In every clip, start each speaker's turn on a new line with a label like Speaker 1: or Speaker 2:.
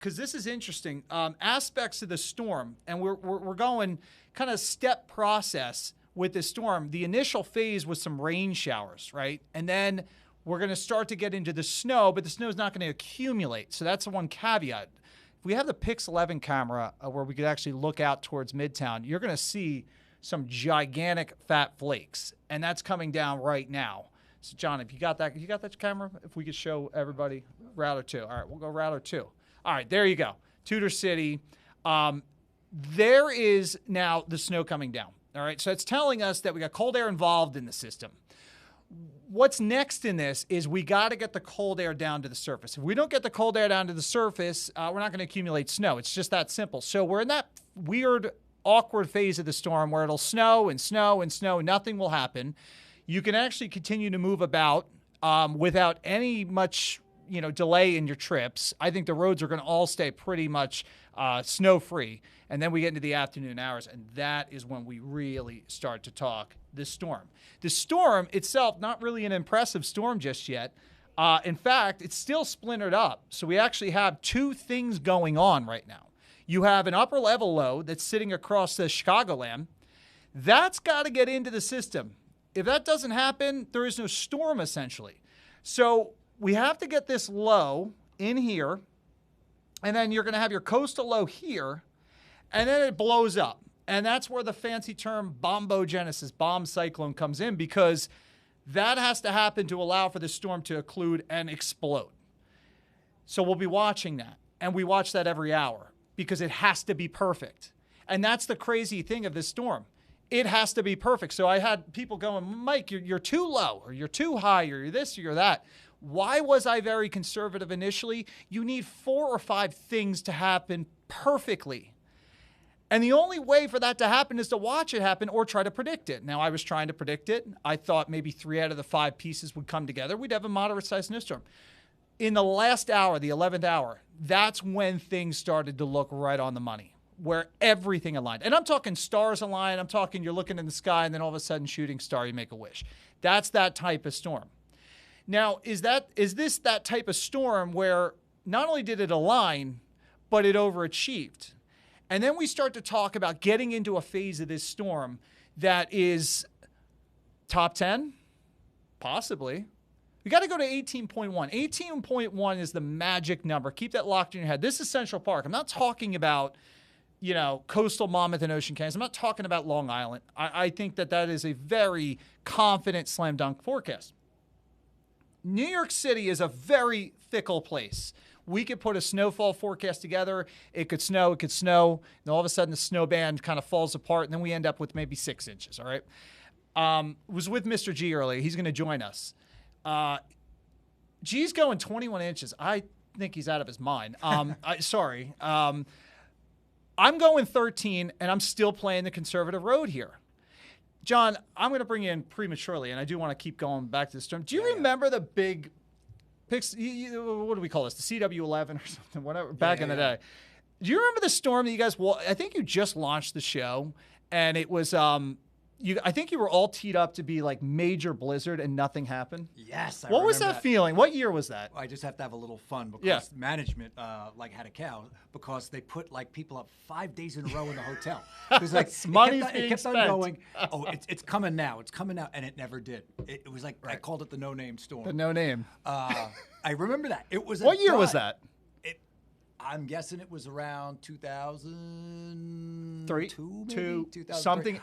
Speaker 1: because this is interesting. Aspects of the storm, and we're going kind of step process with this storm. The initial phase was some rain showers, right? And then we're going to start to get into the snow, but the snow is not going to accumulate. So that's the one caveat. If we have the PIX11 camera where we could actually look out towards Midtown, you're going to see some gigantic fat flakes, and that's coming down right now. So, John, if you got that camera, if we could show everybody router 2. All right, we'll go router 2. All right, there you go. Tudor City. There is now the snow coming down. All right, so it's telling us that we got cold air involved in the system. What's next in this is we got to get the cold air down to the surface. If we don't get the cold air down to the surface, we're not going to accumulate snow. It's just that simple. So we're in that weird, awkward phase of the storm where it'll snow and snow and snow. Nothing will happen. You can actually continue to move about without any much delay in your trips. I think the roads are going to all stay pretty much snow-free. And then we get into the afternoon hours, and that is when we really start to talk this storm. The storm itself, not really an impressive storm just yet. In fact, it's still splintered up. So we actually have two things going on right now. You have an upper level low that's sitting across the Chicagoland. That's got to get into the system. If that doesn't happen, there is no storm essentially. So we have to get this low in here, and then you're going to have your coastal low here, and then it blows up. And that's where the fancy term bombogenesis, bomb cyclone, comes in, because that has to happen to allow for the storm to occlude and explode. So we'll be watching that, and we watch that every hour because it has to be perfect. And that's the crazy thing of this storm. It has to be perfect. So I had people going, Mike, you're too low, or you're too high, or you're this, or you're that. Why was I very conservative initially? You need 4 or 5 things to happen perfectly. And the only way for that to happen is to watch it happen or try to predict it. Now, I was trying to predict it. I thought maybe 3 out of the 5 pieces would come together. We'd have a moderate-sized snowstorm. In the last hour, the 11th hour, that's when things started to look right on the money, where everything aligned. And I'm talking stars align. I'm talking you're looking in the sky, and then all of a sudden, shooting star, you make a wish. That's that type of storm. Now, is this that type of storm where not only did it align, but it overachieved? And then we start to talk about getting into a phase of this storm that is top 10? Possibly. We got to go to 18.1. 18.1 is the magic number. Keep that locked in your head. This is Central Park. I'm not talking about, coastal Monmouth and Ocean Canyons. I'm not talking about Long Island. I think that is a very confident slam dunk forecast. New York City is a very fickle place. We could put a snowfall forecast together. It could snow. And all of a sudden, the snow band kind of falls apart, and then we end up with maybe 6 inches, all right? Was with Mr. G earlier. He's going to join us. G's going 21 inches. I think he's out of his mind. Sorry. I'm going 13, and I'm still playing the conservative road here. John, I'm going to bring you in prematurely, and I do want to keep going back to the storm. Do you remember the big PIX, what do we call this, the CW11 or something, whatever, back in the day? Do you remember the storm that you guys, I think you just launched the show, and it was, I think you were all teed up to be like major blizzard, and nothing happened?
Speaker 2: Yes,
Speaker 1: What was that feeling? What year was that?
Speaker 2: I just have to have a little fun because management had a cow because they put people up 5 days in a row in the hotel. It was it kept on going. Oh, it's coming now. It's coming out, and it never did. It was like I called it the no-name storm.
Speaker 1: The no-name.
Speaker 2: I remember that. It was.
Speaker 1: What year was that?
Speaker 2: I'm guessing it was around 2003,
Speaker 1: maybe?
Speaker 2: 2003.
Speaker 1: Something.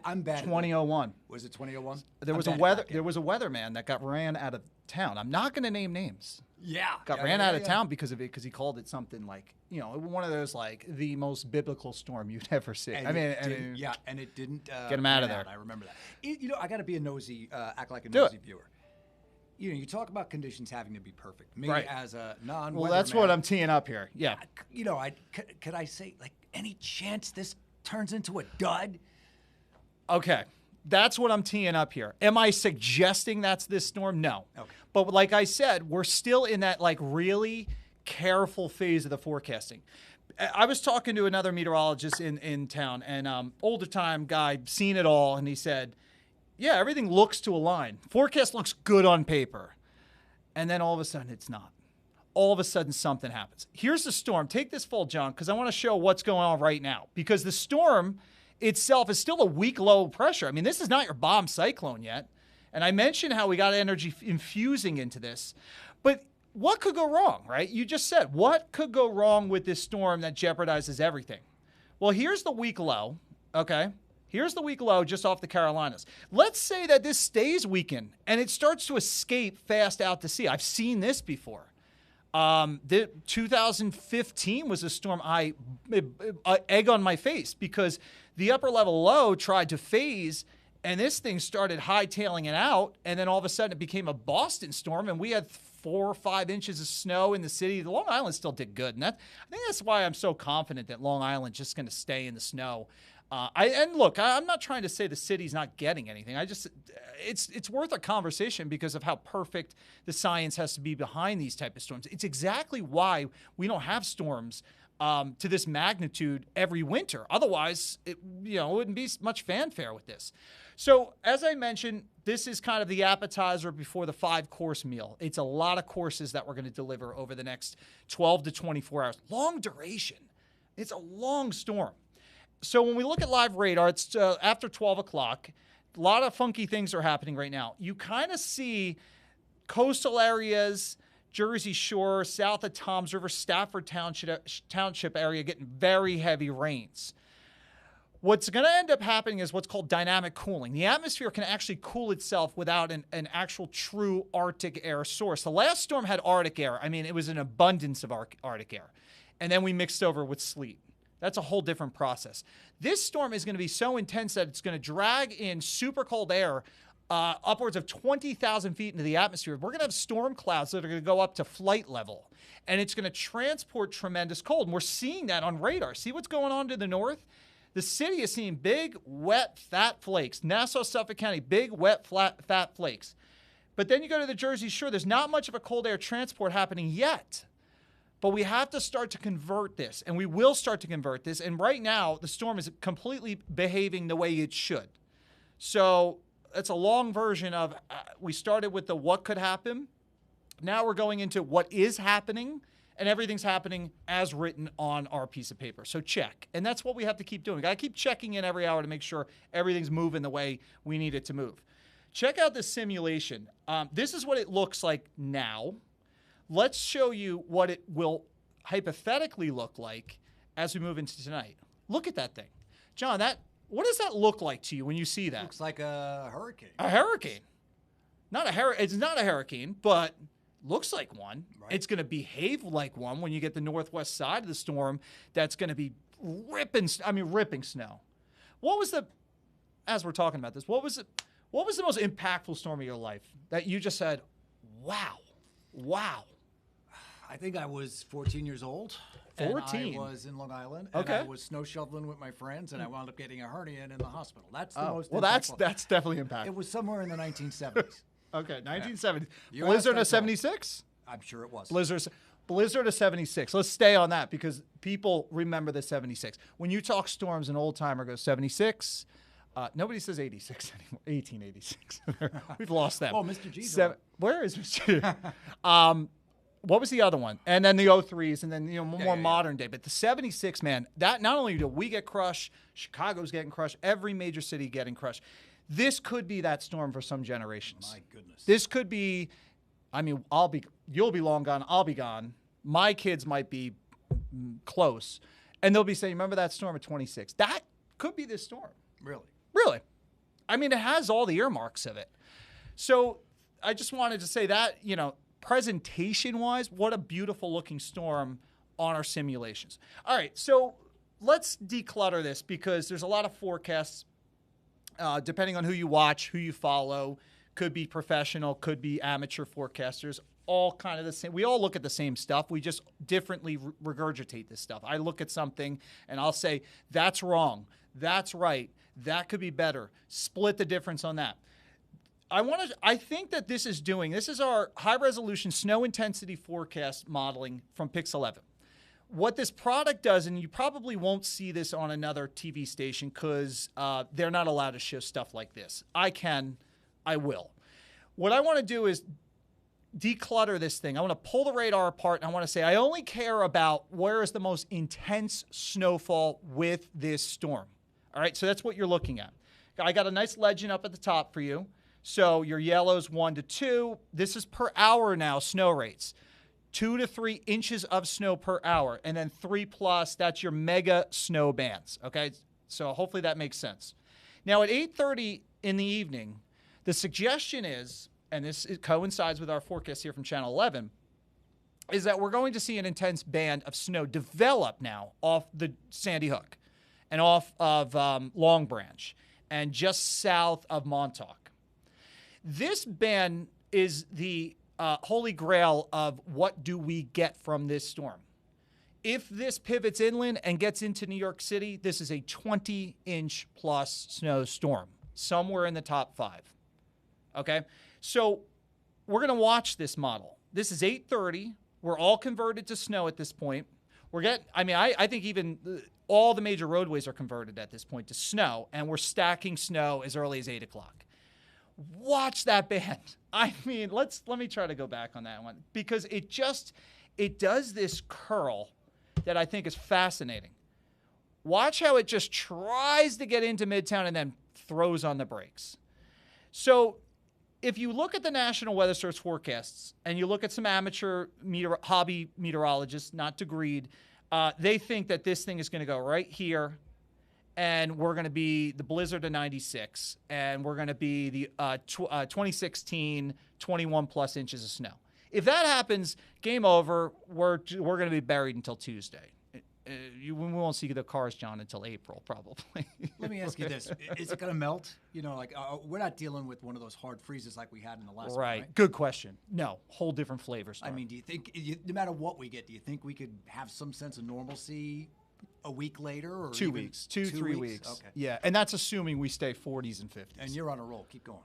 Speaker 2: I'm bad.
Speaker 1: 2001.
Speaker 2: Was it 2001?
Speaker 1: There was a weatherman that got ran out of town. I'm not going to name names.
Speaker 2: Yeah.
Speaker 1: Got ran out of town because of it, because he called it something like, one of those the most biblical storm you'd ever see.
Speaker 2: And it didn't
Speaker 1: get him out of there.
Speaker 2: I remember that. I got to be a nosy, act like a nosy viewer. You talk about conditions having to be perfect. Me as a non-weatherman.
Speaker 1: Well, that's what I'm teeing up here. Yeah.
Speaker 2: Could I say, any chance this turns into a dud?
Speaker 1: Okay. That's what I'm teeing up here. Am I suggesting that's this storm? No.
Speaker 2: Okay.
Speaker 1: But like I said, we're still in that really careful phase of the forecasting. I was talking to another meteorologist in town, and older time guy, seen it all, and he said, yeah, everything looks to align. Forecast looks good on paper. And then all of a sudden, it's not. all of a sudden something happens. Here's the storm. Take this full, John, because I want to show what's going on right now. Because the storm itself is still a weak low pressure. I mean, this is not your bomb cyclone yet. And I mentioned how we got energy infusing into this. But what could go wrong, right? You just said, what could go wrong with this storm that jeopardizes everything? Well, here's the weak low, okay? Here's the weak low just off the Carolinas. Let's say that this stays weakened and it starts to escape fast out to sea. I've seen this before. The 2015 was a storm egg on my face because the upper level low tried to phase and this thing started hightailing it out, and then all of a sudden it became a Boston storm, and we had 4 or 5 inches of snow in the city. Long Island still did good, and I think that's why I'm so confident that Long Island's just going to stay in the snow. And look, I'm not trying to say the city's not getting anything. It's worth a conversation because of how perfect the science has to be behind these type of storms. It's exactly why we don't have storms to this magnitude every winter. Otherwise, it wouldn't be much fanfare with this. So as I mentioned, this is kind of the appetizer before the 5-course meal. It's a lot of courses that we're going to deliver over the next 12 to 24 hours. Long duration. It's a long storm. So when we look at live radar, it's after 12 o'clock. A lot of funky things are happening right now. You kind of see coastal areas, Jersey Shore, south of Toms River, Stafford Township area getting very heavy rains. What's going to end up happening is what's called dynamic cooling. The atmosphere can actually cool itself without an actual true Arctic air source. The last storm had Arctic air. I mean, it was an abundance of Arctic air. And then we mixed over with sleet. That's a whole different process. This storm is going to be so intense that it's going to drag in super cold air upwards of 20,000 feet into the atmosphere. We're going to have storm clouds that are going to go up to flight level. And it's going to transport tremendous cold. And we're seeing that on radar. See what's going on to the north? The city is seeing big, wet, fat flakes. Nassau, Suffolk County, big, wet, fat flakes. But then you go to the Jersey Shore, there's not much of a cold air transport happening yet. But we have to start to convert this, and we will start to convert this. And right now, the storm is completely behaving the way it should. So it's a long version of we started with the what could happen. Now we're going into what is happening. And everything's happening as written on our piece of paper. So check. And that's what we have to keep doing. We got to keep checking in every hour to make sure everything's moving the way we need it to move. Check out this simulation. This is what it looks like now. Let's show you what it will hypothetically look like as we move into tonight. Look at that thing. John, what does that look like to you when you see that?
Speaker 2: Looks like a hurricane.
Speaker 1: A hurricane. It's not a hurricane, but looks like one. Right. It's going to behave like one when you get the northwest side of the storm. That's going to be ripping snow. As we're talking about this, what was the most impactful storm of your life that you just said, wow?
Speaker 2: I think I was 14 years old.
Speaker 1: 14?
Speaker 2: And I was in Long Island.
Speaker 1: Okay.
Speaker 2: And I was snow shoveling with my friends, and I wound up getting a hernia in the hospital. That's the most
Speaker 1: well,
Speaker 2: impactful.
Speaker 1: That's definitely impactful.
Speaker 2: It was somewhere in the 1970s.
Speaker 1: Okay, 1970.
Speaker 2: Yeah.
Speaker 1: Blizzard of 76?
Speaker 2: I'm sure it was.
Speaker 1: Blizzard of 76. Let's stay on that because people remember the 76. When you talk storms, an old timer goes 76. Nobody says 86 anymore. 1886. We've lost them.
Speaker 2: Oh, Mr. G's.
Speaker 1: Where is Mr. G? What was the other one? And then the 03s, and then more modern day. But the 76, man, that not only do we get crushed, Chicago's getting crushed, every major city getting crushed. This could be that storm for some generations.
Speaker 2: My goodness.
Speaker 1: This could be, you'll be long gone, I'll be gone. My kids might be close. And they'll be saying, remember that storm of 26? That could be this storm.
Speaker 2: Really?
Speaker 1: Really. I mean, it has all the earmarks of it. So I just wanted to say that, presentation-wise, what a beautiful looking storm on our simulations. All right, so let's declutter this because there's a lot of forecasts. Depending on who you watch, who you follow, could be professional, could be amateur forecasters, all kind of the same. We all look at the same stuff. We just differently regurgitate this stuff. I look at something and I'll say, that's wrong, that's right, that could be better. Split the difference on that. I think that this is our high-resolution snow intensity forecast modeling from PIX11. What this product does, and you probably won't see this on another TV station because they're not allowed to show stuff like this. I will. What I want to do is declutter this thing. I want to pull the radar apart, and I want to say I only care about where is the most intense snowfall with this storm. All right, so that's what you're looking at. I got a nice legend up at the top for you. So your yellow's 1 to 2. This is per hour now, snow rates. 2 to 3 inches of snow per hour. And then 3+, that's your mega snow bands. Okay, so hopefully that makes sense. Now at 8:30 in the evening, the suggestion is, and it coincides with our forecast here from Channel 11, is that we're going to see an intense band of snow develop now off the Sandy Hook and off of Long Branch and just south of Montauk. This band is the holy grail of what do we get from this storm. If this pivots inland and gets into New York City, this is a 20-inch plus snowstorm, somewhere in the top 5. Okay? So we're going to watch this model. This is 8:30. We're all converted to snow at this point. I think even all the major roadways are converted at this point to snow, and we're stacking snow as early as 8 o'clock. Watch that band. I mean, let me try to go back on that one, because it does this curl that I think is fascinating. Watch how it just tries to get into Midtown and then throws on the brakes. So if you look at the National Weather Service forecasts and you look at some amateur hobby meteorologists, not degreed, they think that this thing is going to go right here, and we're going to be the blizzard of 96, and we're going to be the 2016 21+ inches of snow. If that happens, game over. We're going to be buried until Tuesday. We won't see the cars, John, until April, probably.
Speaker 2: Let me ask you this. Is it going to melt? We're not dealing with one of those hard freezes like we had in the last one, right?
Speaker 1: Good question. No, whole different flavors.
Speaker 2: I mean, do you think, no matter what we get, do you think we could have some sense of normalcy a week later? Or
Speaker 1: 2 weeks. 3 weeks.
Speaker 2: Okay.
Speaker 1: Yeah, and that's assuming we stay 40s and 50s.
Speaker 2: And you're on a roll. Keep going.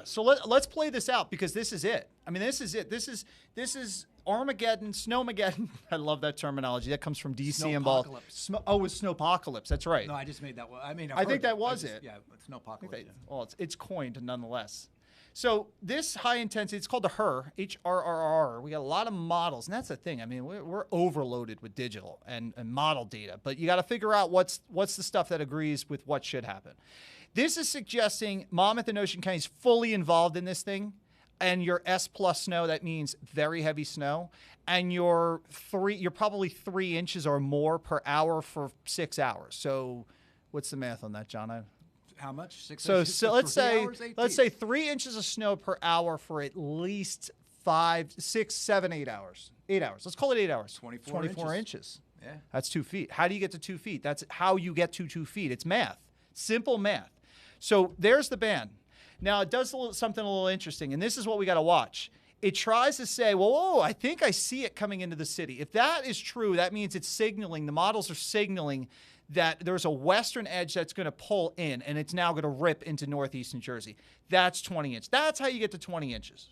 Speaker 1: So let's play this out, because this is it. I mean, this is it. This is Armageddon, Snowmageddon. I love that terminology. That comes from DC and ball. It's Snowpocalypse. That's right.
Speaker 2: No, I just made that one.
Speaker 1: I think that was it.
Speaker 2: Yeah, Snowpocalypse.
Speaker 1: Well, it's coined nonetheless. So this high intensity, it's called the HRRR, H-R-R-R. We got a lot of models, and that's the thing. I mean, we're overloaded with digital and model data, but you got to figure out what's the stuff that agrees with what should happen. This is suggesting Monmouth and Ocean County is fully involved in this thing, and your S+ snow, that means very heavy snow, and you're probably 3 inches or more per hour for 6 hours. So what's the math on that, John?
Speaker 2: How much? 6
Speaker 1: so
Speaker 2: inches?
Speaker 1: So let's say 3 inches of snow per hour for at least 5, 6, 7, 8 hours. 8 hours. Let's call it 8 hours.
Speaker 2: 24
Speaker 1: inches.
Speaker 2: Yeah.
Speaker 1: That's 2 feet. How do you get to 2 feet? That's how you get to 2 feet. It's math. Simple math. So there's the band. Now, it does something a little interesting, and this is what we got to watch. It tries to say, well, I think I see it coming into the city. If that is true, that means it's signaling, the models are signaling that there's a western edge that's going to pull in, and it's now going to rip into northeastern Jersey. That's 20 inches. That's how you get to 20 inches.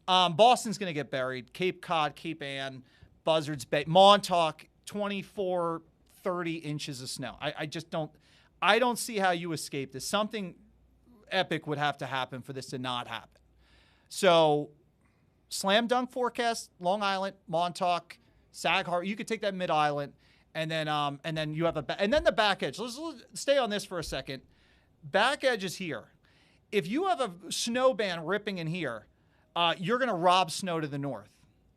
Speaker 1: Boston's going to get buried. Cape Cod, Cape Ann, Buzzards Bay, Montauk, 24, 30 inches of snow. I don't see how you escape this. Something epic would have to happen for this to not happen. So, slam dunk forecast: Long Island, Montauk, Sag Harbor. You could take that Mid Island, and then you have and then the back edge. Let's stay on this for a second. Back edge is here. If you have a snow band ripping in here, you're going to rob snow to the north.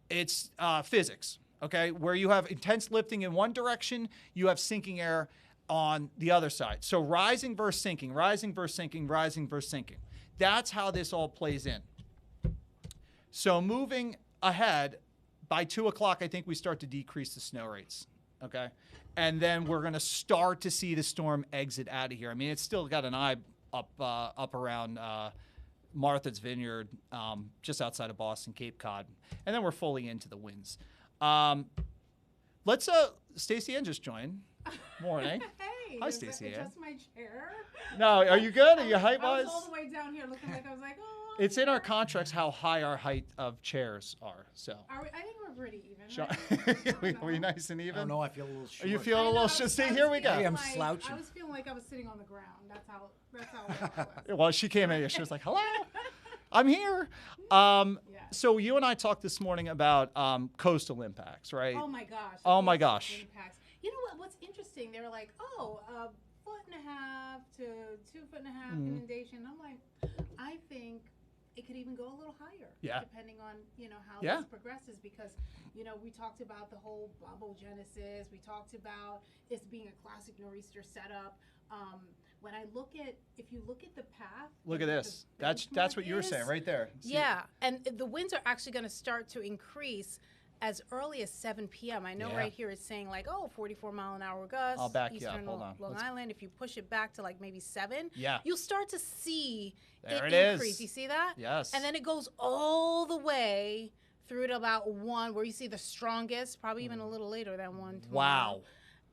Speaker 1: It's physics, okay? Where you have intense lifting in one direction, you have sinking air on the other side. So rising versus sinking, rising versus sinking, rising versus sinking. That's how this all plays in. So moving ahead, by 2 o'clock, I think we start to decrease the snow rates, okay? And then we're going to start to see the storm exit out of here. I mean, it's still got an eye up around Martha's Vineyard, just outside of Boston, Cape Cod. And then we're fully into the winds. Let's Stacey N just joined. Morning.
Speaker 3: Hey.
Speaker 1: Hi, Stacey.
Speaker 3: Adjust my chair.
Speaker 1: No, are you good? Are you height-wise?
Speaker 3: I was all the way down here looking like I was like, oh.
Speaker 1: It's in our contracts how high our height of chairs are. So.
Speaker 3: I think we're pretty even.
Speaker 1: Are we nice and even?
Speaker 2: I don't know. I feel a little short.
Speaker 1: Are you feeling a little short? See, here we go.
Speaker 2: I'm slouching.
Speaker 3: I was feeling like I was sitting on the ground. That's how it was.
Speaker 1: Well, she came in here. She was like, hello. I'm here. So you and I talked this morning about coastal impacts, right?
Speaker 3: Oh my gosh.
Speaker 1: Oh my gosh.
Speaker 3: Impacts. You know what? What's interesting? They were like, oh, 1.5 to 2.5 inundation. I'm like, I think it could even go a little higher.
Speaker 1: Yeah.
Speaker 3: Depending on how this progresses, because we talked about the whole bubble genesis. We talked about it being a classic nor'easter setup. When I look at, if you look at the path.
Speaker 1: Look at this. That's what you were saying right there. See?
Speaker 3: Yeah, and the winds are actually going to start to increase as early as 7 p.m. I know right here it's saying like, 44-mile-an-hour gusts.
Speaker 1: I'll back
Speaker 3: Eastern
Speaker 1: you up. Hold on.
Speaker 3: Long Island. If you push it back to like maybe 7,
Speaker 1: yeah,
Speaker 3: you'll start to see
Speaker 1: it
Speaker 3: increase.
Speaker 1: is.
Speaker 3: You see that?
Speaker 1: Yes.
Speaker 3: And then it goes all the way through to about 1, where you see the strongest, probably even a little later than 1 tomorrow.
Speaker 1: Wow.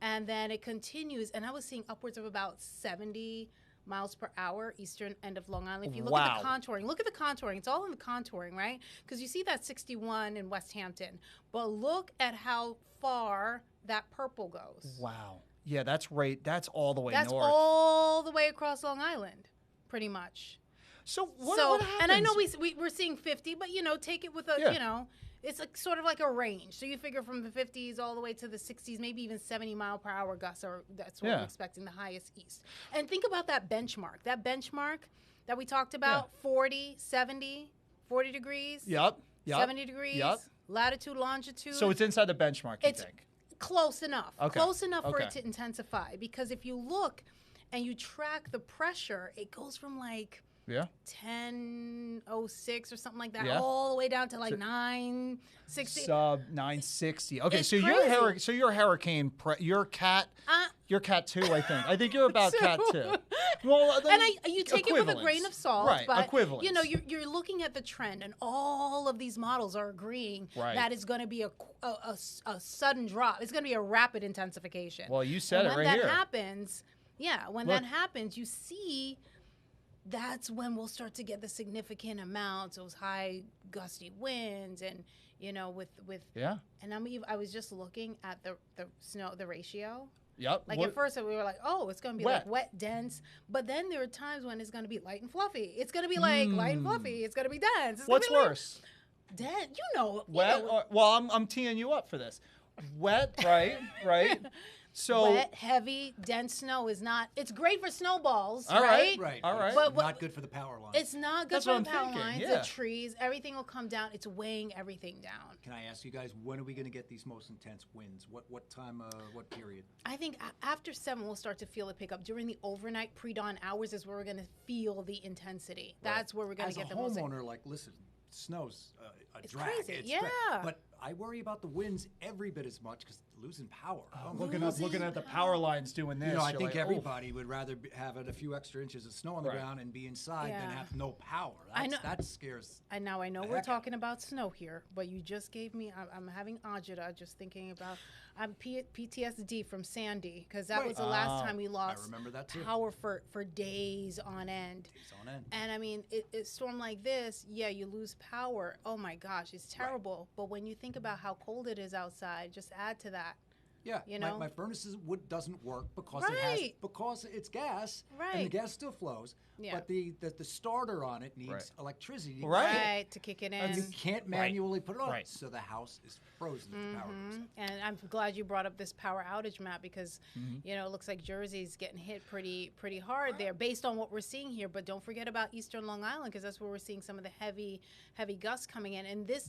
Speaker 3: And then it continues, and I was seeing upwards of about 70 miles per hour eastern end of Long Island. If you look at the contouring, it's all in the contouring, right? Because you see that 61 in West Hampton, but look at how far that purple goes.
Speaker 1: Wow. Yeah, that's right. That's all the way
Speaker 3: north. That's all the way across Long Island, pretty much.
Speaker 1: So what happens?
Speaker 3: And I know we're seeing 50, but take it with a it's like sort of like a range. So you figure from the 50s all the way to the 60s, maybe even 70-mile-per-hour gusts. That's what we're expecting, the highest east. And think about that benchmark. That benchmark that we talked about, 40, 70, 40 degrees.
Speaker 1: Yep.
Speaker 3: 70 degrees.
Speaker 1: Yep.
Speaker 3: Latitude, longitude.
Speaker 1: So it's inside the benchmark, you think?
Speaker 3: Close enough.
Speaker 1: Okay.
Speaker 3: Close enough for it to intensify. Because if you look and you track the pressure, it goes from like 1006 or something like that, all the way down to like 960.
Speaker 1: Sub 960. Okay,
Speaker 3: it's
Speaker 1: so
Speaker 3: crazy.
Speaker 1: you're hurricane. You're cat. You're cat 2, I think. I think you're about cat 2. Well,
Speaker 3: and you take it with a grain of salt,
Speaker 1: right?
Speaker 3: But
Speaker 1: Equivalence.
Speaker 3: You're looking at the trend, and all of these models are agreeing that it's going to be a sudden drop. It's going to be a rapid intensification.
Speaker 1: Well, you said it right here.
Speaker 3: When that happens, that happens, you see. That's when we'll start to get the significant amounts, those high gusty winds, and with And I was just looking at the snow, the ratio.
Speaker 1: Yep.
Speaker 3: Like at first we were like, it's going to be like wet, dense, but then there are times when it's going to be light and fluffy. It's going to be like light and fluffy. It's going to be dense.
Speaker 1: What's worse?
Speaker 3: Dense.
Speaker 1: Wet. Well, I'm teeing you up for this. Wet, right? Right. So
Speaker 3: wet, heavy, dense snow is not. It's great for snowballs,
Speaker 1: all
Speaker 3: right?
Speaker 2: Right.
Speaker 1: All right.
Speaker 2: But not good for the power lines.
Speaker 3: It's not good for the power lines. The trees, everything will come down. It's weighing everything down.
Speaker 2: Can I ask you guys, when are we going to get these most intense winds? What time? What period?
Speaker 3: I think after 7, we'll start to feel it pick up. During the overnight pre-dawn hours is where we're going to feel the intensity. That's where we're going to get the most.
Speaker 2: As a homeowner, like, listen, snow's a drag.
Speaker 3: Crazy.
Speaker 2: It's but I worry about the winds every bit as much because losing power.
Speaker 1: Looking at the power lines doing this.
Speaker 2: I think everybody would rather have a few extra inches of snow on the ground and be inside than have no power. That scares.
Speaker 3: I know we're talking about snow here, but you just gave me. I'm having agita just thinking about. I'm PTSD from Sandy because that was the last time we lost power for days on end. And I mean, a storm like this, you lose power. Oh my gosh, it's terrible. Right. But when you think about how cold it is outside, just add to that.
Speaker 2: Yeah, my furnace's wood doesn't work because it's gas, and the gas still flows. Yeah. But the starter on it needs electricity,
Speaker 3: to kick it in.
Speaker 2: And you can't manually put it on, so the house is frozen. If the power goes out.
Speaker 3: And I'm glad you brought up this power outage map because it looks like Jersey's getting hit pretty hard there, based on what we're seeing here. But don't forget about Eastern Long Island because that's where we're seeing some of the heavy gusts coming in, and this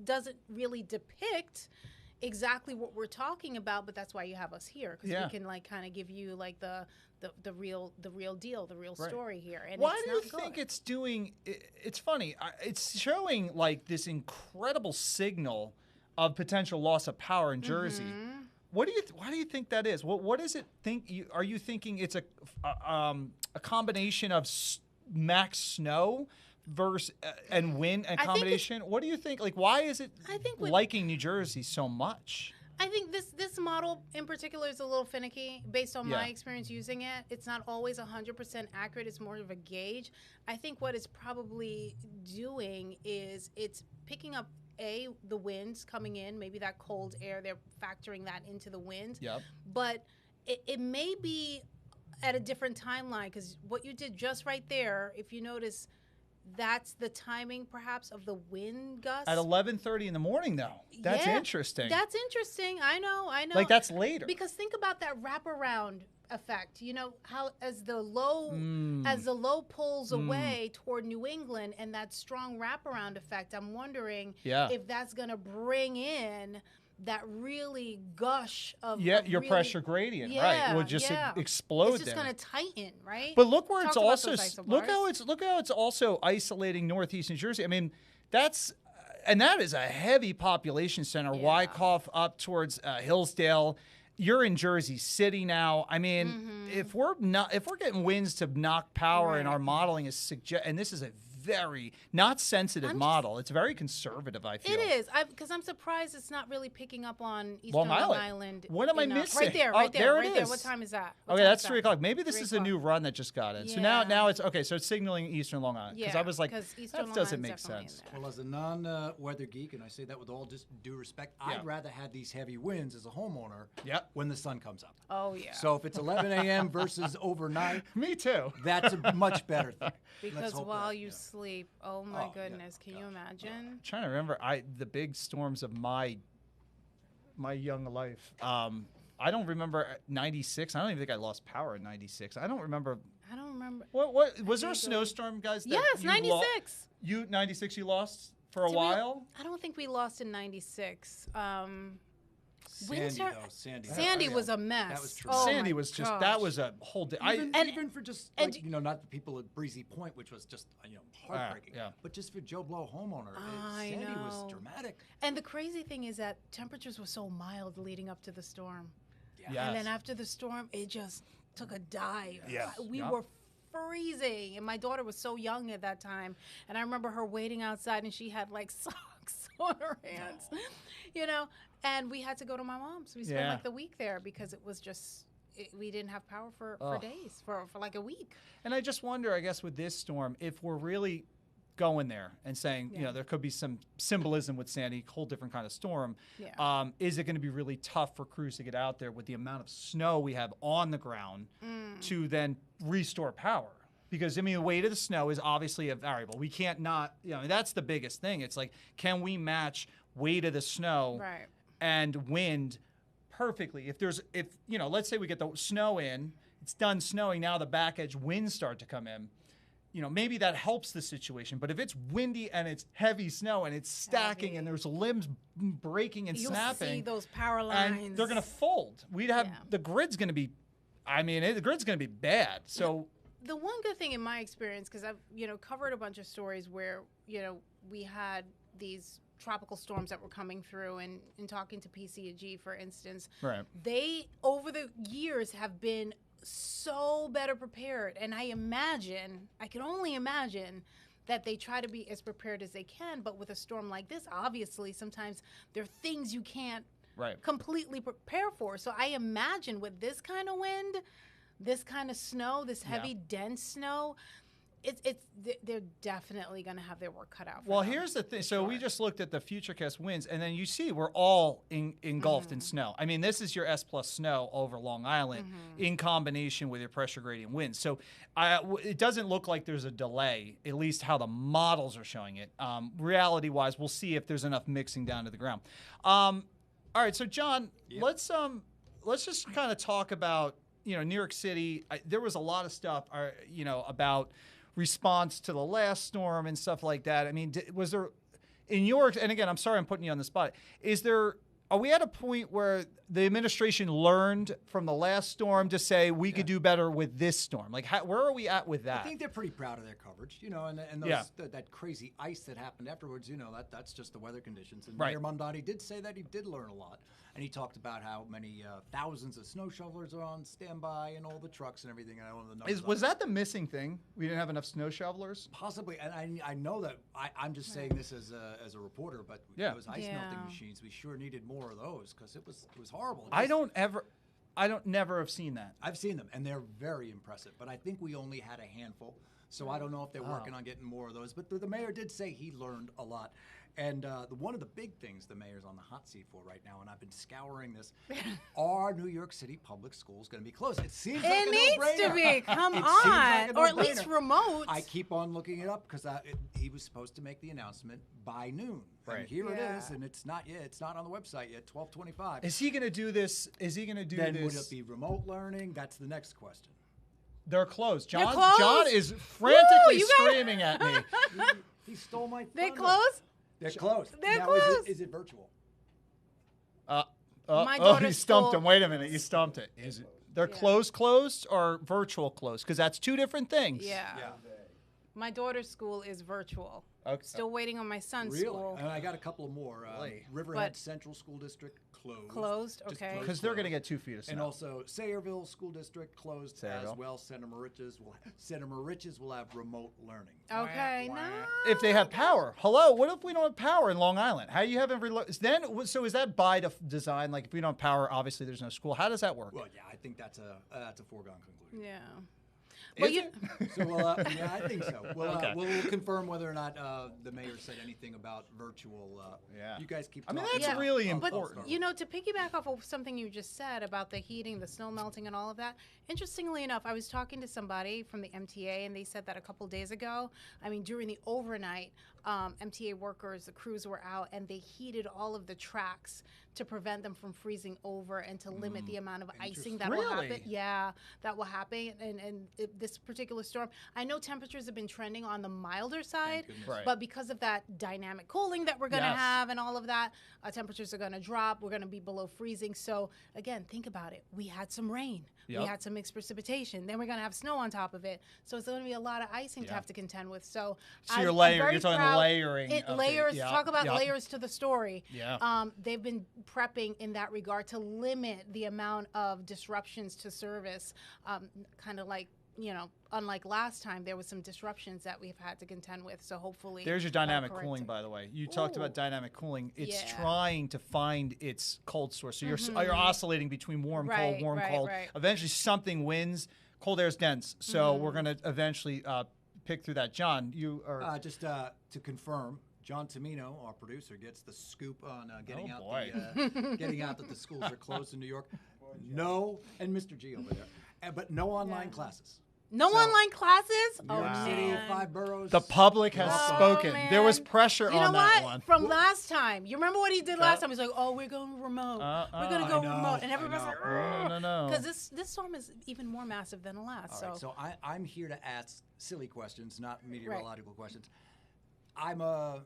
Speaker 3: doesn't really depict exactly what we're talking about, but that's why you have us here because we can like kind of give you like the real deal, the real story here. And
Speaker 1: why do you think it's doing? It's funny. It's showing like this incredible signal of potential loss of power in Jersey. Why do you think that is? What does it think? Are you thinking it's a combination of max snow versus and wind and combination? What do you think? Like, why is it liking New Jersey so much?
Speaker 3: I think this model in particular is a little finicky based on my experience using it. It's not always 100% accurate. It's more of a gauge. I think what it's probably doing is it's picking up the winds coming in, maybe that cold air, they're factoring that into the wind.
Speaker 1: Yep.
Speaker 3: But it may be at a different timeline because what you did just right there, if you notice, that's the timing perhaps of the wind gusts.
Speaker 1: At 11:30 in the morning, though. That's interesting.
Speaker 3: That's interesting. I know.
Speaker 1: Like, that's later.
Speaker 3: Because think about that wraparound effect. You know how as the low pulls away toward New England and that strong wraparound effect, I'm wondering if that's going to bring in that really gush of
Speaker 1: your
Speaker 3: really,
Speaker 1: pressure gradient, right? Will just explode.
Speaker 3: It's just going to tighten, right?
Speaker 1: But look where it's also look how it's also isolating northeast New Jersey. I mean, that is a heavy population center. Wyckoff up towards Hillsdale. You're in Jersey City now. I mean, if we're getting winds to knock power and our modeling is and this is a very not sensitive model. It's very conservative, I feel.
Speaker 3: It is. Because I'm surprised it's not really picking up on Eastern Long Island.
Speaker 1: What am I missing?
Speaker 3: Right there, right there it is. What time is that?
Speaker 1: Okay, that's 3 o'clock. Maybe this is a new run that just got in. So now it's okay. So it's signaling Eastern Long Island. Because I was like, that doesn't make sense.
Speaker 2: Well, as a non-weather geek, and I say that with all just due respect, I'd rather have these heavy winds as a homeowner when the sun comes up.
Speaker 3: Oh, yeah.
Speaker 2: So if it's 11 a.m. versus overnight.
Speaker 1: Me too.
Speaker 2: That's a much better thing.
Speaker 3: Because while you sleep, oh my goodness, can you imagine?
Speaker 1: I'm trying to remember the big storms of my young life. I don't remember 96. I don't even think I lost power in 96. I don't remember. What was there a snowstorm, guys?
Speaker 3: Yes, 96.
Speaker 1: 96 you lost for a while?
Speaker 3: I don't think we lost in 96.
Speaker 2: Sandy
Speaker 3: was a mess.
Speaker 2: That was true.
Speaker 1: Sandy was just that was a whole day.
Speaker 2: Even for just like, not the people at Breezy Point, which was just heartbreaking. But just for Joe Blow homeowner, Sandy was dramatic.
Speaker 3: And the crazy thing is that temperatures were so mild leading up to the storm.
Speaker 1: Yeah.
Speaker 3: And then after the storm, it just took a dive.
Speaker 1: Yeah.
Speaker 3: We were freezing, and my daughter was so young at that time, and I remember her waiting outside, and she had like socks on her hands, and we had to go to my mom's. We spent like the week there because it was just we didn't have power for days, for like a week.
Speaker 1: And I just wonder, I guess, with this storm, if we're really going there and saying, there could be some symbolism with Sandy, whole different kind of storm.
Speaker 3: Yeah.
Speaker 1: Is it going to be really tough for crews to get out there with the amount of snow we have on the ground to then restore power? Because, I mean, the weight of the snow is obviously a variable. We can't not, that's the biggest thing. It's like, can we match weight of the snow and wind perfectly? If let's say we get the snow in, it's done snowing, now the back edge winds start to come in. Maybe that helps the situation. But if it's windy and it's heavy snow and it's stacking and there's limbs breaking and snapping,
Speaker 3: you'll see those power lines.
Speaker 1: And they're going to fold. We'd have the grid's going to be. The grid's going to be bad. So
Speaker 3: the one good thing in my experience, because I've covered a bunch of stories where we had these tropical storms that were coming through, and in talking to PCG, for instance, they over the years have been so better prepared, and I can only imagine that they try to be as prepared as they can. But with a storm like this, obviously sometimes there are things you can't completely prepare for. So I imagine with this kind of wind, this kind of snow, this heavy dense snow, they're definitely going to have their work cut out for them.
Speaker 1: Here's the thing. So we just looked at the Futurecast winds, and then you see we're all engulfed in snow. I mean, this is your S+ snow over Long Island in combination with your pressure gradient winds. So it doesn't look like there's a delay, at least how the models are showing it. Reality-wise, we'll see if there's enough mixing down to the ground. All right, so John, let's just kind of talk about New York City. There was a lot of stuff about response to the last storm and stuff like that. I mean, was there in yours? And again, I'm sorry I'm putting you on the spot. Are we at a point where the administration learned from the last storm to say we could do better with this storm? Like, where are we at with that?
Speaker 2: I think they're pretty proud of their coverage, and that crazy ice that happened afterwards. That's just the weather conditions. And Mayor Mondani did say that he did learn a lot, and he talked about how many thousands of snow shovelers are on standby and all the trucks and everything. And I don't know the numbers.
Speaker 1: Was that the missing thing? We didn't have enough snow shovelers?
Speaker 2: Possibly, and I know that. I'm just saying this as a reporter, but those ice melting machines, we sure needed more of those because it was horrible.
Speaker 1: I don't never have seen that.
Speaker 2: I've seen them, and they're very impressive. But I think we only had a handful, so I don't know if they're working on getting more of those. But the mayor did say he learned a lot. And one of the big things the mayor's on the hot seat for right now, and I've been scouring this, are New York City public schools going to be closed? It seems like a
Speaker 3: no-brainer. It needs to be. Come on. Or at least remote.
Speaker 2: I keep on looking it up because he was supposed to make the announcement by noon.
Speaker 1: Right.
Speaker 2: And here it is, and it's not yet. It's not on the website yet, 12:25.
Speaker 1: Is he going to do this? Is he going to do
Speaker 2: then
Speaker 1: this?
Speaker 2: Would it be remote learning? That's the next question.
Speaker 1: They're closed.
Speaker 3: They're closed?
Speaker 1: John is frantically screaming at me.
Speaker 2: He stole my thunder.
Speaker 3: They closed?
Speaker 2: They're closed.
Speaker 3: They're
Speaker 2: now,
Speaker 3: closed.
Speaker 2: Is it virtual?
Speaker 3: My
Speaker 1: you
Speaker 3: daughter's
Speaker 1: stumped
Speaker 3: school-
Speaker 1: him. Wait a minute. You stumped it. Is it? They're closed or virtual closed? Because that's two different things.
Speaker 3: Yeah. My daughter's school is virtual.
Speaker 1: Okay.
Speaker 3: Still waiting on my son's
Speaker 2: Really?
Speaker 3: school.
Speaker 2: And I got a couple more. Riverhead Central School District closed.
Speaker 3: Closed,
Speaker 2: Just
Speaker 3: okay.
Speaker 1: Because they're going to get 2 feet of snow.
Speaker 2: And also Sayreville School District closed as
Speaker 1: Sayreville.
Speaker 2: well. Santa Moriches will have remote learning.
Speaker 3: Okay,
Speaker 2: Wah,
Speaker 3: no.
Speaker 2: wah.
Speaker 1: If they have power. Hello, what if we don't have power in Long Island? How you haven't so is that by design? Like if we don't have power, obviously there's no school. How does that work?
Speaker 2: Well, yeah, I think that's a foregone conclusion.
Speaker 3: Yeah.
Speaker 1: Is
Speaker 3: Well,
Speaker 1: it?
Speaker 2: So yeah, I think so.
Speaker 1: Okay.
Speaker 2: We'll confirm whether or not the mayor said anything about virtual.
Speaker 1: Yeah.
Speaker 2: You guys keep.
Speaker 1: I mean,
Speaker 2: talking.
Speaker 1: that's really
Speaker 3: But,
Speaker 1: important.
Speaker 3: to piggyback off of something you just said about the heating, the snow melting, and all of that, interestingly enough, I was talking to somebody from the MTA, and they said that a couple days ago, during the overnight, MTA workers, the crews were out, and they heated all of the tracks to prevent them from freezing over and to limit the amount of icing that will happen.
Speaker 1: Really?
Speaker 3: Yeah, that will happen. And this particular storm, I know temperatures have been trending on the milder side,
Speaker 1: Right.
Speaker 3: but because of that dynamic cooling that we're going to
Speaker 1: Yes.
Speaker 3: have and all of that, temperatures are going to drop. We're going to be below freezing. So again, think about it. We had some rain.
Speaker 1: Yep.
Speaker 3: We had some mixed precipitation. Then we're going to have snow on top of it. So it's going to be a lot of icing to have to contend with. So
Speaker 1: you're
Speaker 3: very
Speaker 1: you're talking
Speaker 3: proud.
Speaker 1: layering. of
Speaker 3: Layers.
Speaker 1: it. Yeah.
Speaker 3: Talk about
Speaker 1: Yeah.
Speaker 3: layers to the story.
Speaker 1: Yeah.
Speaker 3: They've been prepping in that regard to limit the amount of disruptions to service. Kind of like, unlike last time, there was some disruptions that we've had to contend with. So hopefully,
Speaker 1: There's your dynamic
Speaker 3: correct
Speaker 1: cooling,
Speaker 3: it.
Speaker 1: by the way. You talked about
Speaker 3: Ooh.
Speaker 1: dynamic cooling. It's
Speaker 3: Yeah.
Speaker 1: trying to find its cold source. So you're oscillating between warm, cold, warm, cold.
Speaker 3: Right.
Speaker 1: Eventually, something wins. Cold air is dense. So we're going to eventually pick through that. John, you are.
Speaker 2: Just to confirm, John Tamino, our producer, gets the scoop on getting
Speaker 1: Oh,
Speaker 2: out
Speaker 1: boy.
Speaker 2: getting out that the schools are closed in New York. No, and Mr. G over there, but no online classes.
Speaker 3: No
Speaker 2: So-
Speaker 3: online classes?
Speaker 2: New York City,
Speaker 3: man.
Speaker 2: 5 boroughs.
Speaker 1: The public has
Speaker 3: Oh,
Speaker 1: spoken.
Speaker 3: man.
Speaker 1: There was pressure
Speaker 3: You know
Speaker 1: on
Speaker 3: what?
Speaker 1: that one.
Speaker 3: From last time. You remember what he did last time? He's like, "Oh, we're going remote. We're going to go
Speaker 2: I know,
Speaker 3: remote." And
Speaker 2: I
Speaker 3: everybody's
Speaker 2: know.
Speaker 3: like,
Speaker 1: No.
Speaker 3: because this storm is even more massive than the last.
Speaker 2: All right, so I'm here to ask silly questions, not meteorological questions. I'm a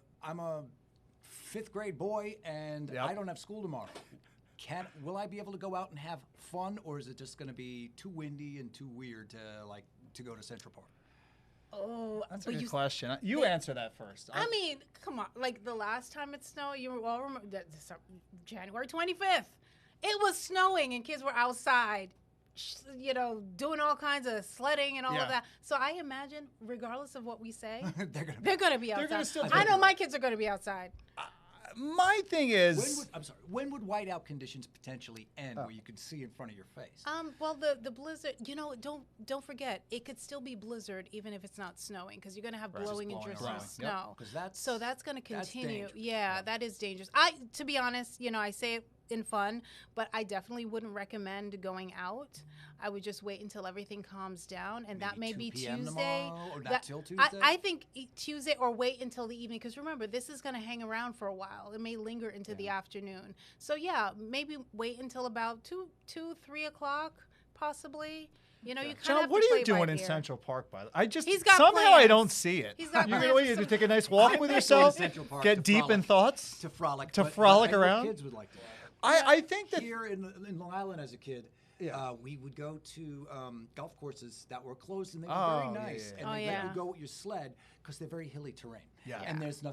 Speaker 2: 5th grade boy, and
Speaker 1: Yep.
Speaker 2: I don't have school tomorrow. Will I be able to go out and have fun, or is it just going to be too windy and too weird to go to Central Park?
Speaker 3: Oh,
Speaker 1: That's a
Speaker 3: but
Speaker 1: good question. You answer that first.
Speaker 3: I mean, come on. Like the last time it snowed, you all remember that January 25th. It was snowing and kids were outside, doing all kinds of sledding and all
Speaker 1: Yeah.
Speaker 3: of that. So I imagine, regardless of what we say,
Speaker 2: They're going to
Speaker 3: they're going to be
Speaker 1: They're
Speaker 3: outside.
Speaker 1: gonna still
Speaker 3: I
Speaker 1: do
Speaker 3: know
Speaker 1: it.
Speaker 3: my kids are going to be outside.
Speaker 1: My thing is.
Speaker 2: When would whiteout conditions potentially end, where you could see in front of your face?
Speaker 3: Well, the blizzard, don't forget, it could still be blizzard even if it's not snowing, because you're going to have blowing and
Speaker 2: blowing
Speaker 3: drizzling
Speaker 2: around.
Speaker 3: snow.
Speaker 2: Yep. 'Cause that's-
Speaker 3: So that's going to
Speaker 2: that's
Speaker 3: continue.
Speaker 2: dangerous.
Speaker 3: Yeah, that is dangerous. To be honest, I say it in fun, but I definitely wouldn't recommend going out. I would just wait until everything calms down, and that may
Speaker 2: Maybe
Speaker 3: be
Speaker 2: 2 p.m.
Speaker 3: Tuesday.
Speaker 2: tomorrow, or not till Tuesday?
Speaker 3: I think Tuesday, or wait until the evening, because remember, this is going to hang around for a while. It may linger into the afternoon. So yeah, maybe wait until about 3 o'clock, possibly. You kind of
Speaker 1: John,
Speaker 3: have
Speaker 1: what
Speaker 3: to
Speaker 1: are
Speaker 3: play
Speaker 1: you
Speaker 3: it by
Speaker 1: doing in
Speaker 3: ear.
Speaker 1: Central Park, by the way? I just
Speaker 3: He's got
Speaker 1: somehow I
Speaker 3: plans.
Speaker 1: don't see it.
Speaker 3: He's got
Speaker 1: You're
Speaker 3: plans
Speaker 1: going
Speaker 3: for
Speaker 1: to
Speaker 3: some-
Speaker 1: take a nice walk with
Speaker 2: Go to
Speaker 1: yourself,
Speaker 2: Central Park
Speaker 1: get
Speaker 2: to
Speaker 1: deep in
Speaker 2: frolic.
Speaker 1: thoughts.
Speaker 2: To frolic.
Speaker 1: To
Speaker 2: but
Speaker 1: frolic
Speaker 2: I know
Speaker 1: around?
Speaker 2: Kids would like to.
Speaker 1: I think that
Speaker 2: Here in Long Island as a kid, we would go to golf courses that were closed, and they were very nice.
Speaker 1: yeah.
Speaker 2: And they let you go with your sled because they're very hilly terrain.
Speaker 1: Yeah.
Speaker 2: And there's no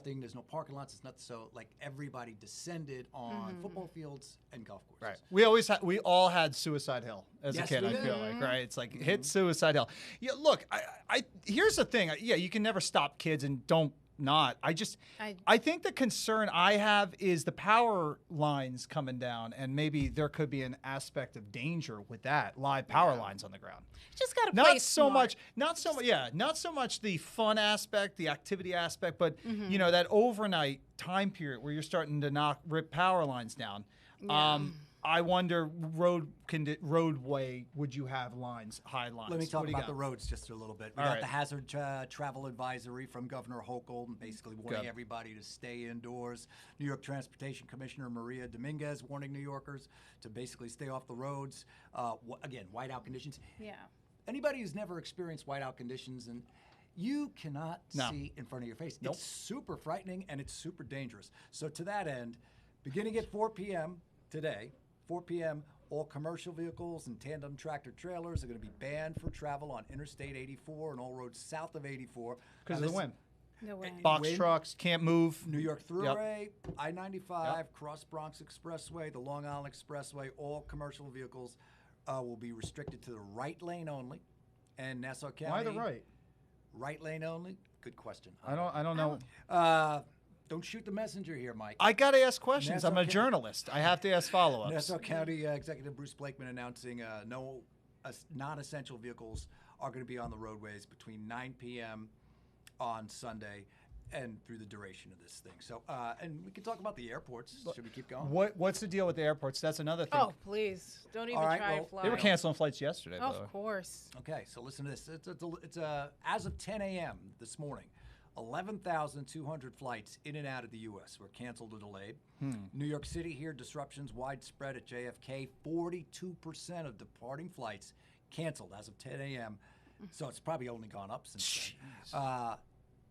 Speaker 2: parking lots. It's not so everybody descended on football fields and golf courses.
Speaker 1: right. We all had Suicide Hill as a
Speaker 2: Yes,
Speaker 1: kid.
Speaker 2: we
Speaker 1: I
Speaker 2: did.
Speaker 1: feel like right. It's like hit Suicide Hill. Yeah. Look, I here's the thing. Yeah, you can never stop kids, and don't not. I think the concern I have is the power lines coming down, and maybe there could be an aspect of danger with that, live power lines on the ground.
Speaker 3: Just got to
Speaker 1: Not
Speaker 3: play
Speaker 1: so
Speaker 3: smart.
Speaker 1: not so much the fun aspect, the activity aspect, but you know, that overnight time period where you're starting to rip power lines down.
Speaker 3: Yeah.
Speaker 1: I wonder, roadway, would you have high lines?
Speaker 2: Let me talk about the roads just a little bit. We got the hazard travel advisory from Governor Hochul, basically warning everybody to stay indoors. New York Transportation Commissioner Maria Dominguez warning New Yorkers to basically stay off the roads. Again, whiteout conditions.
Speaker 3: Yeah.
Speaker 2: Anybody who's never experienced whiteout conditions, and you cannot see in front of your face. It's super frightening and it's super dangerous. So to that end, beginning at 4 p.m. today, 4 p.m., all commercial vehicles and tandem tractor trailers are going to be banned for travel on Interstate 84 and all roads south of 84.
Speaker 1: Because of the wind.
Speaker 3: No way.
Speaker 1: Box trucks can't move.
Speaker 2: New York Thruway, I-95, Cross Bronx Expressway, the Long Island Expressway, all commercial vehicles will be restricted to the right lane only. And Nassau County.
Speaker 1: Why the right?
Speaker 2: Right lane only? Good question.
Speaker 1: I don't know.
Speaker 2: Don't shoot the messenger here, Mike.
Speaker 1: I got to ask questions. I'm a journalist. I have to ask follow-ups.
Speaker 2: Nassau County Executive Bruce Blakeman announcing no non-essential vehicles are going to be on the roadways between 9 p.m. on Sunday and through the duration of this thing. So, and we can talk about the airports. Should we keep going?
Speaker 1: What's the deal with the airports? That's another thing.
Speaker 3: Oh, please. Don't even try to fly.
Speaker 1: They were canceling flights yesterday, by the way.
Speaker 3: Of course.
Speaker 2: Okay, so listen to this. It's as of 10 a.m. this morning, 11,200 flights in and out of the U.S. were canceled or delayed. New York City here, disruptions widespread at JFK. 42% of departing flights canceled as of 10 a.m. So it's probably only gone up since then.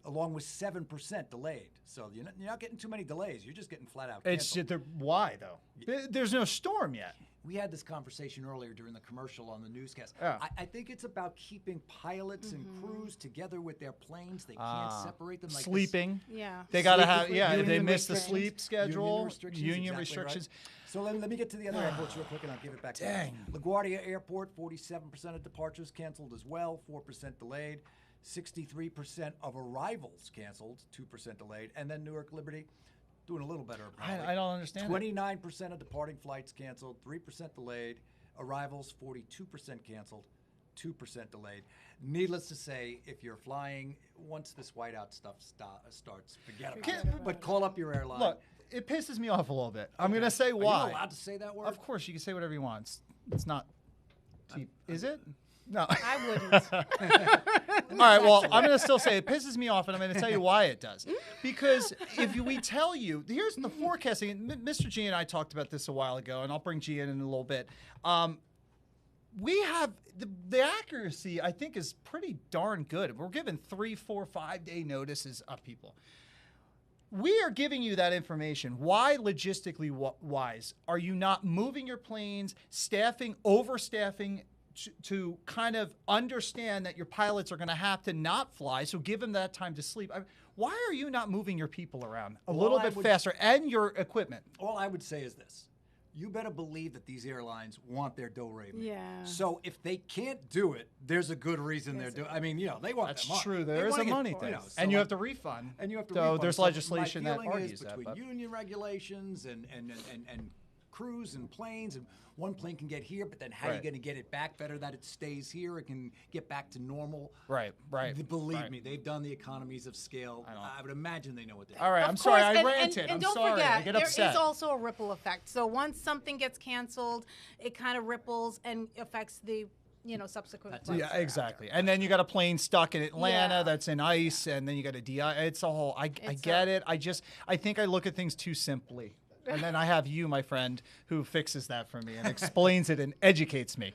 Speaker 2: Along with 7% delayed. So you're not getting too many delays. You're just getting flat out canceled.
Speaker 1: Why, though? There's no storm yet.
Speaker 2: We had this conversation earlier during the commercial on the newscast.
Speaker 1: Yeah.
Speaker 2: I think it's about keeping pilots and crews together with their planes. They can't separate them. Like
Speaker 1: sleeping.
Speaker 3: Yeah.
Speaker 1: They got to have,
Speaker 2: Union
Speaker 1: they miss the
Speaker 2: restrictions.
Speaker 1: sleep schedule.
Speaker 2: Union restrictions. Right. So let me get to the other airports real quick, and I'll give it back to you. LaGuardia Airport, 47% of departures canceled as well, 4% delayed. 63% of arrivals canceled, 2% delayed. And then Newark Liberty, doing a little better.
Speaker 1: I don't understand.
Speaker 2: 29% of departing flights canceled, 3% delayed. Arrivals, 42% canceled, 2% delayed. Needless to say, if you're flying, once this whiteout stuff starts, forget about it. But call up your airline.
Speaker 1: Look, it pisses me off a little bit. I'm going to say why.
Speaker 2: Are you allowed to say that word?
Speaker 1: Of course, you can say whatever you want. It's not cheap. Is it? No.
Speaker 3: I wouldn't.
Speaker 1: All right, well, I'm going to still say it pisses me off, and I'm going to tell you why it does. Because if we tell you, here's the forecasting. Mr. G and I talked about this a while ago, and I'll bring G in a little bit. We have the accuracy, I think, is pretty darn good. We're given 3, 4, 5 day notices of people. We are giving you that information. Why, logistically wise, are you not moving your planes, overstaffing, to kind of understand that your pilots are going to have to not fly, so give them that time to sleep? Why are you not moving your people around a little bit faster and your equipment?
Speaker 2: All I would say is this. You better believe that these airlines want their dough rate.
Speaker 3: Yeah.
Speaker 2: So if they can't do it, there's a good reason they're doing it. I mean, they want that money.
Speaker 1: That's true. There is a money thing. And you have to refund. So there's legislation that argues that.
Speaker 2: Between union regulations and crews and planes, and one plane can get here, but then how are you going to get it back? Better that it stays here. It can get back to normal.
Speaker 1: Right.
Speaker 2: Believe me, they've done the economies of scale. I would imagine they know what they're doing.
Speaker 1: All right, I'm sorry, I ranted.
Speaker 3: And don't forget, I get upset. There is also a ripple effect. So once something gets canceled, it kind of ripples and affects the subsequent flights.
Speaker 1: Yeah, exactly. And then you got a plane stuck in Atlanta that's in ice, and then you got a DI. It's a whole. I get it. I think I look at things too simply. And then I have you, my friend, who fixes that for me and explains it and educates me.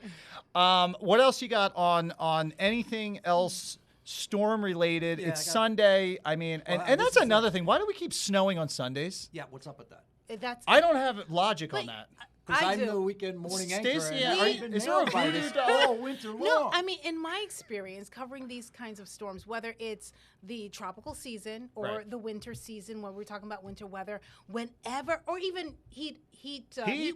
Speaker 1: What else you got on anything else storm related? It's Sunday. I mean, and that's another thing. Why do we keep snowing on Sundays?
Speaker 2: Yeah, what's up with that?
Speaker 1: I don't have logic on that.
Speaker 2: Because I'm the weekend morning anchor.
Speaker 1: Stacey,
Speaker 2: is there a virus all winter long?
Speaker 3: No, I mean, in my experience covering these kinds of storms, whether it's the tropical season or the winter season, when we're talking about winter weather, whenever, or even heat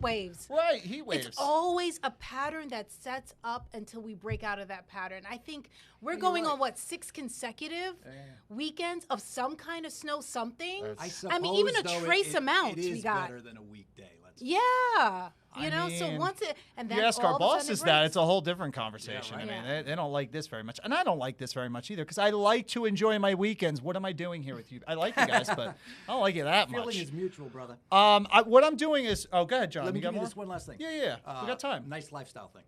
Speaker 3: waves.
Speaker 1: Right, heat waves.
Speaker 3: It's always a pattern that sets up until we break out of that pattern. I think we're going on, 6 consecutive weekends of some kind of snow, something? I mean, even a trace amount we got.
Speaker 2: It is better than a weekday.
Speaker 3: Yeah. You know, so once it, and then
Speaker 1: you ask our bosses that, it's a whole different conversation.
Speaker 2: Yeah, right.
Speaker 1: I mean, they don't like this very much. And I don't like this very much either because I like to enjoy my weekends. What am I doing here with you? I like you guys, but I don't like it that much.
Speaker 2: Feeling is mutual, brother.
Speaker 1: What I'm doing is, go ahead, John.
Speaker 2: Let me give you this one last thing.
Speaker 1: Yeah. We got time.
Speaker 2: Nice lifestyle thing.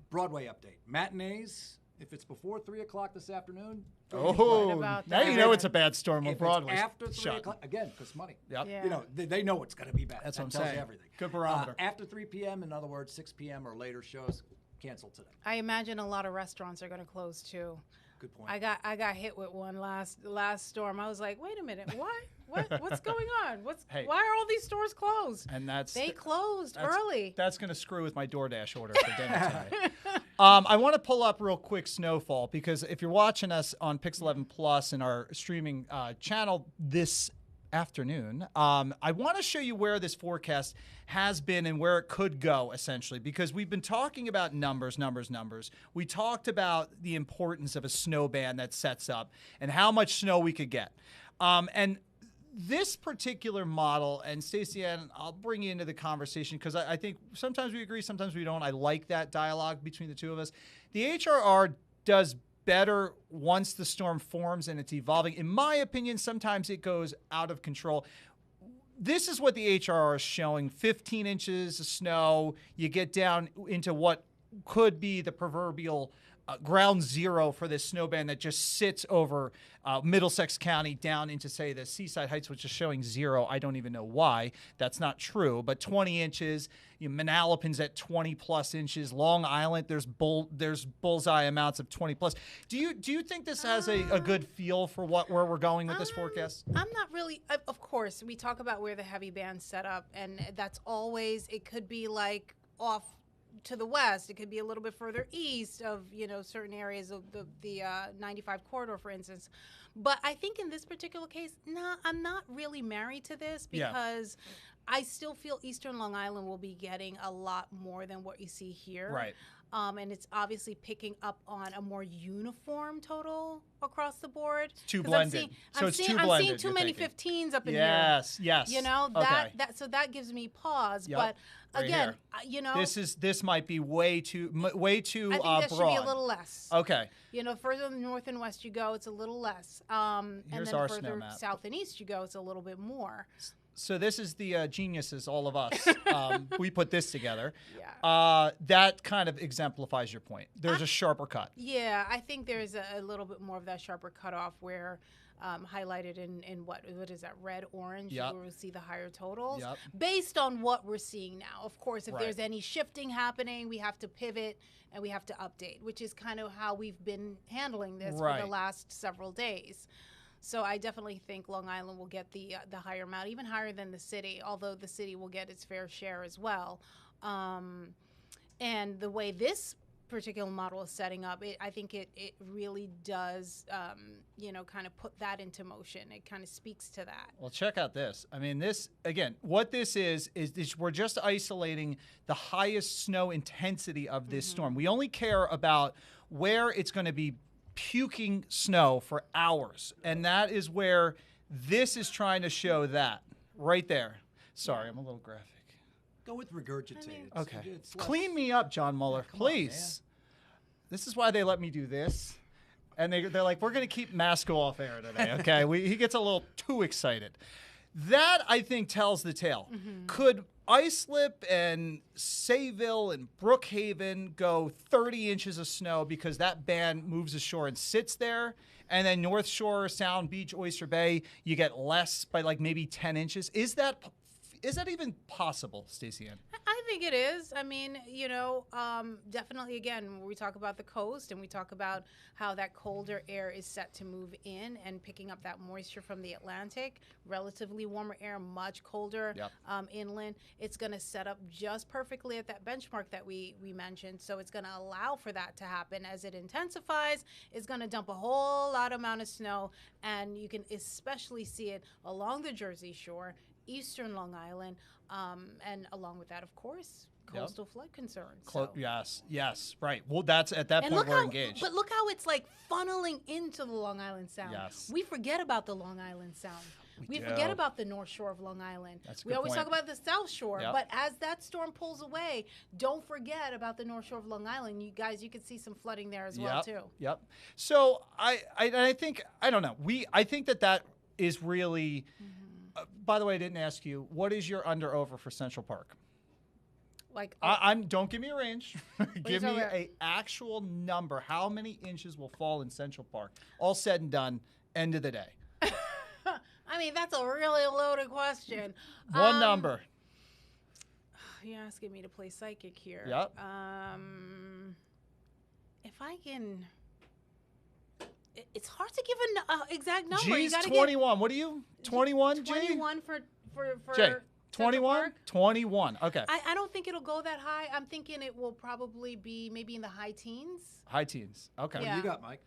Speaker 2: Broadway update. Matinees, if it's before 3 o'clock this afternoon.
Speaker 1: Now you know it's a bad storm on Broadway.
Speaker 2: After 3 o'clock, again, because money.
Speaker 1: Yep.
Speaker 3: Yeah.
Speaker 2: You know, they know it's going to be bad.
Speaker 1: That's
Speaker 2: that
Speaker 1: what I'm
Speaker 2: tells
Speaker 1: saying.
Speaker 2: You everything.
Speaker 1: Good barometer.
Speaker 2: After 3 p.m., in other words, 6 p.m. or later shows, cancel today.
Speaker 3: I imagine a lot of restaurants are going to close too.
Speaker 2: Good point.
Speaker 3: I got hit with one last storm. I was like, wait a minute, what's going on? Why are all these stores closed?
Speaker 1: And
Speaker 3: they closed early.
Speaker 1: That's going to screw with my DoorDash order for dinner today. I want to pull up real quick Snowfall because if you're watching us on PIX11 Plus in our streaming channel this afternoon, I want to show you where this forecast has been and where it could go, essentially, because we've been talking about numbers. We talked about the importance of a snow band that sets up and how much snow we could get. And this particular model, and Stacey Ann, I'll bring you into the conversation because I think sometimes we agree, sometimes we don't. I like that dialogue between the two of us. The HRR does better once the storm forms and it's evolving. In my opinion, sometimes it goes out of control. This is what the HRR is showing, 15 inches of snow. You get down into what could be the proverbial ground zero for this snow band that just sits over Middlesex County down into, say, the Seaside Heights, which is showing 0. I don't even know why. That's not true. But 20 inches. Manalapan's at 20-plus inches. Long Island, there's bullseye amounts of 20-plus. Do you think this has a good feel for where we're going with this forecast?
Speaker 3: I'm not really. Of course, we talk about where the heavy band's set up, and that's always, it could be like off to the west. It could be a little bit further east of, certain areas of the 95 corridor, for instance. But I think in this particular case, I'm not really married to this because I still feel Eastern Long Island will be getting a lot more than what you see here.
Speaker 1: Right.
Speaker 3: And it's obviously picking up on a more uniform total across the board.
Speaker 1: It's too blended.
Speaker 3: I'm seeing too many 15s up in here.
Speaker 1: Yes.
Speaker 3: So that gives me pause.
Speaker 1: Yep.
Speaker 3: But
Speaker 1: Right
Speaker 3: again,
Speaker 1: this might be way too
Speaker 3: I think that should be a little less.
Speaker 1: Okay.
Speaker 3: Further north and west you go, it's a little less. And then
Speaker 1: our
Speaker 3: further
Speaker 1: snow map.
Speaker 3: south and east you go, it's a little bit more.
Speaker 1: So this is the geniuses, all of us. We put this together.
Speaker 3: Yeah.
Speaker 1: That kind of exemplifies your point. There's a sharper cut.
Speaker 3: Yeah, I think there's a little bit more of that sharper cutoff where highlighted in what is that, red, orange,
Speaker 1: Yep.
Speaker 3: where we see the higher totals.
Speaker 1: Yep.
Speaker 3: Based on what we're seeing now. Of course, if
Speaker 1: Right.
Speaker 3: there's any shifting happening, we have to pivot and we have to update, which is kind of how we've been handling this for the last several days. So I definitely think Long Island will get the higher amount, even higher than the city, although the city will get its fair share as well. And the way this particular model is setting up, I think it really does, kind of put that into motion. It kind of speaks to that.
Speaker 1: Well, check out this. I mean, this, again, what this is we're just isolating the highest snow intensity of this storm. We only care about where it's going to be puking snow for hours. And that is where this is trying to show that right there. Sorry, I'm a little graphic.
Speaker 2: Go with regurgitate.
Speaker 1: Okay.
Speaker 2: It's less.
Speaker 1: Clean me up, John Muller, please.
Speaker 2: On,
Speaker 1: this is why they let me do this. And they're like, we're going to keep Masco off air today, okay? He gets a little too excited. That, I think, tells the tale. Could Islip and Sayville and Brookhaven go 30 inches of snow because that band moves ashore and sits there? And then North Shore, Sound Beach, Oyster Bay, you get less by like maybe 10 inches? Is that even possible, Stacey Ann?
Speaker 3: I I think it is. I mean, definitely, again, when we talk about the coast and we talk about how that colder air is set to move in and picking up that moisture from the Atlantic, relatively warmer air, much colder inland, it's going to set up just perfectly at that benchmark that we mentioned. So it's going to allow for that to happen. As it intensifies, it's going to dump a whole lot amount of snow, and you can especially see it along the Jersey Shore, eastern Long Island, and along with that, of course, coastal flood concerns.
Speaker 1: Yes, right. Well, that's at that point we're engaged.
Speaker 3: But look how it's like funneling into the Long Island Sound.
Speaker 1: Yes.
Speaker 3: We forget about the Long Island Sound. We forget about the North Shore of Long Island. We always talk about the South Shore, but as that storm pulls away, don't forget about the North Shore of Long Island. You guys, you could see some flooding there as well too.
Speaker 1: Yep. So I think, I don't know. I think that is really. By the way, I didn't ask you, what is your under/over for Central Park?
Speaker 3: Like,
Speaker 1: don't give me a range. Give me an actual number. How many inches will fall in Central Park? All said and done, end of the day.
Speaker 3: I mean, that's a really loaded question.
Speaker 1: One number.
Speaker 3: You're asking me to play psychic here.
Speaker 1: Yep.
Speaker 3: If I can. It's hard to give an exact number.
Speaker 1: G's 21. What are you? 21, G?
Speaker 3: 21 for
Speaker 1: J. 21? 21. Okay.
Speaker 3: I don't think it'll go that high. I'm thinking it will probably be maybe in the high teens.
Speaker 1: High teens. Okay.
Speaker 2: What do you got, Mike?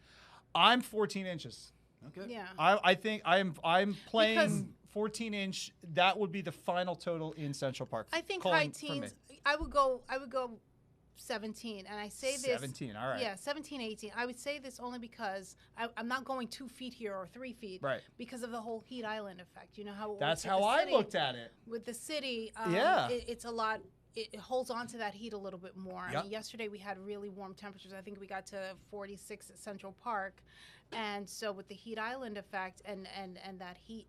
Speaker 1: I'm 14 inches.
Speaker 2: Okay.
Speaker 3: Yeah.
Speaker 1: I think I'm playing 14-inch. That would be the final total in Central Park.
Speaker 3: I think high teens. I would go 17, and I say this
Speaker 1: 17, all right.
Speaker 3: Yeah, 17, 18. I would say this only because I'm not going 2 feet here or 3 feet,
Speaker 1: right?
Speaker 3: Because of the whole heat island effect. You know how it
Speaker 1: that's
Speaker 3: works
Speaker 1: how I looked at it
Speaker 3: with the city. It's a lot. It holds on to that heat a little bit more. I mean, yesterday we had really warm temperatures. I think we got to 46 at Central Park, and so with the heat island effect and that heat,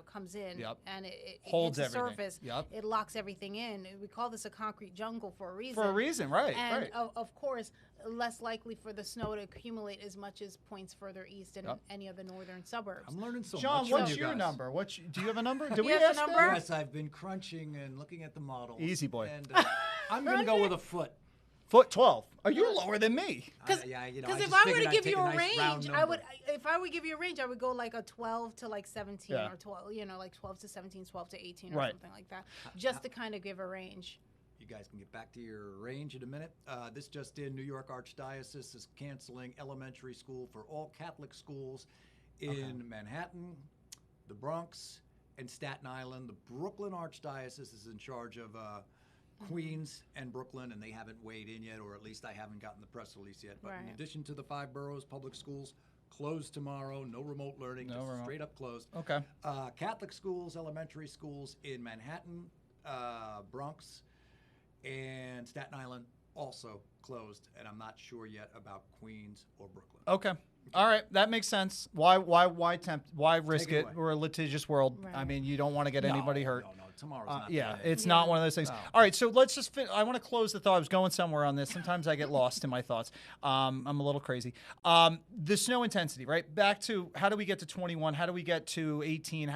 Speaker 3: comes in and it
Speaker 1: holds
Speaker 3: hits the
Speaker 1: everything.
Speaker 3: surface. It locks everything in. We call this a concrete jungle for a reason.
Speaker 1: For a reason, right?
Speaker 3: And
Speaker 1: right.
Speaker 3: Of course, less likely for the snow to accumulate as much as points further east in any of the northern suburbs.
Speaker 2: I'm learning so
Speaker 1: John,
Speaker 2: much.
Speaker 1: John, what's your number? Do you have a number? Did we
Speaker 3: have
Speaker 1: ask
Speaker 3: a number?
Speaker 2: Yes, I've been crunching and looking at the models.
Speaker 1: Easy boy.
Speaker 2: And I'm going to go with a foot.
Speaker 1: Foot 12. Oh, you're lower than me.
Speaker 3: Because if I were to give you a range, I would. If I would give you a range, I would go like a 12 to like 17 or 12. Like 12 to 17, 12 to 18 or something like that, just to kind of give a range.
Speaker 2: You guys can get back to your range in a minute. This just in: New York Archdiocese is canceling elementary school for all Catholic schools in Manhattan, the Bronx, and Staten Island. The Brooklyn Archdiocese is in charge of Queens and Brooklyn, and they haven't weighed in yet, or at least I haven't gotten the press release yet. But in addition to the 5 boroughs, public schools closed tomorrow, no remote learning, straight up closed.
Speaker 1: Okay.
Speaker 2: Catholic schools, elementary schools in Manhattan, Bronx, and Staten Island also closed, and I'm not sure yet about Queens or Brooklyn.
Speaker 1: Okay. All right, that makes sense. Why risk it? We're a litigious world.
Speaker 3: Right.
Speaker 1: I mean, you don't want to get anybody hurt.
Speaker 2: No, tomorrow's not
Speaker 1: it's not one of those things. No. All right, so let's just I want to close the thought. I was going somewhere on this. Sometimes I get lost in my thoughts. I'm a little crazy. The snow intensity, right? Back to how do we get to 21? How do we get to 18,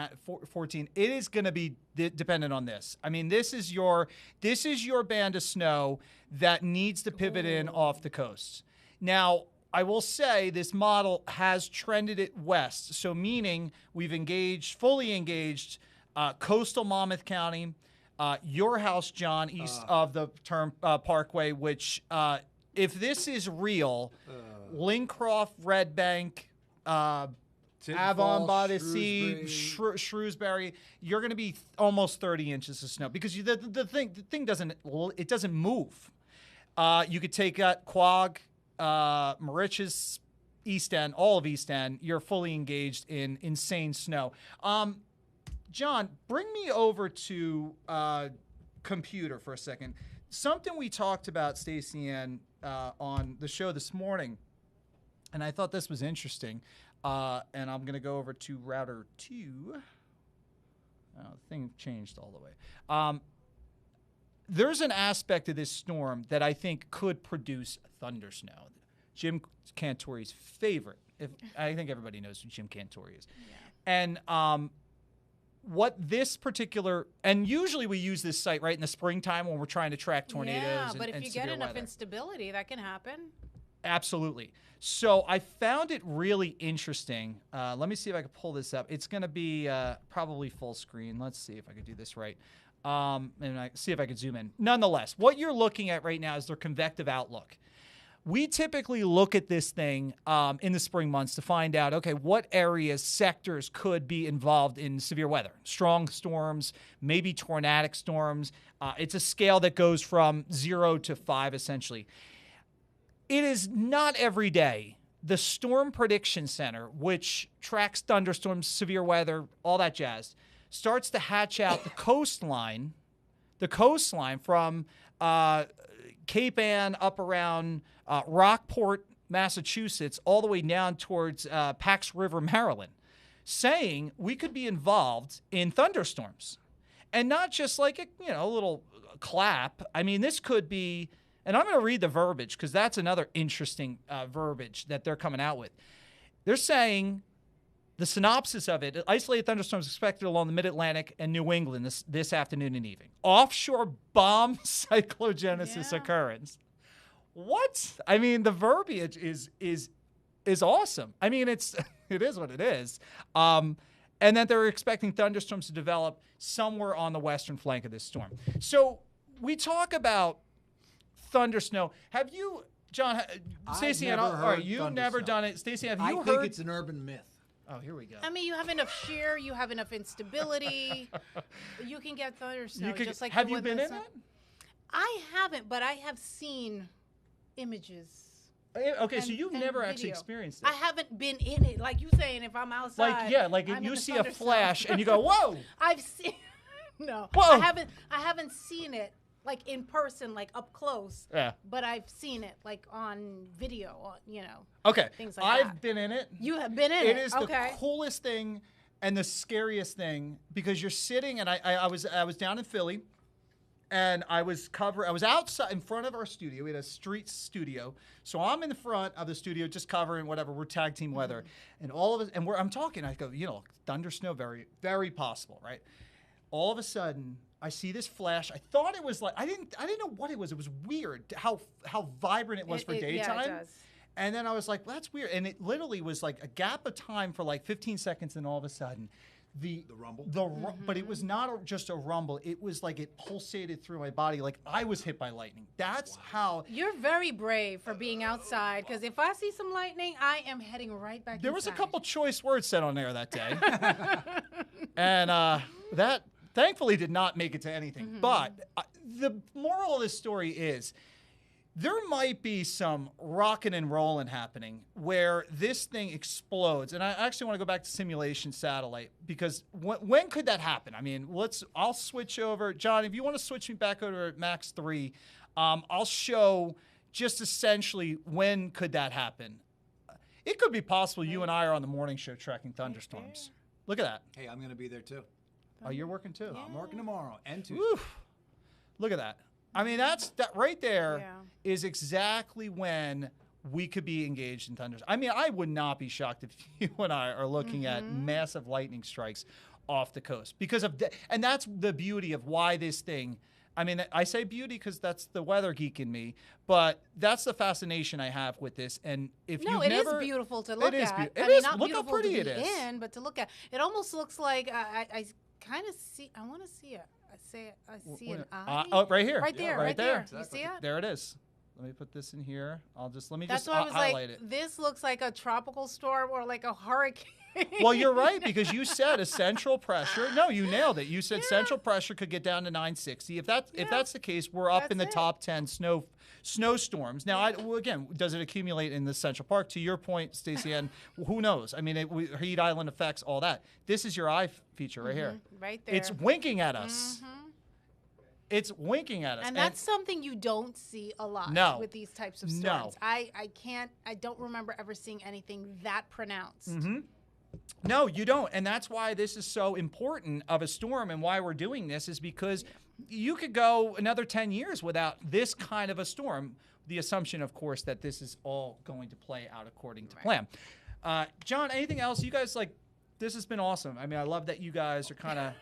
Speaker 1: 14? It is going to be dependent on this. I mean, this is your band of snow that needs to pivot in off the coast. Now, I will say this model has trended it west, so meaning we've fully engaged coastal Monmouth County, your house, John, east of the Parkway, which if this is real, Lincroft, Red Bank, Avon by the Sea, Shrewsbury, you're going to be almost 30 inches of snow because the thing doesn't move. You could take Quogue, Moriches, East End, all of East End, you're fully engaged in insane snow. John, bring me over to computer for a second. Something we talked about, Stacey Ann, on the show this morning, and I thought this was interesting, and I'm going to go over to router 2. The thing changed all the way. There's an aspect of this storm that I think could produce thundersnow. Jim Cantori's favorite. I think everybody knows who Jim Cantori is. Yeah. And what this particular, and usually we use this site right in the springtime when we're trying to track tornadoes.
Speaker 3: Yeah, but if you get enough
Speaker 1: weather.
Speaker 3: instability, that can happen.
Speaker 1: Absolutely. So I found it really interesting. Let me see if I can pull this up. It's going to be probably full screen. Let's see if I can do this right. And I see if I can zoom in. Nonetheless, what you're looking at right now is their convective outlook. We typically look at this thing in the spring months to find out, okay, what areas, sectors could be involved in severe weather, strong storms, maybe tornadic storms. It's a scale that goes from 0 to 5, essentially. It is not every day the Storm Prediction Center, which tracks thunderstorms, severe weather, all that jazz, starts to hatch out the coastline from Cape Ann up around Rockport, Massachusetts, all the way down towards Pax River, Maryland, saying we could be involved in thunderstorms. And not just like a little clap. I mean, this could be, and I'm going to read the verbiage because that's another interesting verbiage that they're coming out with. They're saying the synopsis of it: isolated thunderstorms expected along the mid-Atlantic and New England this afternoon and evening. Offshore bomb cyclogenesis occurrence. What? I mean, the verbiage is awesome. I mean, it is what it is. And that they're expecting thunderstorms to develop somewhere on the western flank of this storm. So we talk about thundersnow. Have you, John, Stacey, you've never done it. Stacey, have you heard?
Speaker 2: I think it's an urban myth.
Speaker 1: Oh, here we go.
Speaker 3: I mean, you have enough shear, you have enough instability. You can get thundersnow. Just like
Speaker 1: have you been in it?
Speaker 3: I haven't, but I have seen images.
Speaker 1: Okay, so you've never actually experienced it.
Speaker 3: I haven't been in it. Like you saying, if I'm outside,
Speaker 1: if you see a flash and you go, "Whoa!"
Speaker 3: I've seen. No,
Speaker 1: whoa.
Speaker 3: I haven't seen it like in person, like up close.
Speaker 1: Yeah.
Speaker 3: But I've seen it like on video,
Speaker 1: Okay.
Speaker 3: Things like that.
Speaker 1: I've been in it.
Speaker 3: You have been in it.
Speaker 1: It is the coolest thing and the scariest thing because you're sitting, and I was down in Philly. And I was outside in front of our studio. We had a street studio. So I'm in the front of the studio just covering whatever. We're tag team weather. And all of us, and I'm talking, I go, thunder snow, very, very possible, right? All of a sudden, I see this flash. I thought it was like, I didn't know what it was. It was weird how vibrant it was for daytime.
Speaker 3: Yeah, it does.
Speaker 1: And then I was like, well, that's weird. And it literally was like a gap of time for like 15 seconds. And all of a sudden, the rumble, but it was not just a rumble. It was like it pulsated through my body, like I was hit by lightning. That's how.
Speaker 3: You're very brave for being outside, because if I see some lightning, I am heading right back.
Speaker 1: There was a couple choice words said on there that day, and that thankfully did not make it to anything. But the moral of this story is, there might be some rocking and rolling happening where this thing explodes. And I actually want to go back to simulation satellite, because when could that happen? I mean, I'll switch over. John, if you want to switch me back over to Max 3, I'll show just essentially when could that happen. It could be possible you and I are on the morning show tracking thunderstorms. Look at that.
Speaker 2: Hey, I'm going to be there too.
Speaker 1: Oh, you're working too?
Speaker 2: Yeah. I'm working tomorrow and Tuesday.
Speaker 1: Oof. Look at that. I mean, that right there is exactly when we could be engaged in thunders. I mean, I would not be shocked if you and I are looking at massive lightning strikes off the coast because of and that's the beauty of why this thing. I mean, I say beauty because that's the weather geek in me, but that's the fascination I have with this. And if you
Speaker 3: it is beautiful to look at.
Speaker 1: It is.
Speaker 3: Not
Speaker 1: look how pretty
Speaker 3: to
Speaker 1: it is.
Speaker 3: But to look at, it almost looks like I kind of see. I want to see it. I see an eye.
Speaker 1: Oh, right here.
Speaker 3: Right there.
Speaker 1: Right there.
Speaker 3: Exactly. You see it?
Speaker 1: There it is. Let me put this in here. Let me
Speaker 3: That's
Speaker 1: just
Speaker 3: why I was
Speaker 1: highlight it.
Speaker 3: This looks like a tropical storm or like a hurricane.
Speaker 1: Well, you're right, because you said a central pressure. No, you nailed it. You said central pressure could get down to 960. If that's the case, we're up in the top 10 snowstorms. Now, again, does it accumulate in the Central Park? To your point, Stacey, and who knows? I mean, heat island effects, all that. This is your eye feature right here.
Speaker 3: Right there.
Speaker 1: It's winking at us. It's winking at us.
Speaker 3: And that's something you don't see a lot with these types of storms. I don't remember ever seeing anything that pronounced.
Speaker 1: No, you don't. And that's why this is so important of a storm, and why we're doing this is because you could go another 10 years without this kind of a storm. The assumption, of course, that this is all going to play out according to plan. John, anything else? You guys this has been awesome. I mean, I love that you guys are kind of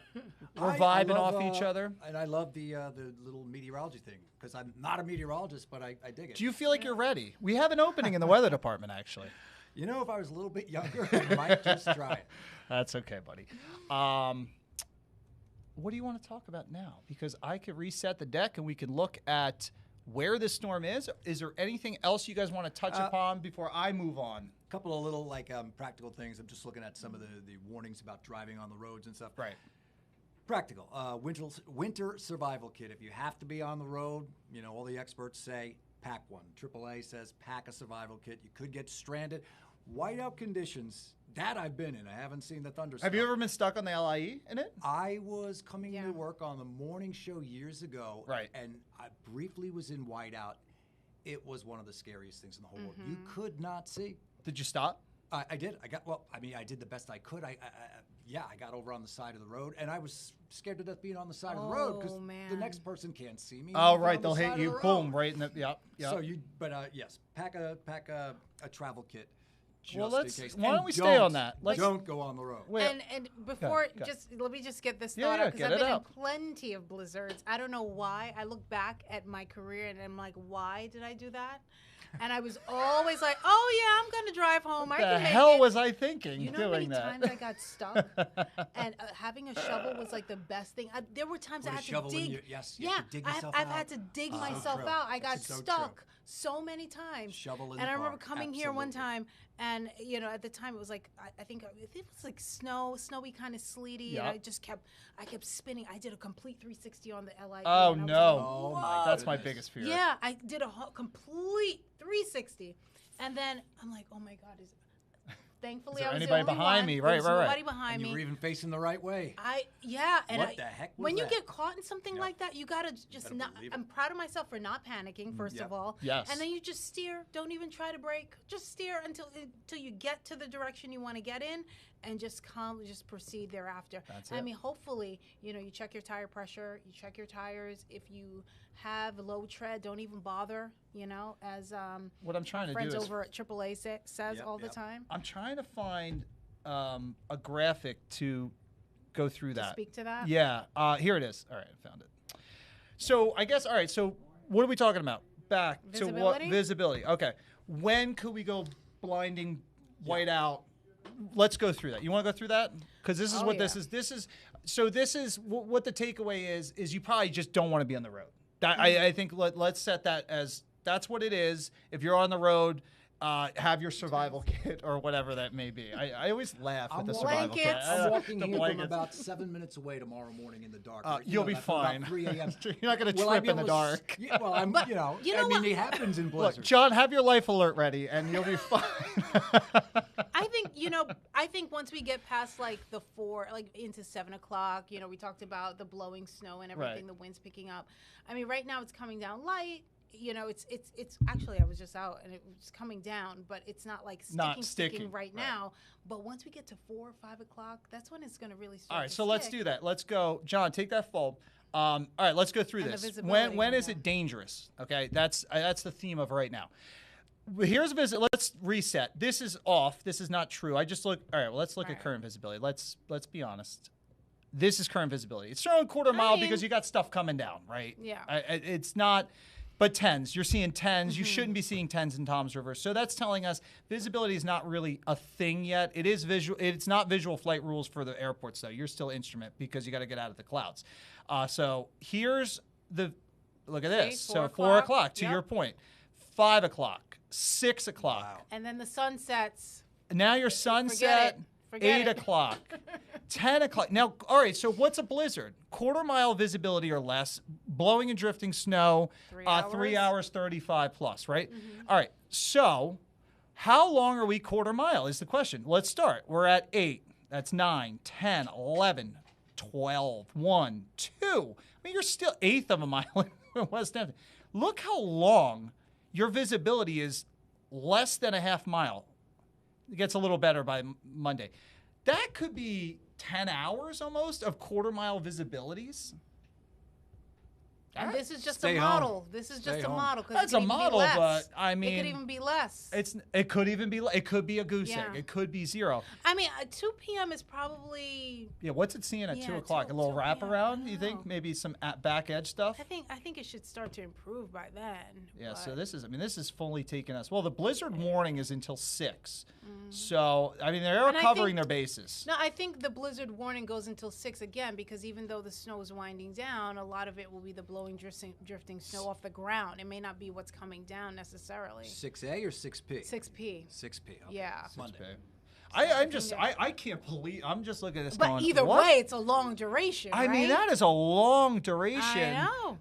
Speaker 1: vibing off each other.
Speaker 2: And I love the little meteorology thing because I'm not a meteorologist, but I dig it.
Speaker 1: Do you feel like you're ready? We have an opening in the weather department, actually.
Speaker 2: You know, if I was a little bit younger, I might just try it.
Speaker 1: That's okay, buddy. What do you want to talk about now? Because I could reset the deck and we can look at where this storm is. Is there anything else you guys want to touch upon before I move on?
Speaker 2: A couple of little practical things. I'm just looking at some of the warnings about driving on the roads and stuff.
Speaker 1: Right.
Speaker 2: Practical. Winter survival kit. If you have to be on the road, you know, all the experts say pack one. AAA says pack a survival kit. You could get stranded. Whiteout conditions, that I've been in. I haven't seen the thunderstorm.
Speaker 1: Have you ever been stuck on the LIE in it?
Speaker 2: I was coming to work on the morning show years ago.
Speaker 1: Right.
Speaker 2: And I briefly was in whiteout. It was one of the scariest things in the whole world. You could not see.
Speaker 1: Did you stop?
Speaker 2: I did. I did the best I could. I got over on the side of the road, and I was scared to death being on the side of the road because the next person can't see me.
Speaker 1: Oh, right. They'll hit you. Boom, right in the, yep.
Speaker 2: So yes, pack a travel kit.
Speaker 1: Well, why don't we stay on that?
Speaker 2: Don't go on the road.
Speaker 3: And before, let me just get this thought out, because I've been in plenty of blizzards. I don't know why. I look back at my career and I'm like, why did I do that? And I was always like, oh yeah, I'm gonna drive home.
Speaker 1: What the hell was I thinking?
Speaker 3: You know how many times I got stuck? And having a shovel was like the best thing. There were times I had to dig. I've had to dig myself out. I got stuck so many times.
Speaker 2: Shovel in
Speaker 3: and
Speaker 2: the
Speaker 3: I remember
Speaker 2: car.
Speaker 3: coming here one time, and you know, at the time it was like I think it was like snowy, kind of sleety, and I kept spinning. I did a complete 360 on the LIE.
Speaker 1: Oh no!
Speaker 3: Like,
Speaker 2: oh my!
Speaker 1: That's my biggest fear.
Speaker 3: Yeah, I did a complete 360, and then I'm like, oh my god, thankfully I was
Speaker 1: anybody
Speaker 3: the only
Speaker 1: behind
Speaker 3: one.
Speaker 1: me? Right.
Speaker 3: Nobody behind
Speaker 2: and
Speaker 3: me.
Speaker 2: you were even facing the right way.
Speaker 3: And
Speaker 2: what the heck was
Speaker 3: when
Speaker 2: that?
Speaker 3: you get caught in something like that, you gotta just not. I'm proud of myself for not panicking. First of all,
Speaker 1: yes.
Speaker 3: And then you just steer. Don't even try to brake. Just steer until you get to the direction you want to get in, and just calmly just proceed thereafter.
Speaker 1: That's
Speaker 3: I mean, hopefully, you know, you check your tire pressure, you check your tires. If you have low tread, don't even bother. You know, as
Speaker 1: what I'm trying to
Speaker 3: friends
Speaker 1: do is
Speaker 3: over at AAA says all the time.
Speaker 1: I'm trying to find a graphic to go through that.
Speaker 3: Speak to that?
Speaker 1: Yeah. Here it is. All right, I found it. So I guess, all right, so what are we talking about? Back to what? Visibility. Okay. When could we go blinding whiteout? Let's go through that. You want to go through that? Because this is what this is. This is what the takeaway is you probably just don't want to be on the road. I think let's set that as that's what it is. If you're on the road, have your survival kit or whatever that may be. I always laugh at the survival kit.
Speaker 2: I'm walking here from about 7 minutes away tomorrow morning in the dark.
Speaker 1: You'll be fine.
Speaker 2: About 3 a.m.
Speaker 1: You're not going to trip in the dark.
Speaker 2: Well, it happens in blizzards.
Speaker 1: Look, John, have your life alert ready, and you'll be fine.
Speaker 3: I think once we get past like the 4, like into 7 o'clock, you know, we talked about the blowing snow and everything, the wind's picking up. I mean, right now it's coming down light. You know, it's actually I was just out and it was coming down, but it's not like sticking right now. But once we get to 4 or 5 o'clock, that's when it's going to really start.
Speaker 1: All right, so let's do that. Let's go, John. Take that fold. All right, let's go through this. When is it dangerous? Okay, that's the theme of right now. Here's a visit. Let's reset. This is off. This is not true. I just look. All right, well, let's look at current visibility. Let's be honest. This is current visibility. It's showing quarter mile because you got stuff coming down, right?
Speaker 3: Yeah.
Speaker 1: It's not. But 10s, you're seeing 10s. You shouldn't be seeing 10s in Tom's River. So that's telling us visibility is not really a thing yet. It is visual. It's not visual flight rules for the airports, though. You're still instrument because you got to get out of the clouds. So here's look at this. So 4 o'clock, to your point. 5 o'clock, 6 o'clock. Wow.
Speaker 3: And then the sun sets.
Speaker 1: Now your sunset.
Speaker 3: Forget
Speaker 1: 8 o'clock, 10 o'clock. Now, all right, so what's a blizzard? Quarter mile visibility or less, blowing and drifting snow, 3 hours, 35 plus, right? All right, so how long are we quarter mile is the question. Let's start. We're at 8. That's 9, 10, 11, 12, 1, 2. I mean, you're still 1/8 of a mile in West Hampton. Look how long your visibility is, less than a half mile. It gets a little better by Monday. That could be 10 hours almost of quarter mile visibilities.
Speaker 3: And this is just
Speaker 2: Stay
Speaker 3: a model.
Speaker 2: home.
Speaker 3: This is
Speaker 2: Stay
Speaker 3: just a
Speaker 2: home.
Speaker 3: model.
Speaker 1: That's a model, but I mean,
Speaker 3: it could even be less.
Speaker 1: It could even be. It could be a goose egg.
Speaker 3: Yeah.
Speaker 1: It could be 0.
Speaker 3: I mean, 2 p.m. is probably.
Speaker 1: Yeah, what's it seeing at 2
Speaker 3: Yeah,
Speaker 1: o'clock?
Speaker 3: 2
Speaker 1: A little
Speaker 3: 2
Speaker 1: wraparound?
Speaker 3: p.m.
Speaker 1: You think maybe some back edge stuff?
Speaker 3: I think it should start to improve by then.
Speaker 1: Yeah.
Speaker 3: but-
Speaker 1: So this is fully taking us. Well, the blizzard warning is until 6. So I mean, they are
Speaker 3: And I
Speaker 1: covering
Speaker 3: think-
Speaker 1: their bases.
Speaker 3: No, I think the blizzard warning goes until 6 again because even though the snow is winding down, a lot of it will be the blowing, drifting snow off the ground. It may not be what's coming down necessarily.
Speaker 2: 6A or 6P?
Speaker 3: 6P.
Speaker 2: 6P. Okay.
Speaker 3: Yeah.
Speaker 2: Monday.
Speaker 1: I can't believe. I'm just looking at this.
Speaker 3: But
Speaker 1: going,
Speaker 3: either
Speaker 1: what?
Speaker 3: way, it's a long duration.
Speaker 1: I mean,
Speaker 3: right?
Speaker 1: that is a long duration.
Speaker 3: I know.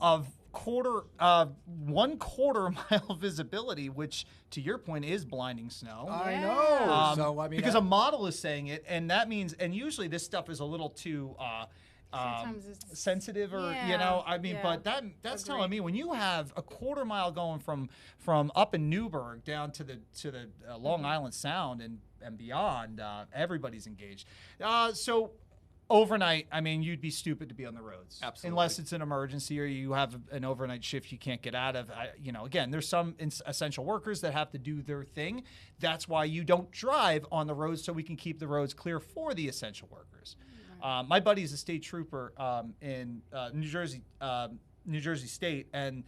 Speaker 1: Of 1/4 mile visibility, which to your point is blinding snow.
Speaker 2: I
Speaker 3: Yeah.
Speaker 2: know. So I mean,
Speaker 1: because a model is saying it, and that means, and usually this stuff is a little too
Speaker 3: Sometimes it's-
Speaker 1: sensitive, or
Speaker 3: Yeah,
Speaker 1: I mean,
Speaker 3: yeah.
Speaker 1: but that's telling
Speaker 3: Agreed.
Speaker 1: me when you have a 1/4 mile going from up in Newburgh down to the Long Island Sound and beyond, everybody's engaged. So overnight, I mean, you'd be stupid to be on the roads.
Speaker 2: Absolutely.
Speaker 1: Unless it's an emergency or you have an overnight shift you can't get out of. Again, there's some essential workers that have to do their thing. That's why you don't drive on the roads, so we can keep the roads clear for the essential workers. My buddy's a state trooper in New Jersey State, and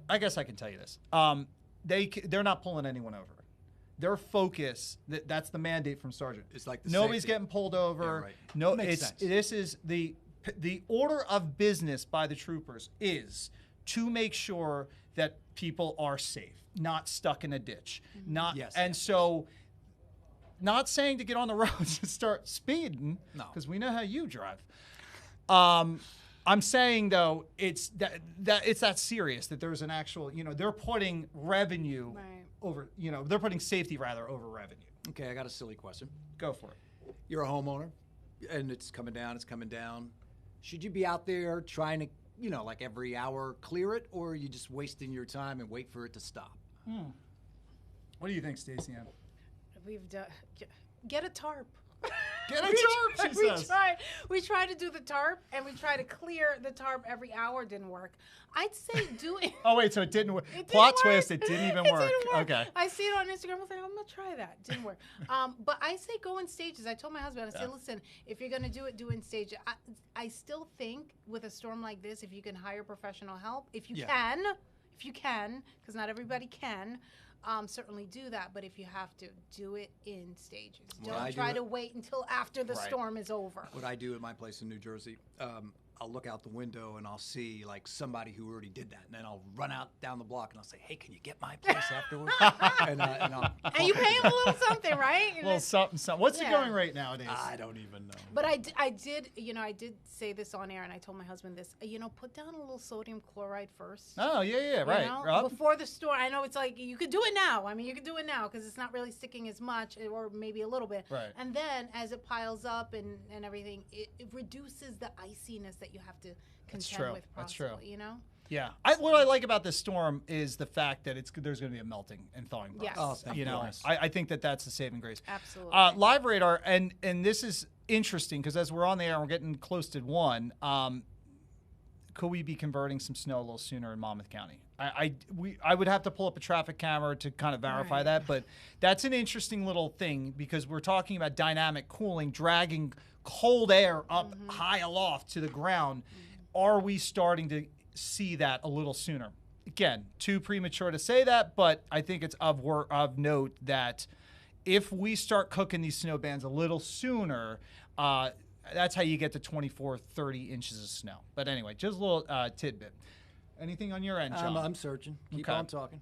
Speaker 1: I guess I can tell you this. They're not pulling anyone over. Their focus, that's the mandate from Sergeant.
Speaker 2: It's like the
Speaker 1: nobody's
Speaker 2: safety.
Speaker 1: getting pulled over.
Speaker 2: Yeah, right.
Speaker 1: No,
Speaker 2: Makes sense.
Speaker 1: this is the order of business by the troopers is to make sure that people are safe, not stuck in a ditch, so. Not saying to get on the roads and start speeding, because we know how you drive. I'm saying though, it's that it's that serious that there's an actual, they're putting revenue over, they're putting safety rather over revenue.
Speaker 2: Okay, I got a silly question.
Speaker 1: Go for it.
Speaker 2: You're a homeowner, and it's coming down. Should you be out there trying to, like every hour clear it, or are you just wasting your time and wait for it to stop?
Speaker 1: What do you think, Stacey Ann?
Speaker 3: We've done. Get a tarp.
Speaker 1: Get a tarp, she says.
Speaker 3: We tried to do the tarp, and we tried to clear the tarp every hour. Didn't work. I'd say do it.
Speaker 1: Oh wait, so it didn't work.
Speaker 3: It
Speaker 1: Plot
Speaker 3: didn't
Speaker 1: twist,
Speaker 3: work.
Speaker 1: it didn't even
Speaker 3: It
Speaker 1: work.
Speaker 3: didn't work.
Speaker 1: Okay.
Speaker 3: I see it on Instagram. I was like, I'm gonna try that. Didn't work. But I say go in stages. I told my husband, I said, listen, if you're gonna do it, do it in stages. I still think with a storm like this, if you can hire professional help, if you can, because not everybody can. Certainly do that, but if you have to, do it in stages. Don't try to wait until after the storm is over.
Speaker 2: What I do at my place in New Jersey, I'll look out the window and I'll see like somebody who already did that, and then I'll run out down the block and I'll say, "Hey, can you get my place afterwards?" and
Speaker 3: you pay them a little something, right?
Speaker 1: A little something. What's it going right nowadays?
Speaker 2: I don't even know.
Speaker 3: But I did say this on air, and I told my husband this. Put down a little sodium chloride first.
Speaker 1: Oh yeah, right.
Speaker 3: Before the storm. I know it's like you could do it now. I mean, you could do it now because it's not really sticking as much, or maybe a little bit.
Speaker 1: Right.
Speaker 3: And then as it piles up and everything, it reduces the iciness that you have to contend with.
Speaker 1: That's true.
Speaker 3: Yeah.
Speaker 1: What I like about this storm is the fact that there's going to be a melting and thawing process.
Speaker 3: Yes.
Speaker 2: Oh, thank goodness.
Speaker 1: I think that's the saving grace.
Speaker 3: Absolutely.
Speaker 1: Live radar, and this is interesting because as we're on the air, and we're getting close to 1. Could we be converting some snow a little sooner in Monmouth County? I would have to pull up a traffic camera to kind of verify that, but that's an interesting little thing because we're talking about dynamic cooling, dragging cold air up high aloft to the ground. Are we starting to see that a little sooner? Again, too premature to say that, but I think it's of note that if we start cooking these snow bands a little sooner, that's how you get to 24, 30 inches of snow. But anyway, just a little tidbit. Anything on your end, John?
Speaker 2: I'm searching. Keep on talking.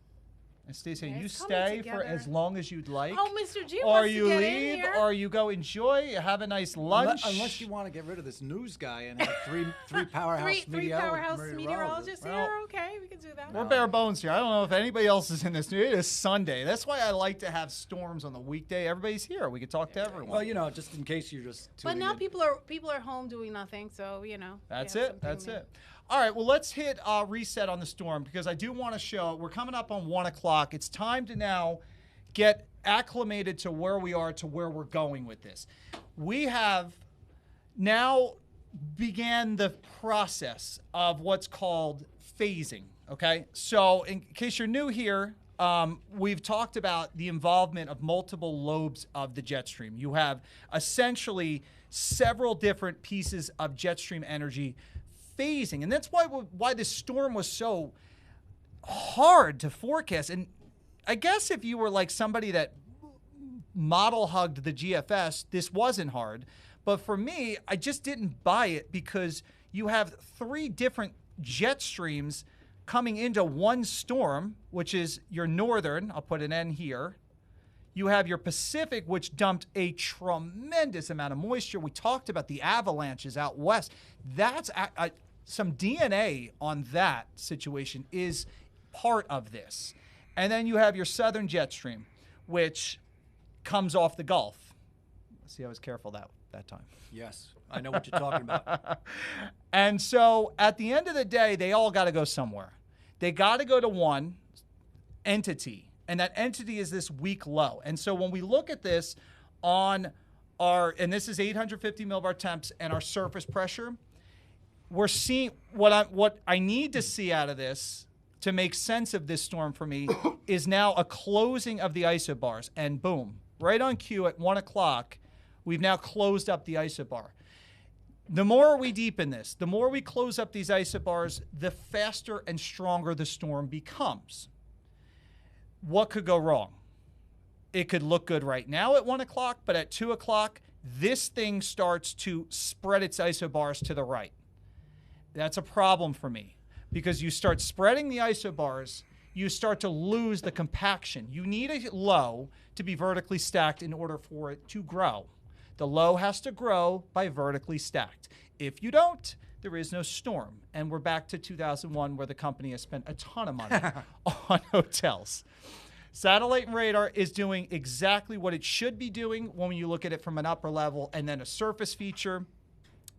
Speaker 1: And Stacey,
Speaker 3: Yeah,
Speaker 1: you
Speaker 3: it's coming
Speaker 1: stay for
Speaker 3: together.
Speaker 1: as long as you'd like.
Speaker 3: Oh, Mr. G
Speaker 1: Or
Speaker 3: wants
Speaker 1: you
Speaker 3: to get in
Speaker 1: leave,
Speaker 3: here.
Speaker 1: or you go enjoy, have a nice lunch.
Speaker 2: Unless you want to get rid of this news guy and have three powerhouse
Speaker 3: three powerhouse meteorologists.
Speaker 2: Well,
Speaker 3: Yeah, okay, we can do that.
Speaker 1: We're bare bones here. I don't know if anybody else is in this. It is Sunday. That's why I like to have storms on the weekday. Everybody's here. We can talk to everyone.
Speaker 2: Well, just in case you're just
Speaker 3: But
Speaker 2: tuning
Speaker 3: now
Speaker 2: in.
Speaker 3: people are home doing nothing, so
Speaker 1: That's
Speaker 3: we have
Speaker 1: it. That's
Speaker 3: something
Speaker 1: it. All right. Well, let's hit reset on the storm because I do want to show. We're coming up on 1 o'clock. It's time to now get acclimated to where we are, to where we're going with this. We have now began the process of what's called phasing. Okay, so in case you're new here, we've talked about the involvement of multiple lobes of the jet stream. You have essentially several different pieces of jet stream energy phasing, and that's why this storm was so hard to forecast. And I guess if you were like somebody that model hugged the GFS, this wasn't hard. But for me, I just didn't buy it because you have 3 different jet streams coming into one storm, which is your northern. I'll put an N here. You have your Pacific, which dumped a tremendous amount of moisture. We talked about the avalanches out west. That's some DNA on that situation is part of this. And then you have your southern jet stream, which comes off the Gulf. See, I was careful that time.
Speaker 2: Yes, I know what you're talking about.
Speaker 1: And so at the end of the day, they all got to go somewhere. They got to go to one entity, and that entity is this weak low. And so when we look at this on and this is 850 millibar temps and our surface pressure, we're seeing what I need to see out of this to make sense of this storm for me is now a closing of the isobars. And boom, right on cue at 1 o'clock, we've now closed up the isobar. The more we deepen this, the more we close up these isobars, the faster and stronger the storm becomes. What could go wrong? It could look good right now at 1 o'clock, but at 2 o'clock, this thing starts to spread its isobars to the right. That's a problem for me because you start spreading the isobars, you start to lose the compaction. You need a low to be vertically stacked in order for it to grow. The low has to grow by vertically stacked. If you don't, there is no storm. And we're back to 2001 where the company has spent a ton of money on hotels. Satellite and radar is doing exactly what it should be doing when you look at it from an upper level and then a surface feature,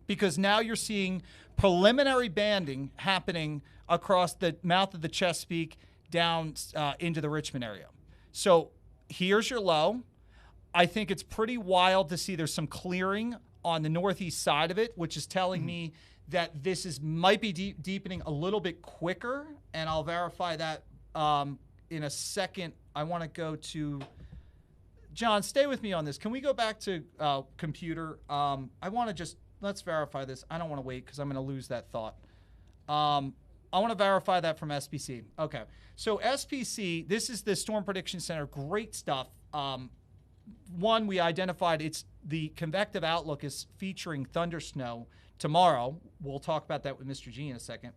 Speaker 1: because now you're seeing preliminary banding happening across the mouth of the Chesapeake down into the Richmond area. So here's your low. I think it's pretty wild to see there's some clearing on the northeast side of it, which is telling me that this might be deepening a little bit quicker, and I'll verify that in a second. I want to go to John. Stay with me on this. Can we go back to computer? I want to let's verify this. I don't want to wait because I'm going to lose that thought. I want to verify that from SPC. Okay, so SPC, this is the Storm Prediction Center. Great stuff. One, we identified the convective outlook is featuring thundersnow tomorrow. We'll talk about that with Mr. G in a second.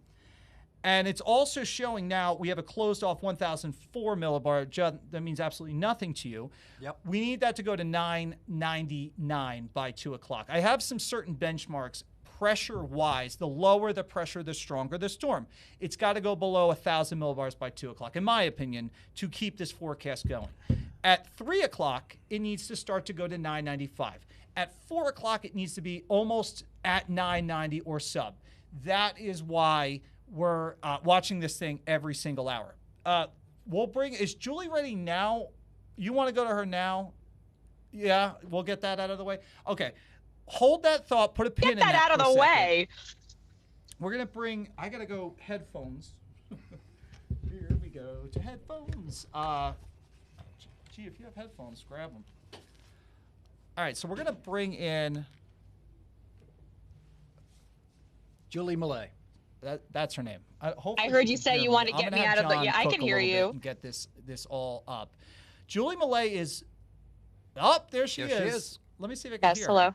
Speaker 1: And it's also showing now we have a closed off 1004 millibar. That means absolutely nothing to you.
Speaker 2: Yep.
Speaker 1: We need that to go to 999 by 2 o'clock. I have some certain benchmarks pressure-wise. The lower the pressure, the stronger the storm. It's got to go below 1,000 millibars by 2 o'clock, in my opinion, to keep this forecast going. At 3 o'clock, it needs to start to go to 995. At 4 o'clock, it needs to be almost at 990 or sub. That is why we're watching this thing every single hour. Is Julie ready now? You want to go to her now? Yeah, we'll get that out of the way. Okay, hold that thought, put a pin in that.
Speaker 4: Get that out of the way.
Speaker 1: We're going to I got to go headphones. Here we go to headphones. Gee, if you have headphones, grab them. All right, so we're going to bring in
Speaker 2: Julie Millay.
Speaker 1: That's her name.
Speaker 4: I heard you say you want to get me out of the. Yeah, I can hear you.
Speaker 1: And get this all up. Julie Millay is up. There she is. Let me see if I can hear
Speaker 4: hello.
Speaker 1: her.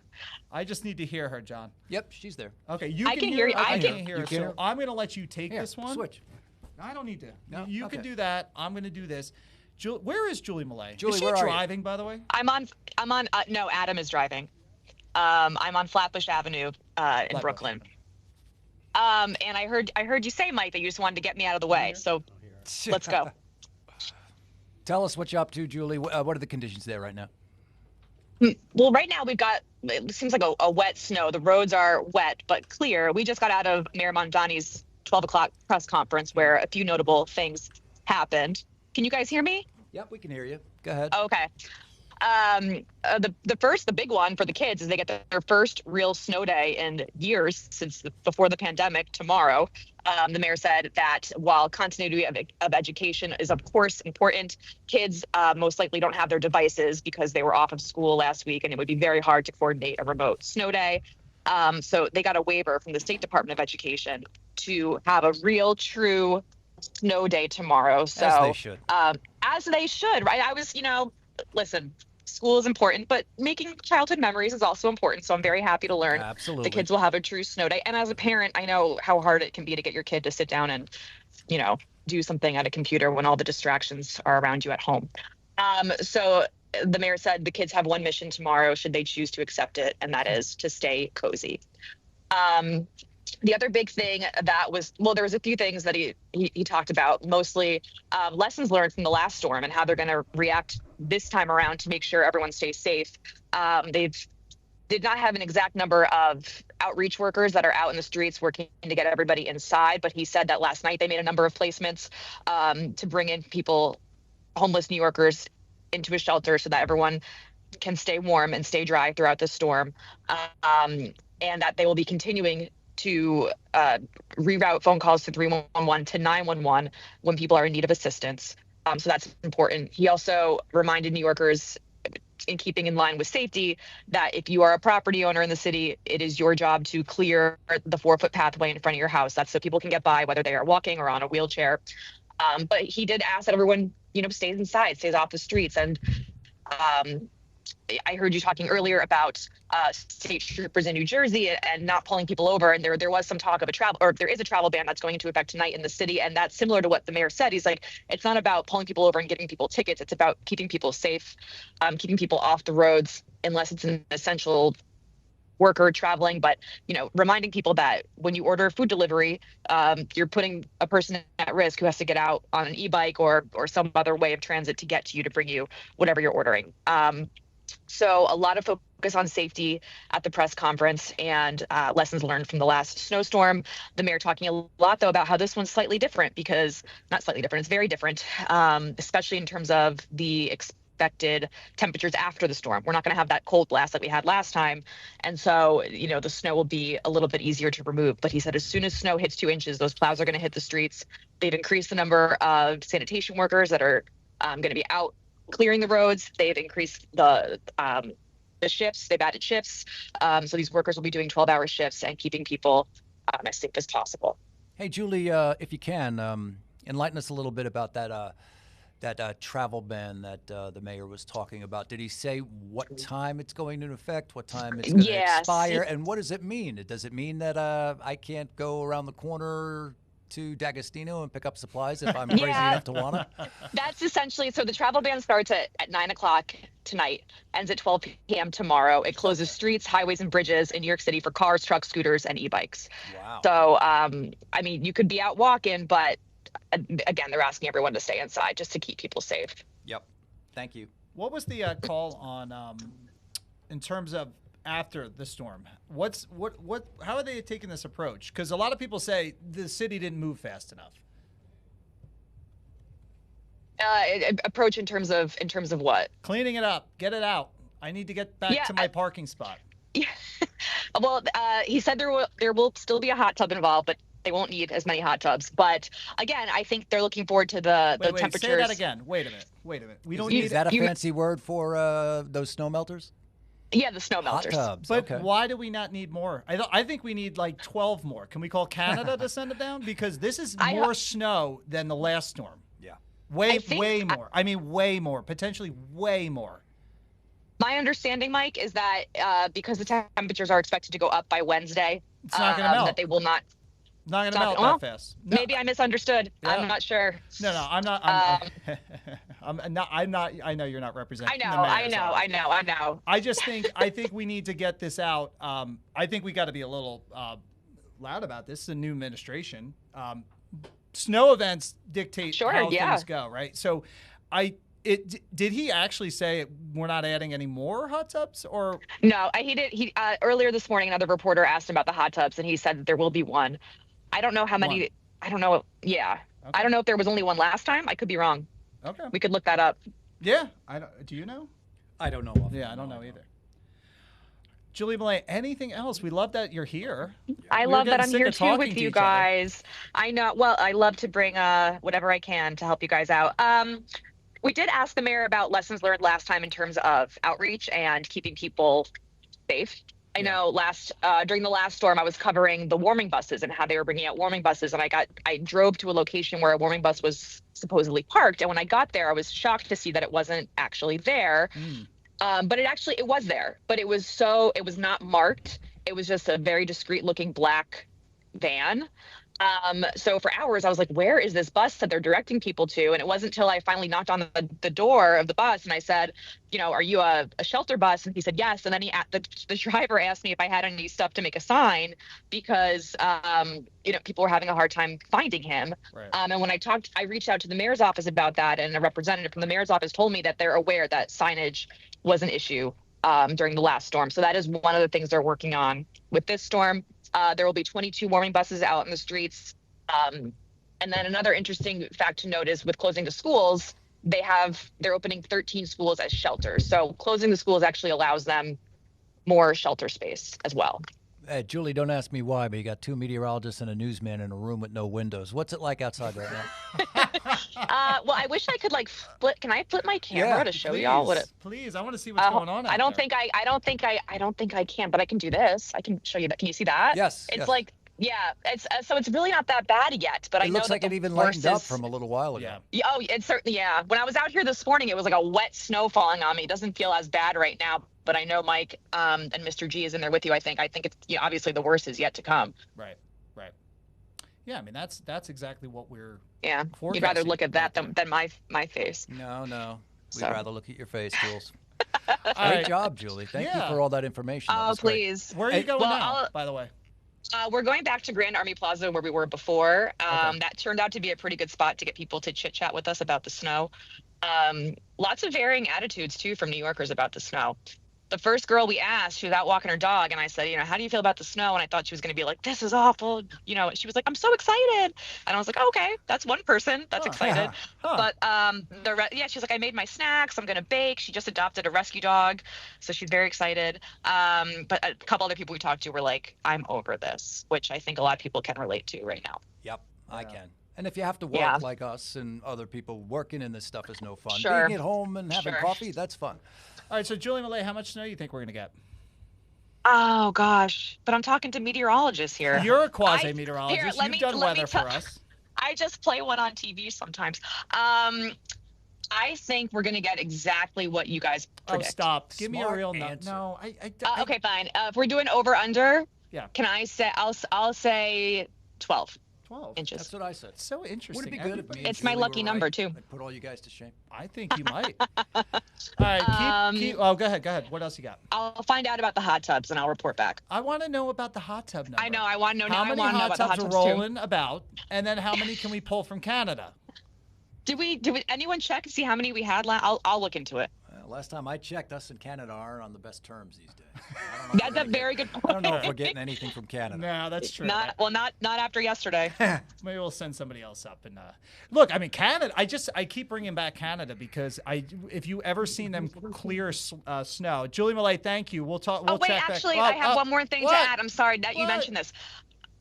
Speaker 1: I just need to hear her, John.
Speaker 2: Yep, she's there.
Speaker 1: Okay,
Speaker 4: I can hear you.
Speaker 1: I can hear her. So I'm going to let you take
Speaker 2: Here,
Speaker 1: this one.
Speaker 2: Switch.
Speaker 1: I don't need to.
Speaker 2: No?
Speaker 1: You
Speaker 2: Okay.
Speaker 1: can do that. I'm going to do this. Where is Julie Millay?
Speaker 2: Julie,
Speaker 1: is she
Speaker 2: where are you?
Speaker 1: driving, by the way?
Speaker 4: I'm on. No, Adam is driving. I'm on Flatbush Avenue in Brooklyn. And I heard you say, Mike, that you just wanted to get me out of the way. So let's go.
Speaker 2: Tell us what you're up to, Julie. What are the conditions there right now?
Speaker 4: Well, right now we've got, it seems like a wet snow. The roads are wet but clear. We just got out of Mayor Mondani's 12 o'clock press conference where a few notable things happened. Can you guys hear me?
Speaker 2: Yep, we can hear you. Go ahead.
Speaker 4: Okay. The big one for the kids is they get their first real snow day in years since before the pandemic tomorrow. The mayor said that while continuity of education is of course important, kids most likely don't have their devices because they were off of school last week, and it would be very hard to coordinate a remote snow day. So they got a waiver from the State Department of Education to have a real, true snow day tomorrow. So
Speaker 5: as they should.
Speaker 4: As they should, right? I was, listen, school is important, but making childhood memories is also important. So I'm very happy to learn
Speaker 5: Absolutely.
Speaker 4: the kids will have a true snow day. And as a parent, I know how hard it can be to get your kid to sit down and, do something at a computer when all the distractions are around you at home. So the mayor said the kids have one mission tomorrow, should they choose to accept it, and that is to stay cozy. The other big thing that was, there was a few things that he talked about, mostly lessons learned from the last storm and how they're going to react this time around to make sure everyone stays safe. They did not have an exact number of outreach workers that are out in the streets working to get everybody inside, but he said that last night they made a number of placements to bring in people, homeless New Yorkers, into a shelter so that everyone can stay warm and stay dry throughout the storm, and that they will be continuing to reroute phone calls to 311 to 911 when people are in need of assistance. So that's important. He also reminded New Yorkers, in keeping in line with safety, that if you are a property owner in the city, it is your job to clear the 4-foot pathway in front of your house. That's so people can get by, whether they are walking or on a wheelchair. But he did ask that everyone, stays inside, stays off the streets. And I heard you talking earlier about state troopers in New Jersey and not pulling people over. And there was some talk of there is a travel ban that's going into effect tonight in the city. And that's similar to what the mayor said. He's like, it's not about pulling people over and giving people tickets. It's about keeping people safe, keeping people off the roads unless it's an essential worker traveling. But, reminding people that when you order food delivery, you're putting a person at risk who has to get out on an e-bike or some other way of transit to get to you to bring you whatever you're ordering. So a lot of focus on safety at the press conference and lessons learned from the last snowstorm. The mayor talking a lot, though, about how this one's slightly different, because not slightly different, it's very different, especially in terms of the expected temperatures after the storm. We're not going to have that cold blast that we had last time. And so, the snow will be a little bit easier to remove. But he said as soon as snow hits 2 inches, those plows are going to hit the streets. They've increased the number of sanitation workers that are going to be out clearing the roads. They've increased the shifts. They've added shifts. So these workers will be doing 12-hour shifts and keeping people as safe as possible.
Speaker 5: Hey, Julie, if you can, enlighten us a little bit about that travel ban that the mayor was talking about. Did he say what time it's going into effect, what time it's going to expire, and what does it mean? Does it mean that I can't go around the corner to D'Agostino and pick up supplies if I'm crazy enough to want to?
Speaker 4: That's essentially, so the travel ban starts at 9 o'clock tonight, ends at 12 p.m. tomorrow. It closes streets, highways, and bridges in New York City for cars, trucks, scooters, and e-bikes.
Speaker 5: Wow.
Speaker 4: So, you could be out walking, but again, they're asking everyone to stay inside just to keep people safe.
Speaker 5: Yep. Thank you.
Speaker 1: What was the call on in terms of after the storm? How are they taking this approach? Because a lot of people say the city didn't move fast enough.
Speaker 4: Approach in terms of what?
Speaker 1: Cleaning it up, get it out. I need to get back to my parking spot.
Speaker 4: Yeah. Well, he said there will still be a hot tub involved, but they won't need as many hot tubs. But again, I think they're looking forward to the temperatures. Say
Speaker 1: that again. Wait a minute.
Speaker 5: Is that a fancy word for those snow melters?
Speaker 4: Yeah, the snow melters.
Speaker 5: Hot tubs.
Speaker 1: But why do we not need more? I think we need like 12 more. Can we call Canada to send it down? Because this is more snow than the last storm.
Speaker 5: Yeah.
Speaker 1: Way more. I mean, way more. Potentially way more.
Speaker 4: My understanding, Mike, is that because the temperatures are expected to go up by Wednesday,
Speaker 1: it's not going to melt.
Speaker 4: That they will not.
Speaker 1: Not going to melt that fast.
Speaker 4: No. Maybe I misunderstood. Yeah. I'm not sure.
Speaker 1: No, I'm not. I'm not. I know you're not representing.
Speaker 4: I know.
Speaker 1: I think we need to get this out. I think we got to be a little loud about this. It's a new administration. Snow events dictate how things go, right? So, did he actually say we're not adding any more hot tubs, or
Speaker 4: no? He did. Earlier this morning, another reporter asked him about the hot tubs, and he said that there will be one. I don't know how many.
Speaker 1: One.
Speaker 4: I don't know. Yeah, okay. I don't know if there was only one last time. I could be wrong.
Speaker 1: Okay,
Speaker 4: we could look that up.
Speaker 1: Yeah, do you know?
Speaker 2: I don't know.
Speaker 1: Yeah, I don't know either. Julie Millay, anything else? We love that you're here.
Speaker 4: I love that I'm here too with you guys. I know. Well, I love to bring whatever I can to help you guys out. We did ask the mayor about lessons learned last time in terms of outreach and keeping people safe. I know during the last storm, I was covering the warming buses and how they were bringing out warming buses. And I drove to a location where a warming bus was supposedly parked. And when I got there, I was shocked to see that it wasn't actually there. But it was there, but it was not marked. It was just a very discreet looking black van. So for hours I was like, where is this bus that they're directing people to? And it wasn't until I finally knocked on the door of the bus and I said, are you a shelter bus? And he said, yes. And then the driver asked me if I had any stuff to make a sign because, people were having a hard time finding him.
Speaker 1: Right.
Speaker 4: And when I reached out to the mayor's office about that, and a representative from the mayor's office told me that they're aware that signage was an issue during the last storm. So that is one of the things they're working on with this storm. There will be 22 warming buses out in the streets. And then another interesting fact to note is with closing the schools, they're opening 13 schools as shelters. So closing the schools actually allows them more shelter space as well.
Speaker 5: Julie, don't ask me why, but you got 2 meteorologists and a newsman in a room with no windows. What's it like outside right now?
Speaker 4: Well, I wish I could flip. Can I flip my camera to show y'all what it?
Speaker 1: Please, I want to see what's going on.
Speaker 4: I don't think I can, but I can do this. I can show you that. Can you see that?
Speaker 5: Yes.
Speaker 4: It's like, yeah. It's so it's really not that bad yet. But I know
Speaker 5: it looks like it even lightened up from a little while ago.
Speaker 1: Yeah.
Speaker 4: Oh, it's certainly When I was out here this morning, it was like a wet snow falling on me. It doesn't feel as bad right now. But I know Mike and Mr. G is in there with you. I think it's obviously the worst is yet to come.
Speaker 1: Right. Yeah, I mean that's exactly what we're.
Speaker 4: Yeah, you'd rather look at that than my face.
Speaker 5: No, we'd rather look at your face, Jules.
Speaker 1: Great
Speaker 5: job, Julie. Thank you for all that information.
Speaker 4: Oh, please.
Speaker 1: Where are you going now, by the way?
Speaker 4: We're going back to Grand Army Plaza where we were before. That turned out to be a pretty good spot to get people to chit chat with us about the snow. Lots of varying attitudes too from New Yorkers about the snow. The first girl we asked, she was out walking her dog, and I said, how do you feel about the snow? And I thought she was going to be like, this is awful. She was like, I'm so excited. And I was like, oh, okay, that's one person that's excited. But she's like, I made my snacks. I'm going to bake. She just adopted a rescue dog, so she's very excited. But a couple other people we talked to were like, I'm over this, which I think a lot of people can relate to right now.
Speaker 5: Yep, I can. And if you have to work like us and other people, working in this stuff is no fun.
Speaker 4: Sure.
Speaker 5: Being at home and having coffee, that's fun.
Speaker 1: All right, so Julie Millay, how much snow do you think we're going to get?
Speaker 4: Oh, gosh. But I'm talking to meteorologists here.
Speaker 1: You're a quasi-meteorologist. You've done weather for us.
Speaker 4: I just play one on TV sometimes. I think we're going to get exactly what you guys predict.
Speaker 1: Oh, stop. Give me a real number. No,
Speaker 4: okay, fine. If we're doing over-under,
Speaker 1: can
Speaker 4: I say, I'll say 12.
Speaker 1: 12
Speaker 4: inches.
Speaker 5: That's what I said.
Speaker 1: So interesting.
Speaker 5: Would it be good if me and
Speaker 4: It's my lucky number, too.
Speaker 5: I'd put all you guys to shame.
Speaker 1: I think you might. All right, keep. Oh, go ahead. What else you got?
Speaker 4: I'll find out about the hot tubs and I'll report back.
Speaker 1: I want to know about the hot tub number.
Speaker 4: I know. I want to know
Speaker 1: how
Speaker 4: now.
Speaker 1: many hot tubs are rolling about, and then how many can we pull from Canada?
Speaker 4: Did anyone check and see how many we had? I'll look into it.
Speaker 5: Last time I checked, us and Canada aren't on the best terms these days.
Speaker 4: That's a very good point.
Speaker 5: I don't know if we're getting anything from Canada.
Speaker 1: No, that's true.
Speaker 4: Not after yesterday.
Speaker 1: Maybe we'll send somebody else up and look. I mean, Canada. I keep bringing back Canada because if you ever seen them clear snow, Julie Millay, thank you. We'll talk. We'll check
Speaker 4: actually,
Speaker 1: back.
Speaker 4: I have one more thing to add. I'm sorry that you mentioned this.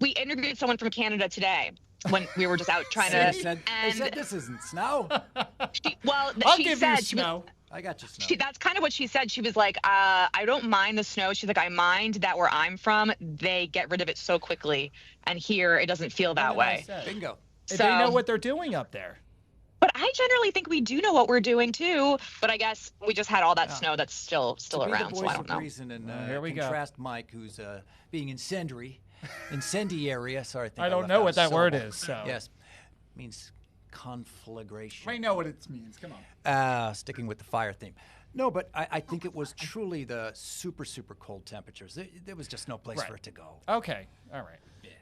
Speaker 4: We interviewed someone from Canada today when we were just out trying to.
Speaker 5: They said this isn't snow.
Speaker 1: I'll give you snow.
Speaker 5: I got you, snow.
Speaker 4: That's kind of what she said. She was like, I don't mind the snow. She's like, I mind that where I'm from, they get rid of it so quickly. And here, it doesn't feel that way.
Speaker 5: Bingo.
Speaker 1: So, they know what they're doing up there.
Speaker 4: But I generally think we do know what we're doing, too. But I guess we just had all that snow that's still around, so I don't know.
Speaker 5: Reason and
Speaker 1: here we
Speaker 5: contrast Mike, who's being incendiary. Sorry.
Speaker 1: I don't know what that word is. So.
Speaker 5: Yes. It means conflagration.
Speaker 1: I know what it means. Come on.
Speaker 5: Sticking with the fire theme. No, but I think it was truly the super, super cold temperatures. There was just no place for it to go.
Speaker 1: Okay. All right.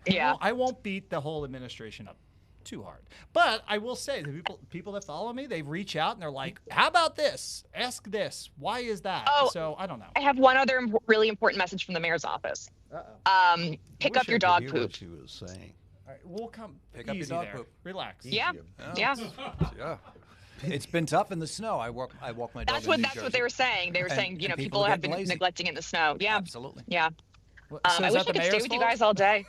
Speaker 4: Yeah.
Speaker 1: I won't beat the whole administration up too hard. But I will say, the people that follow me, they reach out and they're like, how about this? Ask this. Why is that?
Speaker 4: Oh,
Speaker 1: so I don't know.
Speaker 4: I have one other really important message from the mayor's office. Pick up your dog poop.
Speaker 6: What she was saying.
Speaker 1: All right, we'll come
Speaker 5: pick up your dog poop.
Speaker 1: Relax.
Speaker 4: Yeah.
Speaker 5: Yeah. It's been tough in the snow. I walk my dog.
Speaker 4: That's
Speaker 5: in
Speaker 4: what
Speaker 5: New
Speaker 4: that's
Speaker 5: Jersey.
Speaker 4: what they were saying. They were saying, you know,
Speaker 5: people
Speaker 4: people
Speaker 5: are
Speaker 4: have
Speaker 5: getting
Speaker 4: been
Speaker 5: lazy.
Speaker 4: neglecting it in the snow. Yeah,
Speaker 5: Absolutely.
Speaker 4: yeah.
Speaker 1: So
Speaker 4: I
Speaker 1: is
Speaker 4: wish
Speaker 1: that
Speaker 4: I
Speaker 1: the
Speaker 4: could stay
Speaker 1: mayor's
Speaker 4: with you
Speaker 1: fault?
Speaker 4: guys all day.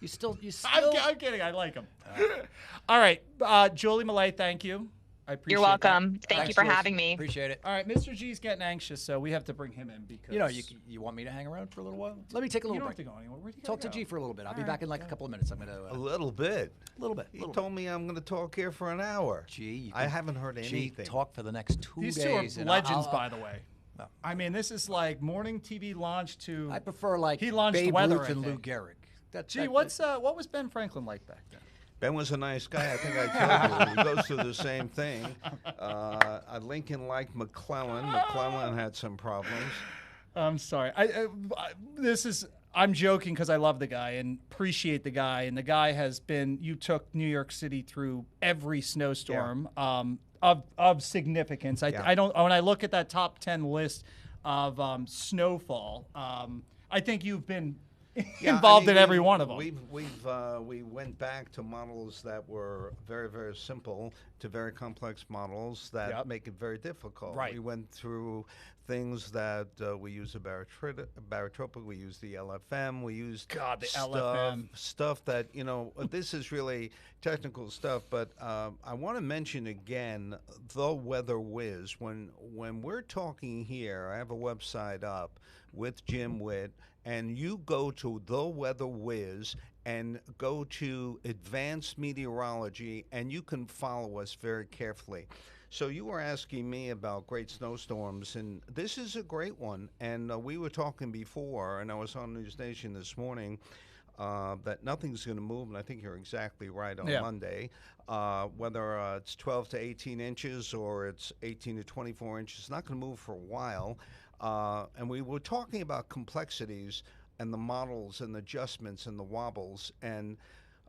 Speaker 5: You still.
Speaker 1: I'm kidding. I like him. All right, Julie Millay, thank you. I appreciate
Speaker 4: You're welcome.
Speaker 1: that.
Speaker 4: Thank you for having me.
Speaker 5: Appreciate it.
Speaker 1: All right, Mr. G's getting anxious, so we have to bring him in because
Speaker 5: You know, you want me to hang around for a little while? Let me take a
Speaker 1: you
Speaker 5: little
Speaker 1: don't
Speaker 5: break.
Speaker 1: have to go anywhere. Where do you
Speaker 5: Talk
Speaker 1: gotta
Speaker 5: to
Speaker 1: go?
Speaker 5: G for a little bit. I'll be back in like a couple of minutes. I'm gonna
Speaker 6: A little bit.
Speaker 5: a little bit.
Speaker 6: He told me I'm going to talk here for an hour.
Speaker 5: G,
Speaker 6: I haven't heard anything.
Speaker 5: Talk for the next 2
Speaker 1: These
Speaker 5: days.
Speaker 1: two are
Speaker 5: and
Speaker 1: legends,
Speaker 5: I'll-
Speaker 1: by the way. I mean, this is like morning TV launch to.
Speaker 5: I prefer like
Speaker 1: he launched
Speaker 5: Babe
Speaker 1: weather,
Speaker 5: Ruth
Speaker 1: I
Speaker 5: and Lou
Speaker 1: think.
Speaker 5: Gehrig.
Speaker 1: Gee, what was Ben Franklin like back then?
Speaker 6: Ben was a nice guy. I think I told you. He goes through the same thing. Lincoln liked McClellan. McClellan had some problems.
Speaker 1: I'm sorry. I'm joking because I love the guy and appreciate the guy. And the guy has been. You took New York City through every snowstorm of significance. I don't. When I look at that top 10 list of snowfall, I think you've been involved in every one of them.
Speaker 6: We went back to models that were very, very simple to very complex models that make it very difficult.
Speaker 1: Right.
Speaker 6: We went through things that we used the barotropic, we used the LFM, we used
Speaker 1: LFM.
Speaker 6: stuff that, you know, this is really technical stuff, but I want to mention again the Weather Whiz. When we're talking here, I have a website up with Jim Witt, and you go to the Weather Whiz and go to Advanced Meteorology, and you can follow us very carefully. So you were asking me about great snowstorms, and this is a great one. And we were talking before, and I was on News Nation this morning, that nothing's going to move, and I think you're exactly right on Monday. Whether it's 12 to 18 inches or it's 18 to 24 inches, it's not going to move for a while. And we were talking about complexities and the models and the adjustments and the wobbles. And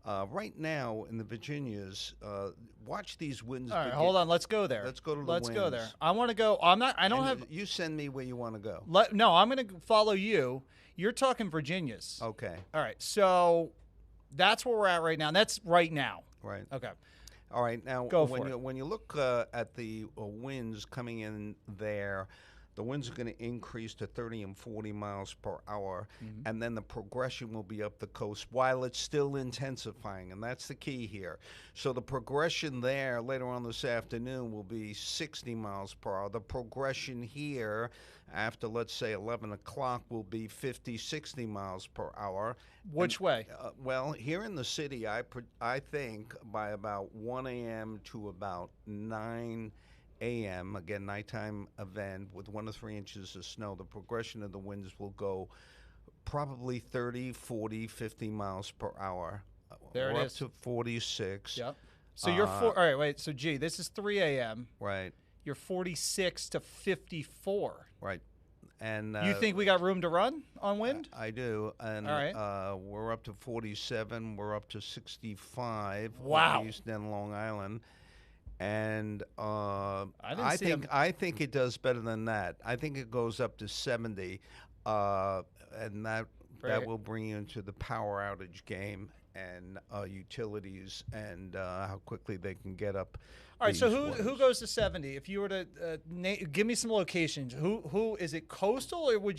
Speaker 6: right now in the Virginias, watch these winds.
Speaker 1: All right, hold on. Let's go there.
Speaker 6: Let's go to the
Speaker 1: Let's go
Speaker 6: winds.
Speaker 1: there. I want to go. I don't
Speaker 6: And
Speaker 1: have.
Speaker 6: You send me where you want to go.
Speaker 1: No, I'm going to follow you. You're talking Virginias.
Speaker 6: Okay.
Speaker 1: All right. So that's where we're at right now. That's right now.
Speaker 6: Right.
Speaker 1: Okay.
Speaker 6: All right. Now,
Speaker 1: Go for it.
Speaker 6: when you look at the winds coming in there, the winds are going to increase to 30 and 40 miles per hour, and then the progression will be up the coast while it's still intensifying, and that's the key here. So the progression there later on this afternoon will be 60 miles per hour. The progression here after, let's say, 11 o'clock will be 50, 60 miles per hour.
Speaker 1: Which way?
Speaker 6: Well, here in the city, I think by about 1 a.m. to about 9 a.m., again, nighttime event with 1 to 3 inches of snow, the progression of the winds will go probably 30, 40, 50 miles per hour.
Speaker 1: There it
Speaker 6: We're
Speaker 1: is.
Speaker 6: up to 46.
Speaker 1: Yep. So you're all right, wait. So, gee, this is 3 a.m.
Speaker 6: Right,
Speaker 1: You're 46 to 54.
Speaker 6: right. And
Speaker 1: You think we got room to run on wind?
Speaker 6: I do. And
Speaker 1: All right.
Speaker 6: we're up to 47. We're up to 65.
Speaker 1: Wow.
Speaker 6: East End, Long Island. And
Speaker 1: didn't see him.
Speaker 6: I think it does better than that. I think it goes up to 70, and that will bring you into the power outage game and utilities and how quickly they can get up.
Speaker 1: All right, so
Speaker 6: these
Speaker 1: who
Speaker 6: winds.
Speaker 1: goes to 70? If you were to give me some locations, who is it? Coastal, or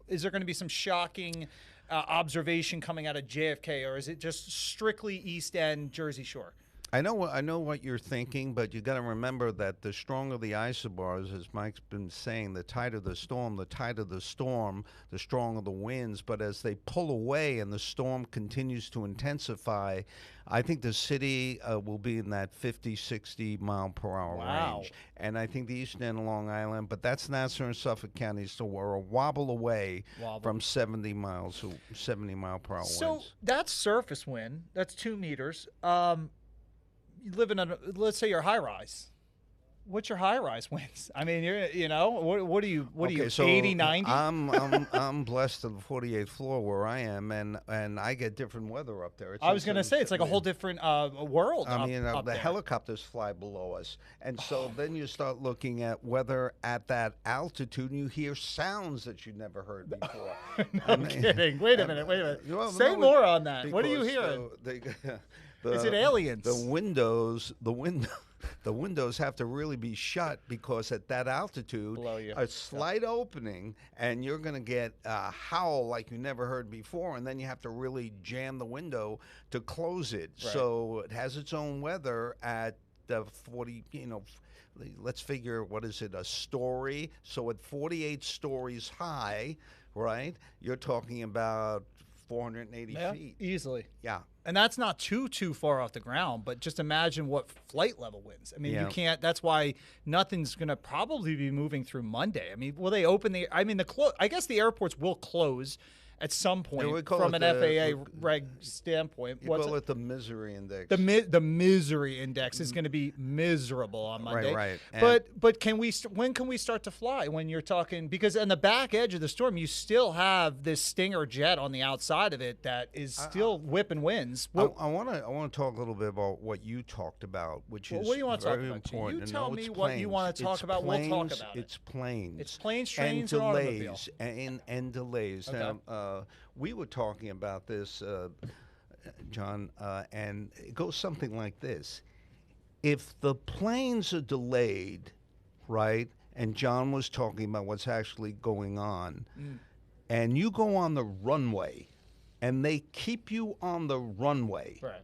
Speaker 1: is there going to be some shocking observation coming out of JFK, or is it just strictly East End, Jersey Shore?
Speaker 6: I know what you're thinking, but you got to remember that the stronger the isobars, as Mike's been saying, the tighter the storm, the stronger the winds. But as they pull away and the storm continues to intensify, I think the city will be in that 50, 60 mile per hour range. And I think the East End, Long Island, but that's Nassau and Suffolk counties, so we're a wobble away from 70 mile per hour
Speaker 1: So
Speaker 6: winds.
Speaker 1: that's surface wind. That's 2 meters. You live in let's say you're high rise. What's your high rise winds? I mean, what are you?
Speaker 6: So
Speaker 1: 80, 90?
Speaker 6: I'm blessed to the 48th floor where I am, and I get different weather up there.
Speaker 1: I was going to say it's like a whole different world.
Speaker 6: I mean,
Speaker 1: up
Speaker 6: the
Speaker 1: there.
Speaker 6: helicopters fly below us, and so then you start looking at weather at that altitude, and you hear sounds that you never heard before.
Speaker 1: No kidding. Wait a minute.
Speaker 6: Well,
Speaker 1: Say
Speaker 6: no,
Speaker 1: more on that. What are you
Speaker 6: because
Speaker 1: hearing?
Speaker 6: Is
Speaker 1: it aliens?
Speaker 6: The windows the windows have to really be shut because at that altitude, a slight opening, and you're going to get a howl like you never heard before, and then you have to really jam the window to close it. Right. So it has its own weather at the 40, let's figure, what is it, a story? So at 48 stories high, right, you're talking about 480 feet.
Speaker 1: Easily.
Speaker 6: Yeah.
Speaker 1: And that's not too far off the ground, but just imagine what flight level winds. I mean, you can't, that's why nothing's going to probably be moving through Monday. I mean, will they open I guess the airports will close at some point from an FAA reg standpoint.
Speaker 6: You call it the misery index.
Speaker 1: The misery index is going to be miserable on Monday.
Speaker 6: Right.
Speaker 1: But when can we start to fly? When you're talking, because on the back edge of the storm, you still have this Stinger jet on the outside of it that is still whipping winds.
Speaker 6: I want to talk a little bit about what you talked about, which is
Speaker 1: what do you want to talk about?
Speaker 6: important.
Speaker 1: You tell me what you want to talk about.
Speaker 6: Planes,
Speaker 1: we'll talk about it.
Speaker 6: It's planes.
Speaker 1: It's planes, trains, and automobiles.
Speaker 6: And delays.
Speaker 1: Okay.
Speaker 6: Now, we were talking about this, John, and it goes something like this. If the planes are delayed, right, and John was talking about what's actually going on, and you go on the runway, and they keep you on the runway,
Speaker 1: right,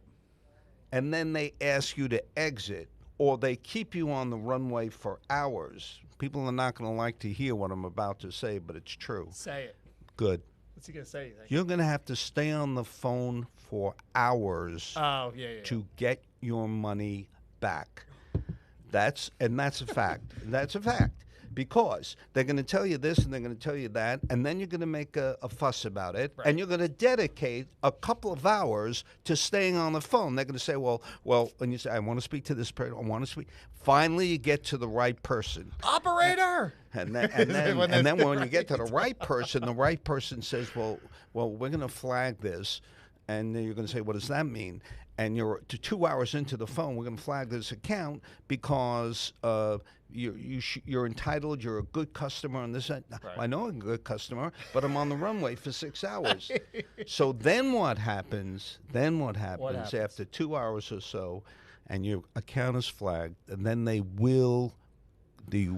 Speaker 6: and then they ask you to exit, or they keep you on the runway for hours, people are not going to like to hear what I'm about to say, but it's true.
Speaker 1: Say it.
Speaker 6: Good.
Speaker 1: What's he going to say?
Speaker 6: You're going to have to stay on the phone for hours to get your money back. That's a fact. That's a fact. Because they're going to tell you this and they're going to tell you that, and then you're going to make a fuss about it, and you're going to dedicate a couple of hours to staying on the phone. They're going to say, well, when you say, I want to speak to this person, I want to speak. Finally, you get to the right person.
Speaker 1: Operator!
Speaker 6: And then when you get to the right person says, well, we're going to flag this. And then you're going to say, what does that mean? And you're 2 hours into the phone, we're going to flag this account because you're entitled, you're a good customer, and this. Right. I know I'm a good customer, but I'm on the runway for 6 hours. So then what happens? After 2 hours or so, and your account is flagged, and then you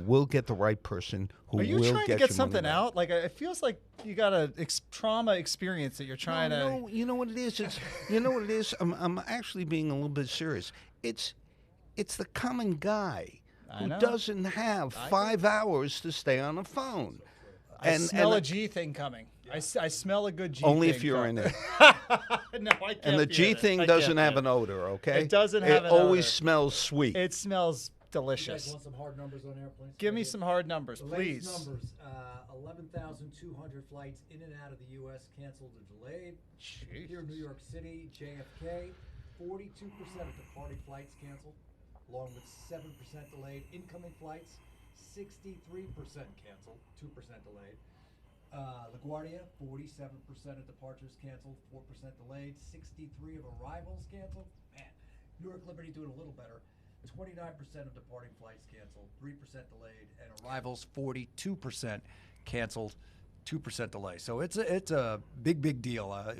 Speaker 6: will get the right person who will get your money back. Are you trying to get
Speaker 1: something out? Like, it feels like you got a trauma experience that you're trying to.
Speaker 6: No, you know what it is. I'm actually being a little bit serious. It's the common guy who doesn't have 5 hours to stay on the phone.
Speaker 1: I smell a G thing coming. I smell a good G thing.
Speaker 6: Only if you're in it.
Speaker 1: No, I can't.
Speaker 6: And the G thing doesn't have an odor, okay?
Speaker 1: It doesn't have an odor.
Speaker 6: It always smells sweet.
Speaker 1: It smells delicious.
Speaker 2: You guys want some hard numbers on airplanes?
Speaker 1: Give me some hard numbers, please.
Speaker 2: Numbers: 11,200 flights in and out of the U.S. canceled or delayed.
Speaker 1: Jeez.
Speaker 2: Here in New York City, JFK, 42% of departing flights canceled, along with 7% delayed. Incoming flights, 63% canceled, 2% delayed. LaGuardia, 47% of departures canceled, 4% delayed. 63 of arrivals canceled. Man, Newark Liberty doing a little better. 29% of departing flights canceled, 3% delayed, and arrivals 42% canceled, 2% delay. So it's a big deal.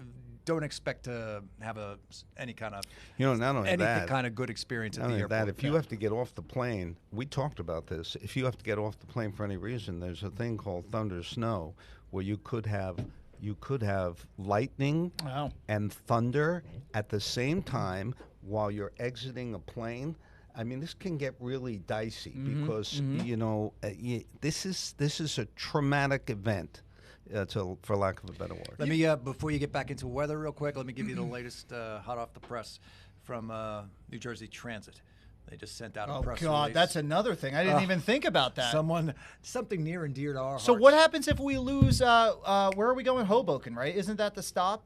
Speaker 2: Don't expect to have any kind of kind of good experience at the airport.
Speaker 6: That if you have to get off the plane, we talked about this. If you have to get off the plane for any reason, there's a thing called Thundersnow, where you could have lightning and thunder at the same time while you're exiting a plane. I mean, this can get really dicey because this is a traumatic event, for lack of a better word.
Speaker 5: Let me before you get back into weather, real quick. Let me give you the latest hot off the press from New Jersey Transit. They just sent out a press release. Oh God,
Speaker 1: that's another thing. I didn't even think about that.
Speaker 5: Something near and dear to our hearts.
Speaker 1: So what happens if we lose? Where are we going? Hoboken, right? Isn't that the stop?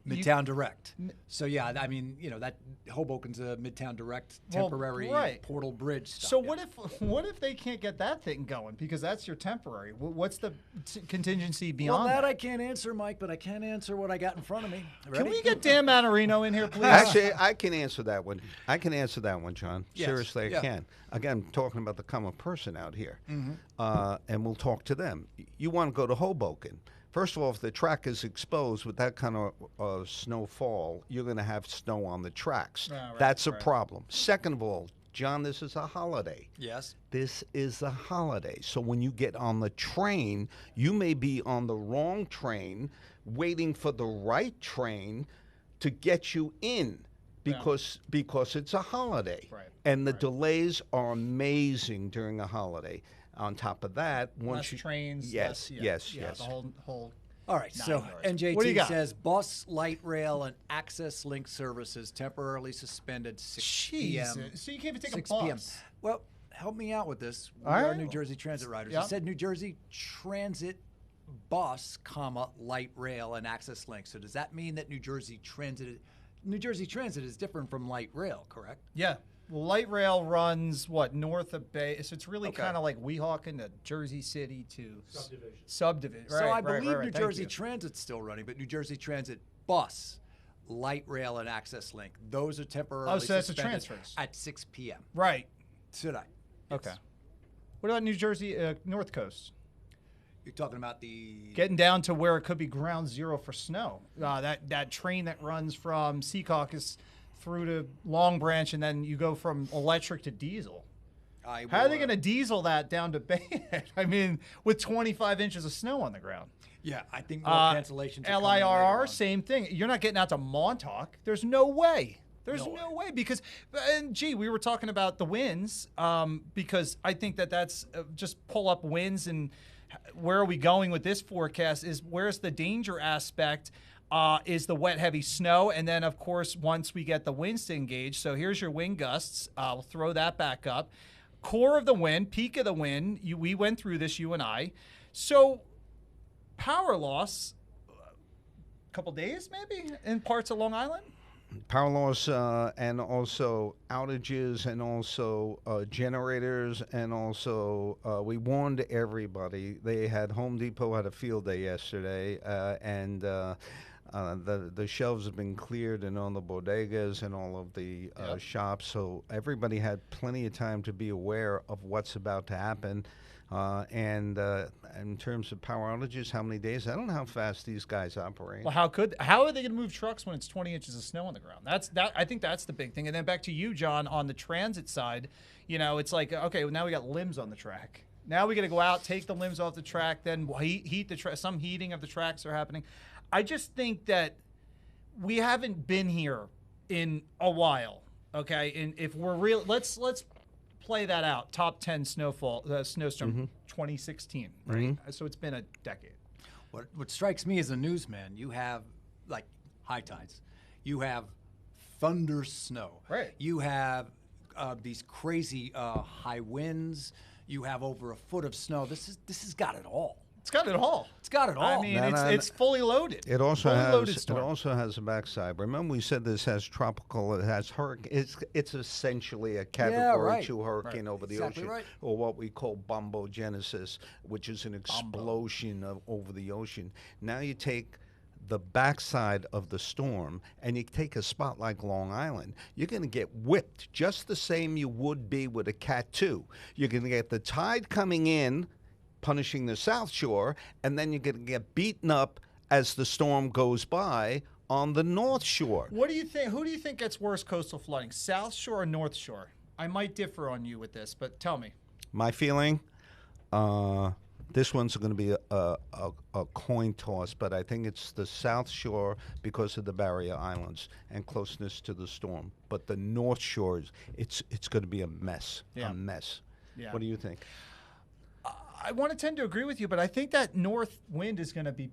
Speaker 5: Midtown Direct. So yeah, I mean, that Hoboken's a Midtown Direct temporary portal bridge stop.
Speaker 1: So what if they can't get that thing going, because that's your temporary? What's the contingency beyond that?
Speaker 5: I can't answer, Mike, but I can answer what I got in front of me.
Speaker 1: Ready? Can we get Dan Manarino in here, please?
Speaker 6: Actually, I can answer that one. John.
Speaker 5: Yes.
Speaker 6: Seriously, I can. Again, I'm talking about the common person out here, and we'll talk to them. You want to go to Hoboken. First of all, if the track is exposed with that kind of snowfall, you're going to have snow on the tracks. That's a problem. Second of all, John, this is a holiday.
Speaker 5: Yes.
Speaker 6: This is a holiday. So when you get on the train, you may be on the wrong train, waiting for the right train to get you in because it's a holiday.
Speaker 1: Right.
Speaker 6: And the delays are amazing during a holiday. On top of that,
Speaker 1: less trains.
Speaker 6: Yes, yes.
Speaker 1: The whole.
Speaker 5: All right, so NJT
Speaker 1: What do you got?
Speaker 5: says bus, light rail, and access link services temporarily suspended 6 p.m.
Speaker 1: So you can't even take
Speaker 5: 6
Speaker 1: a bus.
Speaker 5: p.m. Well, help me out with this. We
Speaker 1: All
Speaker 5: are
Speaker 1: right.
Speaker 5: New Jersey Transit riders.
Speaker 1: Yep.
Speaker 5: It said New Jersey Transit bus, light rail, and access link. So does that mean that New Jersey Transit is different from light rail, correct?
Speaker 1: Yeah. Well, light rail runs north of Bay, so it's really kind of like Weehawken to Jersey City to subdivision.
Speaker 5: So I believe New Jersey Transit's still running, but New Jersey Transit bus, light rail, and access link, those are temporarily
Speaker 1: so that's the
Speaker 5: suspended
Speaker 1: transfers
Speaker 5: at 6 p.m.
Speaker 1: Right.
Speaker 5: Tonight.
Speaker 1: Okay. What about New Jersey North Coast?
Speaker 5: You're talking about the
Speaker 1: Getting down to where it could be ground zero for snow. That train that runs from Secaucus through to Long Branch, and then you go from electric to diesel. How are they going to diesel that down to Bayhead? I mean, with 25 inches of snow on the ground.
Speaker 5: Yeah, I think more cancellations. Are
Speaker 1: LIRR, same thing. You're not getting out to Montauk. There's no way. There's no way because, and gee, we were talking about the winds because I think that's just pull up winds and where are we going with this forecast is where's the danger aspect is the wet, heavy snow. And then, of course, once we get the winds to engage, so here's your wind gusts. I'll throw that back up. Core of the wind, peak of the wind, we went through this, you and I. So power loss, a couple days maybe in parts of Long Island?
Speaker 6: Power loss and also outages and also generators and also we warned everybody. They had Home Depot had a field day yesterday and the shelves have been cleared in all the bodegas and all of the shops, so everybody had plenty of time to be aware of what's about to happen. And in terms of power outages, how many days? I don't know how fast these guys operate.
Speaker 1: Well, how are they going to move trucks when it's 20 inches of snow on the ground? I think that's the big thing. And then back to you, John, on the transit side, it's like, okay, well, now we got limbs on the track. Now we got to go out, take the limbs off the track, then heat the track. Some heating of the tracks are happening. I just think that we haven't been here in a while. Okay, and if we're real, let's play that out. Top 10 snowstorm 2016, right?
Speaker 6: Mm-hmm.
Speaker 1: So it's been a decade.
Speaker 5: What strikes me as a newsman, you have like high tides, you have thunder snow,
Speaker 1: right?
Speaker 5: You have these crazy high winds. You have over a foot of snow. This has got it all.
Speaker 1: It's got it all.
Speaker 5: It's got it all.
Speaker 1: I mean, it's fully loaded.
Speaker 6: It also
Speaker 1: fully
Speaker 6: has a backside. Remember, we said this has tropical. It has hurricane. It's essentially a Category 2 hurricane over the ocean, or what we call bombogenesis, which is an explosion over the ocean. Now you take the backside of the storm and you take a spot like Long Island, you're going to get whipped just the same you would be with a Cat 2. You're going to get the tide coming in, punishing the South Shore, and then you're going to get beaten up as the storm goes by on the North Shore.
Speaker 1: What do you think? Who do you think gets worse coastal flooding, South Shore or North Shore? I might differ on you with this, but tell me.
Speaker 6: My feeling, this one's going to be a coin toss, but I think it's the South Shore because of the barrier islands and closeness to the storm. But the North Shore, it's going to be a mess.
Speaker 1: Yeah.
Speaker 6: A mess.
Speaker 1: Yeah.
Speaker 6: What do you think?
Speaker 1: I want to tend to agree with you, but I think that north wind is going to be,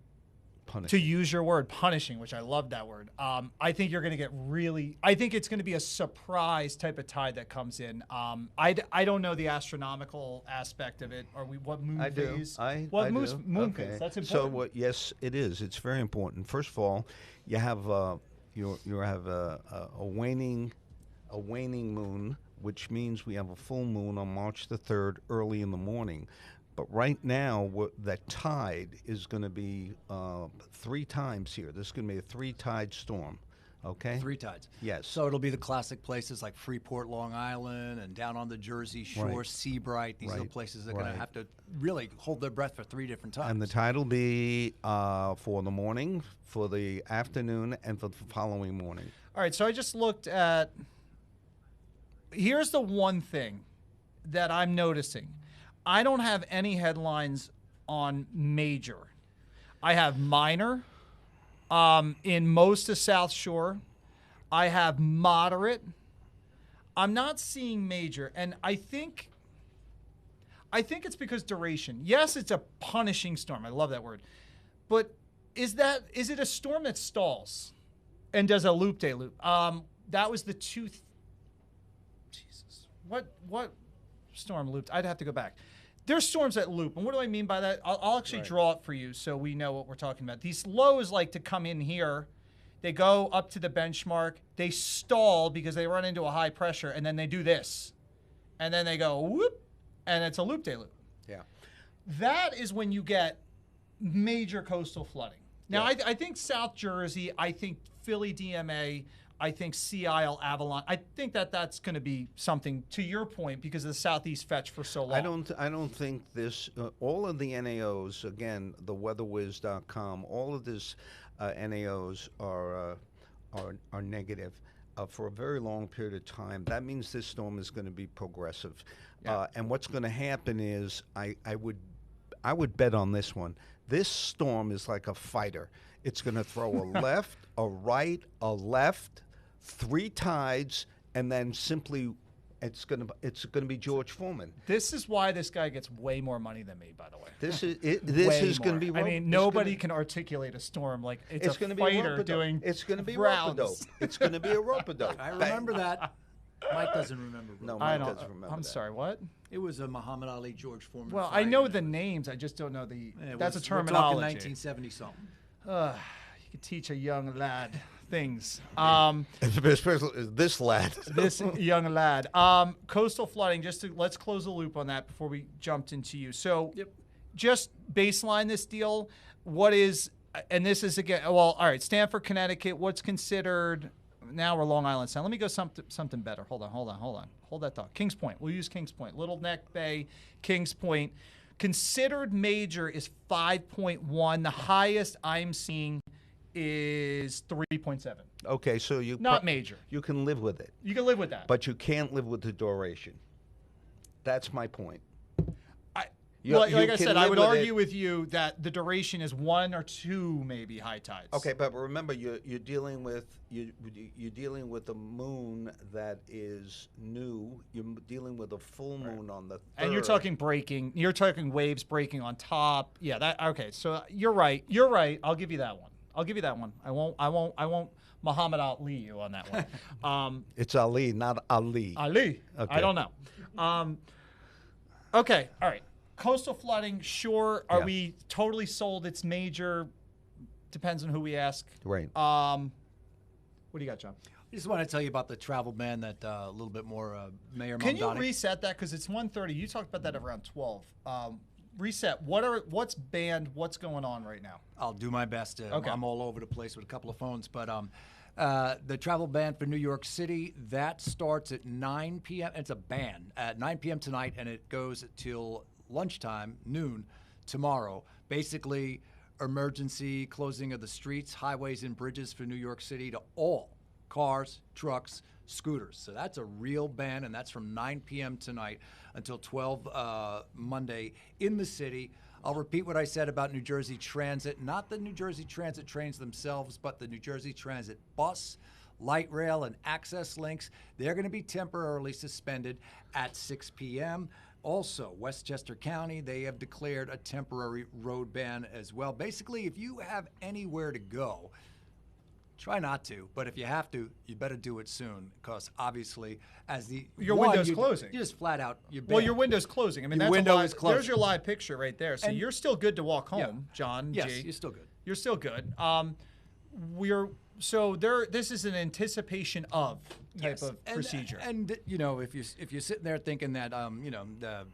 Speaker 6: punishing.
Speaker 1: To use your word, punishing, which I love that word. I think you're going to get I think it's going to be a surprise type of tide that comes in. I don't know the astronomical aspect of it. What moon phase? What moon phase? That's important.
Speaker 6: So yes, it is. It's very important. First of all, you have you have a waning moon, which means we have a full moon on March the 3rd early in the morning. But right now, that tide is going to be 3 times here. This is going to be a 3-tide storm, okay?
Speaker 5: 3 tides.
Speaker 6: Yes.
Speaker 5: So it'll be the classic places like Freeport, Long Island, and down on the Jersey Shore, Seabright. These are the places that are going to have to really hold their breath for 3 different times.
Speaker 6: And the tide will be for the morning, for the afternoon, and for the following morning.
Speaker 1: All right, so I just looked at here's the one thing that I'm noticing. I don't have any headlines on major. I have minor in most of South Shore. I have moderate. I'm not seeing major, and I think it's because duration. Yes, it's a punishing storm. I love that word. But is it a storm that stalls and does a loop-de-loop? That was the Jesus. What storm looped? I'd have to go back. There's storms that loop. And what do I mean by that? I'll actually draw it for you so we know what we're talking about. These lows like to come in here. They go up to the benchmark. They stall because they run into a high pressure, and then they do this. And then they go whoop, and it's a loop-de-loop.
Speaker 6: Yeah.
Speaker 1: That is when you get major coastal flooding. Now, I think South Jersey, I think Philly DMA, I think Sea Isle, Avalon. I think that's going to be something, to your point, because of the southeast fetch for so long.
Speaker 6: I don't think this. All of the NAOs, again, the weatherwiz.com, all of this NAOs are negative for a very long period of time. That means this storm is going to be progressive, and what's going to happen is I would bet on this one. This storm is like a fighter. It's going to throw a left, a right, a left, 3 tides, and then simply it's going to be George Foreman.
Speaker 1: This is why this guy gets way more money than me, by the way.
Speaker 6: This is going to be.
Speaker 1: I mean, nobody can articulate a storm like it's a fighter doing.
Speaker 6: It's going to be
Speaker 1: rounds.
Speaker 6: rope-a-dope. It's going to be a rope-a-dope.
Speaker 2: I remember that. Mike doesn't remember.
Speaker 6: No, Mike doesn't remember.
Speaker 1: I'm sorry. What?
Speaker 2: It was a Muhammad Ali, George Foreman.
Speaker 1: Well, I know the names. I just don't know the. That's a terminology.
Speaker 2: We're talking 1970 something.
Speaker 1: You could teach a young lad things.
Speaker 6: This lad.
Speaker 1: This young lad. Coastal flooding. Let's close the loop on that before we jumped into you. So, just baseline this deal. What is, and this is again. Well, all right. Stamford, Connecticut. What's considered? Now we're Long Island Sound. Let me go something better. Hold on. Hold that thought. Kings Point. We'll use Kings Point. Little Neck Bay, Kings Point. Considered major is 5.1. The highest I'm seeing is 3.7.
Speaker 6: Okay, so you
Speaker 1: not major.
Speaker 6: You can live with it.
Speaker 1: You can live with that.
Speaker 6: But you can't live with the duration. That's my point.
Speaker 1: Like I said, I would argue with you that the duration is 1 or 2 maybe high tides.
Speaker 6: Okay, but remember you're dealing with a moon that is new. You're dealing with a full moon on the 3rd.
Speaker 1: And you're talking breaking. You're talking waves breaking on top. Yeah, that okay. So you're right. You're right. I'll give you that one. I won't Muhammad Ali you on that one.
Speaker 6: It's Ali, not Ali.
Speaker 1: Ali. Okay. I don't know. Okay. All right. Coastal flooding, sure. Are we totally sold? It's major. Depends on who we ask.
Speaker 6: Right.
Speaker 1: What do you got, John?
Speaker 2: I just want to tell you about the travel ban that a little bit more Mayor Mamdani.
Speaker 1: Can you reset that? Because it's 1:30. You talked about that at around 12. Reset. What's banned? What's going on right now?
Speaker 2: I'll do my best.
Speaker 1: Okay.
Speaker 2: I'm all over the place with a couple of phones. But the travel ban for New York City, that starts at 9 p.m. It's a ban at 9 p.m. tonight, and it goes till lunchtime, noon, tomorrow. Basically, emergency closing of the streets, highways, and bridges for New York City to all cars, trucks, scooters. So that's a real ban, and that's from 9 p.m. tonight until 12 Monday in the city. I'll repeat what I said about New Jersey Transit, not the New Jersey Transit trains themselves, but the New Jersey Transit bus, light rail, and access links. They're going to be temporarily suspended at 6 p.m. Also, Westchester County, they have declared a temporary road ban as well. Basically, if you have anywhere to go, try not to, but if you have to, you better do it soon, because obviously, as
Speaker 1: your window's closing,
Speaker 2: you just flat out.
Speaker 1: Well, your window's closing. I mean,
Speaker 2: your window is closing.
Speaker 1: There's your live picture right there. So you're still good to walk home, John.
Speaker 2: Yes,
Speaker 1: G.
Speaker 2: you're still good.
Speaker 1: You're still good. This is an anticipation of type of procedure.
Speaker 2: And you know, if you're sitting there thinking that the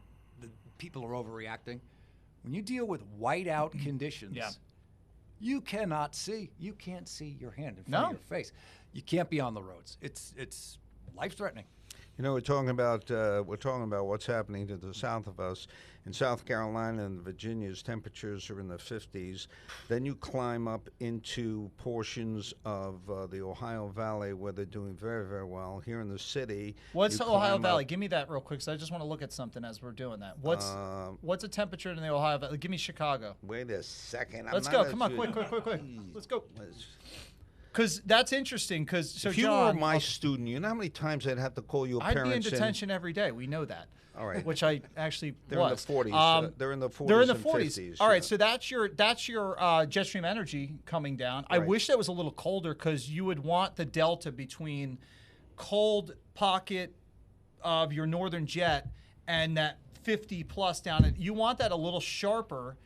Speaker 2: people are overreacting, when you deal with whiteout conditions, you cannot see. You can't see your hand in front of your face. You can't be on the roads. It's life-threatening.
Speaker 6: You know, we're talking about what's happening to the south of us. In South Carolina and Virginia's temperatures are in the 50s. Then you climb up into portions of the Ohio Valley where they're doing very, very well. Here in the city,
Speaker 1: what's the Ohio Valley? Give me that real quick, because I just want to look at something as we're doing that. What's the temperature in the Ohio Valley? Give me Chicago.
Speaker 6: Wait a second.
Speaker 1: Let's go. Come on, quick. Let's go. Because that's interesting. Because
Speaker 6: if you were my student, you know how many times I'd have to call you a parent?
Speaker 1: I'd be in detention every day. We know that.
Speaker 6: All right.
Speaker 1: Which I actually
Speaker 6: they're
Speaker 1: was.
Speaker 6: In the 40s. They're in the 40s.
Speaker 1: They're in the
Speaker 6: 40s.
Speaker 1: 40s. All right. So that's your jet stream energy coming down. Right. I wish that was a little colder, because you would want the delta between cold pocket of your northern jet and that 50 plus down. You want that a little sharper.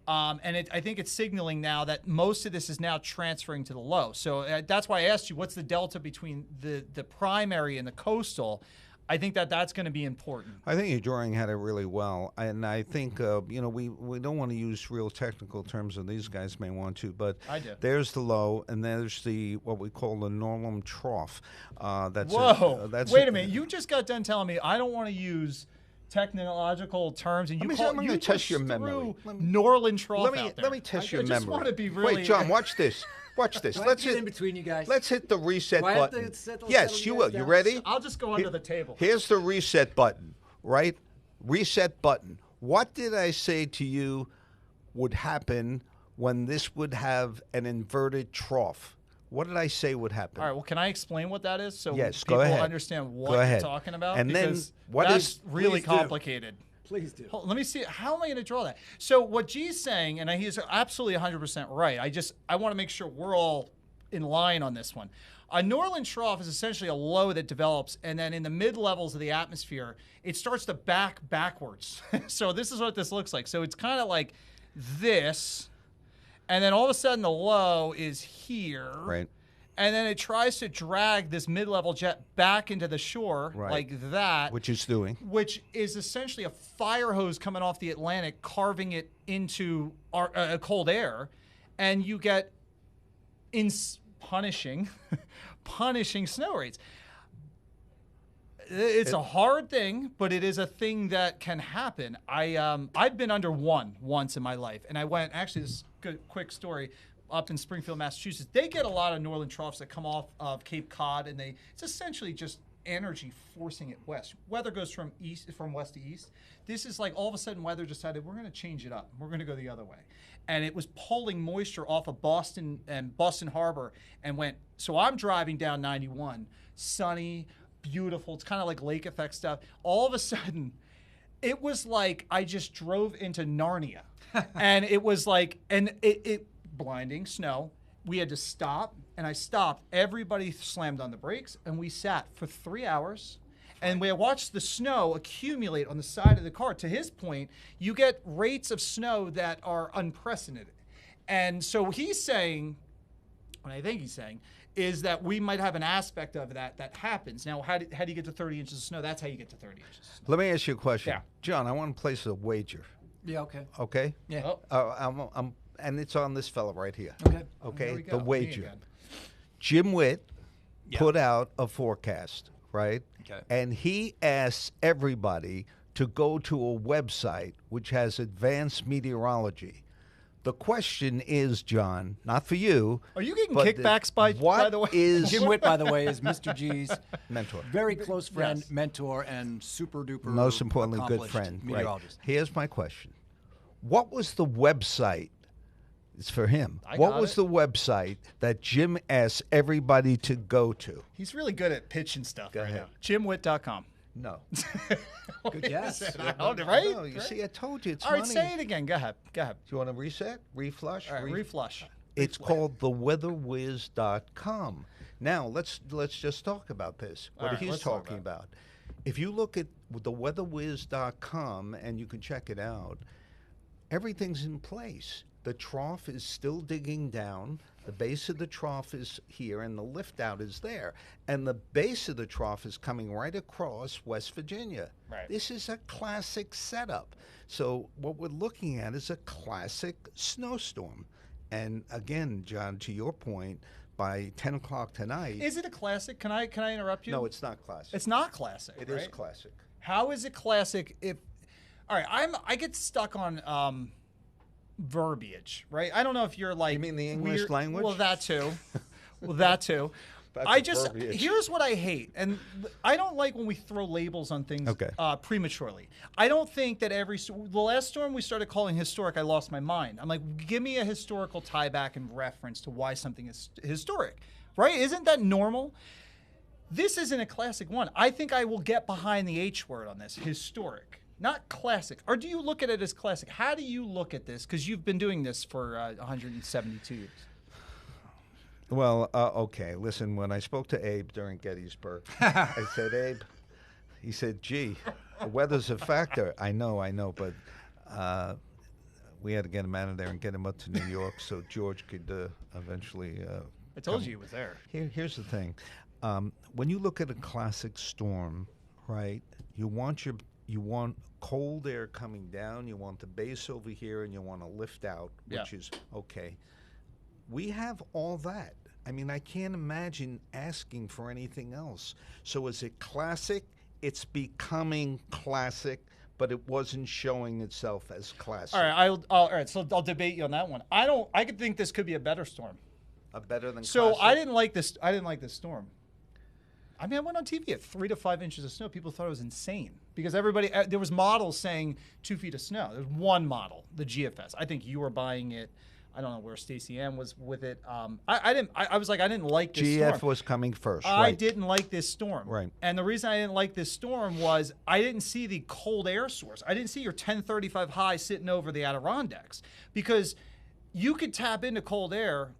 Speaker 1: And I think it's signaling now that most of this is now transferring to the low. So that's why I asked you, what's the delta between the primary and the coastal? I think that's going to be important.
Speaker 6: I think your drawing had it really well. And I think, you know, we don't want to use real technical terms, and these guys may want to, but
Speaker 1: I do.
Speaker 6: There's the low, and there's the what we call the normal trough.
Speaker 1: Whoa. Wait a minute. You just got done telling me I don't want to use technological terms, and
Speaker 6: I'm going to test your memory.
Speaker 1: Norland trough.
Speaker 6: Let me test your memory.
Speaker 1: I just want to be really.
Speaker 6: Wait, John, watch this. Watch this.
Speaker 2: Let's hit in between you guys.
Speaker 6: Let's hit the reset button. Yes, you will. You ready?
Speaker 1: I'll just go under the table.
Speaker 6: Here's the reset button, right? Reset button. What did I say to you would happen when this would have an inverted trough? What did I say would happen?
Speaker 1: All right. Well, can I explain what that is so
Speaker 6: yes,
Speaker 1: people
Speaker 6: go ahead.
Speaker 1: understand what you're talking about?
Speaker 6: And
Speaker 1: because
Speaker 6: then
Speaker 1: that's really complicated.
Speaker 2: Please do.
Speaker 1: Let me see. How am I going to draw that? So what G's saying, and he's absolutely 100% right. I want to make sure we're all in line on this one. A Norland trough is essentially a low that develops, and then in the mid-levels of the atmosphere, it starts to backwards. So this is what this looks like. So it's kind of like this, and then all of a sudden the low is here.
Speaker 6: Right.
Speaker 1: And then it tries to drag this mid-level jet back into the shore like that.
Speaker 6: Which it's doing.
Speaker 1: Which is essentially a fire hose coming off the Atlantic, carving it into cold air. And you get punishing snow rates. It's a hard thing, but it is a thing that can happen. I've been under one once in my life. And I went, actually, this is a good, quick story. Up in Springfield, Massachusetts, they get a lot of northern troughs that come off of Cape Cod, and it's essentially just energy forcing it west. Weather goes from west to east. This is like all of a sudden weather decided we're going to change it up. We're going to go the other way, and it was pulling moisture off of Boston and Boston Harbor, and went. So I'm driving down 91, sunny, beautiful. It's kind of like lake effect stuff. All of a sudden, it was like I just drove into Narnia, and it was like, and it blinding snow. We had to stop, and I stopped. Everybody slammed on the brakes, and we sat for 3 hours, and we watched the snow accumulate on the side of the car. To his point, you get rates of snow that are unprecedented. And so he's saying, what I think he's saying, is that we might have an aspect of that happens. Now, how do you get to 30 inches of snow? That's how you get to 30 inches of snow.
Speaker 6: Let me ask you a question.
Speaker 1: Yeah.
Speaker 6: John, I want to place a wager.
Speaker 2: Yeah, okay.
Speaker 6: Okay?
Speaker 2: Yeah.
Speaker 6: And it's on this fella right here.
Speaker 2: Okay.
Speaker 6: Okay, the wager. Jim Witt put out a forecast, right?
Speaker 5: Okay.
Speaker 6: And he asks everybody to go to a website which has advanced meteorology. The question is, John, not for you.
Speaker 1: Are you getting kickbacks by the way?
Speaker 2: Jim Witt, by the way, is Mr. G's
Speaker 6: mentor.
Speaker 2: Very close friend, mentor, and super duper
Speaker 6: most importantly, good friend.
Speaker 2: Meteorologist.
Speaker 6: Right. Here's my question. What was the website? It's for him. What was the website that Jim asked everybody to go to?
Speaker 1: He's really good at pitching stuff
Speaker 6: Go
Speaker 1: right
Speaker 6: ahead.
Speaker 1: now. JimWitt.com.
Speaker 6: No.
Speaker 2: Good guess.
Speaker 1: Right?
Speaker 6: No, you see, I told you it's
Speaker 1: All right,
Speaker 6: money.
Speaker 1: say it again. Go ahead.
Speaker 6: Do you want to reset? Reflush?
Speaker 1: All right, reflush.
Speaker 6: It's called theweatherwiz.com. Now, let's just talk about this, what he's talking about. If you look at theweatherwiz.com, and you can check it out, everything's in place. The trough is still digging down. The base of the trough is here, and the lift out is there. And the base of the trough is coming right across West Virginia.
Speaker 1: Right.
Speaker 6: This is a classic setup. So what we're looking at is a classic snowstorm. And again, John, to your point, by 10 o'clock tonight.
Speaker 1: Is it a classic? Can I interrupt you?
Speaker 6: No, it's not classic.
Speaker 1: It's not classic.
Speaker 6: It
Speaker 1: right?
Speaker 6: is classic.
Speaker 1: How is it classic if all right, I get stuck on verbiage, right? I don't know if you're like
Speaker 6: You mean the English language?
Speaker 1: Well, that too. Here's what I hate, and I don't like when we throw labels on things prematurely. I don't think that the last storm we started calling historic, I lost my mind. I'm like, give me a historical tie back and reference to why something is historic, right? Isn't that normal? This isn't a classic one. I think I will get behind the H word on this, historic, not classic. Or do you look at it as classic? How do you look at this? Because you've been doing this for 172 years.
Speaker 6: Well, okay. Listen, when I spoke to Abe during Gettysburg, I said, Abe, he said, gee, the weather's a factor. I know, but we had to get him out of there and get him up to New York so George could eventually
Speaker 1: I told you he was there.
Speaker 6: Here's the thing. When you look at a classic storm, right, you want cold air coming down, you want the base over here, and you want to lift out, which is okay. We have all that. I mean, I can't imagine asking for anything else. So is it classic? It's becoming classic, but it wasn't showing itself as classic.
Speaker 1: All right. So I'll debate you on that one. I could think this could be a better storm.
Speaker 6: A better than
Speaker 1: So
Speaker 6: classic?
Speaker 1: I didn't like this storm. I mean, I went on TV at 3 to 5 inches of snow. People thought it was insane because there was models saying 2 feet of snow. There's one model, the GFS. I think you were buying it. I don't know where Stacey Ann was with it. I was like, I didn't like this storm.
Speaker 6: GF was coming first.
Speaker 1: I didn't like this storm.
Speaker 6: Right.
Speaker 1: And the reason I didn't like this storm was I didn't see the cold air source. I didn't see your 1035 high sitting over the Adirondacks because you could tap into cold air.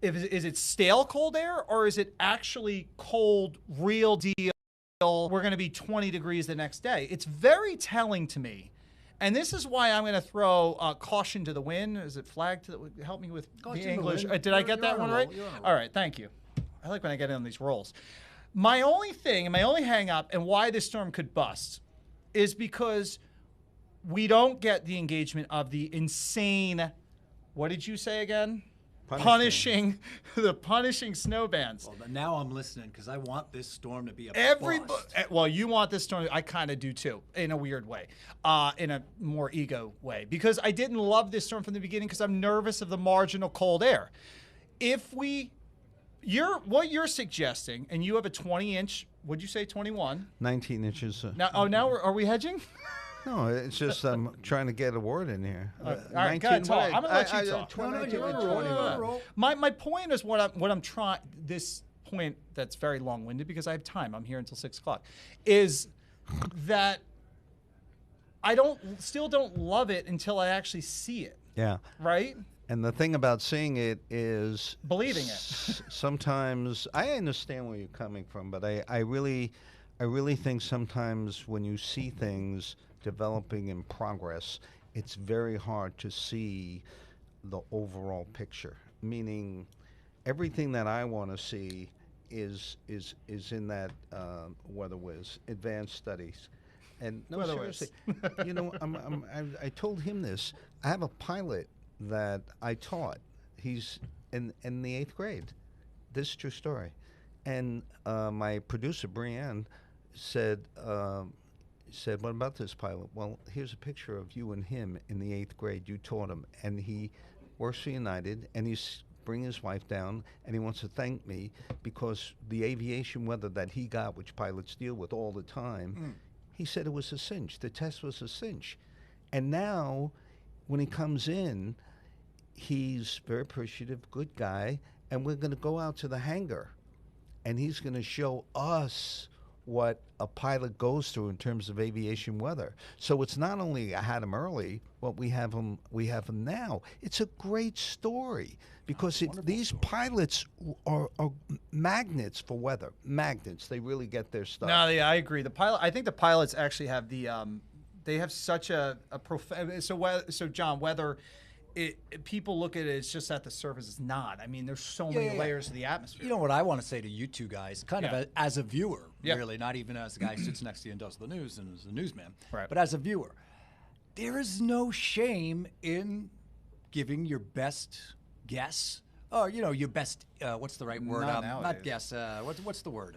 Speaker 1: Is it stale cold air or is it actually cold, real deal? We're going to be 20 degrees the next day. It's very telling to me. And this is why I'm going to throw caution to the wind. Is it flagged? Help me with the English. Did I get that one right? All right, thank you. I like when I get in on these rolls. My only thing, and my only hang up, and why this storm could bust is because we don't get the engagement of the insane, what did you say again? Punishing snow bands.
Speaker 2: Well, now I'm listening because I want this storm to be a bust.
Speaker 1: Well, you want this storm. I kind of do too, in a weird way, in a more ego way, because I didn't love this storm from the beginning because I'm nervous of the marginal cold air. What you're suggesting, and you have a 20-inch. Would you say 21?
Speaker 6: 19 inches.
Speaker 1: Now are we hedging?
Speaker 6: No, it's just I'm trying to get a word in here.
Speaker 1: All right, go ahead, talk. I'm going to let you talk.
Speaker 6: 21.
Speaker 1: My point is what I'm trying. This point that's very long-winded because I have time. I'm here until 6 o'clock. Is that I still don't love it until I actually see it.
Speaker 6: Yeah.
Speaker 1: Right.
Speaker 6: And the thing about seeing it is
Speaker 1: believing it.
Speaker 6: Sometimes I understand where you're coming from, but I really think sometimes when you see things developing in progress, it's very hard to see the overall picture. Meaning, everything that I want to see is in that Weather Whiz advanced studies. And no, seriously, you know, I told him this. I have a pilot that I taught. He's in the 8th grade. This is a true story. And my producer Brianne said, what about this pilot? Well, here's a picture of you and him in the 8th grade. You taught him, and he works for United, and he's bringing his wife down, and he wants to thank me because the aviation weather that he got, which pilots deal with all the time, he said it was a cinch. The test was a cinch. And now, when he comes in, he's very appreciative, good guy, and we're going to go out to the hangar, and he's going to show us what a pilot goes through in terms of aviation weather. So it's not only I had him early, but we have him now. It's a great story because these pilots are magnets for weather. Magnets. They really get their stuff.
Speaker 1: No, yeah, I agree. I think the pilots actually have they have such a profound. So John, weather. People look at it as just at the surface. It's not. I mean, there's so many layers of the atmosphere.
Speaker 5: You know what I want to say to you two guys, kind of as a viewer, really, not even as a guy who sits next to you and does the news and is a newsman, but as a viewer. There is no shame in giving your best guess
Speaker 2: your best, what's the right word?
Speaker 1: Not
Speaker 2: Not
Speaker 1: nowadays.
Speaker 2: guess. What's the word?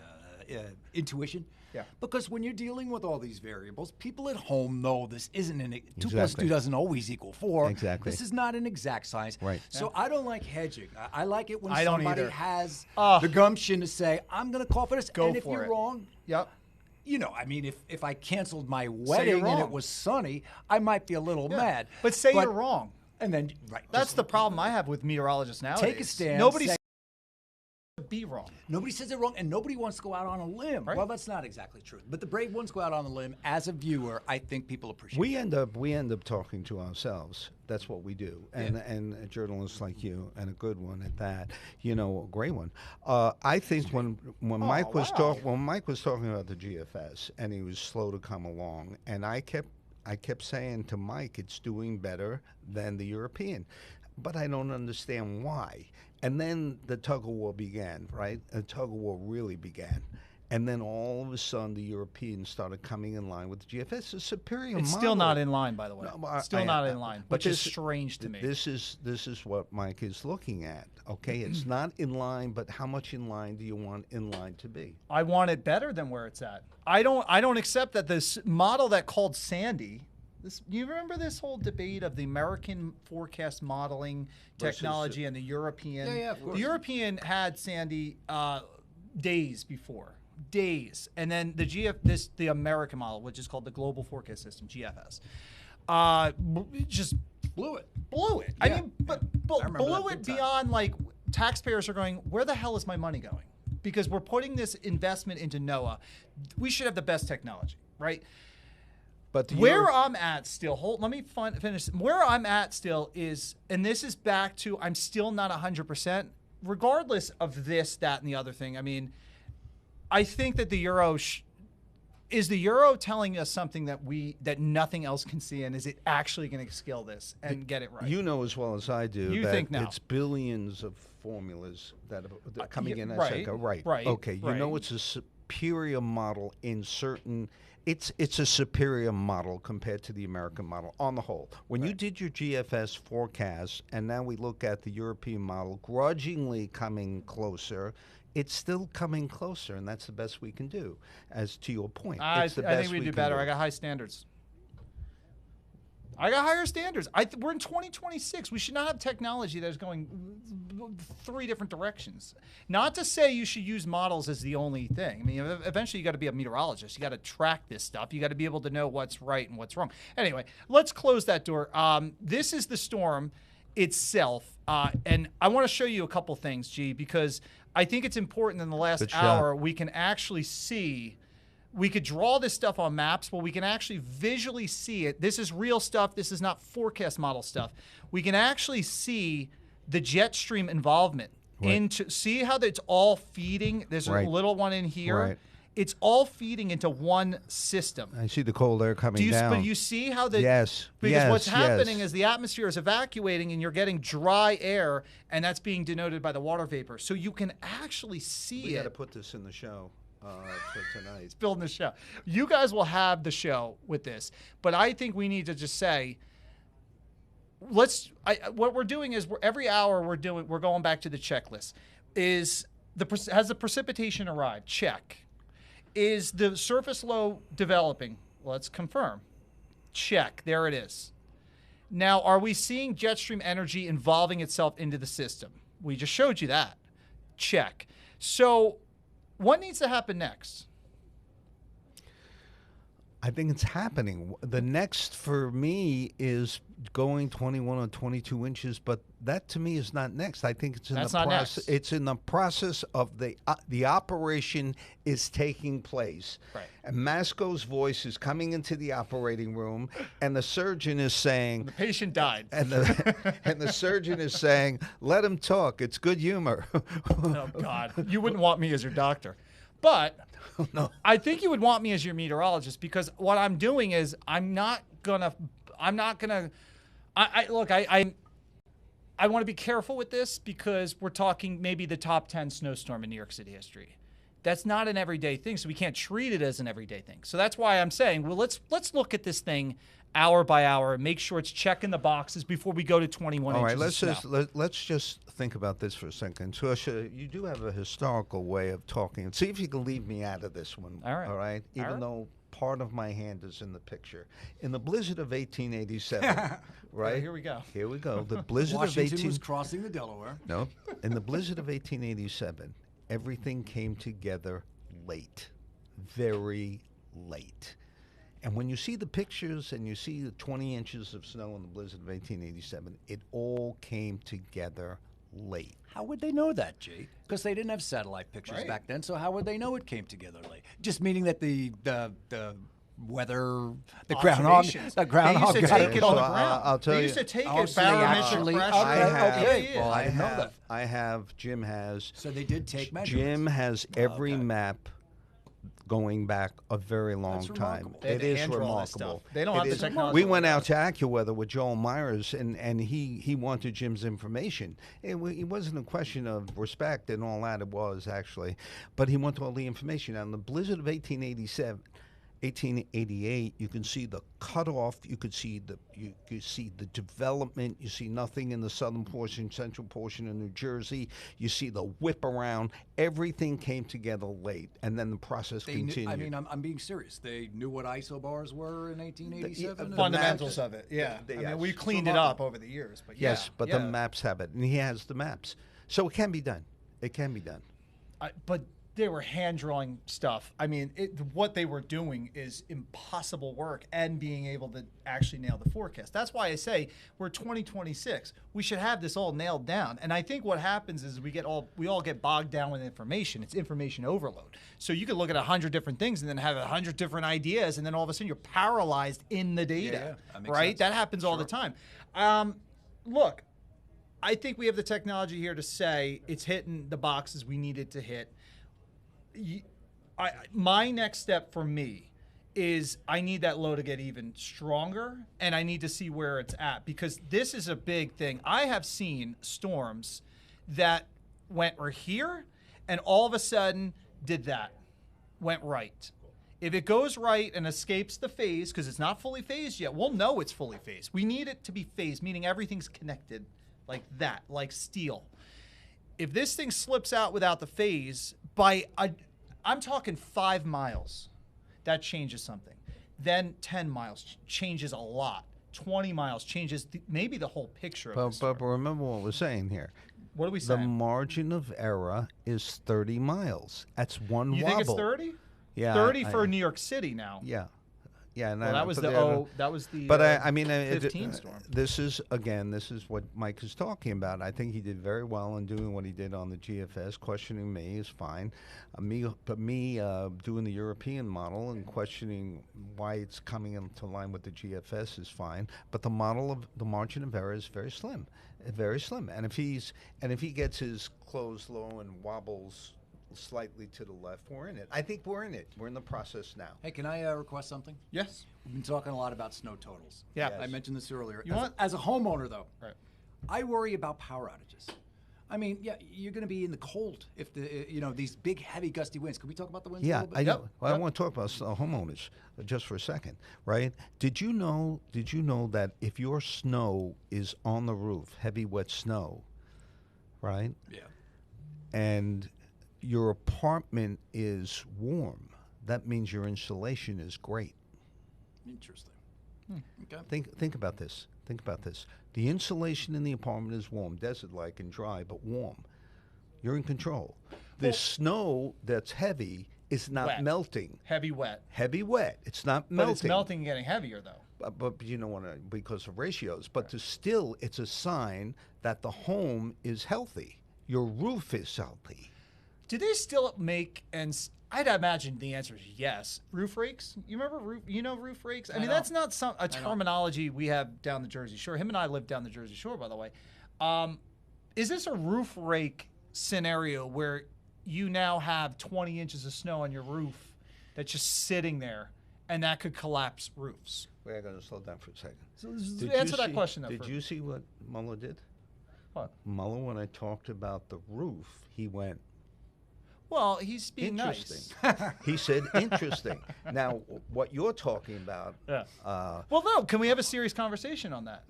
Speaker 2: Intuition.
Speaker 1: Yeah.
Speaker 2: Because when you're dealing with all these variables, people at home know this isn't 2 plus
Speaker 6: Exactly.
Speaker 2: 2 doesn't always equal 4.
Speaker 6: Exactly.
Speaker 2: This is not an exact science.
Speaker 6: Right.
Speaker 2: So I don't like hedging. I like it when
Speaker 1: I don't
Speaker 2: somebody
Speaker 1: either.
Speaker 2: has
Speaker 1: Oh.
Speaker 2: the gumption to say, I'm going to call for this.
Speaker 1: Go
Speaker 2: and if
Speaker 1: for
Speaker 2: you're
Speaker 1: it.
Speaker 2: wrong,
Speaker 1: Yep.
Speaker 2: I mean, if I canceled my wedding and
Speaker 1: wrong.
Speaker 2: it was sunny, I might be a little mad.
Speaker 1: But say you're wrong.
Speaker 2: And then, right.
Speaker 1: That's
Speaker 2: just
Speaker 1: the problem I have with meteorologists nowadays.
Speaker 2: Take a stand.
Speaker 1: Nobody
Speaker 2: say-
Speaker 1: says be wrong.
Speaker 2: Nobody says it wrong, and nobody wants to go out on a limb.
Speaker 1: Right.
Speaker 2: Well, that's not exactly true. But the brave ones go out on a limb. As a viewer, I think people appreciate
Speaker 6: We
Speaker 2: it.
Speaker 6: end up talking to ourselves. That's what we do, and journalists like you, and a good one at that. A great one. I think when Mike was talking about the GFS, and he was slow to come along, and I kept saying to Mike, it's doing better than the European, but I don't understand why. And then the tug of war began, right? The tug of war really began. And then all of a sudden, the Europeans started coming in line with the GFS, a superior model.
Speaker 1: It's still not in line, by the way.
Speaker 6: No,
Speaker 1: Still not in line,
Speaker 6: but
Speaker 1: which is strange to me.
Speaker 6: This is what Mike is looking at. Okay, it's not in line, but how much in line do you want in line to be?
Speaker 1: I want it better than where it's at. I don't accept that this model that called Sandy. You remember this whole debate of the American forecast modeling technology and the European?
Speaker 2: Yeah, of course.
Speaker 1: The European had Sandy days before. And then the American model, which is called the Global Forecast System, GFS, just blew it. I
Speaker 2: Yeah.
Speaker 1: mean, but
Speaker 2: remember
Speaker 1: blew
Speaker 2: that
Speaker 1: it
Speaker 2: big time.
Speaker 1: beyond, like, taxpayers are going, where the hell is my money going? Because we're putting this investment into NOAA. We should have the best technology, right?
Speaker 6: But
Speaker 1: Where I'm at still, let me finish. Where I'm at still is, and this is back to, I'm still not 100%, regardless of this, that, and the other thing. I mean, I think that the Euro, is the Euro telling us something that nothing else can see, and is it actually going to scale this and get it right?
Speaker 6: You know as well as I do
Speaker 1: You
Speaker 6: that
Speaker 1: think now.
Speaker 6: it's billions of formulas that are coming in as
Speaker 1: right,
Speaker 6: right. Okay, you know
Speaker 1: right.
Speaker 6: it's a superior model in certain. It's a superior model compared to the American model on the whole. When you did your GFS forecast, and now we look at the European model, grudgingly coming closer, it's still coming closer, and that's the best we can do. As to your point,
Speaker 1: I
Speaker 6: it's the
Speaker 1: think
Speaker 6: best
Speaker 1: we do
Speaker 6: can
Speaker 1: better. I got high standards. I got higher standards. We're in 2026. We should not have technology that is going 3 different directions. Not to say you should use models as the only thing. I mean, eventually you got to be a meteorologist. You got to track this stuff. You got to be able to know what's right and what's wrong. Anyway, let's close that door. This is the storm itself, and I want to show you a couple things, G, because I think it's important in the last
Speaker 6: Good shot.
Speaker 1: hour we can actually see. We could draw this stuff on maps, but we can actually visually see it. This is real stuff. This is not forecast model stuff. We can actually see the jet stream involvement. See how it's all feeding? There's a little one in here.
Speaker 6: Right.
Speaker 1: It's all feeding into one system.
Speaker 6: I see the cold air coming down.
Speaker 1: But you see how the
Speaker 6: Yes.
Speaker 1: Because
Speaker 6: yes,
Speaker 1: what's happening
Speaker 6: yes.
Speaker 1: is the atmosphere is evacuating, and you're getting dry air, and that's being denoted by the water vapor. So you can actually see
Speaker 6: We got to
Speaker 1: it.
Speaker 6: put this in the show for tonight.
Speaker 1: Building the show. You guys will have the show with this, but I think we need to just say, what we're doing is every hour we're going back to the checklist. Has the precipitation arrived? Check. Is the surface low developing? Let's confirm. Check. There it is. Now, are we seeing jet stream energy involving itself into the system? We just showed you that. Check. So what needs to happen next?
Speaker 6: I think it's happening. The next for me is going 21 or 22 inches, but that to me is not next. I think it's in
Speaker 1: That's
Speaker 6: the
Speaker 1: not
Speaker 6: process.
Speaker 1: next.
Speaker 6: It's in the process of the operation is taking place.
Speaker 1: Right.
Speaker 6: And Masco's voice is coming into the operating room, and the surgeon is saying,
Speaker 1: The patient died.
Speaker 6: and the surgeon is saying, "Let him talk. It's good humor."
Speaker 1: Oh, God. You wouldn't want me as your doctor. But
Speaker 6: No.
Speaker 1: I think you would want me as your meteorologist, because what I'm doing is I want to be careful with this, because we're talking maybe the top 10 snowstorm in New York City history. That's not an everyday thing, so we can't treat it as an everyday thing. So that's why I'm saying, well, let's look at this thing hour by hour and make sure it's checking the boxes before we go to 21
Speaker 6: All
Speaker 1: inches
Speaker 6: right,
Speaker 1: of snow.
Speaker 6: let's just think about this for a second. So you do have a historical way of talking. See if you can leave me out of this one.
Speaker 1: All right.
Speaker 6: All right? Even though part of my hand is in the picture. In the blizzard of 1887, right?
Speaker 1: Here we go.
Speaker 6: Here we go. The blizzard
Speaker 2: Washington
Speaker 6: of
Speaker 2: was crossing the Delaware.
Speaker 6: No. In the blizzard of 1887, everything came together late. Very late. And when you see the pictures and you see the 20 inches of snow in the blizzard of 1887, it all came together late.
Speaker 5: How would they know that, G? Because they didn't have satellite pictures back then, so how would they know it came together late? Just meaning that the weather, the groundhog
Speaker 1: They used
Speaker 5: got
Speaker 1: to take it on the
Speaker 6: So,
Speaker 1: ground.
Speaker 6: I'll tell
Speaker 1: they
Speaker 6: you.
Speaker 1: used to take
Speaker 5: Oh,
Speaker 1: it
Speaker 5: so they actually-
Speaker 1: barometric pressure.
Speaker 5: Well, I didn't know that.
Speaker 6: I have, Jim has.
Speaker 2: So they did take measurements.
Speaker 6: Jim has every map going back a very long
Speaker 2: That's
Speaker 6: time.
Speaker 2: remarkable.
Speaker 1: They had
Speaker 6: It
Speaker 1: to
Speaker 6: is
Speaker 1: hand draw this
Speaker 6: remarkable.
Speaker 1: stuff. They don't
Speaker 6: It
Speaker 1: have the
Speaker 6: is.
Speaker 1: technology
Speaker 6: We
Speaker 1: like
Speaker 6: went out
Speaker 1: us.
Speaker 6: to AccuWeather with Joel Myers, and he wanted Jim's information. It wasn't a question of respect and all that. It was actually, but he wanted all the information. On the blizzard of 1888, you can see the cutoff. You could see you see the development. You see nothing in the southern portion, central portion of New Jersey. You see the whip around. Everything came together late, and then the process continued.
Speaker 2: I mean, I'm being serious. They knew what isobars were in 1887.
Speaker 6: The
Speaker 1: Fundamentals
Speaker 6: maps-
Speaker 1: of it, yeah. I
Speaker 6: yes.
Speaker 1: mean, we cleaned it up over the years, but
Speaker 6: Yes,
Speaker 1: yeah,
Speaker 6: but
Speaker 1: yeah.
Speaker 6: the maps have it, and he has the maps, so it can be done. It can be done.
Speaker 1: But they were hand drawing stuff. I mean, what they were doing is impossible work, and being able to actually nail the forecast. That's why I say we're 2026. We should have this all nailed down. And I think what happens is we all get bogged down with information. It's information overload. So you could look at 100 different things and then have 100 different ideas, and then all of a sudden you're paralyzed in the data.
Speaker 2: That makes
Speaker 1: right?
Speaker 2: sense.
Speaker 1: That happens all the time. Look, I think we have the technology here to say it's hitting the boxes we need it to hit. My next step for me is I need that low to get even stronger, and I need to see where it's at, because this is a big thing. I have seen storms that were here and all of a sudden went right. If it goes right and escapes the phase, because it's not fully phased yet, we'll know it's fully phased. We need it to be phased, meaning everything's connected like that, like steel. If this thing slips out without the phase I'm talking 5 miles, that changes something. Then 10 miles changes a lot. 20 miles changes maybe the whole picture of this.
Speaker 6: But remember what we're saying here.
Speaker 1: What are we
Speaker 6: The
Speaker 1: saying?
Speaker 6: margin of error is 30 miles. That's one
Speaker 1: You
Speaker 6: wobble.
Speaker 1: think it's 30?
Speaker 6: Yeah,
Speaker 1: 30 for New York City now.
Speaker 6: Yeah. Yeah, and
Speaker 1: Well, that was
Speaker 6: for
Speaker 1: the
Speaker 6: But I mean,
Speaker 1: 15 storm.
Speaker 6: This is what Mike is talking about. I think he did very well in doing what he did on the GFS. Questioning me is fine. Me doing the European model and questioning why it's coming into line with the GFS is fine. But the margin of error is very slim, very slim. And if he gets his clothes low and wobbles slightly to the left, we're in it. I think we're in it. We're in the process now.
Speaker 2: Hey, can I request something?
Speaker 1: Yes.
Speaker 2: We've been talking a lot about snow totals.
Speaker 1: Yeah.
Speaker 2: I mentioned this earlier.
Speaker 1: You want-
Speaker 2: as a homeowner, though,
Speaker 1: Right.
Speaker 2: I worry about power outages. I mean, yeah, you're going to be in the cold if these big, heavy, gusty winds. Can we talk about the winds a
Speaker 6: Yeah,
Speaker 2: little
Speaker 6: I
Speaker 2: bit?
Speaker 6: know. Well, I want to talk about homeowners just for a second, right? Did you know that if your snow is on the roof, heavy, wet snow, right?
Speaker 2: Yeah.
Speaker 6: And your apartment is warm, that means your insulation is great.
Speaker 2: Interesting. Okay.
Speaker 6: Think about this. Think about this. The insulation in the apartment is warm, desert-like and dry, but warm. You're in control. The snow that's heavy is not
Speaker 1: Wet.
Speaker 6: melting.
Speaker 1: Heavy wet.
Speaker 6: Heavy wet. It's not
Speaker 1: But
Speaker 6: melting.
Speaker 1: it's melting and getting heavier, though.
Speaker 6: But you don't want to, because of ratios. But still, it's a sign that the home is healthy. Your roof is healthy.
Speaker 1: Do they still make, and I'd imagine the answer is yes, roof rakes? You remember roof rakes? I mean,
Speaker 2: know.
Speaker 1: that's not a terminology we have down the Jersey Shore. Him and I live down the Jersey Shore, by the way. Is this a roof rake scenario where you now have 20 inches of snow on your roof that's just sitting there, and that could collapse roofs?
Speaker 6: Wait, I got to slow down for a second.
Speaker 1: So
Speaker 6: Did
Speaker 1: answer
Speaker 6: you
Speaker 1: that
Speaker 6: see-
Speaker 1: question, though.
Speaker 6: Did you see what Muller did?
Speaker 1: What?
Speaker 6: Muller, when I talked about the roof, he went,
Speaker 1: Well, he's being nice.
Speaker 6: He said interesting. Now, what you're talking about.
Speaker 1: Yeah. Well, no. Can we have a serious conversation on that?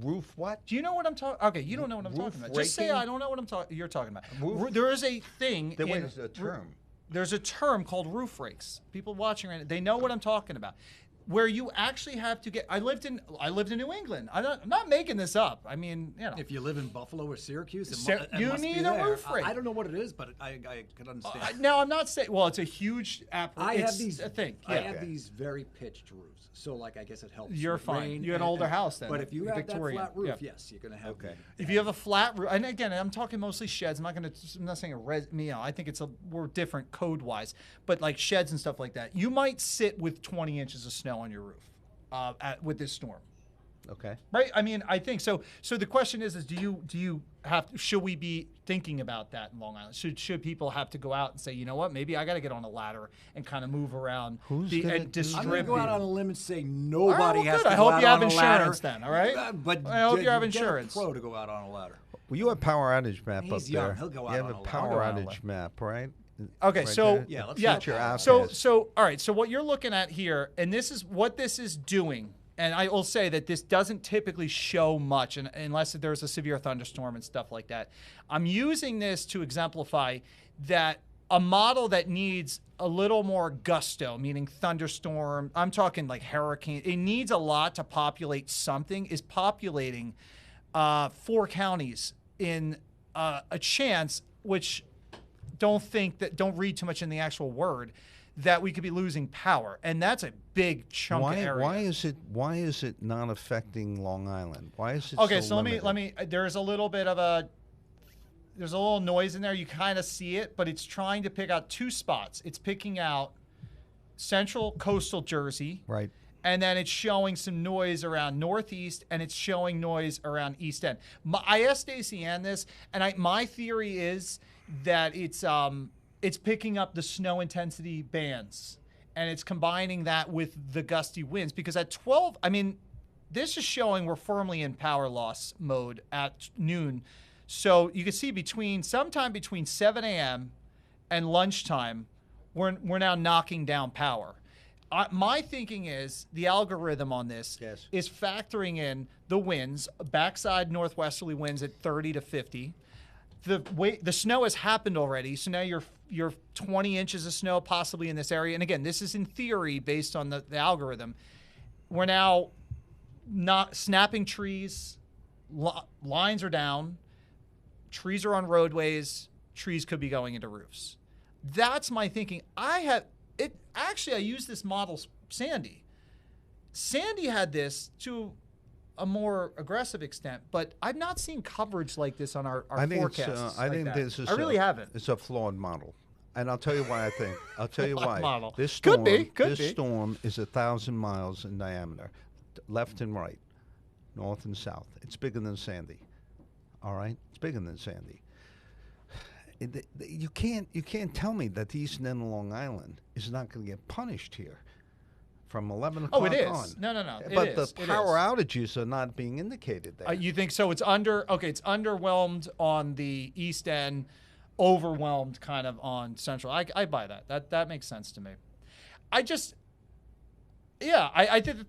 Speaker 6: Roof what?
Speaker 1: Do you know what I'm talking? Okay, you don't know what I'm talking about. Just say I don't know what you're talking about. There is a thing.
Speaker 6: There is a term.
Speaker 1: There's a term called roof rakes. People watching right now, they know what I'm talking about. Where you actually have to get. I lived in New England. I'm not making this up. I mean, you know.
Speaker 2: If you live in Buffalo or Syracuse,
Speaker 1: you need a roof rake.
Speaker 2: I don't know what it is, but I could understand.
Speaker 1: Now I'm not saying. Well, it's a huge apparatus.
Speaker 2: I have these.
Speaker 1: A thing.
Speaker 2: I have these very pitched roofs, so like I guess it helps.
Speaker 1: You're fine. You have an older house then.
Speaker 2: But if you have
Speaker 1: Victorian.
Speaker 2: that flat roof, yes, you're going to have.
Speaker 6: Okay.
Speaker 1: If you have a flat roof, and again, I'm talking mostly sheds. I'm not saying I think we're different code wise, but like sheds and stuff like that. You might sit with 20 inches of snow on your roof. With this storm,
Speaker 6: okay,
Speaker 1: right? I mean, I think so. So the question is do you have? Should we be thinking about that in Long Island? Should people have to go out and say, you know what, maybe I got to get on a ladder and kind of move around
Speaker 6: and distribute?
Speaker 2: I'm going to go out on a limb and say nobody has to
Speaker 1: I
Speaker 2: go
Speaker 1: hope
Speaker 2: out
Speaker 1: you have
Speaker 2: on a
Speaker 1: insurance
Speaker 2: ladder.
Speaker 1: then. All right,
Speaker 2: but
Speaker 1: I hope you have
Speaker 2: get
Speaker 1: insurance.
Speaker 2: a pro to go out on a ladder.
Speaker 6: Well, you have power outage map
Speaker 2: He's
Speaker 6: up
Speaker 2: young.
Speaker 6: there.
Speaker 2: He'll go out
Speaker 6: you have
Speaker 2: on
Speaker 6: a
Speaker 2: a
Speaker 6: power
Speaker 1: ladder.
Speaker 6: outage map, right?
Speaker 1: Okay,
Speaker 6: right
Speaker 1: so
Speaker 6: there?
Speaker 2: Yeah, let's
Speaker 6: Future outcast.
Speaker 1: So all right, so what you're looking at here, and this is what this is doing. And I will say that this doesn't typically show much unless there's a severe thunderstorm and stuff like that. I'm using this to exemplify that a model that needs a little more gusto, meaning thunderstorm, I'm talking like hurricane, it needs a lot to populate something, is populating 4 counties in a chance, which don't read too much in the actual word, that we could be losing power, and that's a big chunk of area.
Speaker 6: Why is it not affecting Long Island? Why is it
Speaker 1: okay?
Speaker 6: So
Speaker 1: So
Speaker 6: limited?
Speaker 1: let me. There's a little noise in there. You kind of see it, but it's trying to pick out 2 spots. It's picking out central coastal Jersey,
Speaker 6: right,
Speaker 1: and then it's showing some noise around Northeast, and it's showing noise around East End. I asked Stacey Ann this, and my theory is that it's picking up the snow intensity bands, and it's combining that with the gusty winds, because at 12, I mean, this is showing we're firmly in power loss mode at noon. So you can see sometime between 7 a.m. and lunchtime, we're now knocking down power. My thinking is the algorithm on this is factoring in the winds, backside northwesterly winds at 30 to 50. The snow has happened already, so now you're 20 inches of snow possibly in this area. And again, this is in theory based on the algorithm. We're now not snapping trees, lines are down, trees are on roadways, trees could be going into roofs. That's my thinking. I used this model, Sandy. Sandy had this to a more aggressive extent, but I've not seen coverage like this on our forecasts.
Speaker 6: I think this is.
Speaker 1: I really haven't.
Speaker 6: It's a flawed model, and I'll tell you why. I'll tell you why.
Speaker 1: Model.
Speaker 6: This storm,
Speaker 1: could be.
Speaker 6: Storm is 1,000 miles in diameter, left and right, north and south. It's bigger than Sandy. All right, it's bigger than Sandy. You can't tell me that the eastern end of Long Island is not going to get punished here. From 11 o'clock on.
Speaker 1: Oh, it is. No.
Speaker 6: But the power outages are not being indicated there.
Speaker 1: You think so? It's it's underwhelmed on the east end, overwhelmed kind of on central. I buy that. That makes sense to me. I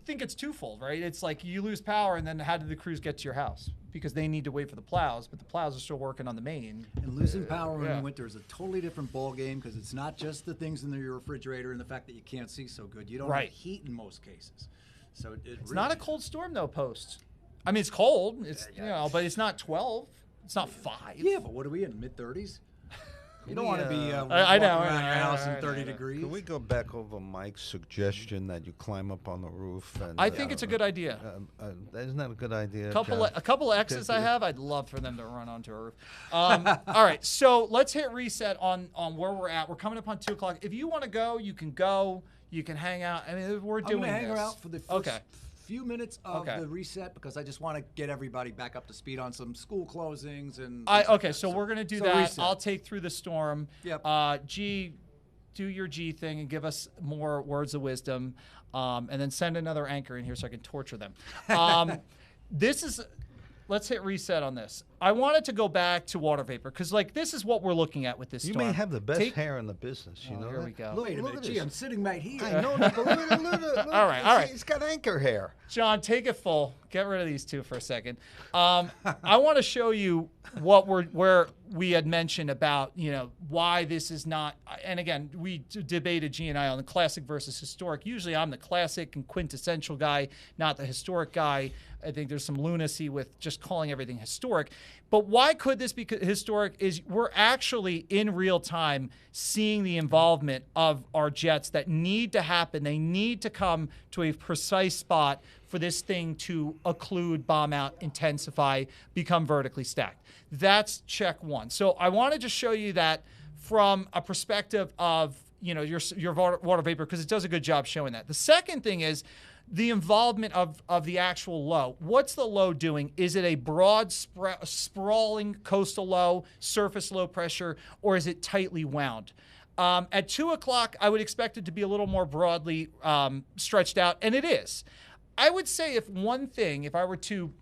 Speaker 1: think it's twofold, right? It's like you lose power, and then how do the crews get to your house? Because they need to wait for the plows, but the plows are still working on the main.
Speaker 2: And losing power in the winter is a totally different ball game, because it's not just the things in your refrigerator and the fact that you can't see so good. You don't have heat in most cases, so it's really
Speaker 1: not a cold storm though. Post, I mean, it's cold. It's but it's not 12. It's not 5.
Speaker 2: Yeah, but what are we in, mid-30s? You don't want to be walking
Speaker 1: around
Speaker 2: your house in 30 degrees.
Speaker 6: Can we go back over Mike's suggestion that you climb up on the roof? And,
Speaker 1: I think it's a good idea.
Speaker 6: Isn't that a good idea?
Speaker 1: A couple of X's I have, I'd love for them to run onto a roof. All right, so let's hit reset on where we're at. We're coming up on 2 o'clock. If you want to go, you can go. You can hang out. I mean, we're doing this.
Speaker 2: I'm going to hang out for the first few minutes of the reset, because I just want to get everybody back up to speed on some school closings and
Speaker 1: so we're going to do that. Reset. I'll take through the storm.
Speaker 2: Yep.
Speaker 1: G, do your G thing and give us more words of wisdom, and then send another anchor in here so I can torture them. Let's hit reset on this. I wanted to go back to water vapor because, like, this is what we're looking at with this storm.
Speaker 6: You may have the best hair in the business. You know.
Speaker 1: Here we go.
Speaker 2: Wait a minute. Gee, I'm sitting right here.
Speaker 6: I know that, but look.
Speaker 1: All right.
Speaker 6: He's got anchor hair.
Speaker 1: John, take it full. Get rid of these two for a second. I want to show you where we had mentioned about, why this is not. And again, we debated G and I on the classic versus historic. Usually, I'm the classic and quintessential guy, not the historic guy. I think there's some lunacy with just calling everything historic. But why could this be historic is we're actually in real time seeing the involvement of our jets that need to happen. They need to come to a precise spot for this thing to occlude, bomb out, intensify, become vertically stacked. That's check one. So I wanted to show you that from a perspective of your water vapor, because it does a good job showing that. The second thing is the involvement of the actual low. What's the low doing? Is it a broad, sprawling coastal low, surface low pressure, or is it tightly wound? At 2 o'clock, I would expect it to be a little more broadly stretched out, and it is. I would say if I were to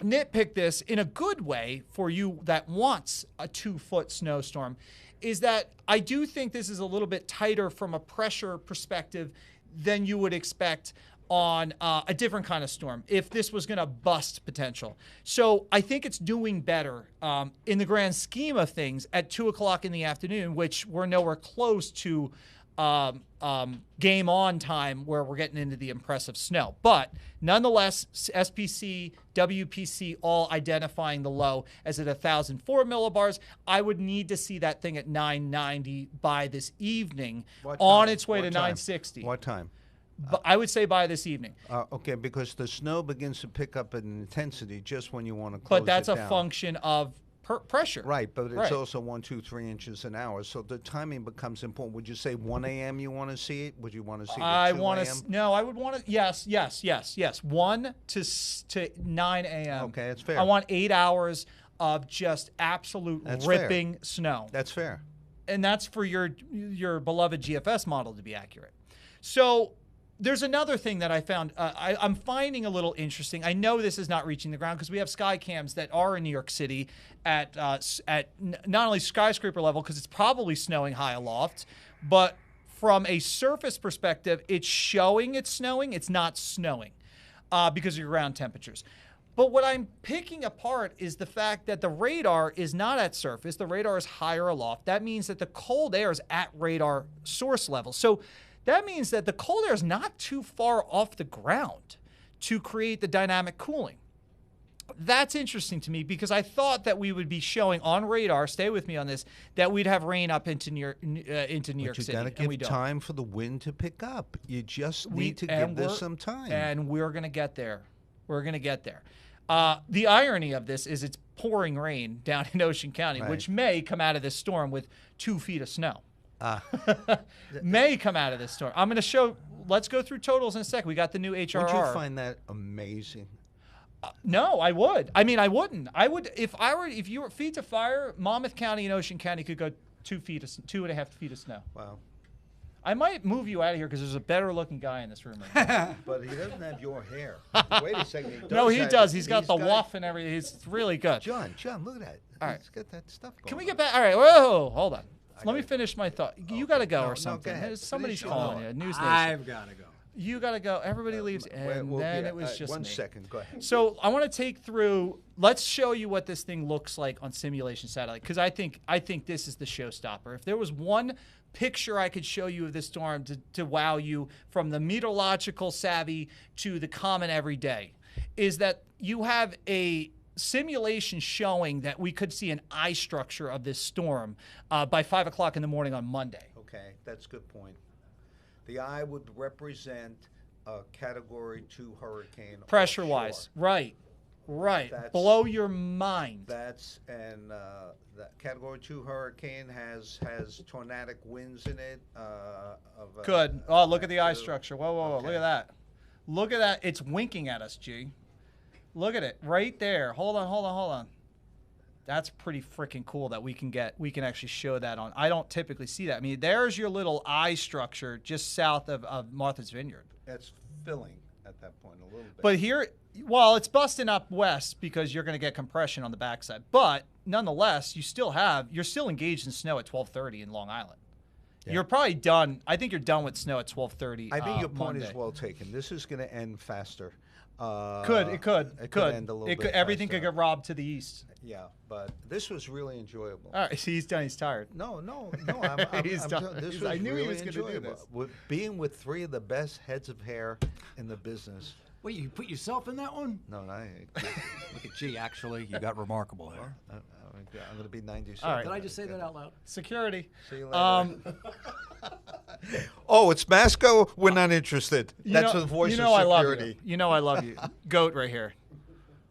Speaker 1: nitpick this in a good way for you that wants a 2-foot snowstorm, is that I do think this is a little bit tighter from a pressure perspective than you would expect on a different kind of storm if this was going to bust potential. So I think it's doing better in the grand scheme of things at 2 o'clock in the afternoon, which we're nowhere close to game on time where we're getting into the impressive snow. But nonetheless, SPC, WPC, all identifying the low as at 1,004 millibars. I would need to see that thing at 990 by this evening on its way to 960.
Speaker 6: What time?
Speaker 1: But I would say by this evening.
Speaker 6: Okay, because the snow begins to pick up in intensity just when you want to close it down.
Speaker 1: But that's a function of pressure.
Speaker 6: Right, but it's also 1, 2, 3 inches an hour, so the timing becomes important. Would you say 1 a.m. you want to see it? Would you want to see it at 2 a.m.?
Speaker 1: No, I would want to, yes. 1 to 9 a.m.
Speaker 6: Okay, that's fair.
Speaker 1: I want 8 hours of just absolute ripping snow.
Speaker 6: That's fair.
Speaker 1: And that's for your beloved GFS model to be accurate. So there's another thing that I found I'm finding a little interesting. I know this is not reaching the ground because we have sky cams that are in New York City at not only skyscraper level because it's probably snowing high aloft, but from a surface perspective, it's showing it's snowing. It's not snowing because of your ground temperatures. But what I'm picking apart is the fact that the radar is not at surface. The radar is higher aloft. That means that the cold air is at radar source level. So that means that the cold air is not too far off the ground to create the dynamic cooling. That's interesting to me because I thought that we would be showing on radar, stay with me on this, that we'd have rain up into New York City.
Speaker 6: You got to give time for the wind to pick up. You just need to give this some time.
Speaker 1: And we're going to get there. We're going to get there. The irony of this is it's pouring rain down in Ocean County, which may come out of this storm with 2 feet of snow. May come out of this storm. I'm going to show. Let's go through totals in a second. We got the new HRR.
Speaker 6: Would you find that amazing?
Speaker 1: No, I would. I mean, I wouldn't. I would if you were feet to fire. Monmouth County and Ocean County could go 2.5 feet of snow.
Speaker 6: Wow.
Speaker 1: I might move you out of here because there's a better looking guy in this room right now.
Speaker 6: But he doesn't have your hair. Wait a second.
Speaker 1: He does. He's got the waff and everything. He's really good.
Speaker 6: John, look at that.
Speaker 1: All right.
Speaker 6: He's got that stuff going.
Speaker 1: Can we get back? All right. Whoa, hold on. Let me finish my thought. You got to go or something.
Speaker 6: Go ahead.
Speaker 1: Somebody's calling you. News Nation.
Speaker 2: I've got to go.
Speaker 1: You got to go. Everybody leaves, and then it was just
Speaker 6: 1
Speaker 1: me.
Speaker 6: second. Go ahead.
Speaker 1: So I want to take through. Let's show you what this thing looks like on simulation satellite because I think this is the showstopper. If there was one picture I could show you of this storm to wow you from the meteorological savvy to the common everyday, is that you have a simulation showing that we could see an eye structure of this storm by 5 o'clock in the morning on Monday.
Speaker 6: Okay, that's a good point. The eye would represent a Category 2 hurricane.
Speaker 1: Pressure-wise, right. Blow your mind.
Speaker 6: That Category 2 hurricane has tornadic winds in it.
Speaker 1: Good. Oh, look at the eye structure. Whoa. Okay. Look at that. Look at that. It's winking at us, G. Look at it right there. Hold on. That's pretty freaking cool that we can actually show that on. I don't typically see that. I mean, there's your little eye structure just south of Martha's Vineyard.
Speaker 6: That's filling at that point a little bit.
Speaker 1: But here, Well, it's busting up west because you're going to get compression on the backside. But nonetheless, you're still engaged in snow at 12:30 in Long Island. Yeah. You're probably done. I think you're done with snow at 12:30.
Speaker 6: I think your point
Speaker 1: Monday.
Speaker 6: is well taken. This is going to end faster.
Speaker 1: It could
Speaker 6: end a little bit
Speaker 1: everything
Speaker 6: faster.
Speaker 1: could get robbed to the east.
Speaker 6: Yeah, but this was really enjoyable.
Speaker 1: All right, see, he's done. He's tired.
Speaker 6: No.
Speaker 1: He's done.
Speaker 6: I
Speaker 1: knew he was going to do this.
Speaker 6: Being with three of the best heads of hair in the business.
Speaker 2: Wait, you put yourself in that one?
Speaker 6: No,
Speaker 2: Look at G. Actually, you got remarkable hair.
Speaker 6: I'm going to be 96.
Speaker 1: All right.
Speaker 2: Did I just say that out loud?
Speaker 1: Security.
Speaker 6: See you later. Oh, it's Masco? We're not interested. That's the voice of security.
Speaker 1: I love you. You know I love you. Goat right here.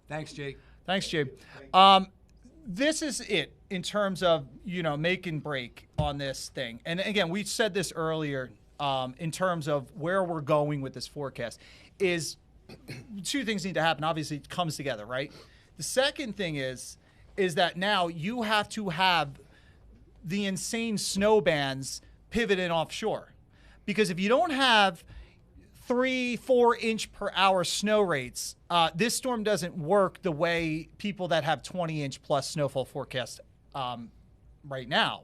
Speaker 2: Thanks, Jake.
Speaker 1: Thanks, Jay. This is it in terms of, make and break on this thing. And again, we said this earlier in terms of where we're going with this forecast is two things need to happen. Obviously, it comes together, right? The second thing is that now you have to have the insane snow bands pivoted offshore. Because if you don't have 3-4 inch per hour snow rates, this storm doesn't work the way people that have 20 inch plus snowfall forecast right now.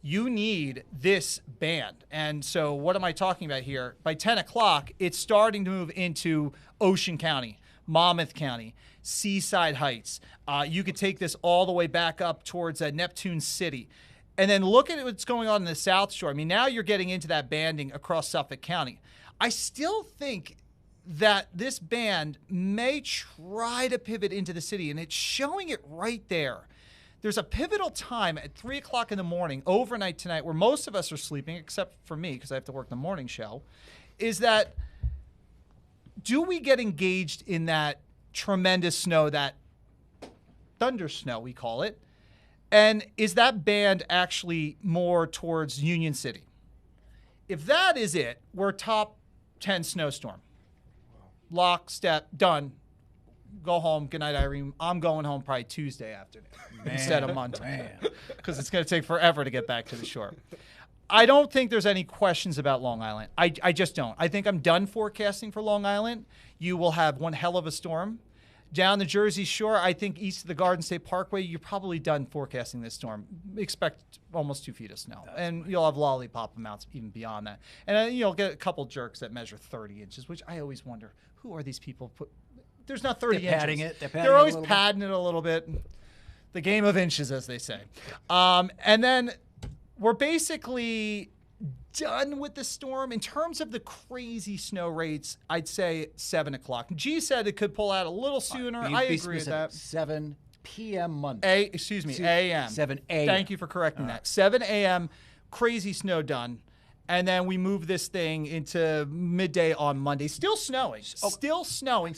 Speaker 1: You need this band. And so what am I talking about here? By 10 o'clock, it's starting to move into Ocean County, Monmouth County, Seaside Heights. You could take this all the way back up towards Neptune City. And then look at what's going on in the South Shore. I mean, now you're getting into that banding across Suffolk County. I still think that this band may try to pivot into the city, and it's showing it right there. There's a pivotal time at 3 o'clock in the morning, overnight tonight, where most of us are sleeping, except for me, because I have to work the morning show, is that do we get engaged in that tremendous snow, that thunder snow, we call it, and is that band actually more towards Union City? If that is it, we're top 10 snowstorm. Lock, step, done. Go home. Good night, Irene. I'm going home probably Tuesday afternoon instead of Monday because it's going to take forever to get back to the shore. I don't think there's any questions about Long Island. I just don't. I think I'm done forecasting for Long Island. You will have one hell of a storm. Down the Jersey Shore, I think east of the Garden State Parkway, you're probably done forecasting this storm. Expect almost 2 feet of snow. And you'll have lollipop amounts even beyond that. And you'll get a couple jerks that measure 30 inches, which I always wonder, who are these people? There's not 30 inches.
Speaker 2: Padding it.
Speaker 1: They're always padding it a little bit. The game of inches, as they say. And then we're basically done with the storm. In terms of the crazy snow rates, I'd say 7 o'clock. G said it could pull out a little sooner. I agree with that.
Speaker 2: 7 p.m. Monday.
Speaker 1: A.m.
Speaker 2: 7 a.m.
Speaker 1: Thank you for correcting that. 7 a.m., crazy snow done. And then we move this thing into midday on Monday. Still snowing. Still snowing.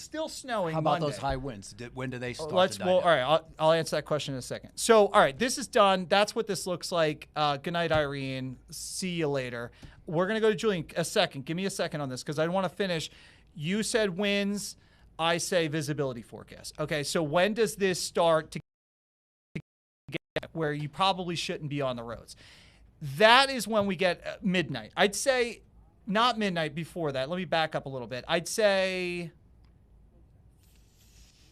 Speaker 2: How about those high winds? When do they start to die
Speaker 1: all right, I'll answer that question in a second. So, all right, this is done. That's what this looks like. Good night, Irene. See you later. We're going to go to Julian. A second. Give me a second on this because I want to finish. You said winds. I say visibility forecast. Okay, so when does this start to get where you probably shouldn't be on the roads? That is when we get midnight. I'd say not midnight before that. Let me back up a little bit. I'd say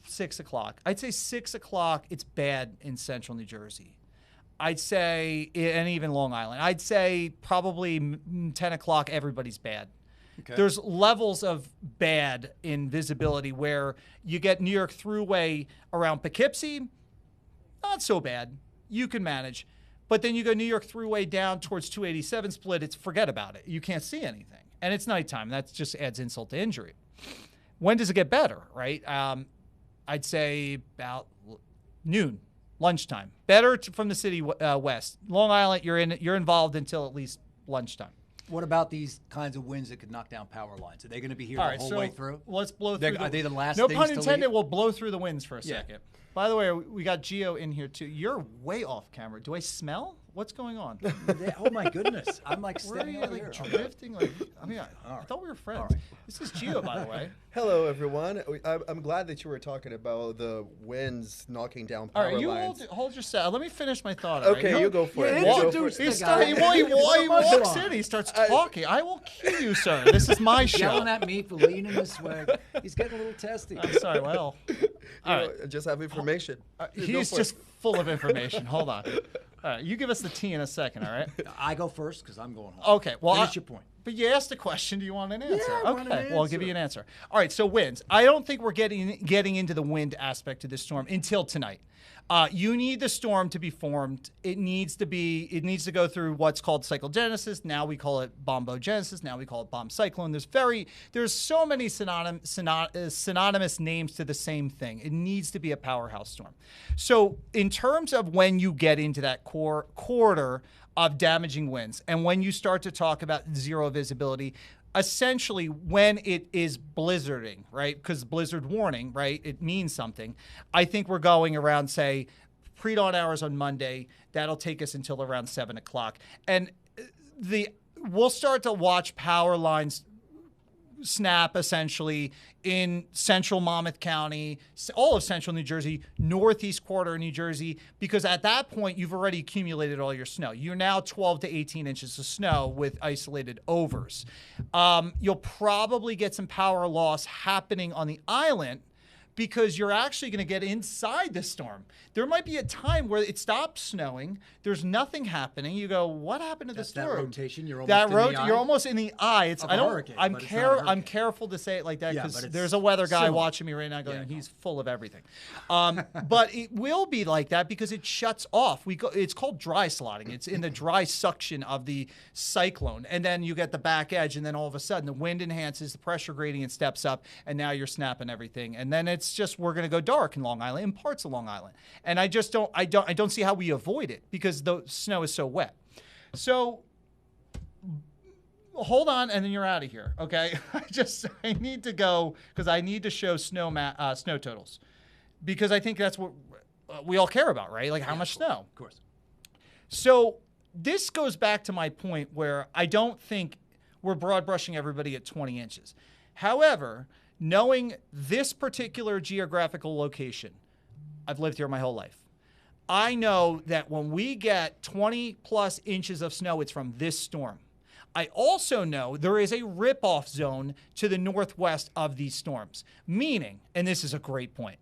Speaker 1: 6 o'clock. I'd say 6 o'clock, it's bad in central New Jersey. I'd say, and even Long Island. I'd say probably 10 o'clock, everybody's bad. Okay. There's levels of bad in visibility where you get New York Thruway around Poughkeepsie, not so bad. You can manage. But then you go New York Thruway down towards 287 split, it's forget about it. You can't see anything. And it's nighttime. That just adds insult to injury. When does it get better, right? I'd say about noon, lunchtime. Better from the city west. Long Island, you're involved until at least lunchtime.
Speaker 2: What about these kinds of winds that could knock down power lines? Are they going to be here the whole way through?
Speaker 1: Let's blow through.
Speaker 2: Are they the last
Speaker 1: No
Speaker 2: things
Speaker 1: pun
Speaker 2: to
Speaker 1: intended,
Speaker 2: leave?
Speaker 1: we'll blow through the winds for a second. By the way, we got Gio in here too. You're way off camera. Do I smell? What's going on?
Speaker 2: Oh my goodness! I'm like
Speaker 1: Where are
Speaker 2: standing
Speaker 1: you
Speaker 2: over here.
Speaker 1: drifting? I thought we were friends.
Speaker 2: Right.
Speaker 1: This is Gio, by the way.
Speaker 7: Hello, everyone. I'm glad that you were talking about the winds knocking down power
Speaker 1: all right,
Speaker 7: lines.
Speaker 1: hold your set. Let me finish my thought.
Speaker 7: Okay,
Speaker 1: right?
Speaker 7: you go for it.
Speaker 1: He walks in. He starts talking. I will cue you, sir. This is my show.
Speaker 2: Yelling at me for leaning this way. He's getting a little testy.
Speaker 1: I'm sorry. Well, all right.
Speaker 7: I just have information.
Speaker 1: He's just full of information. Hold on. All right, you give us the tea in a second, all right?
Speaker 2: I go first because I'm going home.
Speaker 1: Okay, well,
Speaker 2: finish your point.
Speaker 1: But you asked a question. Do you want an answer?
Speaker 2: Yeah, I want an
Speaker 1: well, I'll give
Speaker 2: answer.
Speaker 1: you an answer. All right, so winds. I don't think we're getting into the wind aspect of this storm until tonight. You need the storm to be formed. It needs to go through what's called cyclogenesis. Now we call it bombogenesis. Now we call it bomb cyclone. There's so many synonymous names to the same thing. It needs to be a powerhouse storm. So in terms of when you get into that quarter of damaging winds, and when you start to talk about zero visibility, essentially when it is blizzarding, right? Because blizzard warning, right? It means something. I think we're going around, say, pre-dawn hours on Monday. That'll take us until around 7 o'clock. And we'll start to watch power lines snap essentially in central Monmouth County, all of central New Jersey, northeast quarter of New Jersey, because at that point you've already accumulated all your snow. You're now 12 to 18 inches of snow with isolated overs. You'll probably get some power loss happening on the island because you're actually going to get inside the storm. There might be a time where it stops snowing. There's nothing happening. You go, what happened to the storm?
Speaker 2: That rotation, you're almost in the eye.
Speaker 1: You're almost in the eye.
Speaker 2: Of a hurricane, but it's not a hurricane.
Speaker 1: I'm careful to say it like that
Speaker 2: Yeah,
Speaker 1: because
Speaker 2: but
Speaker 1: there's a weather guy
Speaker 2: similar.
Speaker 1: watching me right now going, he's full of everything. But it will be like that because it shuts off. It's called dry slotting. It's in the dry suction of the cyclone. And then you get the back edge, and then all of a sudden the wind enhances, the pressure gradient steps up, and now you're snapping everything. And then it's just we're going to go dark in Long Island, in parts of Long Island. And I just don't see how we avoid it because the snow is so wet. So hold on, and then you're out of here, okay? I need to go because I need to show snow totals because I think that's what we all care about, right? Like how much snow.
Speaker 2: Of course.
Speaker 1: So this goes back to my point where I don't think we're broad brushing everybody at 20 inches. However, knowing this particular geographical location, I've lived here my whole life. I know that when we get 20 plus inches of snow, it's from this storm. I also know there is a rip-off zone to the northwest of these storms, meaning, and this is a great point,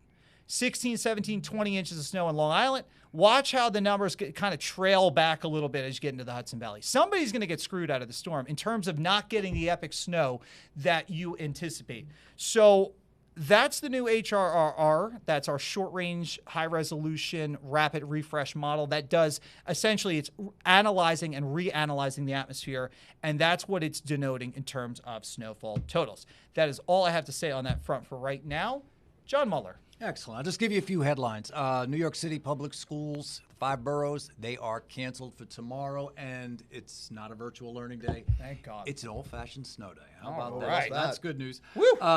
Speaker 1: 16, 17, 20 inches of snow in Long Island. Watch how the numbers kind of trail back a little bit as you get into the Hudson Valley. Somebody's going to get screwed out of the storm in terms of not getting the epic snow that you anticipate. So that's the new HRRR. That's our short-range, high-resolution, rapid refresh model that does essentially it's analyzing and reanalyzing the atmosphere, and that's what it's denoting in terms of snowfall totals. That is all I have to say on that front for right now. John Muller.
Speaker 5: Excellent. I'll just give you a few headlines. New York City Public Schools, 5 boroughs, they are canceled for tomorrow, and it's not a virtual learning day.
Speaker 1: Thank God.
Speaker 5: It's an old-fashioned snow day. How
Speaker 1: All
Speaker 5: about
Speaker 1: right.
Speaker 5: that? That's good news.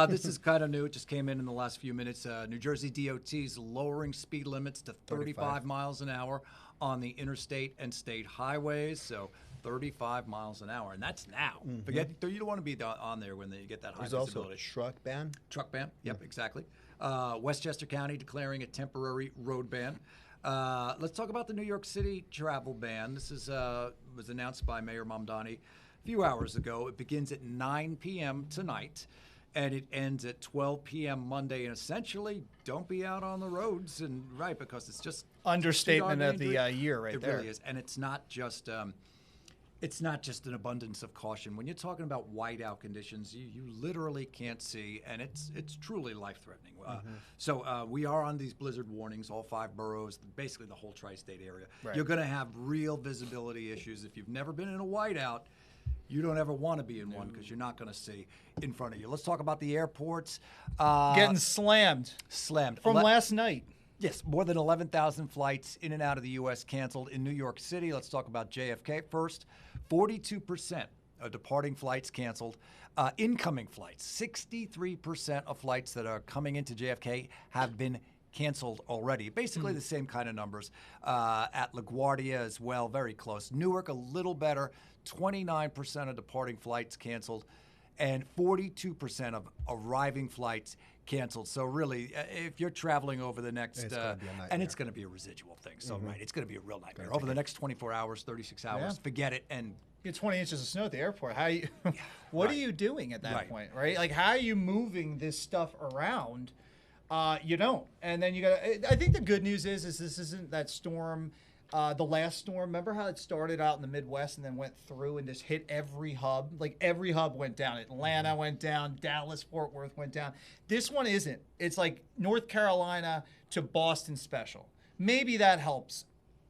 Speaker 5: This is kind of new. It just came in the last few minutes. New Jersey DOT is lowering speed limits to 35 miles an hour on the interstate and state highways. So 35 miles an hour, and that's now. Forget you don't want to be on there when you get that high visibility.
Speaker 7: There's also a truck ban.
Speaker 5: Truck ban. Yep, exactly. Westchester County declaring a temporary road ban. Let's talk about the New York City travel ban. This is was announced by Mayor Mamdani a few hours ago. It begins at 9 p.m. tonight, and it ends at 12 p.m. Monday. And essentially, don't be out on the roads, because it's just
Speaker 1: Understatement of the year right there.
Speaker 5: It really is, and it's not just an abundance of caution. When you're talking about whiteout conditions, you literally can't see, and it's truly life-threatening. So we are on these blizzard warnings, all 5 boroughs, basically the whole tri-state area.
Speaker 1: Right.
Speaker 5: You're going to have real visibility issues. If you've never been in a whiteout, you don't ever want to be in one because you're not going to see in front of you. Let's talk about the airports.
Speaker 1: Getting slammed. From last night.
Speaker 5: Yes, more than 11,000 flights in and out of the U.S. canceled in New York City. Let's talk about JFK first. 42% of departing flights canceled. Incoming flights, 63% of flights that are coming into JFK have been canceled already. Basically the same kind of numbers. At LaGuardia as well, very close. Newark, a little better. 29% of departing flights canceled.
Speaker 2: and 42% of arriving flights canceled. So really, if you're traveling over the next, and it's going to be a residual thing. So it's going to be a real nightmare over the next 24 hours, 36 hours. Forget it. And
Speaker 1: you get 20 inches of snow at the airport. How you? What are you doing at that point, right? Like, how are you moving this stuff around? You don't. And then you got. I think the good news is this isn't that storm. The last storm, remember how it started out in the Midwest and then went through and just hit every hub? Like, every hub went down. Atlanta went down. Dallas, Fort Worth went down. This one isn't. It's like North Carolina to Boston special. Maybe that helps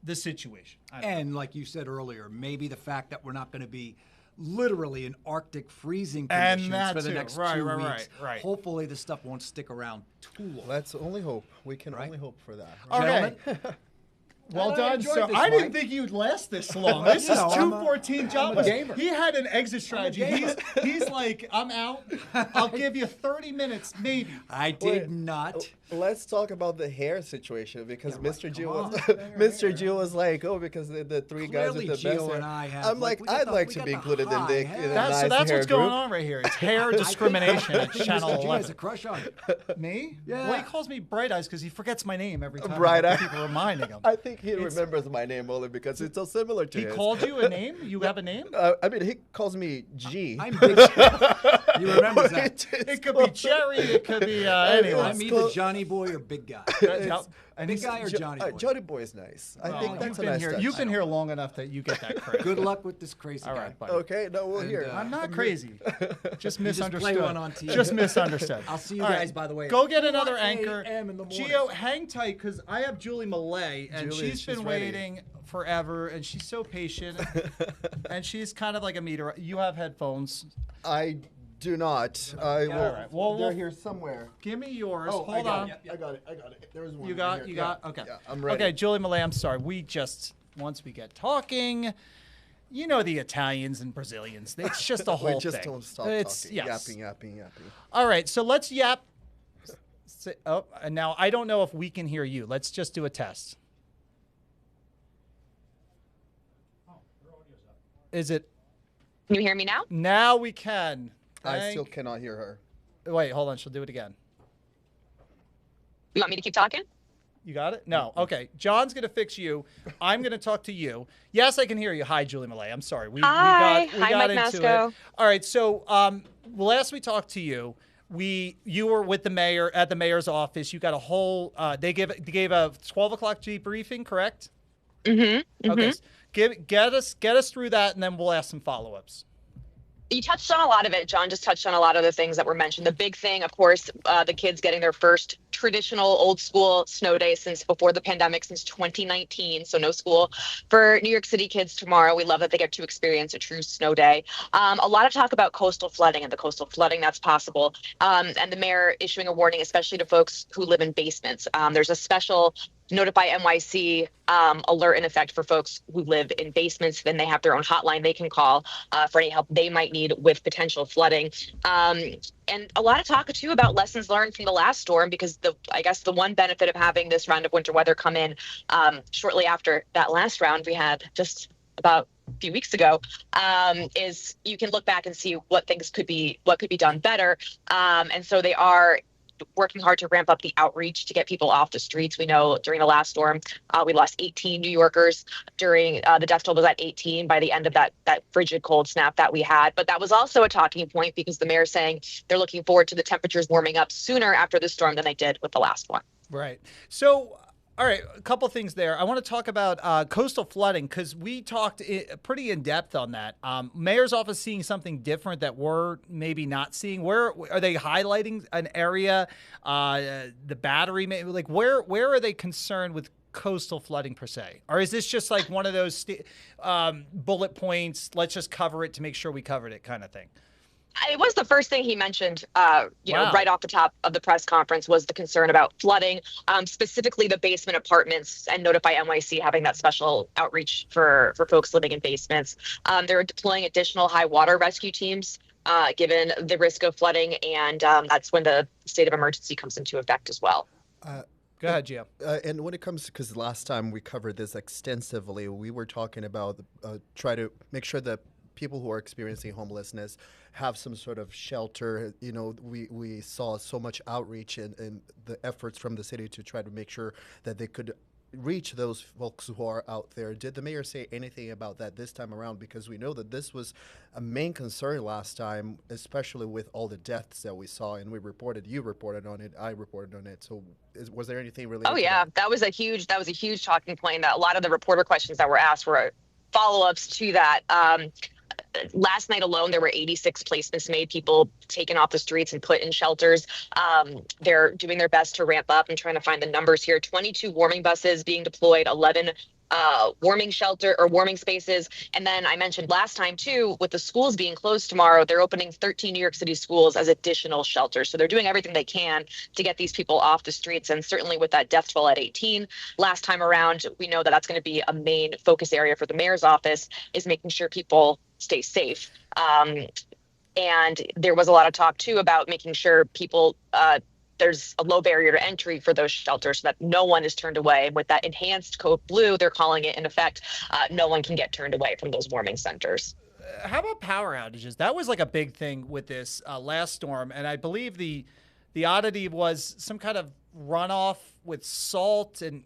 Speaker 1: the situation.
Speaker 2: And like you said earlier, maybe the fact that we're not going to be literally in Arctic freezing conditions for the next 2 weeks.
Speaker 1: Right.
Speaker 2: Hopefully the stuff won't stick around too long.
Speaker 7: Let's only hope. We can only hope for that.
Speaker 1: Okay. Well done, sir. I didn't think you'd last this long. This is 214 job. He had an exit strategy. He's like, I'm out. I'll give you 30 minutes, maybe.
Speaker 2: I did not.
Speaker 7: Let's talk about the hair situation because Mr. Gio was like, oh, because the three guys with the best hair.
Speaker 2: And I have,
Speaker 7: I'm like, I'd like to be included in the nice
Speaker 1: So that's
Speaker 7: hair
Speaker 1: what's
Speaker 7: group.
Speaker 1: going on right here. It's hair discrimination at Channel 11.
Speaker 2: Mr. Gio has a crush on it.
Speaker 1: Me?
Speaker 2: Yeah.
Speaker 1: Well, he calls me Bright Eyes because he forgets my name every time.
Speaker 7: Bright Eyes.
Speaker 1: People reminding him.
Speaker 7: I think he remembers my name only because it's so similar to his.
Speaker 1: He called you a name? You have a name?
Speaker 7: I mean, he calls me G.
Speaker 2: I'm Big. He remembers that.
Speaker 1: It could be Jerry. It could be anyone.
Speaker 2: I'm either Johnny Boy or Big Guy. Big Guy or Johnny Boy?
Speaker 7: Johnny Boy is nice. I think that's a nice touch.
Speaker 1: You've been here long enough that you get that credit.
Speaker 2: Good luck with this crazy guy.
Speaker 1: All right, buddy.
Speaker 7: Okay, no, we'll hear.
Speaker 1: I'm not crazy. Just misunderstood.
Speaker 2: Just play one on TV.
Speaker 1: Just misunderstood.
Speaker 2: I'll see you guys, by the way.
Speaker 1: Go get another anchor.
Speaker 2: In the
Speaker 1: Gio, hang tight because I have Julie Millay, and she's been waiting forever, and she's so patient, and she's kind of like a meteor. You have headphones.
Speaker 7: I do not. I will.
Speaker 1: All right. Well,
Speaker 7: they're here somewhere.
Speaker 1: Give me yours.
Speaker 7: Oh,
Speaker 1: Hold on.
Speaker 7: I got it. There was one.
Speaker 1: You got.
Speaker 7: right
Speaker 1: You
Speaker 7: here.
Speaker 1: got. Okay.
Speaker 7: Yeah, I'm ready.
Speaker 1: Okay, Julie Millay. I'm sorry. Once we get talking, you know the Italians and Brazilians. It's just a whole
Speaker 7: We just
Speaker 1: thing.
Speaker 7: don't stop
Speaker 1: It's,
Speaker 7: talking.
Speaker 1: yes.
Speaker 7: Yapping.
Speaker 1: All right, so let's yap. Oh, and now I don't know if we can hear you. Let's just do a test. Is it?
Speaker 4: Can you hear me now?
Speaker 1: Now we can.
Speaker 7: I still cannot hear her.
Speaker 1: Wait, hold on. She'll do it again.
Speaker 4: You want me to keep talking?
Speaker 1: You got it? No. Okay. John's going to fix you. I'm going to talk to you. Yes, I can hear you. Hi, Julie Millay. I'm sorry. We got
Speaker 4: Mike
Speaker 1: into
Speaker 4: Masco.
Speaker 1: it. All right. So last we talked to you, you were with the mayor at the mayor's office. You got a whole they gave a 12 o'clock debriefing, correct?
Speaker 4: Mm-hmm.
Speaker 1: Okay. Get us through that, and then we'll ask some follow-ups.
Speaker 4: You touched on a lot of it. John just touched on a lot of the things that were mentioned. The big thing, of course, the kids getting their first traditional old school snow day since before the pandemic, since 2019. So no school for New York City kids tomorrow. We love that they get to experience a true snow day. A lot of talk about coastal flooding and the coastal flooding that's possible. And the mayor issuing a warning, especially to folks who live in basements. There's a special Notify NYC alert in effect for folks who live in basements. Then they have their own hotline they can call for any help they might need with potential flooding. And a lot of talk too about lessons learned from the last storm, because I guess the one benefit of having this round of winter weather come in shortly after that last round we had just about a few weeks ago, is you can look back and see what could be done better. And so they are working hard to ramp up the outreach to get people off the streets. We know during the last storm, we lost 18 New Yorkers. During the death toll was at 18 by the end of that frigid cold snap that we had. But that was also a talking point because the mayor's saying they're looking forward to the temperatures warming up sooner after the storm than they did with the last one.
Speaker 1: Right. So, all right, a couple things there. I want to talk about coastal flooding because we talked pretty in depth on that. Mayor's office seeing something different that we're maybe not seeing. Where are they highlighting an area? The Battery, maybe, like where are they concerned with coastal flooding per se, or is this just like one of those bullet points? Let's just cover it to make sure we covered it, kind of thing.
Speaker 4: It was the first thing he mentioned, right off the top of the press conference, was the concern about flooding, specifically the basement apartments, and Notify NYC having that special outreach for folks living in basements. They're deploying additional high water rescue teams, given the risk of flooding, and that's when the state of emergency comes into effect as well.
Speaker 1: Go ahead, Gio.
Speaker 7: And when it comes, because last time we covered this extensively, we were talking about try to make sure that people who are experiencing homelessness have some sort of shelter. You know, we saw so much outreach and the efforts from the city to try to make sure that they could reach those folks who are out there. Did the mayor say anything about that this time around? Because we know that this was a main concern last time, especially with all the deaths that we saw, and you reported on it, I reported on it. So was there anything related to that?
Speaker 4: That was a huge talking point. That a lot of the reporter questions that were asked were follow-ups to that. Last night alone, there were 86 placements made, people taken off the streets and put in shelters. They're doing their best to ramp up. I'm trying to find the numbers here. 22 warming buses being deployed, 11 warming spaces. And then I mentioned last time too, with the schools being closed tomorrow, they're opening 13 New York City schools as additional shelters. So they're doing everything they can to get these people off the streets. And certainly with that death toll at 18 last time around, we know that that's going to be a main focus area for the mayor's office, is making sure people stay safe. And there was a lot of talk too about making sure people, there's a low barrier to entry for those shelters so that no one is turned away. With that enhanced code blue, they're calling it, in effect, no one can get turned away from those warming centers.
Speaker 1: How about power outages? That was like a big thing with this last storm. And I believe the oddity was some kind of runoff with salt. And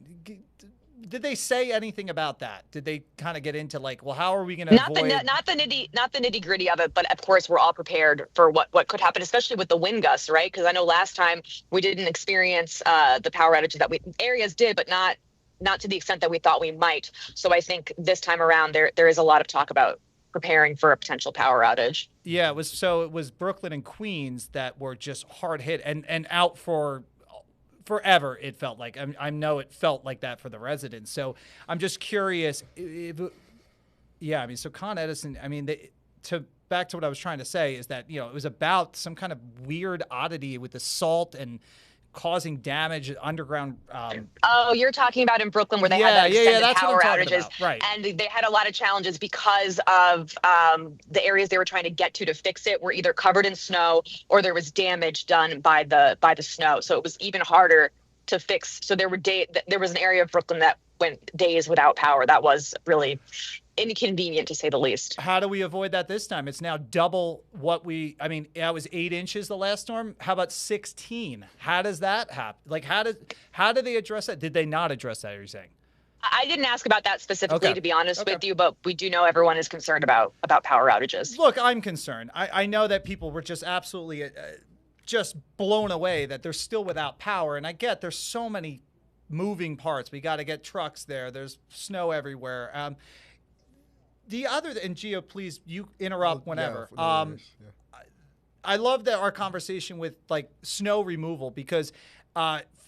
Speaker 1: did they say anything about that? Did they kind of get into like, well, how are we going to avoid?
Speaker 4: Not the nitty gritty of it, but of course we're all prepared for what could happen, especially with the wind gusts, right? Because I know last time we didn't experience the power outages that areas did, but not to the extent that we thought we might. So I think this time around there is a lot of talk about preparing for a potential power outage.
Speaker 1: Yeah, it was Brooklyn and Queens that were just hard hit and out for forever. It felt like I know it felt like that for the residents. So I'm just curious so Con Edison, back to what I was trying to say is that, it was about some kind of weird oddity with the salt and causing damage underground.
Speaker 4: You're talking about in Brooklyn where they had extended power outages.
Speaker 1: About. Right.
Speaker 4: And they had a lot of challenges because of the areas they were trying to get to fix it were either covered in snow or there was damage done by the snow. So it was even harder to fix. So there was an area of Brooklyn that went days without power. That was really inconvenient, to say the least.
Speaker 1: How do we avoid that this time? It's now double what it was 8 inches the last storm. How about 16? How does that happen? Like, how do they address that? Did they not address that, are you saying?
Speaker 4: I didn't ask about that specifically, to be honest with you, but we do know everyone is concerned about power outages.
Speaker 1: Look, I'm concerned. I know that people were just absolutely just blown away that they're still without power. And I get there's so many moving parts. We got to get trucks there. There's snow everywhere. And Gio, please, you interrupt whenever. I love that our conversation with like snow removal, because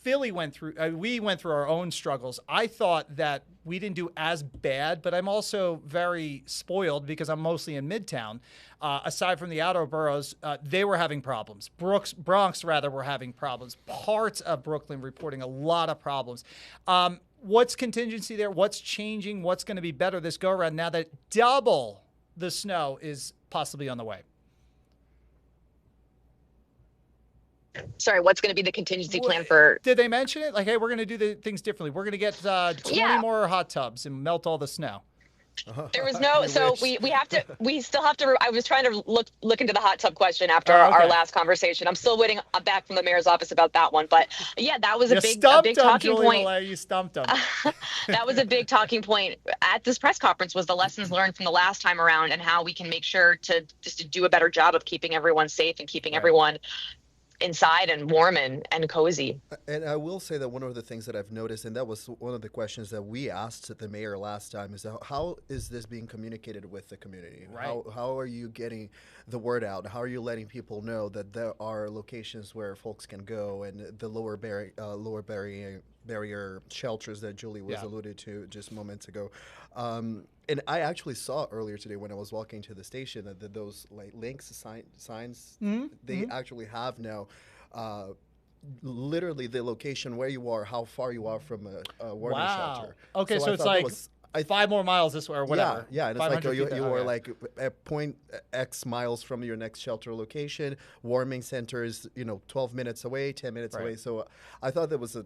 Speaker 1: Philly we went through our own struggles. I thought that we didn't do as bad, but I'm also very spoiled because I'm mostly in Midtown. Aside from the outer boroughs, they were having problems. Bronx were having problems. Parts of Brooklyn reporting a lot of problems. What's contingency there? What's changing? What's going to be better this go around now that double the snow is possibly on the way?
Speaker 4: Sorry, what's going to be the contingency plan for?
Speaker 1: Did they mention it? Like, hey, we're going to do the things differently. We're going to get 20 more hot tubs and melt all the snow.
Speaker 4: There was no, so we still have to, I was trying to look into the hot tub question after our last conversation. I'm still waiting back from the mayor's office about that one. But yeah, that was a big talking point.
Speaker 1: You stumped him.
Speaker 4: That was a big talking point at this press conference, was the lessons learned from the last time around and how we can make sure to do a better job of keeping everyone safe and keeping everyone inside and warm and cozy.
Speaker 7: And I will say that one of the things that I've noticed, and that was one of the questions that we asked the mayor last time, is how is this being communicated with the community?
Speaker 1: Right.
Speaker 7: How are you getting the word out? How are you letting people know that there are locations where folks can go, and the lower barrier shelters that Julie was alluded to just moments ago? And I actually saw earlier today when I was walking to the station that those like links signs they actually have now literally the location where you are, how far you are from a warming shelter.
Speaker 1: Okay, so it's like 5 more miles this way or whatever.
Speaker 7: Yeah, and it's like you were like at point X miles from your next shelter location. Warming center is 12 minutes away, 10 minutes away. So I thought that was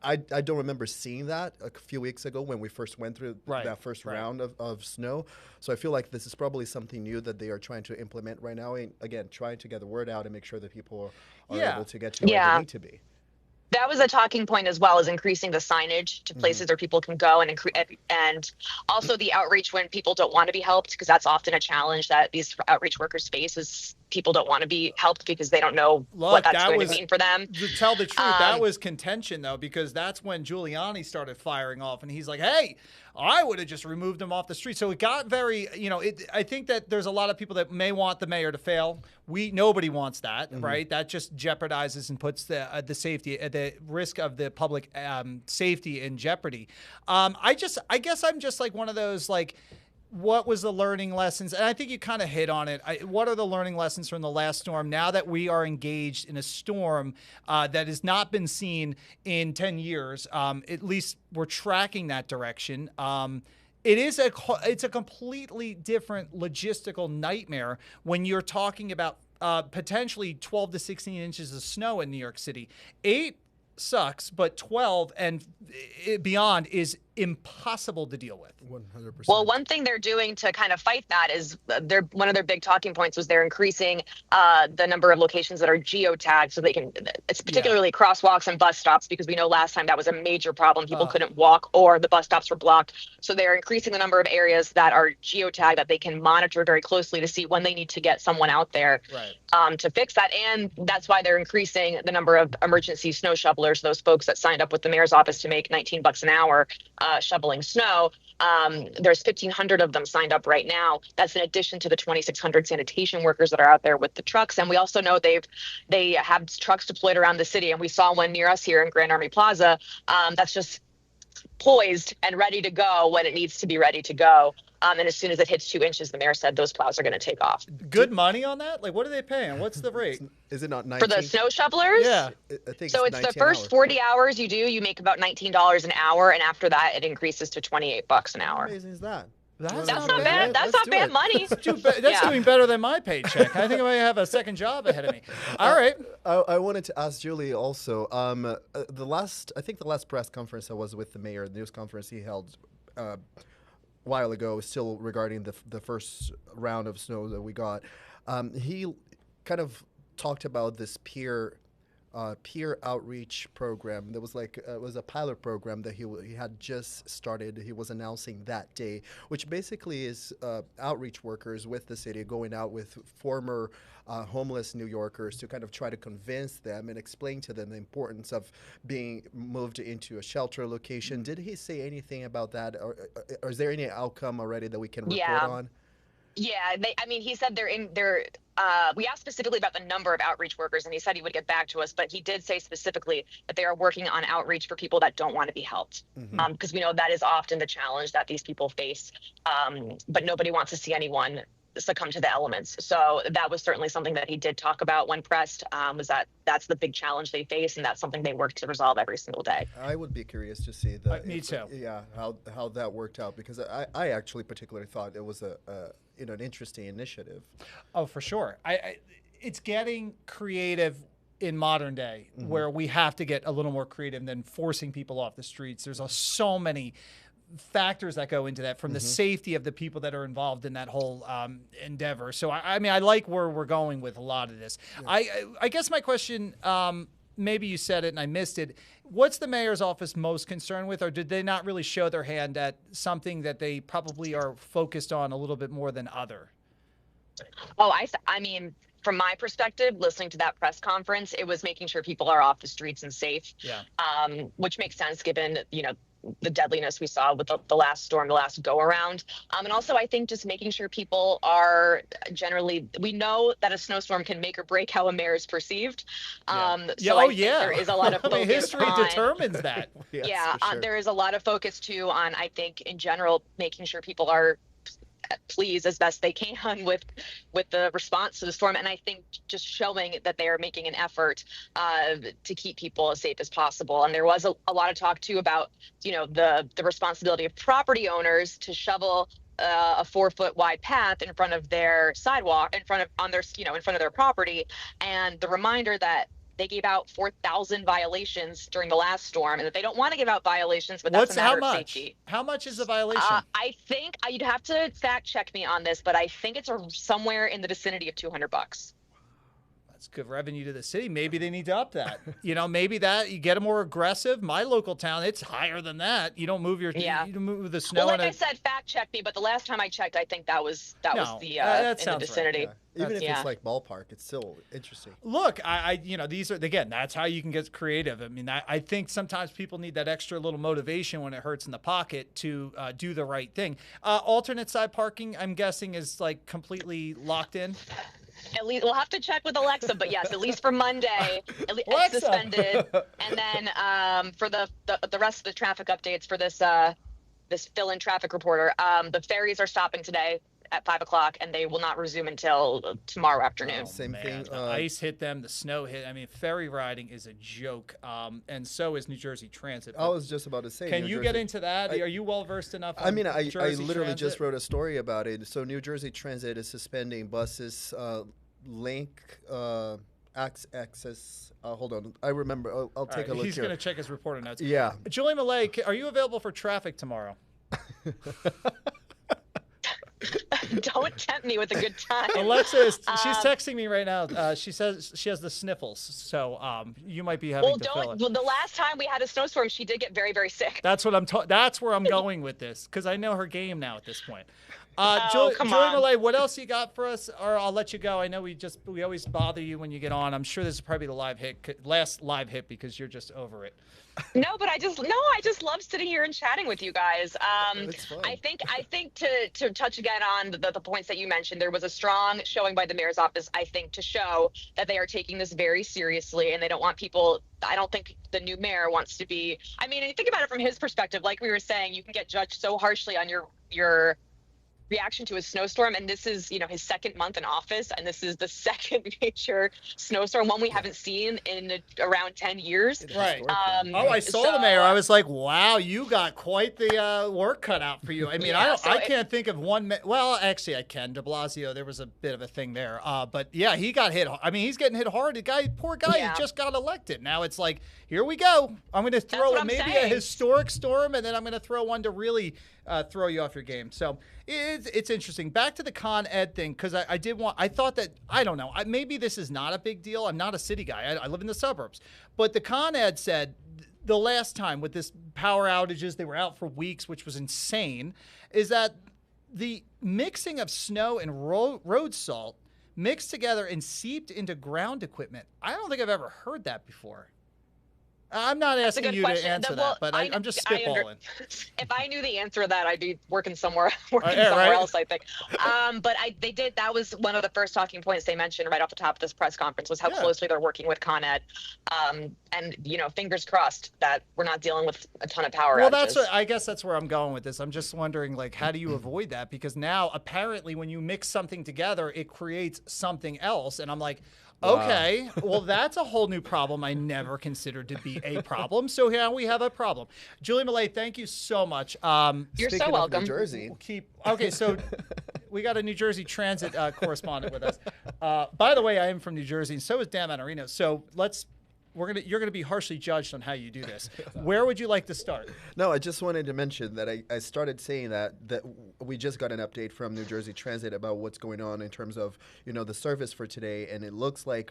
Speaker 7: I don't remember seeing that a few weeks ago when we first went through that first round of snow. So I feel like this is probably something new that they are trying to implement right now. And again, trying to get the word out and make sure that people are able to get to where they need to be.
Speaker 4: That was a talking point as well, is increasing the signage to places where people can go, and also the outreach when people don't want to be helped, because that's often a challenge that these outreach workers face, is people don't want to be helped because they don't know what that's going to mean for them.
Speaker 1: To tell the truth, that was contention, though, because that's when Giuliani started firing off, and he's like, hey, I would have just removed him off the street. So it got very, I think that there's a lot of people that may want the mayor to fail. Nobody wants that, right? That just jeopardizes and puts the safety, the risk of the public safety in jeopardy. I guess I'm just like one of those, like, what was the learning lessons? And I think you kind of hit on it. What are the learning lessons from the last storm now that we are engaged in a storm that has not been seen in 10 years? At least we're tracking that direction. It's a completely different logistical nightmare when you're talking about potentially 12 to 16 inches of snow in New York City. 8 sucks, but 12 and beyond is impossible to deal with.
Speaker 7: 100%.
Speaker 4: Well, one thing they're doing to kind of fight that is one of their big talking points was they're increasing the number of locations that are geotagged, so they can, it's particularly crosswalks and bus stops, because we know last time that was a major problem. People couldn't walk or the bus stops were blocked. So they're increasing the number of areas that are geotagged that they can monitor very closely to see when they need to get someone out there to fix that. And that's why they're increasing the number of emergency snow shovelers, those folks that signed up with the mayor's office to make $19 an hour shoveling snow. There's 1,500 of them signed up right now. That's in addition to the 2,600 sanitation workers that are out there with the trucks. And we also know they have trucks deployed around the city. And we saw one near us here in Grand Army Plaza that's just poised and ready to go when it needs to be ready to go. And as soon as it hits 2 inches, the mayor said those plows are going to take off.
Speaker 1: Good money on that? Like, what are they paying? What's the rate?
Speaker 7: Is it not 19?
Speaker 4: For the snow shovelers?
Speaker 1: Yeah.
Speaker 7: I think
Speaker 4: so it's the first 40 hours you make about $19 an hour. And after that, it increases to $28 an hour.
Speaker 7: How amazing is that?
Speaker 4: That's not bad. That's not bad money.
Speaker 1: That's doing better than my paycheck. I think I might have a second job ahead of me. All right.
Speaker 7: I wanted to ask Julie also. The last press conference I was with the mayor, the news conference he held a while ago, still regarding the first round of snow that we got. He kind of talked about this peer outreach program. That was it was a pilot program that he had just started. He was announcing that day, which basically is outreach workers with the city going out with former homeless New Yorkers to kind of try to convince them and explain to them the importance of being moved into a shelter location. Did he say anything about that, or is there any outcome already that we can report on?
Speaker 4: Yeah, he said we asked specifically about the number of outreach workers, and he said he would get back to us, but he did say specifically that they are working on outreach for people that don't want to be helped. Because we know that is often the challenge that these people face, but nobody wants to see anyone succumb to the elements. So that was certainly something that he did talk about when pressed, was that's the big challenge they face, and that's something they work to resolve every single day.
Speaker 7: I would be curious to see
Speaker 1: me too.
Speaker 7: Yeah, how that worked out, because I actually particularly thought it was an interesting initiative.
Speaker 1: Oh, for sure. It's getting creative in modern day, where we have to get a little more creative than forcing people off the streets. There's so many factors that go into that, from the safety of the people that are involved in that whole endeavor. So I like where we're going with a lot of this. Yeah. I guess my question, maybe you said it and I missed it. What's the mayor's office most concerned with, or did they not really show their hand at something that they probably are focused on a little bit more than other?
Speaker 4: Oh, I mean, from my perspective, listening to that press conference, it was making sure people are off the streets and safe. Yeah. Which makes sense given, the deadliness we saw with the last storm, the last go around. And also I think just making sure people are we know that a snowstorm can make or break how a mayor is perceived. There is a lot of focus
Speaker 1: history determines that.
Speaker 4: Yes, there is a lot of focus too on, I think in general, making sure people are pleased as best they can with the response to the storm, and I think just showing that they are making an effort to keep people as safe as possible. And there was a lot of talk too about the responsibility of property owners to shovel a 4-foot wide path in front of their sidewalk, in front of their property, and the reminder that they gave out 4,000 violations during the last storm, and that they don't want to give out violations, but that's a matter of safety.
Speaker 1: How much is the violation?
Speaker 4: I think you'd have to fact check me on this, but I think it's somewhere in the vicinity of $200.
Speaker 1: That's good revenue to the city. Maybe they need to up that. Maybe that you get them more aggressive. My local town, it's higher than that. You don't move you don't move the snow.
Speaker 4: Well, like I said, fact check me, but the last time I checked, I think that was in the vicinity.
Speaker 7: Right. Yeah. Even if it's like ballpark, it's still interesting.
Speaker 1: Look, these are, again, that's how you can get creative. I mean, I think sometimes people need that extra little motivation when it hurts in the pocket to do the right thing. Alternate side parking, I'm guessing, is like completely locked in.
Speaker 4: At least we'll have to check with Alexa, but yes, at least for Monday, it's suspended. And then for the rest of the traffic updates for this fill-in traffic reporter, the ferries are stopping today at 5 o'clock, and they will not resume until tomorrow afternoon.
Speaker 7: Same thing.
Speaker 1: The ice hit them, the snow hit. I mean, ferry riding is a joke, and so is New Jersey Transit.
Speaker 7: I was just about to say.
Speaker 1: Can you get into that? Are you well versed enough?
Speaker 7: I literally just wrote a story about it. So New Jersey Transit is suspending buses, link, access. Hold on, I remember. I'll take a look.
Speaker 1: He's going to check his reporter notes.
Speaker 7: Yeah.
Speaker 1: Julie Millay, are you available for traffic tomorrow?
Speaker 4: Don't tempt me with a good time.
Speaker 1: Alexa, she's texting me right now. She says she has the sniffles, so you might be having to fill it.
Speaker 4: Well, the last time we had a snowstorm, she did get very, very sick.
Speaker 1: That's what that's where I'm going with this, because I know her game now at this point.
Speaker 4: Julie
Speaker 1: Millay, what else you got for us? Or I'll let you go. I know we always bother you when you get on. I'm sure this is probably the last live hit because you're just over it.
Speaker 4: No, but I just love sitting here and chatting with you guys. I think to touch again on the points that you mentioned, there was a strong showing by the mayor's office, I think, to show that they are taking this very seriously, and they don't want people. I don't think the new mayor wants to be. I mean, think about it from his perspective. Like we were saying, you can get judged so harshly on your reaction to a snowstorm, and this is his second month in office, and this is the second major snowstorm, one we haven't seen in around 10 years.
Speaker 1: Right. I saw the mayor. I was like, wow, you got quite the work cut out for you. I mean, I can't think of one. Well, actually, I can. De Blasio, there was a bit of a thing there, but yeah, he got hit. I mean, he's getting hit hard. Poor guy, he just got elected. Now it's like, here we go. I'm going to throw maybe a historic storm, and then I'm going to throw one to really throw you off your game. So it's interesting. Back to the Con Ed thing, because I thought that, I don't know, maybe this is not a big deal. I'm not a city guy. I live in the suburbs. But the Con Ed said the last time with this power outages, they were out for weeks, which was insane, is that the mixing of snow and road salt mixed together and seeped into ground equipment. I don't think I've ever heard that before. I'm not asking you to answer that, but I'm just spitballing.
Speaker 4: If I knew the answer to that, I'd be working somewhere else, I think. But they did. That was one of the first talking points they mentioned right off the top of this press conference, was how closely they're working with Con Ed. And fingers crossed that we're not dealing with a ton of power outages.
Speaker 1: I guess that's where I'm going with this. I'm just wondering, how do you avoid that? Because now apparently when you mix something together, it creates something else. And I'm like, okay, well, that's a whole new problem I never considered to be a problem. So here we have a problem. Julie Millay, thank you so much.
Speaker 4: You're so welcome.
Speaker 7: New Jersey.
Speaker 1: So we got a New Jersey Transit correspondent with us. By the way, I am from New Jersey, and so is Dan Manarino. So you're gonna be harshly judged on how you do this. Where would you like to start?
Speaker 7: No, I just wanted to mention that I started saying that we just got an update from New Jersey Transit about what's going on in terms of the service for today, and it looks like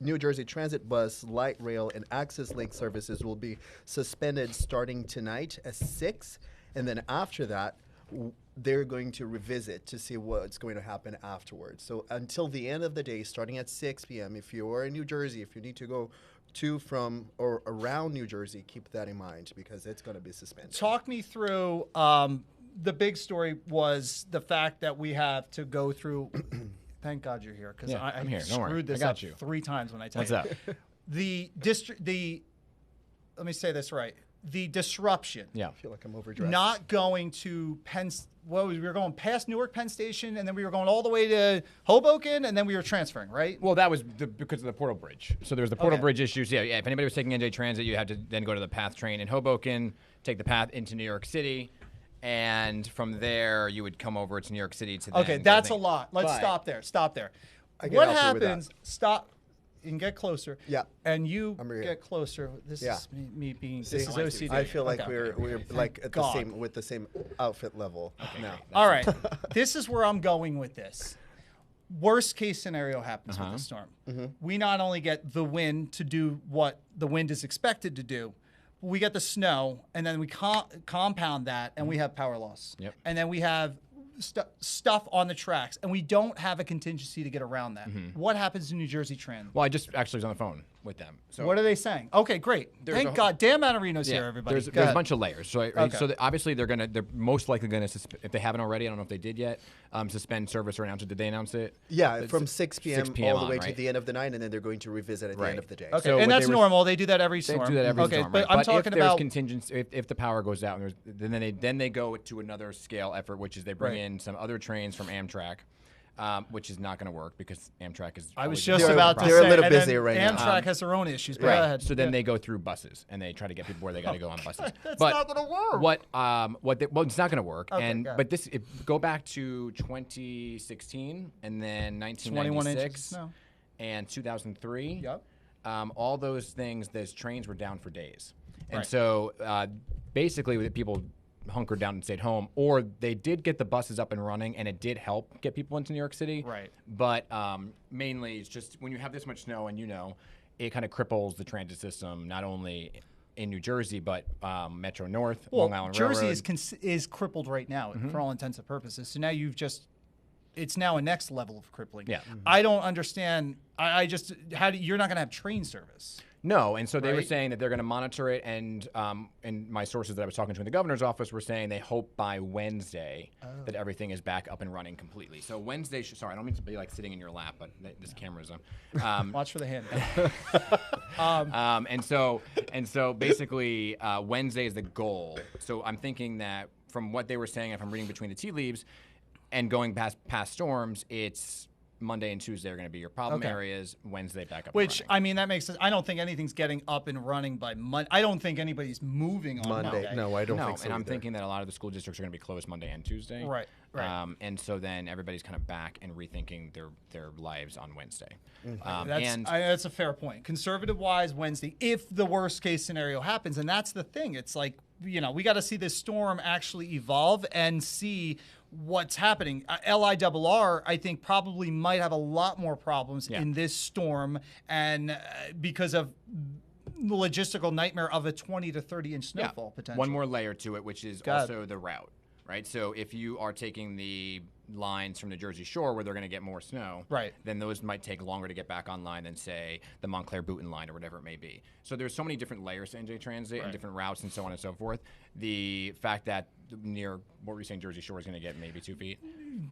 Speaker 7: New Jersey Transit bus, light rail, and access link services will be suspended starting tonight at 6, and then after that, they're going to revisit to see what's going to happen afterwards. So until the end of the day, starting at 6 p.m., if you are in New Jersey, if you need to go to, from, or around New Jersey, keep that in mind because it's going to be suspended.
Speaker 1: Talk me through, the big story was the fact that we have to go through, thank God you're here, because
Speaker 8: I'm here.
Speaker 1: Screwed this up 3 times when I tell you.
Speaker 8: What's up?
Speaker 1: Let me say this right. the disruption.
Speaker 5: Yeah.
Speaker 7: I feel like I'm overdressed.
Speaker 1: Not going to we were going past Newark Penn Station, and then we were going all the way to Hoboken, and then we were transferring, right?
Speaker 8: Well, that was because of the Portal Bridge. So there was the Portal Bridge issues. Yeah. If anybody was taking NJ Transit, you had to then go to the PATH train in Hoboken, take the PATH into New York City, and from there you would come over to New York City to then
Speaker 1: Okay, that's a lot. Let's stop there. Stop there. What happens? Stop. You can get closer.
Speaker 7: Yeah.
Speaker 1: And you
Speaker 7: I'm here.
Speaker 1: get closer. This is me being.
Speaker 7: See,
Speaker 1: This is OCD.
Speaker 7: I feel like we're like at
Speaker 1: God.
Speaker 7: the same outfit level now.
Speaker 1: All right. This is where I'm going with this. Worst case scenario happens with the storm. We not only get the wind to do what the wind is expected to do, but we get the snow, and then we compound that, and we have power loss.
Speaker 8: Yep.
Speaker 1: And then we have stuff on the tracks, and we don't have a contingency to get around that. What happens in New Jersey Trans?
Speaker 8: Well, I just actually was on the phone with them. So
Speaker 1: What are they saying? Okay, great. Thank God. Dan Manorino's here, everybody.
Speaker 8: There's a bunch of layers. So, so obviously they're most likely going to, if they haven't already, I don't know if they did yet, suspend service or announce it. Did they announce it?
Speaker 7: Yeah, from 6 p.m. all the way
Speaker 8: on,
Speaker 7: to the end of the night, and then they're going to revisit at the end of the day.
Speaker 1: Okay,
Speaker 8: So
Speaker 1: and
Speaker 8: what
Speaker 1: that's normal. They do that every storm.
Speaker 8: They do that every storm,
Speaker 1: but
Speaker 8: right?
Speaker 1: I'm
Speaker 8: But
Speaker 1: talking
Speaker 8: if there's
Speaker 1: about
Speaker 8: contingency, if the power goes out, and then they go to another scale effort, which is they bring in some other trains from Amtrak, which is not going to work because Amtrak is.
Speaker 1: I was
Speaker 8: always
Speaker 1: just
Speaker 8: a
Speaker 1: about to
Speaker 7: They're
Speaker 1: say,
Speaker 7: a little
Speaker 1: and then
Speaker 7: busy right now.
Speaker 1: Amtrak has their own issues. But
Speaker 8: Right.
Speaker 1: go ahead.
Speaker 8: So then they go through buses and they try to get people where they got to go on buses.
Speaker 1: That's
Speaker 8: but
Speaker 1: not going to work.
Speaker 8: Well, it's not going to work.
Speaker 1: Okay, go ahead.
Speaker 8: But go back to 2016 and then
Speaker 1: 21 inches of
Speaker 8: 1996
Speaker 1: snow.
Speaker 8: and 2003.
Speaker 1: Yep.
Speaker 8: All those things, those trains were down for days, and
Speaker 1: Right.
Speaker 8: so basically the people hunkered down and stayed home, or they did get the buses up and running, and it did help get people into New York City.
Speaker 1: Right.
Speaker 8: But mainly, it's just when you have this much snow, and it kind of cripples the transit system, not only in New Jersey, but Metro North,
Speaker 1: Well,
Speaker 8: Long Island
Speaker 1: Jersey
Speaker 8: Railroad.
Speaker 1: is crippled right now for all intents and purposes. So now it's now a next level of crippling.
Speaker 8: Yeah.
Speaker 1: I don't understand. You're not going to have train service.
Speaker 8: No, and so they were
Speaker 1: Right.
Speaker 8: saying that they're going to monitor it, and my sources that I was talking to in the governor's office were saying they hope by Wednesday that everything is back up and running completely. So Wednesday, sorry, I don't mean to be like sitting in your lap, but this camera's on.
Speaker 1: Watch for the hand.
Speaker 8: And so basically Wednesday is the goal. So I'm thinking that from what they were saying, if I'm reading between the tea leaves, and going past storms, it's Monday and Tuesday are going to be your problem areas. Wednesday back up.
Speaker 1: Which,
Speaker 8: and running.
Speaker 1: I mean, that makes sense. I don't think anything's getting up and running by Monday. I don't think anybody's moving on Monday.
Speaker 7: No, I don't think so.
Speaker 8: And I'm
Speaker 7: either.
Speaker 8: thinking that a lot of the school districts are going to be closed Monday and Tuesday.
Speaker 1: Right.
Speaker 8: And so then everybody's kind of back and rethinking their lives on Wednesday.
Speaker 1: That's a fair point. Conservative-wise, Wednesday, if the worst-case scenario happens, and that's the thing. It's like, we got to see this storm actually evolve and see what's happening. LIRR, I think, probably might have a lot more problems in this storm, and because of the logistical nightmare of a 20 to 30-inch snowfall potential.
Speaker 8: One more layer to it, which is also the route. Right, so if you are taking the lines from the Jersey Shore where they're going to get more snow, then those might take longer to get back online than, say, the Montclair Boonton line or whatever it may be. So there's so many different layers to NJ Transit and different routes and so on and so forth. The fact that near, what were you saying, Jersey Shore is going to get maybe 2 feet?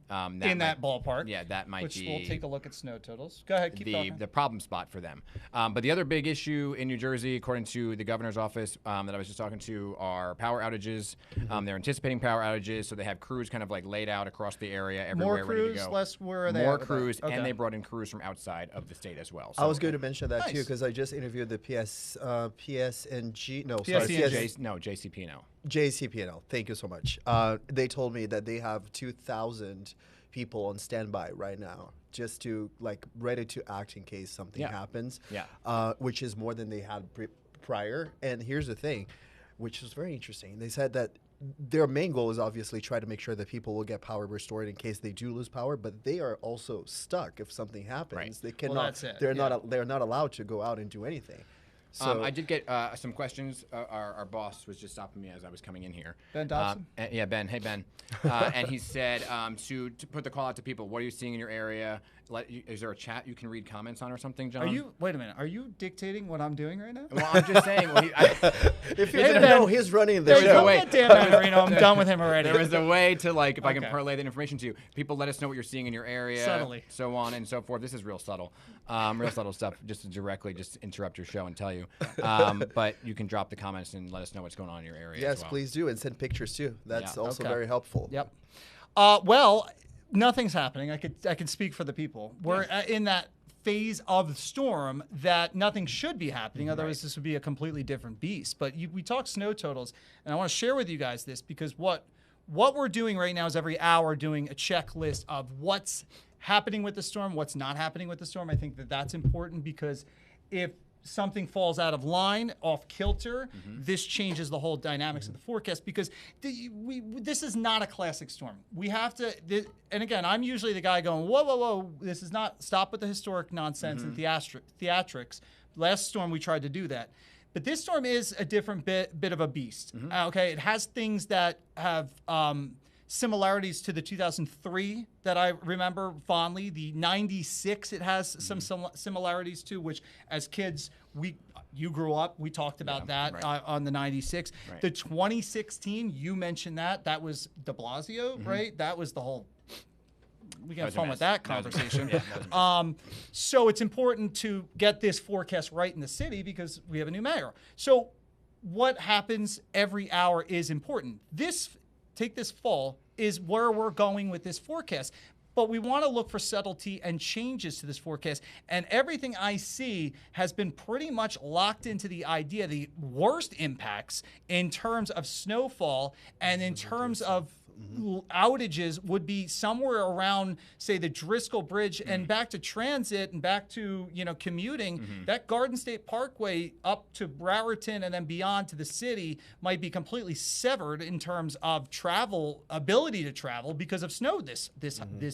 Speaker 1: That ballpark.
Speaker 8: Yeah, that might
Speaker 1: which
Speaker 8: be.
Speaker 1: We'll take a look at snow totals. Go ahead, keep talking.
Speaker 8: The problem spot for them. But the other big issue in New Jersey, according to the governor's office that I was just talking to, are power outages. They're anticipating power outages, so they have crews kind of like laid out across the area everywhere.
Speaker 1: More crews,
Speaker 8: ready to go.
Speaker 1: less where are they?
Speaker 8: More crews, and they brought in crews from outside of the state as well. So
Speaker 7: I was going to mention that too because I just interviewed the PSNG. No, sorry,
Speaker 8: JCP&L.
Speaker 7: JCP&L. Thank you so much. They told me that they have 2,000 people on standby right now, just to ready to act in case something happens. Which is more than they had prior. And here's the thing, which is very interesting. They said that their main goal is obviously try to make sure that people will get power restored in case they do lose power, but they are also stuck if something happens.
Speaker 8: Right.
Speaker 7: They cannot.
Speaker 1: Well, that's it.
Speaker 7: They're not allowed to go out and do anything. So
Speaker 8: I did get some questions. Our boss was just stopping me as I was coming in here.
Speaker 1: Ben Dobson?
Speaker 8: Yeah, Ben. Hey, Ben. And he said to put the call out to people, what are you seeing in your area? Is there a chat you can read comments on or something, John?
Speaker 1: Wait a minute. Are you dictating what I'm doing right now?
Speaker 8: Well, I'm just saying.
Speaker 7: if you didn't know, he's running the
Speaker 1: There's
Speaker 7: show.
Speaker 1: no way. Dan Manorino, I'm done with him already.
Speaker 8: There is a way to, if I can parlay that information to you. People let us know what you're seeing in your area.
Speaker 1: Subtly.
Speaker 8: So on and so forth. This is real subtle. real subtle stuff, just to directly just interrupt your show and tell you. But you can drop the comments and let us know what's going on in your area.
Speaker 7: Yes,
Speaker 8: as well.
Speaker 7: please do, and send pictures too. That's also very helpful.
Speaker 1: Yep. Well, nothing's happening. I can speak for the people. We're in that phase of the storm that nothing should be happening. Otherwise, this would be a completely different beast. But we talk snow totals, and I want to share with you guys this because what we're doing right now is every hour doing a checklist of what's happening with the storm, what's not happening with the storm. I think that's important because if something falls out of line, off kilter, this changes the whole dynamics of the forecast because this is not a classic storm. We have to, and again, I'm usually the guy going, whoa, whoa, whoa, this is not, stop with the historic nonsense and theatrics. Last storm, we tried to do that. But this storm is a different bit of a beast. Okay, it has things that have similarities to the 2003 that I remember fondly. The 96 it has some similarities to, which as kids you grew up, we talked about that on the 96. Right. The 2016, you mentioned that was de Blasio, right? That was the whole. We got fun with that conversation. So it's important to get this forecast right in the city because we have a new mayor. So what happens every hour is important. Take this fall is where we're going with this forecast. But we want to look for subtlety and changes to this forecast. And everything I see has been pretty much locked into the idea, the worst impacts in terms of snowfall and in terms of outages would be somewhere around, say, the Driscoll Bridge and back to transit and back to, commuting. That Garden State Parkway up to Brewerton and then beyond to the city might be completely severed in terms of ability to travel because of snow this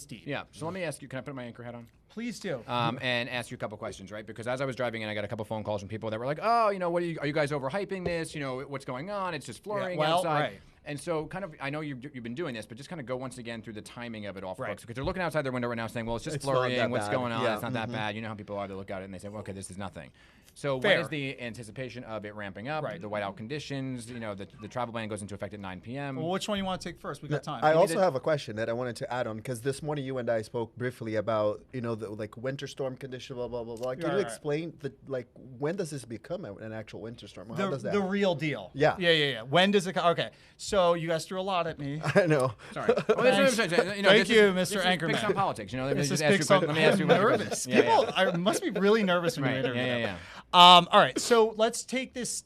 Speaker 1: deep.
Speaker 8: Yeah. So let me ask you, can I put my anchor hat on?
Speaker 1: Please do.
Speaker 8: And ask you a couple questions, right? Because as I was driving in, I got a couple phone calls from people that were like, oh, what are you guys overhyping this? What's going on? It's just flurrying outside.
Speaker 1: Right.
Speaker 8: And so kind of, I know you've been doing this, but just kind of go once again through the timing of it off books. Because they're looking outside their window right now saying, well, it's just flurrying. What's going on? It's not that bad. You know how people are. They look at it and they say, well, okay, this is nothing. So when is the anticipation of it ramping up? The whiteout conditions, the travel ban goes into effect at 9 p.m.
Speaker 1: Well, which one you want to take first? We got time.
Speaker 7: I also have a question that I wanted to add on because this morning you and I spoke briefly about, the winter storm condition, blah, blah, blah, blah. Can you explain when does this become an actual winter storm? How does that?
Speaker 1: The real deal.
Speaker 7: Yeah.
Speaker 1: When does it come? Okay. So you guys threw a lot at me.
Speaker 7: I know.
Speaker 8: Sorry.
Speaker 1: Thank you, Mr. Anchorman.
Speaker 8: PIX on politics. Let me
Speaker 1: ask you. Nervous. People must be really nervous when you interview them.
Speaker 8: Yeah.
Speaker 1: All right, so let's take this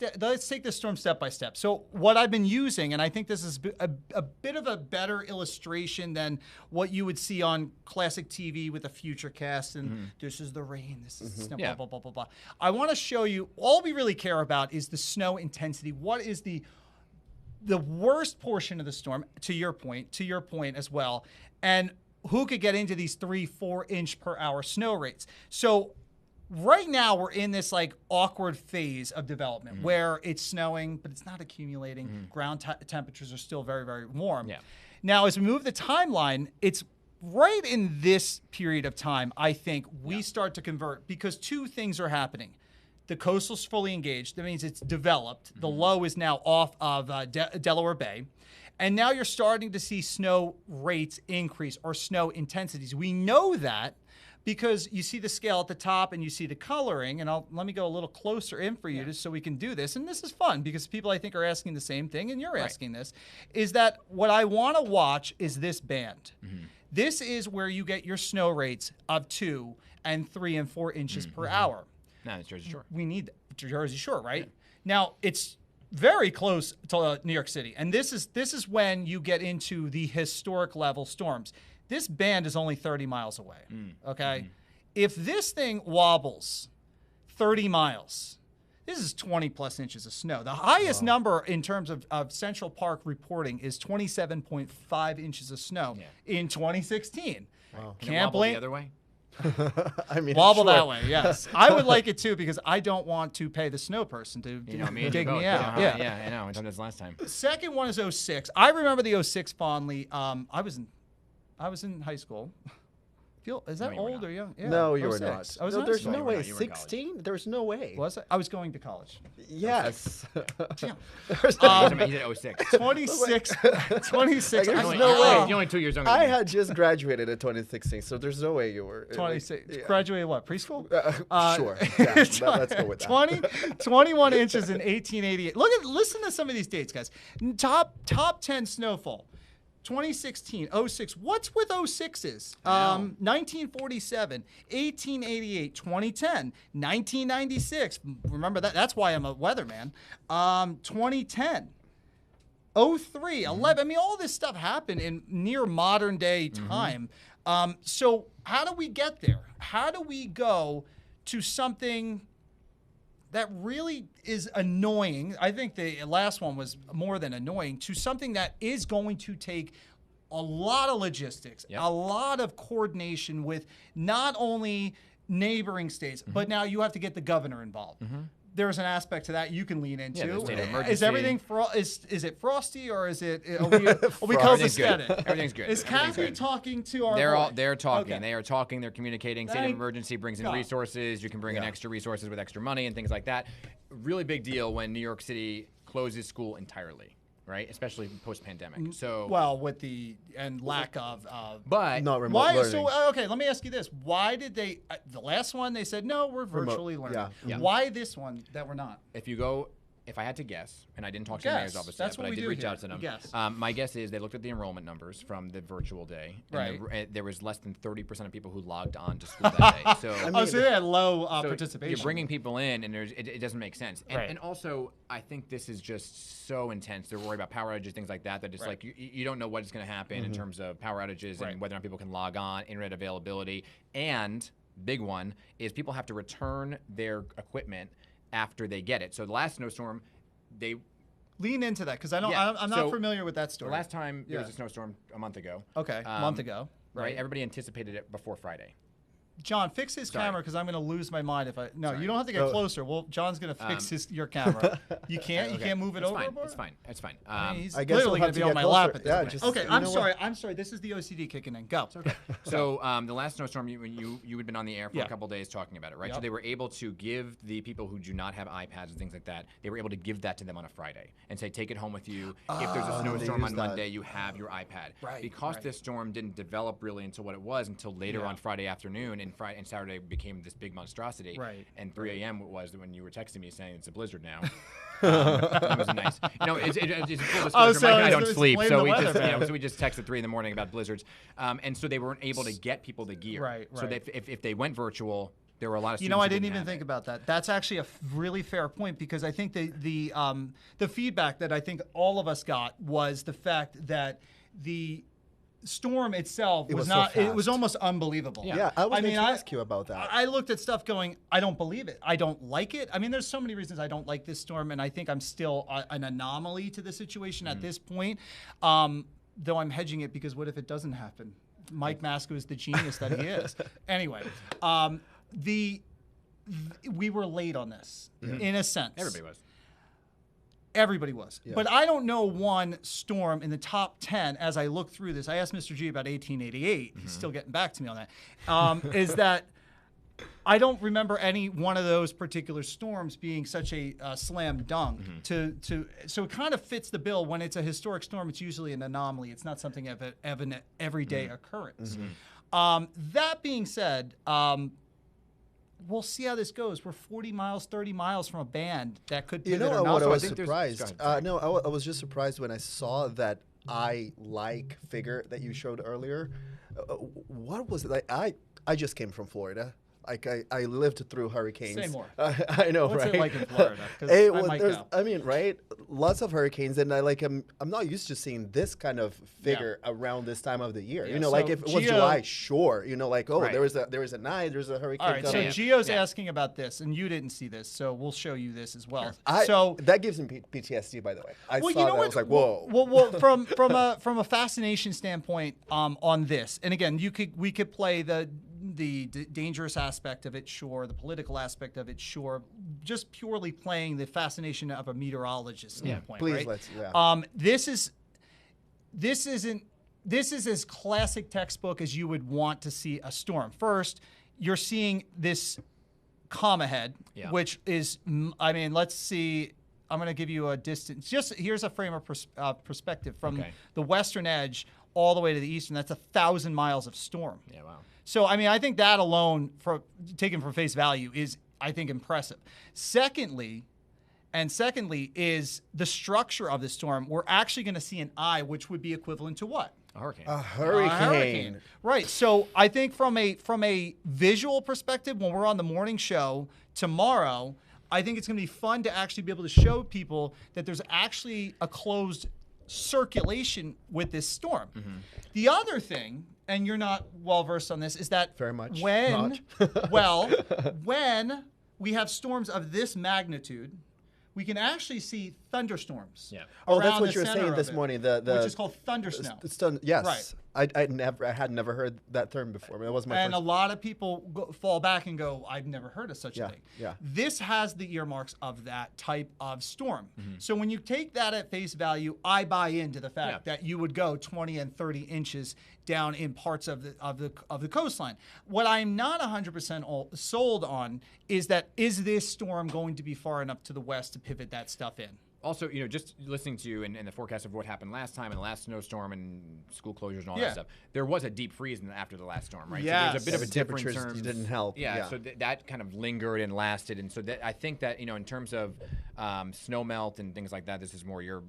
Speaker 1: storm step by step. So what I've been using, and I think this is a bit of a better illustration than what you would see on classic TV with a Futurecast, and this is the rain, this is the snow, blah, blah, blah, blah, blah. I want to show you, all we really care about is the snow intensity. What is the worst portion of the storm, to your point as well, and who could get into these 3-4 inch per hour snow rates. So right now, we're in this awkward phase of development where it's snowing, but it's not accumulating. Ground temperatures are still very, very warm. Yeah. Now, as we move the timeline, it's right in this period of time, I think, we start to convert because two things are happening. The coastal's fully engaged. That means it's developed. The low is now off of Delaware Bay. And now you're starting to see snow rates increase or snow intensities. We know that because you see the scale at the top and you see the coloring, and let me go a little closer in for you just so we can do this. And this is fun because people, I think, are asking the same thing, and you're asking this, is that what I want to watch is this band. This is where you get your snow rates of 2 and 3 and 4 inches per hour.
Speaker 8: No, it's Jersey Shore.
Speaker 1: We need Jersey Shore, right? Yeah. Now, it's very close to New York City, and this is when you get into the historic level storms. This band is only 30 miles away, okay? If this thing wobbles 30 miles, this is 20-plus inches of snow. The highest number in terms of Central Park reporting is 27.5 inches of snow in 2016
Speaker 8: Wow. Can't blame the other way?
Speaker 7: I mean,
Speaker 1: wobble that way, yes. I would like it too because I don't want to pay the snow person to dig me out.
Speaker 8: Yeah, I know. I done this last time.
Speaker 1: The second one is 06. I remember the 06 fondly. I was in high school. Is that old or young? Yeah,
Speaker 7: no, you were
Speaker 1: 06.
Speaker 7: not.
Speaker 1: I was
Speaker 7: no, there's
Speaker 1: school.
Speaker 7: no way. 16? There's no way.
Speaker 1: Was I? I was going to college.
Speaker 7: Yes.
Speaker 1: Damn.
Speaker 8: He said 06.
Speaker 1: 26. 26.
Speaker 7: There's
Speaker 8: Only-
Speaker 7: no way.
Speaker 8: You're only 2 years younger
Speaker 7: I
Speaker 8: than me.
Speaker 7: had just graduated in 2016, so there's no way you were.
Speaker 1: 26. Graduated what? Preschool?
Speaker 7: Sure. Yeah, let's go with that.
Speaker 1: 21 inches in 1888. Listen to some of these dates, guys. Top 10 snowfall. 2016, 06. What's with 06s? 1947, 1888, 2010, 1996. Remember that? That's why I'm a weatherman. 2010. 03, 11. I mean, all this stuff happened in near modern day time. So how do we get there? How do we go to something that really is annoying? I think the last one was more than annoying, to something that is going to take a lot of logistics, a lot of coordination with not only neighboring states, but now you have to get the governor involved. There's an aspect to that you can lean into.
Speaker 8: there's state of emergency.
Speaker 1: Is everything is it frosty, or is it are we copacetic?
Speaker 8: Everything's good.
Speaker 1: Is Kathy talking to our
Speaker 8: They're talking.
Speaker 1: Okay.
Speaker 8: They are talking. They're communicating. State of emergency brings in resources. You can bring in extra resources with extra money and things like that. Really big deal when New York City closes school entirely, right? Especially post-pandemic. So
Speaker 1: with the lack of
Speaker 8: but
Speaker 7: not remote
Speaker 1: why?
Speaker 7: learning.
Speaker 1: So okay, let me ask you this: why did they? The last one they said no, we're virtually learning.
Speaker 7: Yeah.
Speaker 1: Why this one that we're not?
Speaker 8: If I had to guess, and I didn't talk to the mayor's office
Speaker 1: That's
Speaker 8: yet,
Speaker 1: what
Speaker 8: but I
Speaker 1: we
Speaker 8: did
Speaker 1: do
Speaker 8: reach
Speaker 1: here.
Speaker 8: out to them.
Speaker 1: Guess.
Speaker 8: My guess is they looked at the enrollment numbers from the virtual day. And there was less than 30% of people who logged on to school that day. So,
Speaker 1: So they had low
Speaker 8: so
Speaker 1: participation.
Speaker 8: You're bringing people in, and it doesn't make sense. And,
Speaker 1: Right.
Speaker 8: and also, I think this is just so intense. They're worried about power outages, things like that. That it's like you don't know what is going to happen in terms of power outages and whether or not people can log on, internet availability, and big one is people have to return their equipment after they get it. So the last snowstorm, they
Speaker 1: lean into that, because I'm not familiar with that story.
Speaker 8: The last time there was a snowstorm a month ago.
Speaker 1: Okay, a month ago.
Speaker 8: Right. Everybody anticipated it before Friday.
Speaker 1: John, fix his camera, because I'm going to lose my mind if I. No, you don't have to get closer. Well, John's going to fix your camera. You can't. You can't move it over.
Speaker 8: It's fine. It's fine.
Speaker 1: He's
Speaker 7: I guess
Speaker 1: literally
Speaker 7: we'll
Speaker 1: going to be
Speaker 7: have
Speaker 1: on
Speaker 7: to
Speaker 1: my
Speaker 7: get
Speaker 1: lap
Speaker 7: closer.
Speaker 1: at this point. Okay, I'm sorry.
Speaker 7: what?
Speaker 1: I'm sorry. This is the OCD kicking in. Go.
Speaker 8: Okay. So the last snowstorm, you had been on the air for a couple days talking about it, right?
Speaker 1: Yep.
Speaker 8: So they were able to give the people who do not have iPads and things like that, they were able to give that to them on a Friday and say, take it home with you. If there's a snowstorm on Monday, you have your iPad.
Speaker 1: Right.
Speaker 8: Because this storm didn't develop really into what it was until later on Friday afternoon, and Saturday became this big monstrosity.
Speaker 1: Right.
Speaker 8: And 3 a.m. was when you were texting me saying it's a blizzard now. That was nice. It's a full disclosure. Mike and I don't sleep, so we just text at 3 in the morning about blizzards. And so they weren't able to get people the gear.
Speaker 1: Right.
Speaker 8: So if they went virtual, there were a lot of
Speaker 1: students
Speaker 8: who
Speaker 1: I didn't
Speaker 8: didn't
Speaker 1: even think about that. That's actually a really fair point, because I think the feedback that I think all of us got was the fact that the storm itself was not. It was almost unbelievable.
Speaker 7: Yeah, I was going to ask you about that.
Speaker 1: I looked at stuff going, I don't believe it. I don't like it. I mean, there's so many reasons I don't like this storm, and I think I'm still an anomaly to the situation at this point. Though I'm hedging it, because what if it doesn't happen? Mike Masco is the genius that he is. Anyway, we were late on this in a sense. Everybody was. Yeah. But I don't know one storm in the top 10 as I look through this. I asked Mr. G about 1888. He's still getting back to me on that. Is that I don't remember any one of those particular storms being such a slam dunk. So it kind of fits the bill. When it's a historic storm, it's usually an anomaly. It's not something of an everyday occurrence. That being said, we'll see how this goes. We're 40 miles, 30 miles from a band that could pivot or not.
Speaker 7: What I was surprised. I was just surprised when I saw that figure that you showed earlier. What was it? Like, I just came from Florida. Like I lived through hurricanes.
Speaker 1: Say more.
Speaker 7: I know,
Speaker 1: What's
Speaker 7: right?
Speaker 1: it like in Florida? I might go.
Speaker 7: I mean, right? Lots of hurricanes, and I'm not used to seeing this kind of figure around this time of the year.
Speaker 1: Yeah.
Speaker 7: You know, like if it was July, sure. You know, like there was a night, there's a hurricane.
Speaker 1: All right,
Speaker 7: coming.
Speaker 1: so Gio's asking about this, and you didn't see this, so we'll show you this as well.
Speaker 7: So that gives him PTSD, by the way. I saw that. I was like, whoa.
Speaker 1: Well, from a fascination standpoint, on this, and again, we could play the dangerous aspect of it, sure. The political aspect of it, sure. Just purely playing the fascination of a meteorologist standpoint.
Speaker 7: Please,
Speaker 1: right?
Speaker 7: let's. Yeah.
Speaker 1: This isn't this is as classic textbook as you would want to see a storm. First, you're seeing this comma head, which is, I mean, let's see. I'm going to give you a distance. Just here's a frame of perspective from the western edge all the way to the eastern. That's 1,000 miles of storm.
Speaker 8: Yeah, wow.
Speaker 1: So, I mean, I think that alone, taken for face value, is, I think, impressive. Secondly, is the structure of the storm. We're actually going to see an eye, which would be equivalent to what?
Speaker 8: A hurricane.
Speaker 7: A hurricane.
Speaker 1: Right. So I think from a visual perspective, when we're on the morning show tomorrow, I think it's going to be fun to actually be able to show people that there's actually a closed circulation with this storm. The other thing, and you're not well versed on this, is that
Speaker 7: very much
Speaker 1: when we have storms of this magnitude, we can actually see thunderstorms.
Speaker 7: Yeah. Oh, that's what you were saying this morning.
Speaker 1: Which is called thundersnow.
Speaker 7: Yes.
Speaker 1: Right.
Speaker 7: I had never heard that term before. That was my
Speaker 1: and
Speaker 7: first.
Speaker 1: A lot of people fall back and go, I've never heard of such a thing.
Speaker 7: Yeah.
Speaker 1: This has the earmarks of that type of storm. So when you take that at face value, I buy into the fact that you would go 20 and 30 inches down in parts of the coastline. What I'm not 100% sold on is this storm going to be far enough to the west to pivot that stuff in?
Speaker 8: Also, just listening to you and the forecast of what happened last time and the last snowstorm and school closures and all that stuff, there was a deep freeze after the last storm, right?
Speaker 1: Yes.
Speaker 8: So there's a bit of a difference in terms.
Speaker 7: Didn't help.
Speaker 8: Yeah, so that kind of lingered and lasted. And so I think that, in terms of snow melt and things like that, this is more your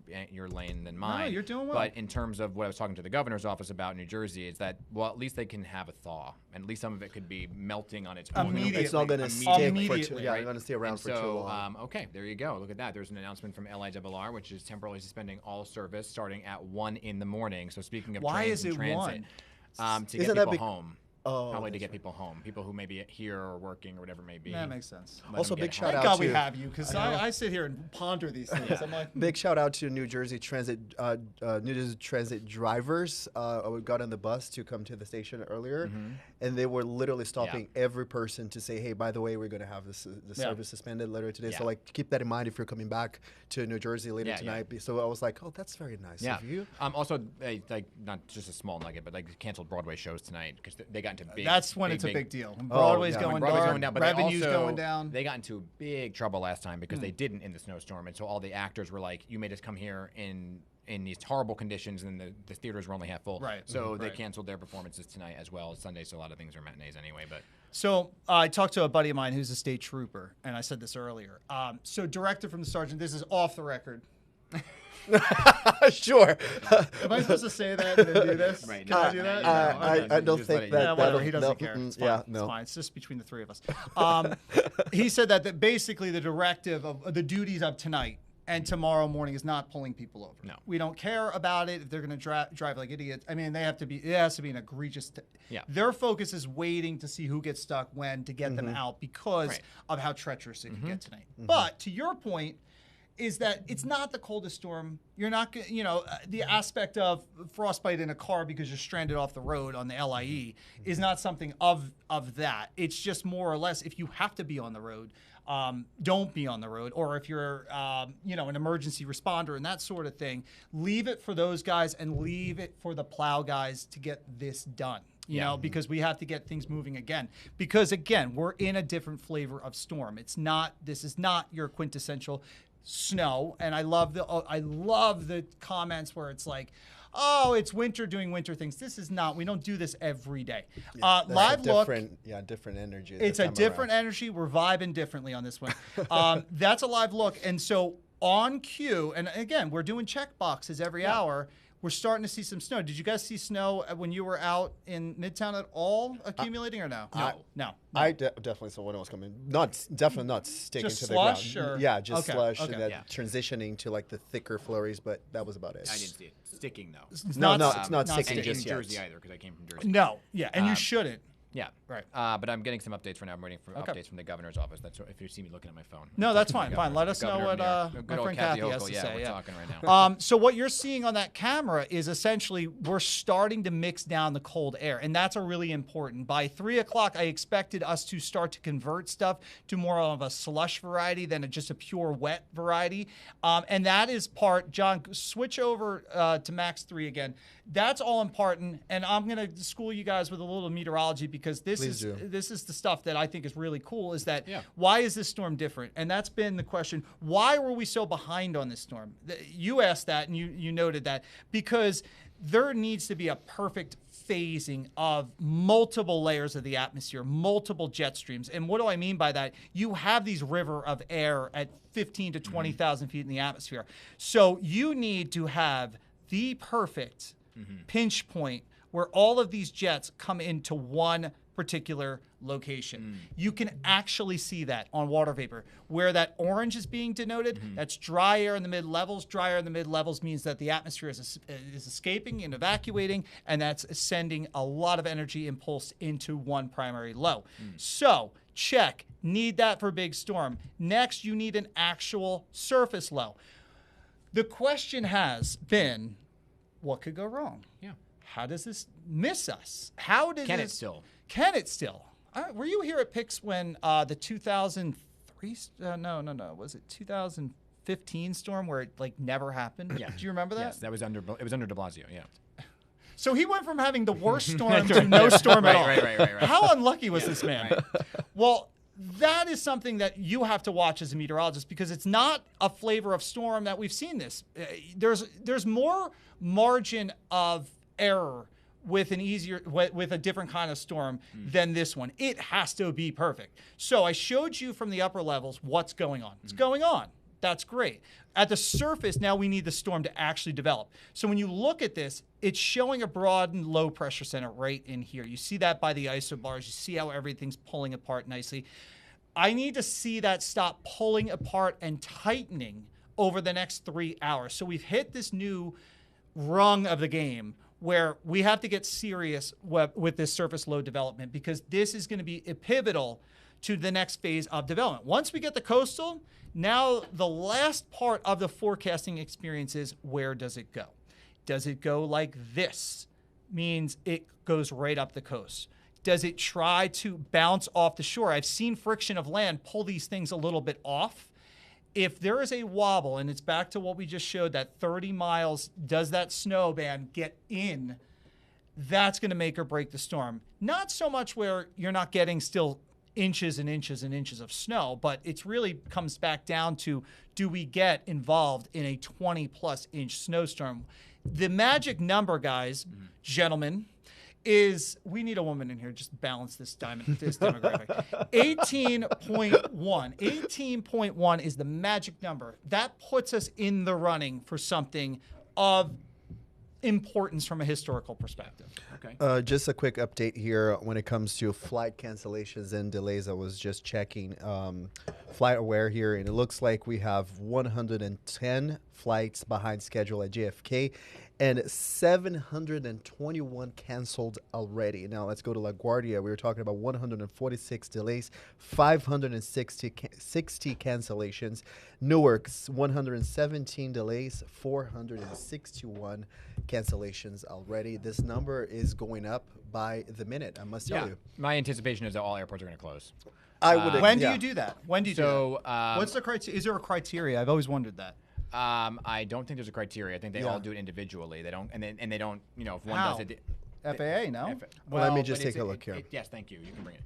Speaker 8: lane than mine.
Speaker 1: No, you're doing well.
Speaker 8: But in terms of what I was talking to the governor's office about in New Jersey, is that, well, at least they can have a thaw. And at least some of it could be melting on its own.
Speaker 1: Immediately.
Speaker 7: It's not going to stick for too long. Yeah, you're going to stay around for too long.
Speaker 8: Okay, there you go. Look at that. There's an announcement from LIRR, which is temporarily suspending all service starting at 1 in the morning. So speaking of trains and transit, to get people home. Probably to get people home. People who may be here or working or whatever it may be.
Speaker 1: That makes sense.
Speaker 7: Also, big shout out
Speaker 1: to... Thank God
Speaker 7: to...
Speaker 1: we have you, because I sit here and ponder these things. I'm like,
Speaker 7: big shout out to New Jersey Transit drivers. We got on the bus to come to the station earlier, and they were literally stopping every person to say, hey, by the way, we're going to have the service suspended later today. So, keep that in mind if you're coming back to New Jersey later tonight. So I was like, oh, that's very nice of you.
Speaker 8: Also, not just a small nugget, but canceled Broadway shows tonight because they got into big.
Speaker 1: That's when it's a big deal. Broadway's going down, revenue's going down.
Speaker 8: They got into big trouble last time because they didn't in the snowstorm, and so all the actors were like, "You made us come here in these horrible conditions, and the theaters were only half full."
Speaker 1: Right.
Speaker 8: So they canceled their performances tonight as well as Sunday. So a lot of things are matinees anyway. But
Speaker 1: so I talked to a buddy of mine who's a state trooper, and I said this earlier. So directed from the sergeant. This is off the record.
Speaker 7: Sure.
Speaker 1: Am I supposed to say that and then do this?
Speaker 8: Right.
Speaker 1: Can I do that?
Speaker 7: I don't think that.
Speaker 1: Yeah, whatever. He doesn't care. It's fine.
Speaker 7: It's
Speaker 1: fine. It's just between the three of us. He said that basically the directive of the duties of tonight and tomorrow morning is not pulling people over.
Speaker 8: No.
Speaker 1: We don't care about it if they're going to drive like idiots. I mean, it has to be an egregious. Their focus is waiting to see who gets stuck when to get them out because of how treacherous it can get tonight. But to your point, is that it's not the coldest storm. You're not, the aspect of frostbite in a car because you're stranded off the road on the LIE is not something of that. It's just more or less if you have to be on the road, don't be on the road. Or if you're, an emergency responder and that sort of thing, leave it for those guys and leave it for the plow guys to get this done. Because we have to get things moving again. Because again, we're in a different flavor of storm. This is not your quintessential snow, and I love the comments where it's like, oh, it's winter doing winter things. This is not. We don't do this every day. Live look.
Speaker 7: Different energy.
Speaker 1: It's a different energy. We're vibing differently on this one. That's a live look, and so on cue. And again, we're doing check boxes every hour. We're starting to see some snow. Did you guys see snow when you were out in Midtown at all accumulating or no? No.
Speaker 7: I definitely saw when it was coming. Definitely not sticking
Speaker 1: just
Speaker 7: to the ground.
Speaker 1: slush or?
Speaker 7: Yeah, just slush
Speaker 1: and
Speaker 7: then transitioning to the thicker flurries, but that was about it.
Speaker 8: I didn't see it sticking though.
Speaker 7: It's not sticking
Speaker 8: just
Speaker 7: just
Speaker 8: in
Speaker 7: yet.
Speaker 8: Jersey either because I came from Jersey.
Speaker 1: No, and you shouldn't.
Speaker 8: Yeah.
Speaker 1: Right.
Speaker 8: But I'm getting some updates right now. I'm waiting for updates from the governor's office. That's if you see me looking at my phone.
Speaker 1: No, that's fine. Fine. Let us know what my friend Kathy has to say.
Speaker 8: We're talking right now.
Speaker 1: So what you're seeing on that camera is essentially we're starting to mix down the cold air, and that's a really important. By 3 o'clock, I expected us to start to convert stuff to more of a slush variety than just a pure wet variety, and that is part. John, switch over to Max 3 again. That's all important, and I'm going to school you guys with a little meteorology because this is the stuff that I think is really cool. Is that why is this storm different? And that's been the question. Why were we so behind on this storm? You asked that, and you noted that because there needs to be a perfect phasing of multiple layers of the atmosphere, multiple jet streams. And what do I mean by that? You have these river of air at 15 to 20,000 feet in the atmosphere. So you need to have the perfect pinch point where all of these jets come into one particular location. You can actually see that on water vapor. Where that orange is being denoted, that's dry air in the mid-levels. Dry air in the mid-levels means that the atmosphere is escaping and evacuating, and that's sending a lot of energy impulse into one primary low. So, check. Need that for big storm. Next, you need an actual surface low. The question has been, what could go wrong? Yeah. How does this miss us? Can it still? Were you here at PIX when the 2003? No. Was it 2015 storm where it like never happened? Yeah. Do you remember that?
Speaker 8: Yes, it was under De Blasio. Yeah.
Speaker 1: So he went from having the worst storm to no storm at all.
Speaker 8: Right.
Speaker 1: How unlucky was this man? Right. Well, that is something that you have to watch as a meteorologist because it's not a flavor of storm that we've seen this. There's more margin of error with a different kind of storm than this one. It has to be perfect. So I showed you from the upper levels what's going on. It's going on. That's great. At the surface, now we need the storm to actually develop. So when you look at this, it's showing a broad and low pressure center right in here. You see that by the isobars. You see how everything's pulling apart nicely. I need to see that stop pulling apart and tightening over the next 3 hours. So we've hit this new rung of the game where we have to get serious with this surface low development because this is going to be pivotal to the next phase of development. Once we get the coastal, now the last part of the forecasting experience is where does it go? Does it go like this? Means it goes right up the coast. Does it try to bounce off the shore? I've seen friction of land pull these things a little bit off. If there is a wobble, and it's back to what we just showed, that 30 miles, does that snow band get in? That's going to make or break the storm. Not so much where you're not getting still inches and inches and inches of snow, but it really comes back down to, do we get involved in a 20-plus inch snowstorm? The magic number, guys, gentlemen, is we need a woman in here just to balance this demographic. 18.1. 18.1 is the magic number. That puts us in the running for something of importance from a historical perspective.
Speaker 7: Okay. Just a quick update here when it comes to flight cancellations and delays. I was just checking Flight Aware here, and it looks like we have 110 flights behind schedule at JFK and 721 canceled already. Now let's go to LaGuardia. We were talking about 146 delays, 560 cancellations. Newark's 117 delays, 461 cancellations already. This number is going up by the minute, I must tell you.
Speaker 8: My anticipation is that all airports are going to close.
Speaker 7: I would.
Speaker 1: When do you do that? When do you do that? What's the criteria? Is there a criteria? I've always wondered that.
Speaker 8: I don't think there's a criteria. I think they all do it individually. They don't, and they don't. You know, if one does it,
Speaker 1: FAA, no.
Speaker 7: Well, let me just take a look here.
Speaker 8: Yes, thank you. You can bring it.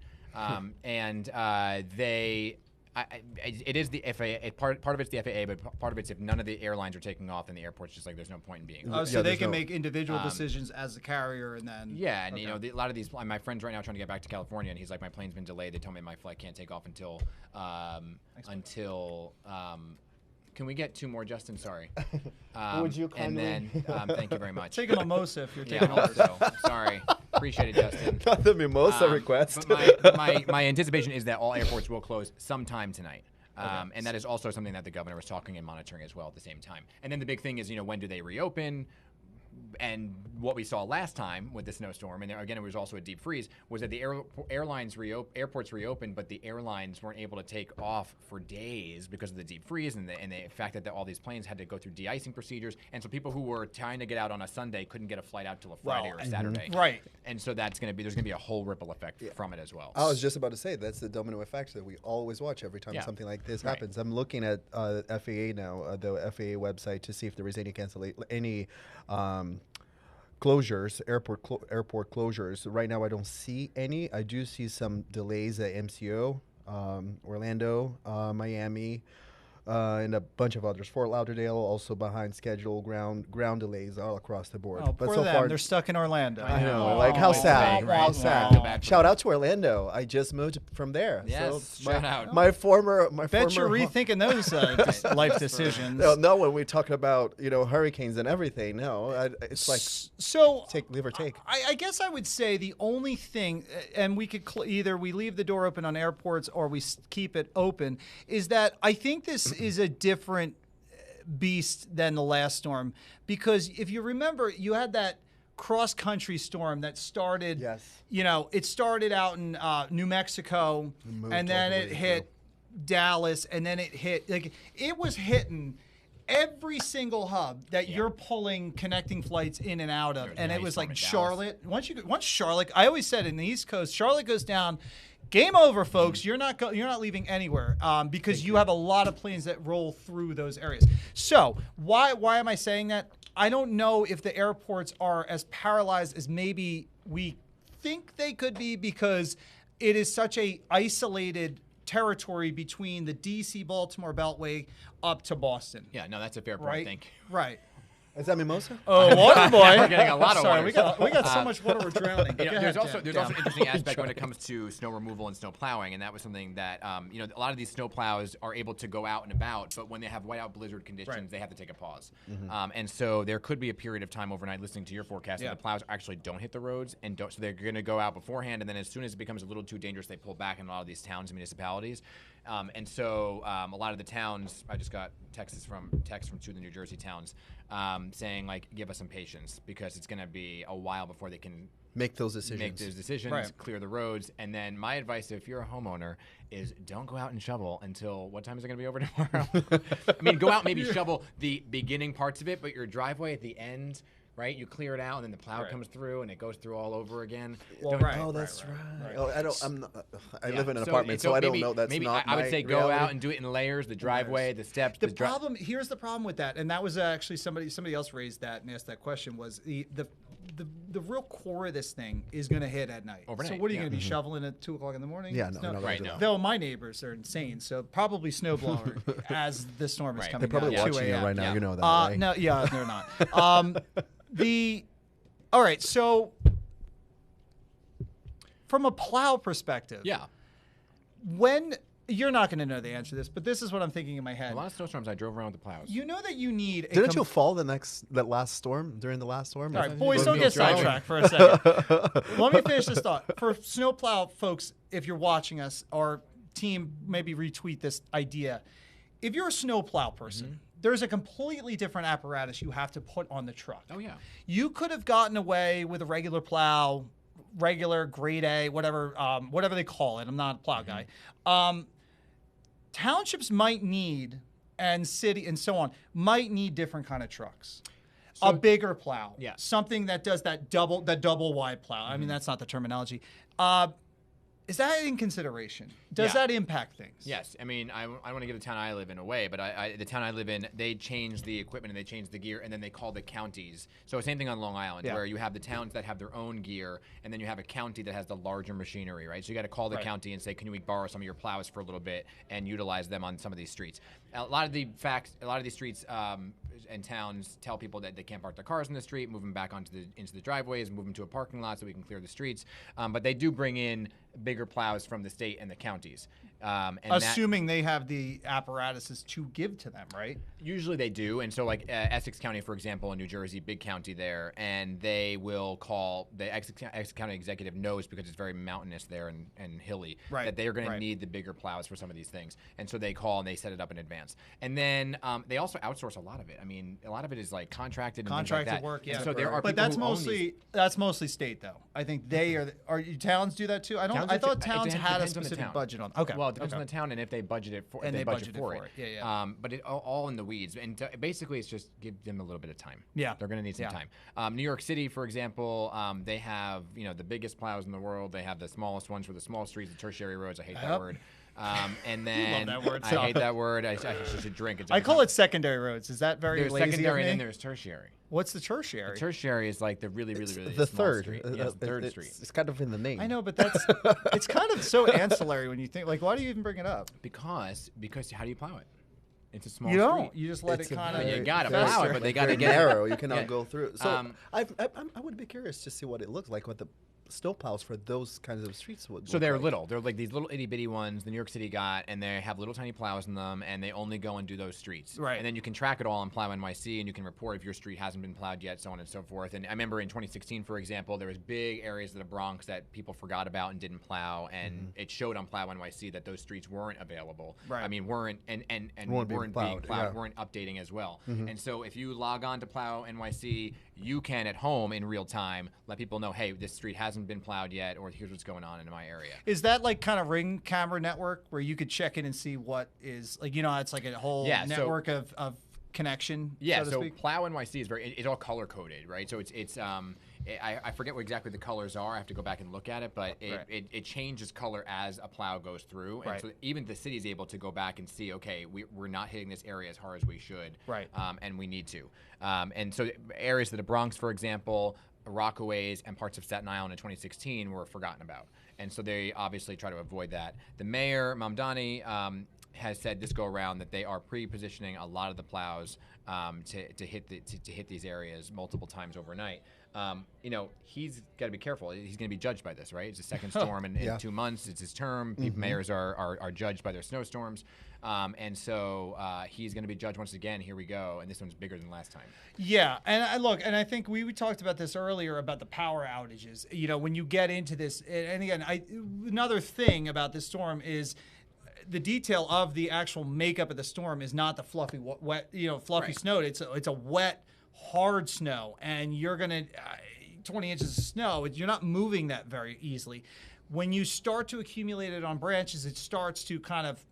Speaker 8: It is the FAA. Part of it's the FAA, but part of it's if none of the airlines are taking off, then the airport's just like there's no point in being.
Speaker 1: Oh, so they can make individual decisions as the carrier, and then.
Speaker 8: Yeah, and you know, a lot of these. My friend's right now trying to get back to California, and he's like, my plane's been delayed. They told me my flight can't take off until. Can we get two more, Justin? Sorry.
Speaker 7: Would you kindly?
Speaker 8: And then, thank you very much.
Speaker 1: Take a mimosa if you're taking
Speaker 8: orders. So, sorry. Appreciate it, Justin.
Speaker 7: Not the mimosa request.
Speaker 8: But my anticipation is that all airports will close sometime tonight. And that is also something that the governor was talking and monitoring as well at the same time. And then the big thing is, you know, when do they reopen? And what we saw last time with the snowstorm, and again, it was also a deep freeze, was that the airports reopened, but the airlines weren't able to take off for days because of the deep freeze and the fact that all these planes had to go through de-icing procedures. And so people who were trying to get out on a Sunday couldn't get a flight out till a Friday or a Saturday.
Speaker 1: Right.
Speaker 8: And so there's going to be a whole ripple effect from it as well.
Speaker 7: I was just about to say, that's the domino effect that we always watch every time something like this happens. I'm looking at FAA now, the FAA website, to see if there is any closures, airport closures. Right now, I don't see any. I do see some delays at MCO, Orlando, Miami, and a bunch of others. Fort Lauderdale also behind schedule. Ground delays all across the board.
Speaker 1: Oh,
Speaker 7: but
Speaker 1: poor
Speaker 7: so
Speaker 1: them.
Speaker 7: far,
Speaker 1: They're stuck in Orlando.
Speaker 7: I know. Like, how sad. How sad. Shout out to Orlando. I just moved from there.
Speaker 8: Yes,
Speaker 7: so
Speaker 8: shout out.
Speaker 7: My former
Speaker 1: Bet you're rethinking those life decisions.
Speaker 7: No, when we talk about hurricanes and everything, no, it's like leave or take.
Speaker 1: I guess I would say the only thing, and we could either we leave the door open on airports or we keep it open, is that I think this is a different beast than the last storm, because if you remember, you had that cross-country storm that started.
Speaker 7: Yes.
Speaker 1: It started out in New Mexico, and then it hit Dallas, and then it hit it was hitting every single hub that you're pulling connecting flights in and out of, and it was like Charlotte. Once Charlotte, I always said in the East Coast, Charlotte goes down. Game over, folks. You're not leaving anywhere because you have a lot of planes that roll through those areas. So why am I saying that? I don't know if the airports are as paralyzed as maybe we think they could be, because it is such a isolated territory between the DC Baltimore Beltway up to Boston.
Speaker 8: Yeah, no, that's a fair point.
Speaker 1: Right?
Speaker 8: Thank you.
Speaker 1: Right.
Speaker 7: Is that mimosa?
Speaker 1: Oh, water boy!
Speaker 8: We're getting a lot of water.
Speaker 1: We got so much water we're drowning.
Speaker 8: There's also an interesting aspect when it comes to snow removal and snow plowing, and that was something that a lot of these snow plows are able to go out and about, but when they have whiteout blizzard conditions, they have to take a pause. And so there could be a period of time overnight, listening to your forecast, that the plows actually don't hit the roads and don't. So they're going to go out beforehand, and then as soon as it becomes a little too dangerous, they pull back in a lot of these towns and municipalities. And so a lot of the towns, I just got texts from two of the New Jersey towns saying, give us some patience, because it's going to be a while before they can
Speaker 7: make those decisions,
Speaker 8: clear the roads. And then my advice, if you're a homeowner, is don't go out and shovel until, what time is it going to be over tomorrow? I mean, go out, maybe shovel the beginning parts of it, but your driveway at the end, right? You clear it out, and then the plow comes through, and it goes through all over again.
Speaker 7: Well, that's right. Oh, I live in an apartment, so I don't know. That's not.
Speaker 8: I would say go
Speaker 7: reality.
Speaker 8: out and do it in layers. The driveway, the steps.
Speaker 1: Here's the problem with that, and that was actually somebody else raised that and asked that question, was the real core of this thing is going to hit at night.
Speaker 8: Overnight,
Speaker 1: so what are you going to be shoveling at 2:00 in the morning?
Speaker 7: Yeah, no.
Speaker 8: Right now.
Speaker 1: Though my neighbors are insane, so probably snowblower as the storm is coming.
Speaker 7: They're probably
Speaker 1: down.
Speaker 7: watching it right now. You know that, right?
Speaker 1: No, yeah, they're not. All right, so from a plow perspective, when you're not going to know the answer to this, but this is what I'm thinking in my head.
Speaker 8: A lot of snowstorms, I drove around with the plows.
Speaker 1: You know that you need.
Speaker 7: Didn't you fall that last storm during the last storm?
Speaker 1: All right, boys, don't get sidetracked for a second. Let me finish this thought. For snowplow folks, if you're watching us, our team maybe retweet this idea. If you're a snowplow person. There's a completely different apparatus you have to put on the truck.
Speaker 8: Oh, yeah.
Speaker 1: You could have gotten away with a regular plow, regular grade A, whatever they call it. I'm not a plow guy. Townships might need, and city and so on, might need different kind of trucks. A bigger plow.
Speaker 8: Yeah.
Speaker 1: Something that does that double wide plow. I mean, that's not the terminology. Is that in consideration? Does that impact things?
Speaker 8: Yes. I mean, I want to give the town I live in away, but the town I live in, they change the equipment and they change the gear, and then they call the counties. So same thing on Long Island, where you have the towns that have their own gear, and then you have a county that has the larger machinery, right? So you got to call the county and say, can we borrow some of your plows for a little bit and utilize them on some of these streets? A lot of these streets and towns tell people that they can't park their cars in the street, move them back into the driveways, move them to a parking lot so we can clear the streets. But they do bring in bigger plows from the state and the counties.
Speaker 1: Assuming they have the apparatuses to give to them, right?
Speaker 8: Usually they do. And so like Essex County, for example, in New Jersey, big county there, and they will call, the Essex County executive knows, because it's very mountainous there and hilly, that they are going to need the bigger plows for some of these things. And so they call and they set it up in advance. And then they also outsource a lot of it. I mean, a lot of it is like contracted and things like that.
Speaker 1: Work, yeah.
Speaker 8: And so there are
Speaker 1: but that's mostly state, though. I think they are towns do that too? I thought towns had a specific budget on. Okay.
Speaker 8: Well, it depends on the town and if they budget it for, they budget for it.
Speaker 1: Yeah.
Speaker 8: But it all in the weeds. And basically, it's just give them a little bit of time.
Speaker 1: Yeah.
Speaker 8: They're going to need some time. New York City, for example, they have the biggest plows in the world. They have the smallest ones for the small streets, the tertiary roads. I hate that word. And then
Speaker 1: love that word,
Speaker 8: I hate that word. I should drink.
Speaker 1: I call it secondary roads. Is that very
Speaker 8: there's
Speaker 1: lazy
Speaker 8: secondary
Speaker 1: of me?
Speaker 8: and then there's tertiary.
Speaker 1: What's the tertiary?
Speaker 8: The tertiary is like the really
Speaker 7: the
Speaker 8: small
Speaker 7: third
Speaker 8: street. Yes, the third street.
Speaker 7: It's kind of in the name.
Speaker 1: I know, but that's it's kind of so ancillary when you think, like, why do you even bring it up?
Speaker 8: Because how do you plow it? It's a small
Speaker 1: You
Speaker 8: street.
Speaker 1: don't. You just let it kind of.
Speaker 8: You gotta plow it, but they gotta get
Speaker 7: narrow. You cannot go through. So I would be curious to see what it looks like, what the snow plows for those kinds of streets would.
Speaker 8: So they're little. They're like these little itty bitty ones the New York City got, and they have little tiny plows in them, and they only go and do those streets.
Speaker 1: Right.
Speaker 8: And then you can track it all on Plow NYC, and you can report if your street hasn't been plowed yet, so on and so forth. And I remember in 2016, for example, there was big areas of the Bronx that people forgot about and didn't plow, and it showed on Plow NYC that those streets weren't available.
Speaker 1: Right.
Speaker 8: I mean, weren't being plowed, weren't updating as well. And so if you log on to Plow NYC, you can at home in real time let people know, hey, this street hasn't been plowed yet, or here's what's going on in my area.
Speaker 1: Is that like kind of Ring camera network where you could check in and see what is like, it's like a whole network of connection?
Speaker 8: Yeah,
Speaker 1: so
Speaker 8: Plow NYC is it's all color coded, right? So I forget what exactly the colors are. I have to go back and look at it, but it changes color as a plow goes through. And so even the city is able to go back and see, okay, we're not hitting this area as hard as we should.
Speaker 1: Right.
Speaker 8: And we need to. And so areas of the Bronx, for example, Rockaways and parts of Staten Island in 2016 were forgotten about. And so they obviously try to avoid that. The mayor, Mamdani, has said this go around that they are pre-positioning a lot of the plows to hit these areas multiple times overnight. He's got to be careful. He's going to be judged by this, right? It's a second storm in 2 months. It's his term. Mayors are judged by their snowstorms. And so he's going to be judged once again. Here we go. And this one's bigger than last time.
Speaker 1: Yeah. And I think we talked about this earlier about the power outages. When you get into this, and again, another thing about this storm is the detail of the actual makeup of the storm is not the fluffy, wet, fluffy snow. It's a wet, hard snow, and you're gonna 20 inches of snow. You're not moving that very easily. When you start to accumulate it on branches, it starts to kind of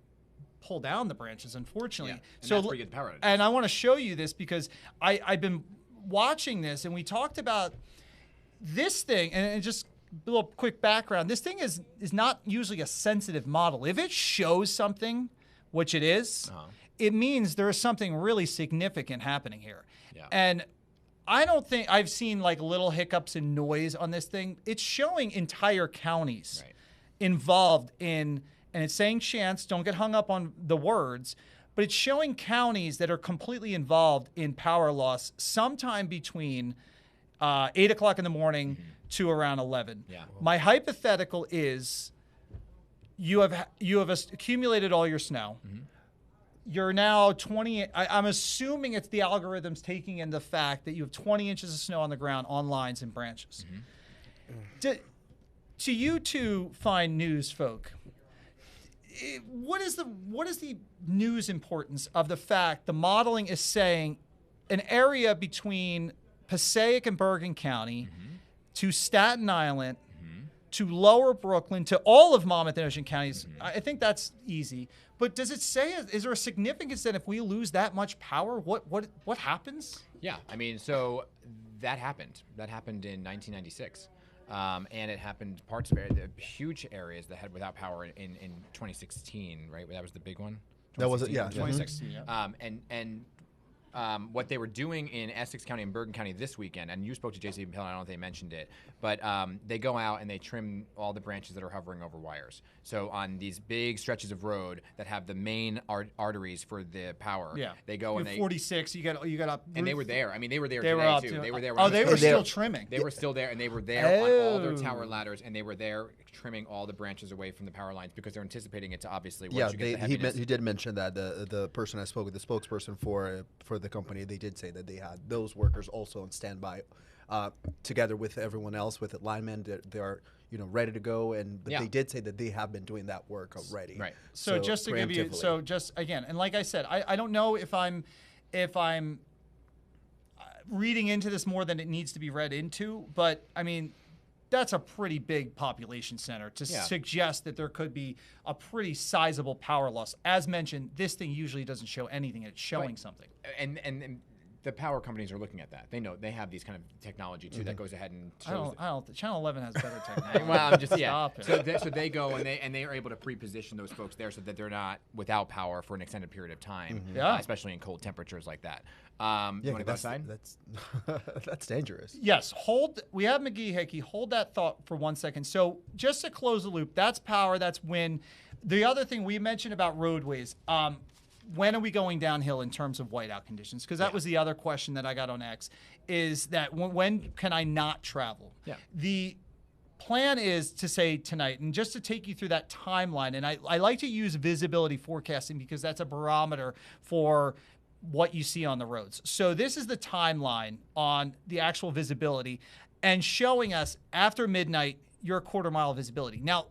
Speaker 1: pull down the branches, unfortunately.
Speaker 8: Yeah. And that's where you get the power outages.
Speaker 1: And I want to show you this because I've been watching this, and we talked about this thing, and just a little quick background. This thing is not usually a sensitive model. If it shows something, which it is, it means there is something really significant happening here. Yeah. And I don't think I've seen like little hiccups and noise on this thing. It's showing entire counties involved in, and it's saying chance, don't get hung up on the words, but it's showing counties that are completely involved in power loss sometime between 8 o'clock in the morning to around 11.
Speaker 8: Yeah.
Speaker 1: My hypothetical is you have accumulated all your snow. You're now 20. I'm assuming it's the algorithms taking in the fact that you have 20 inches of snow on the ground on lines and branches. To you two fine news folk, what is the news importance of the fact the modeling is saying an area between Passaic and Bergen County to Staten Island to Lower Brooklyn to all of Monmouth and Ocean counties? I think that's easy. But does it say, is there a significance that if we lose that much power, what happens?
Speaker 8: Yeah, I mean, so that happened. That happened in 1996. And it happened parts of the huge areas that had without power in 2016, right? That was the big one.
Speaker 7: That was it, yeah.
Speaker 1: 2016,
Speaker 8: And what they were doing in Essex County and Bergen County this weekend, and you spoke to JC Hill, I don't know if they mentioned it, but they go out and they trim all the branches that are hovering over wires. So on these big stretches of road that have the main arteries for the power, they go and they
Speaker 1: 46. You got up,
Speaker 8: and they were there. I mean, they were there
Speaker 1: today
Speaker 8: too. They were there.
Speaker 1: Oh, they were still trimming.
Speaker 8: They were still there, and they were there on all their tower ladders, and they were there trimming all the branches away from the power lines because they're anticipating it to obviously.
Speaker 7: He did mention that the person I spoke with, the spokesperson for the company, they did say that they had those workers also on standby, together with everyone else, with linemen. They are ready to go, but they did say that they have been doing that work already.
Speaker 8: Right.
Speaker 1: So just to give you, just again, and like I said, I don't know if I'm reading into this more than it needs to be read into, but I mean, that's a pretty big population center to suggest that there could be a pretty sizable power loss. As mentioned, this thing usually doesn't show anything. It's showing something.
Speaker 8: And the power companies are looking at that. They know they have these kind of technology too that goes ahead and shows.
Speaker 1: I don't. Channel 11 has better technology.
Speaker 8: Well, I'm just So they go and they are able to pre-position those folks there so that they're not without power for an extended period of time, especially in cold temperatures like that. You want to go outside?
Speaker 7: That's dangerous.
Speaker 1: Yes. We have McGee Hickey. Hold that thought for 1 second. So just to close the loop, that's power. That's wind. The other thing we mentioned about roadways. When are we going downhill in terms of whiteout conditions? Because that was the other question that I got on X, is that when can I not travel?
Speaker 8: Yeah.
Speaker 1: The plan is to say tonight, and just to take you through that timeline, and I like to use visibility forecasting because that's a barometer for what you see on the roads. So this is the timeline on the actual visibility and showing us after midnight your quarter-mile visibility. Now,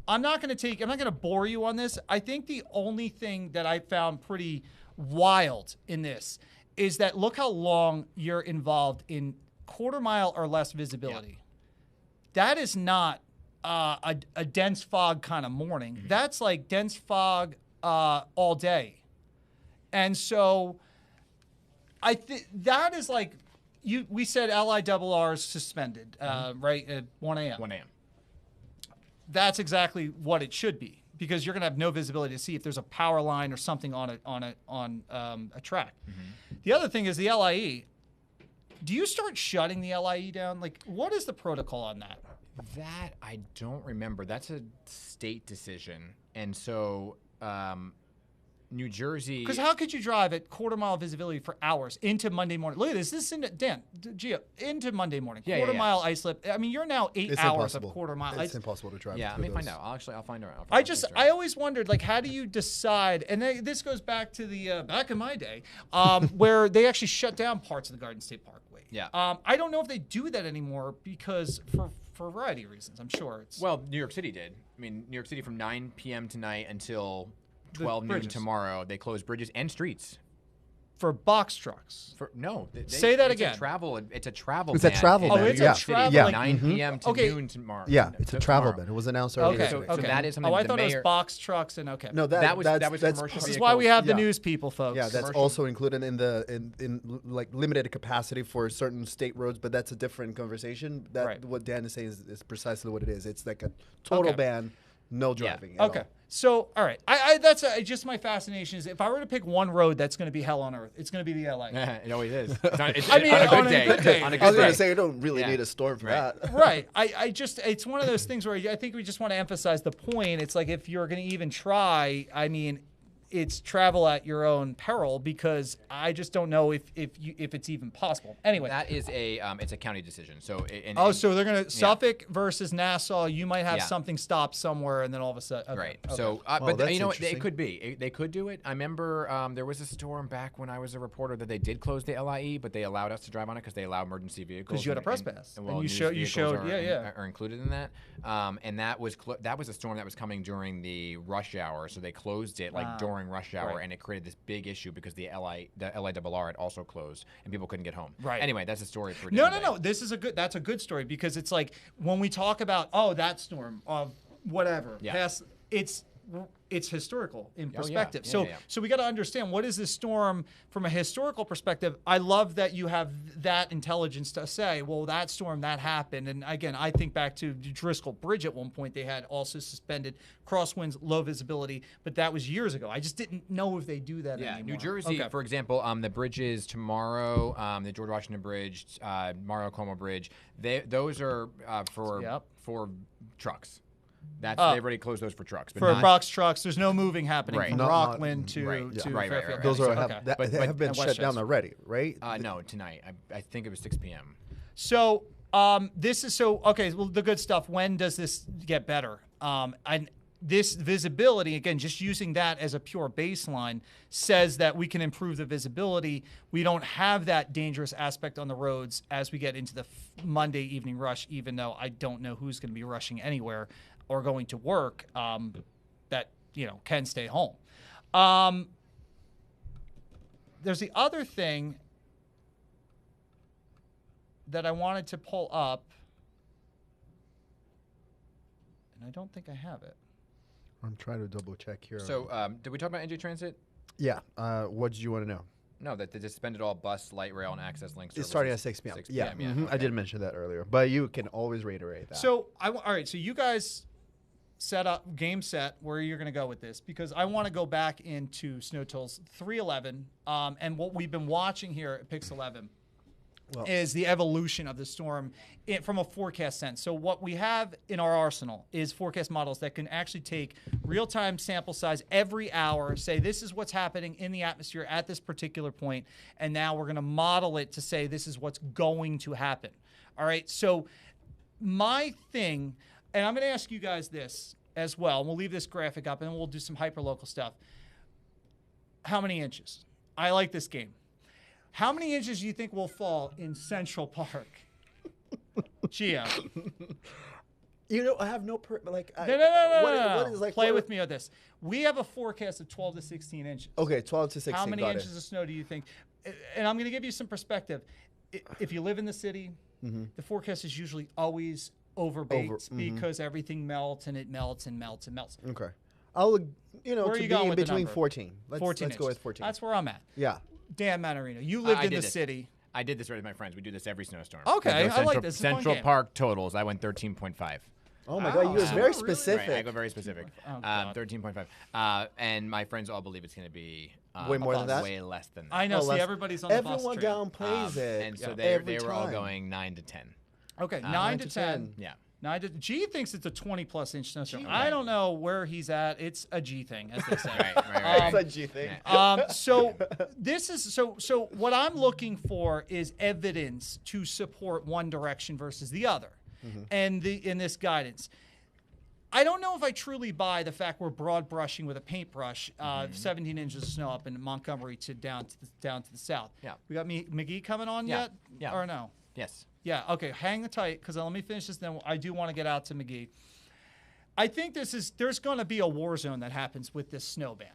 Speaker 1: I'm not going to bore you on this. I think the only thing that I found pretty wild in this is that look how long you're involved in quarter mile or less visibility. That is not a dense fog kind of morning. That's like dense fog all day. And so I think that is like we said LIRR is suspended, right, at 1 a.m.
Speaker 8: 1 a.m.
Speaker 1: That's exactly what it should be, because you're going to have no visibility to see if there's a power line or something on a track. The other thing is the LIE. Do you start shutting the LIE down? Like, what is the protocol on that?
Speaker 8: That I don't remember. That's a state decision, and so New Jersey.
Speaker 1: Because how could you drive at quarter-mile visibility for hours into Monday morning? Look at this. This is into Monday morning. Quarter-mile ice slip. I mean, you're now 8 hours of quarter-mile.
Speaker 7: It's impossible to drive.
Speaker 8: Yeah, let me find out. I'll find out.
Speaker 1: I always wondered, like, how do you decide? And this goes back to the back in my day, where they actually shut down parts of the Garden State Parkway.
Speaker 8: Yeah.
Speaker 1: I don't know if they do that anymore because for a variety of reasons. I'm sure it's.
Speaker 8: Well, New York City did. I mean, New York City from 9 p.m. tonight until 12 noon tomorrow, they close bridges and streets
Speaker 1: for box trucks.
Speaker 8: Say
Speaker 1: that again.
Speaker 8: It's a travel ban.
Speaker 7: It's a travel ban.
Speaker 1: It's a travel.
Speaker 8: Yeah. 9 p.m. to noon tomorrow.
Speaker 7: Yeah, it's a travel ban. It was announced earlier.
Speaker 1: Okay.
Speaker 8: So that is something.
Speaker 1: I thought it was box trucks and
Speaker 7: No,
Speaker 8: that was commercial.
Speaker 1: This is why we have the news people, folks.
Speaker 7: Yeah, that's also included in like limited capacity for certain state roads, but that's a different conversation. What Dan is saying is precisely what it is. It's like a total ban. No driving. At all.
Speaker 1: So, all right. That's just my fascination is if I were to pick one road that's going to be hell on earth, it's going to be the LA.
Speaker 8: It always is.
Speaker 1: On a good day.
Speaker 7: I was going to say, you don't really need a storm for that.
Speaker 1: Right. It's one of those things where I think we just want to emphasize the point. It's like if you're going to even try, I mean, it's travel at your own peril because I just don't know if it's even possible. Anyway,
Speaker 8: that is it's a county decision. So
Speaker 1: so they're gonna Suffolk versus Nassau. You might have something stop somewhere, and then all of a sudden,
Speaker 8: right? Okay. So, but you know what? It could be. They could do it. I remember there was a storm back when I was a reporter that they did close the LIE, but they allowed us to drive on it because they allow emergency vehicles.
Speaker 1: Because you had a press pass,
Speaker 8: and you showed, are included in that. And that was a storm that was coming during the rush hour, so they closed it during rush hour, and it created this big issue because the LIRR had also closed and people couldn't get home.
Speaker 1: Right.
Speaker 8: Anyway, that's a story for
Speaker 1: no. That's a good story because it's like when we talk about that storm of whatever past, it's historical in perspective. So we got to understand what is this storm from a historical perspective. I love that you have that intelligence to say, well, that storm, that happened. And again, I think back to Driscoll Bridge at one point, they had also suspended crosswinds, low visibility, but that was years ago. I just didn't know if they do that anymore.
Speaker 8: New Jersey, for example, the bridges tomorrow, the George Washington Bridge, Mario Cuomo Bridge, those are for trucks. They've already closed those for trucks. But
Speaker 1: for box trucks, there's no moving happening from Rockland to
Speaker 6: Fairfield.
Speaker 7: Those have been shut down already, right?
Speaker 8: No, tonight. I think it was 6 p.m.
Speaker 1: So this is okay. Well, the good stuff. When does this get better? And this visibility, again, just using that as a pure baseline, says that we can improve the visibility. We don't have that dangerous aspect on the roads as we get into the Monday evening rush, even though I don't know who's going to be rushing anywhere or going to work that, can stay home. There's the other thing that I wanted to pull up, and I don't think I have it.
Speaker 7: I'm trying to double check here.
Speaker 8: So, did we talk about NJ Transit?
Speaker 7: Yeah. What did you want to know?
Speaker 8: No, that they suspended all bus, light rail, and access link services.
Speaker 7: It's starting at 6 p.m.
Speaker 8: 6 p.m.
Speaker 7: Yeah, I did mention that earlier, but you can always reiterate that.
Speaker 1: So, all right. So you guys set up game set where you're going to go with this, because I want to go back into SnowTools 311, and what we've been watching here at PIX11 is the evolution of the storm from a forecast sense. So what we have in our arsenal is forecast models that can actually take real-time sample size every hour, say this is what's happening in the atmosphere at this particular point, and now we're going to model it to say this is what's going to happen. All right, so my thing, and I'm going to ask you guys this as well, and we'll leave this graphic up, and then we'll do some hyper-local stuff. How many inches? I like this game. How many inches do you think will fall in Central Park? Gio.
Speaker 7: I have no
Speaker 1: No.
Speaker 7: What is
Speaker 1: Play with me on this. We have a forecast of 12 to 16 inches.
Speaker 7: Okay, 12 to 16.
Speaker 1: How many inches of snow do you think? And I'm going to give you some perspective. If you live in the city, the forecast is usually always overbaked because everything melts and it melts and melts and melts.
Speaker 7: Okay. I'll,
Speaker 1: Where are you going with the
Speaker 7: between
Speaker 1: number?
Speaker 7: 14. Let's go with 14.
Speaker 1: That's where I'm at.
Speaker 7: Yeah.
Speaker 1: Dan Manarino, you lived in the city.
Speaker 8: I did this with my friends. We do this every snowstorm.
Speaker 1: Okay, I like this.
Speaker 8: Central Park totals. I went 13.5.
Speaker 7: Oh my God, you was very specific.
Speaker 8: Right, I go very specific. 13.5. And my friends all believe it's going to be
Speaker 7: way more than that.
Speaker 8: Way less than that.
Speaker 1: I know. See, everybody's on the bus train.
Speaker 7: Everyone downplays it.
Speaker 8: And so they were all going 9 to 10.
Speaker 1: Okay, 9 to 10.
Speaker 8: Yeah.
Speaker 1: Now, G thinks it's a 20-plus inch snowstorm. I don't know where he's at. It's a G thing, as they say.
Speaker 7: Right. It's a G thing.
Speaker 1: So this is so. What I'm looking for is evidence to support one direction versus the other, and in this guidance. I don't know if I truly buy the fact we're broad brushing with a paintbrush, 17 inches of snow up in Montgomery to down to the south.
Speaker 8: Yeah.
Speaker 1: We got McGee coming on yet?
Speaker 8: Yeah.
Speaker 1: Or no?
Speaker 8: Yes.
Speaker 1: Yeah, okay, hang tight, because let me finish this, then I do want to get out to McGee. I think there's going to be a war zone that happens with this snow ban.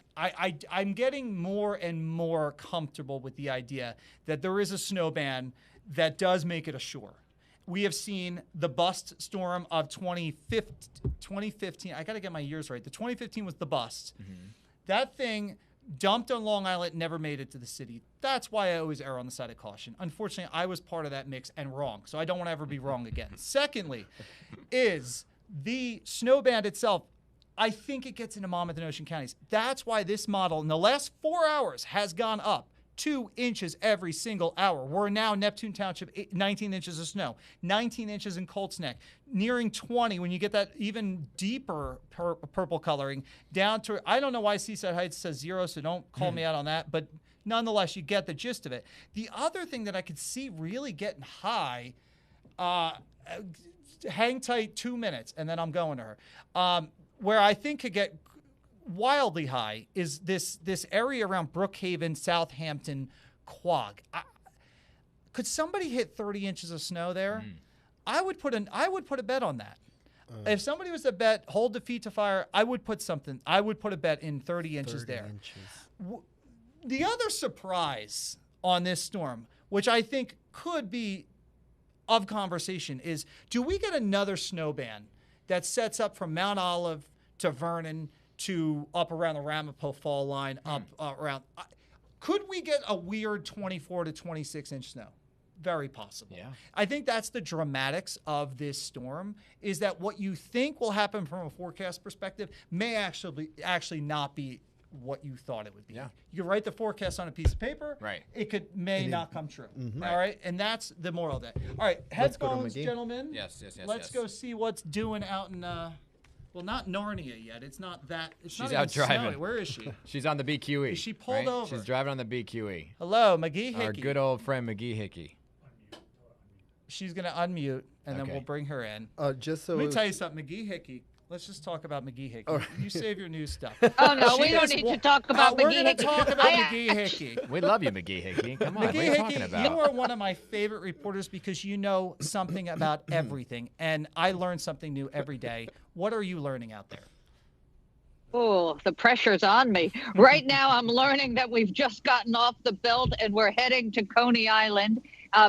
Speaker 1: I'm getting more and more comfortable with the idea that there is a snow ban that does make it ashore. We have seen the bust storm of 2015. I got to get my years right. The 2015 was the bust. That thing dumped on Long Island, never made it to the city. That's why I always err on the side of caution. Unfortunately, I was part of that mix and wrong, so I don't want to ever be wrong again. Secondly, is the snow band itself, I think it gets into Monmouth and Ocean counties. That's why this model in the last 4 hours has gone up 2 inches every single hour. We're now Neptune Township, 19 inches of snow, 19 inches in Colts Neck, nearing 20 when you get that even deeper purple coloring down to, I don't know why Seaside Heights says 0, so don't call me out on that, but nonetheless, you get the gist of it. The other thing that I could see really getting high, hang tight 2 minutes, and then I'm going to her, where I think could get wildly high is this area around Brookhaven, Southampton, Quogue. Could somebody hit 30 inches of snow there? I would put a bet on that. If somebody was to bet hold the feet to fire, I would put a bet in 30 inches there. The other surprise on this storm, which I think could be of conversation, is do we get another snow ban that sets up from Mount Olive to Vernon to up around the Ramapo Fall line, up around. Could we get a weird 24 to 26 inch snow? very possible.
Speaker 8: Yeah.
Speaker 1: I think that's the dramatics of this storm, is that what you think will happen from a forecast perspective may actually not be what you thought it would be.
Speaker 8: Yeah.
Speaker 1: You can write the forecast on a piece of paper.
Speaker 8: Right.
Speaker 1: It may not come true.
Speaker 7: Mm-hmm.
Speaker 1: All right. And that's the moral of that. All right.
Speaker 7: Let's go to
Speaker 1: Headphones,
Speaker 7: McGee.
Speaker 1: gentlemen.
Speaker 8: Yes.
Speaker 1: Let's go see what's doing out in, well, not Narnia yet. It's not that. She's not
Speaker 8: out
Speaker 1: even
Speaker 8: driving.
Speaker 1: snowy. Where is she?
Speaker 8: She's on the BQE.
Speaker 1: Is she pulled
Speaker 8: right?
Speaker 1: over?
Speaker 8: She's driving on the BQE.
Speaker 1: Hello, McGee Hickey.
Speaker 8: Our good old friend McGee Hickey.
Speaker 1: She's going to unmute, and then
Speaker 8: Okay.
Speaker 1: we'll bring her in.
Speaker 7: Just so
Speaker 1: Let me tell you something, McGee Hickey. Let's just talk about McGee Hickey. You save your new stuff.
Speaker 3: Oh, no, we
Speaker 1: She
Speaker 3: don't
Speaker 1: is
Speaker 3: need to talk about
Speaker 1: We're
Speaker 3: McGee
Speaker 1: going to
Speaker 3: Hickey.
Speaker 1: talk about McGee Hickey.
Speaker 8: We love you, McGee Hickey. Come on, what are
Speaker 1: McGee
Speaker 8: you
Speaker 1: Hickey,
Speaker 8: talking about?
Speaker 1: you are one of my favorite reporters because you know something about everything, and I learn something new every day. What are you learning out there?
Speaker 9: Oh, the pressure's on me. Right now, I'm learning that we've just gotten off the belt and we're heading to Coney Island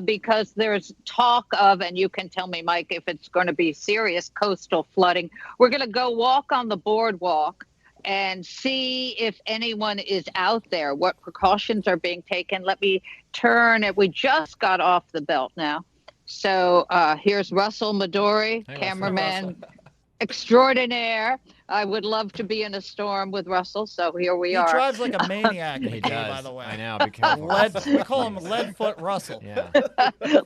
Speaker 9: because there's talk of, and you can tell me, Mike, if it's going to be serious coastal flooding. We're going to go walk on the boardwalk and see if anyone is out there, what precautions are being taken. Let me turn it. We just got off the belt now. So here's Russell Midori, cameraman extraordinaire. I would love to be in a storm with Russell, so here we are.
Speaker 1: He drives like a maniac,
Speaker 8: He
Speaker 1: McGee,
Speaker 8: does.
Speaker 1: by the way.
Speaker 8: I know. Be careful.
Speaker 1: We call him Leadfoot Russell.
Speaker 8: Yeah.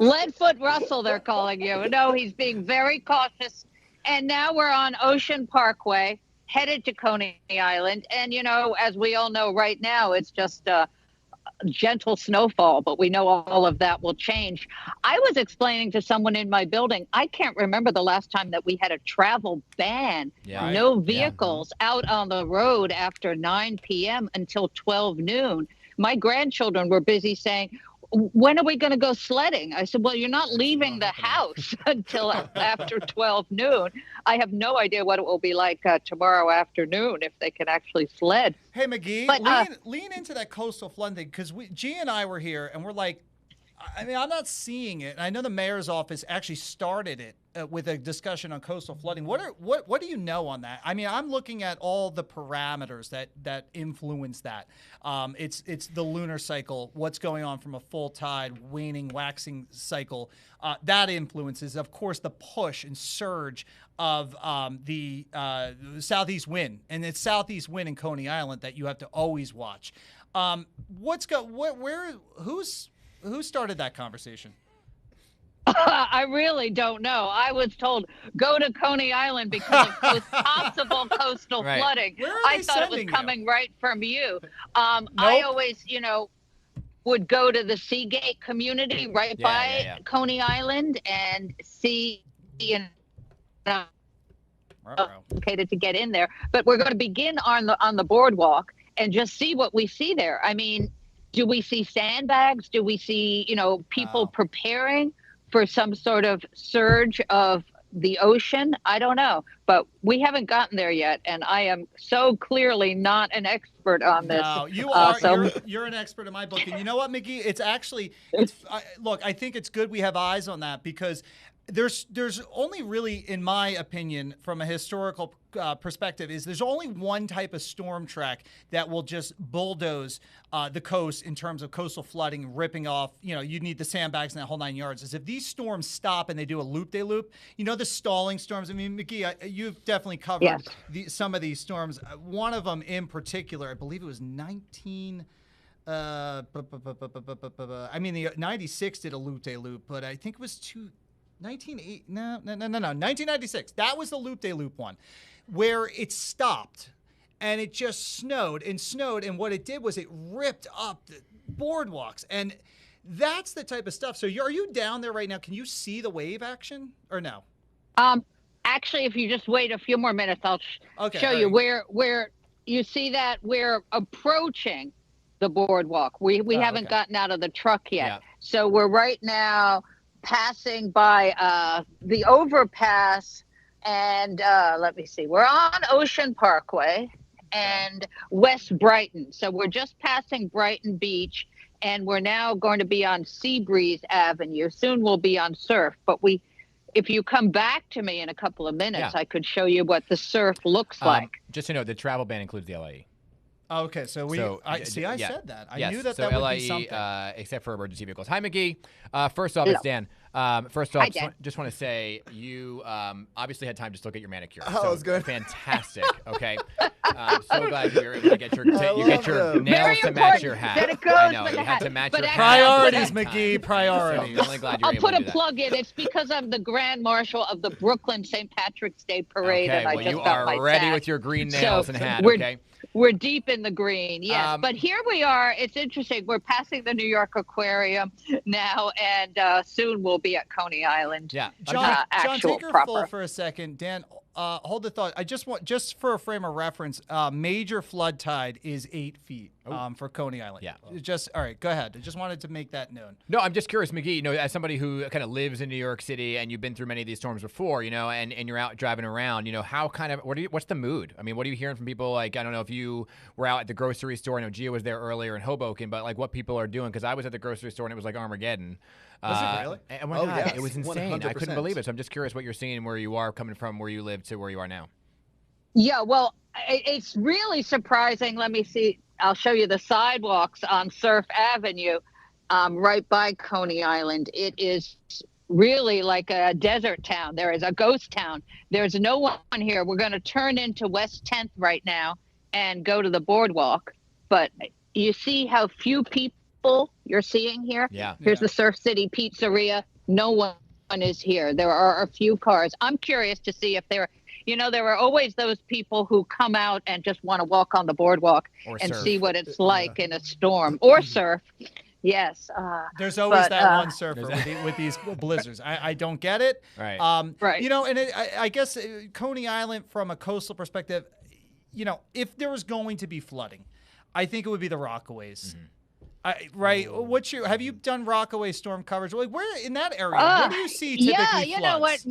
Speaker 9: Leadfoot Russell, they're calling you. No, he's being very cautious. And now we're on Ocean Parkway, headed to Coney Island. And, you know, as we all know right now, it's just gentle snowfall, but we know all of that will change. I was explaining to someone in my building, I can't remember the last time that we had a travel ban.
Speaker 8: Yeah.
Speaker 9: No vehicles out on the road after 9 p.m. until 12 noon. My grandchildren were busy saying, when are we going to go sledding? I said, well, you're not leaving the house until after 12 noon. I have no idea what it will be like tomorrow afternoon if they can actually sled.
Speaker 1: Hey, McGee,
Speaker 9: But,
Speaker 1: lean into that coastal flood thing, because G and I were here, and we're like, I mean, I'm not seeing it. And I know the mayor's office actually started it with a discussion on coastal flooding. What do you know on that? I mean, I'm looking at all the parameters that influence that. It's the lunar cycle, what's going on from a full tide, waning, waxing cycle. That influences, of course, the push and surge of the southeast wind, and it's southeast wind in Coney Island that you have to always watch. Who started that conversation?
Speaker 9: I really don't know. I was told go to Coney Island because of possible coastal flooding. I thought it was coming right from you. I always, would go to the Seagate community by Coney Island and see, complicated to get in there. But we're going to begin on the boardwalk and just see what we see there. I mean, do we see sandbags? Do we see, people preparing for some sort of surge of the ocean? I don't know, but we haven't gotten there yet, and I am so clearly not an expert on this.
Speaker 1: No, you are. You're an expert in my book, and you know what, McGee? Look, I think it's good we have eyes on that, because there's only really, in my opinion, from a historical perspective, there's only one type of storm track that will just bulldoze the coast in terms of coastal flooding, ripping off, you need the sandbags and that whole 9 yards, is if these storms stop and they do a loop-de-loop, the stalling storms. I mean, McGee, you've definitely covered some of these storms. One of them in particular, I believe it was 96 did a loop-de-loop, but I think it was 1996. That was the loop-de-loop one, where it stopped and it just snowed, and what it did was it ripped up the boardwalks, and that's the type of stuff. So are you down there right now? Can you see the wave action or no?
Speaker 9: Actually, if you just wait a few more minutes, I'll show you where you see that we're approaching the boardwalk. We haven't gotten out of the truck yet. Yeah. So we're right now passing by the overpass, and let me see, we're on Ocean Parkway and West Brighton. So we're just passing Brighton Beach, and we're now going to be on Seabreeze Avenue. Soon we'll be on Surf, but if you come back to me in a couple of minutes, I could show you what the surf looks like.
Speaker 8: Just so you know, the travel ban includes the LIE.
Speaker 1: Okay, so I said that. I knew that
Speaker 8: so
Speaker 1: that would
Speaker 8: LIE,
Speaker 1: be something.
Speaker 8: Except for emergency vehicles. Hi, McGee. First off, it's Dan. First off, just want to say you obviously had time to still get your manicure.
Speaker 7: Oh,
Speaker 8: so
Speaker 7: it's good.
Speaker 8: Fantastic. Okay. So glad you were able to get your nails to match your hat.
Speaker 9: That it goes
Speaker 8: I know
Speaker 9: with
Speaker 8: you
Speaker 9: the
Speaker 8: had
Speaker 9: hat.
Speaker 8: to match
Speaker 9: But
Speaker 8: your hat.
Speaker 1: Priorities, McGee. Priorities.
Speaker 8: So I'm really glad you were
Speaker 9: I'll
Speaker 8: able
Speaker 9: put
Speaker 8: to
Speaker 9: a
Speaker 8: do that.
Speaker 9: plug in. It's because of the Grand Marshal of the Brooklyn St. Patrick's Day Parade,
Speaker 8: Okay,
Speaker 9: and I
Speaker 8: well,
Speaker 9: just
Speaker 8: you
Speaker 9: got my
Speaker 8: are ready
Speaker 9: sash.
Speaker 8: with your green nails and hat.
Speaker 9: We're,
Speaker 8: Okay.
Speaker 9: We're deep in the green, yes. But here we are. It's interesting. We're passing the New York Aquarium now, and soon we'll be at Coney Island.
Speaker 8: Yeah.
Speaker 1: John,
Speaker 9: actual
Speaker 1: take her
Speaker 9: proper.
Speaker 1: full for a second. Dan, hold the thought. I just for a frame of reference, major flood tide is 8 feet for Coney Island.
Speaker 8: Yeah.
Speaker 1: All right, go ahead. I just wanted to make that known.
Speaker 8: No, I'm just curious, McGee, you know, as somebody who kind of lives in New York City and you've been through many of these storms before, you know, and you're out driving around, you know, what's the mood? I mean, what are you hearing from people? Like, I don't know if you were out at the grocery store. I know Gia was there earlier in Hoboken, but like what people are doing, because I was at the grocery store and it was like Armageddon.
Speaker 7: Was it really?
Speaker 8: Oh my God,
Speaker 7: yes,
Speaker 8: it was insane. I couldn't
Speaker 7: 100%.
Speaker 8: believe it. So I'm just curious what you're seeing, where you are coming from, where you live to where you are now.
Speaker 9: Yeah, well, it's really surprising. Let me see. I'll show you the sidewalks on Surf Avenue right by Coney Island. It is really like a desert town. There is a ghost town. There's no one here. We're going to turn into West 10th right now and go to the Boardwalk. But you see how few people you're seeing here?
Speaker 8: Yeah.
Speaker 9: Here's the Surf City Pizzeria. No one is here. There are a few cars. I'm curious to see if there are always those people who come out and just want to walk on the boardwalk and see what it's like in a storm or surf. Yes.
Speaker 1: There's always that one surfer with these blizzards. I don't get it.
Speaker 8: Right.
Speaker 9: Right.
Speaker 1: You know, and I guess Coney Island, from a coastal perspective, you know, if there was going to be flooding, I think it would be the Rockaways. Mm-hmm. Have you done Rockaway storm coverage? Like, where in that area? Where do you see typically
Speaker 9: Yeah, you
Speaker 1: floods?
Speaker 9: know what?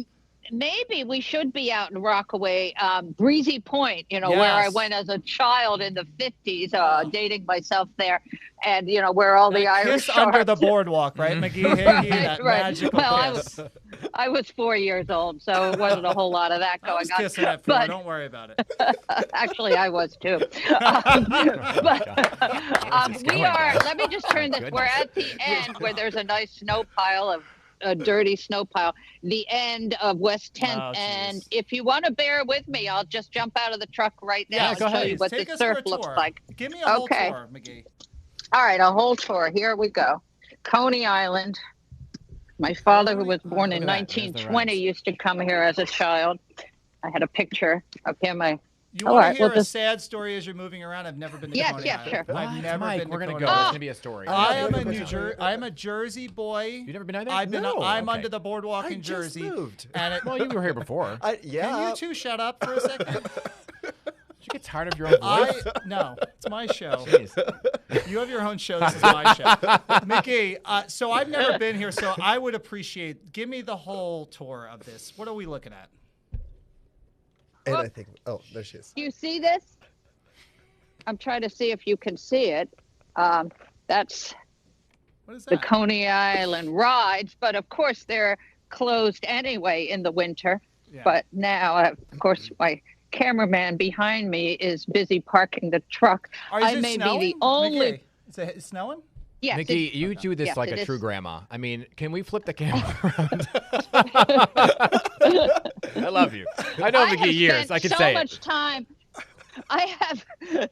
Speaker 9: Maybe we should be out in Rockaway, Breezy Point, you know, where I went as a child in the 50s, dating myself there, and, you know, where all the Irish
Speaker 1: kiss under the
Speaker 9: sharks-
Speaker 1: boardwalk, right, McGee? That magical
Speaker 9: well,
Speaker 1: kiss.
Speaker 9: I was 4 years old, so it wasn't a whole lot of that going
Speaker 1: I was
Speaker 9: on.
Speaker 1: kissing at 4.
Speaker 9: But-
Speaker 1: Don't worry about it.
Speaker 9: Actually, I was too. We are, let me just turn this, we're at the end where there's a nice snow pile a dirty snow pile, the end of West 10th. And if you want to bear with me, I'll just jump out of the truck right now and show you what the surf looks like.
Speaker 1: Give me a whole tour, McGee.
Speaker 9: All right, a whole tour. Here we go. Coney Island. My father, who was born in 1920, used to come here as a child. I had a picture of him.
Speaker 1: You want to hear a sad story as you're moving around? I've never been to Coney Island.
Speaker 9: Sure.
Speaker 1: I've never been to
Speaker 8: We're going to
Speaker 1: Coney
Speaker 8: go.
Speaker 1: Island.
Speaker 8: It's going to be a story.
Speaker 1: I'm a Jersey boy.
Speaker 8: You've never been either?
Speaker 1: I'm under the boardwalk in Jersey.
Speaker 7: Moved.
Speaker 8: Well, you were here before.
Speaker 1: Can you two shut up for a second?
Speaker 8: Did you get tired of your own voice?
Speaker 1: No, it's my show.
Speaker 8: Jeez.
Speaker 1: You have your own show. This is my show. Mickey, so I've never been here, so I would appreciate, give me the whole tour of this. What are we looking at?
Speaker 7: And I think, there she is.
Speaker 9: You see this? I'm trying to see if you can see it. That's
Speaker 1: what is that?
Speaker 9: The Coney Island rides, but of course they're closed anyway in the winter. Yeah. But now, of course, my cameraman behind me is busy parking the truck.
Speaker 1: I may be the only. Mickey, is it snowing?
Speaker 9: Yes.
Speaker 8: Mickey, you do this like a true grandma. I mean, can we flip the camera around? I love you. I know Mickey years. I can say it.
Speaker 9: I have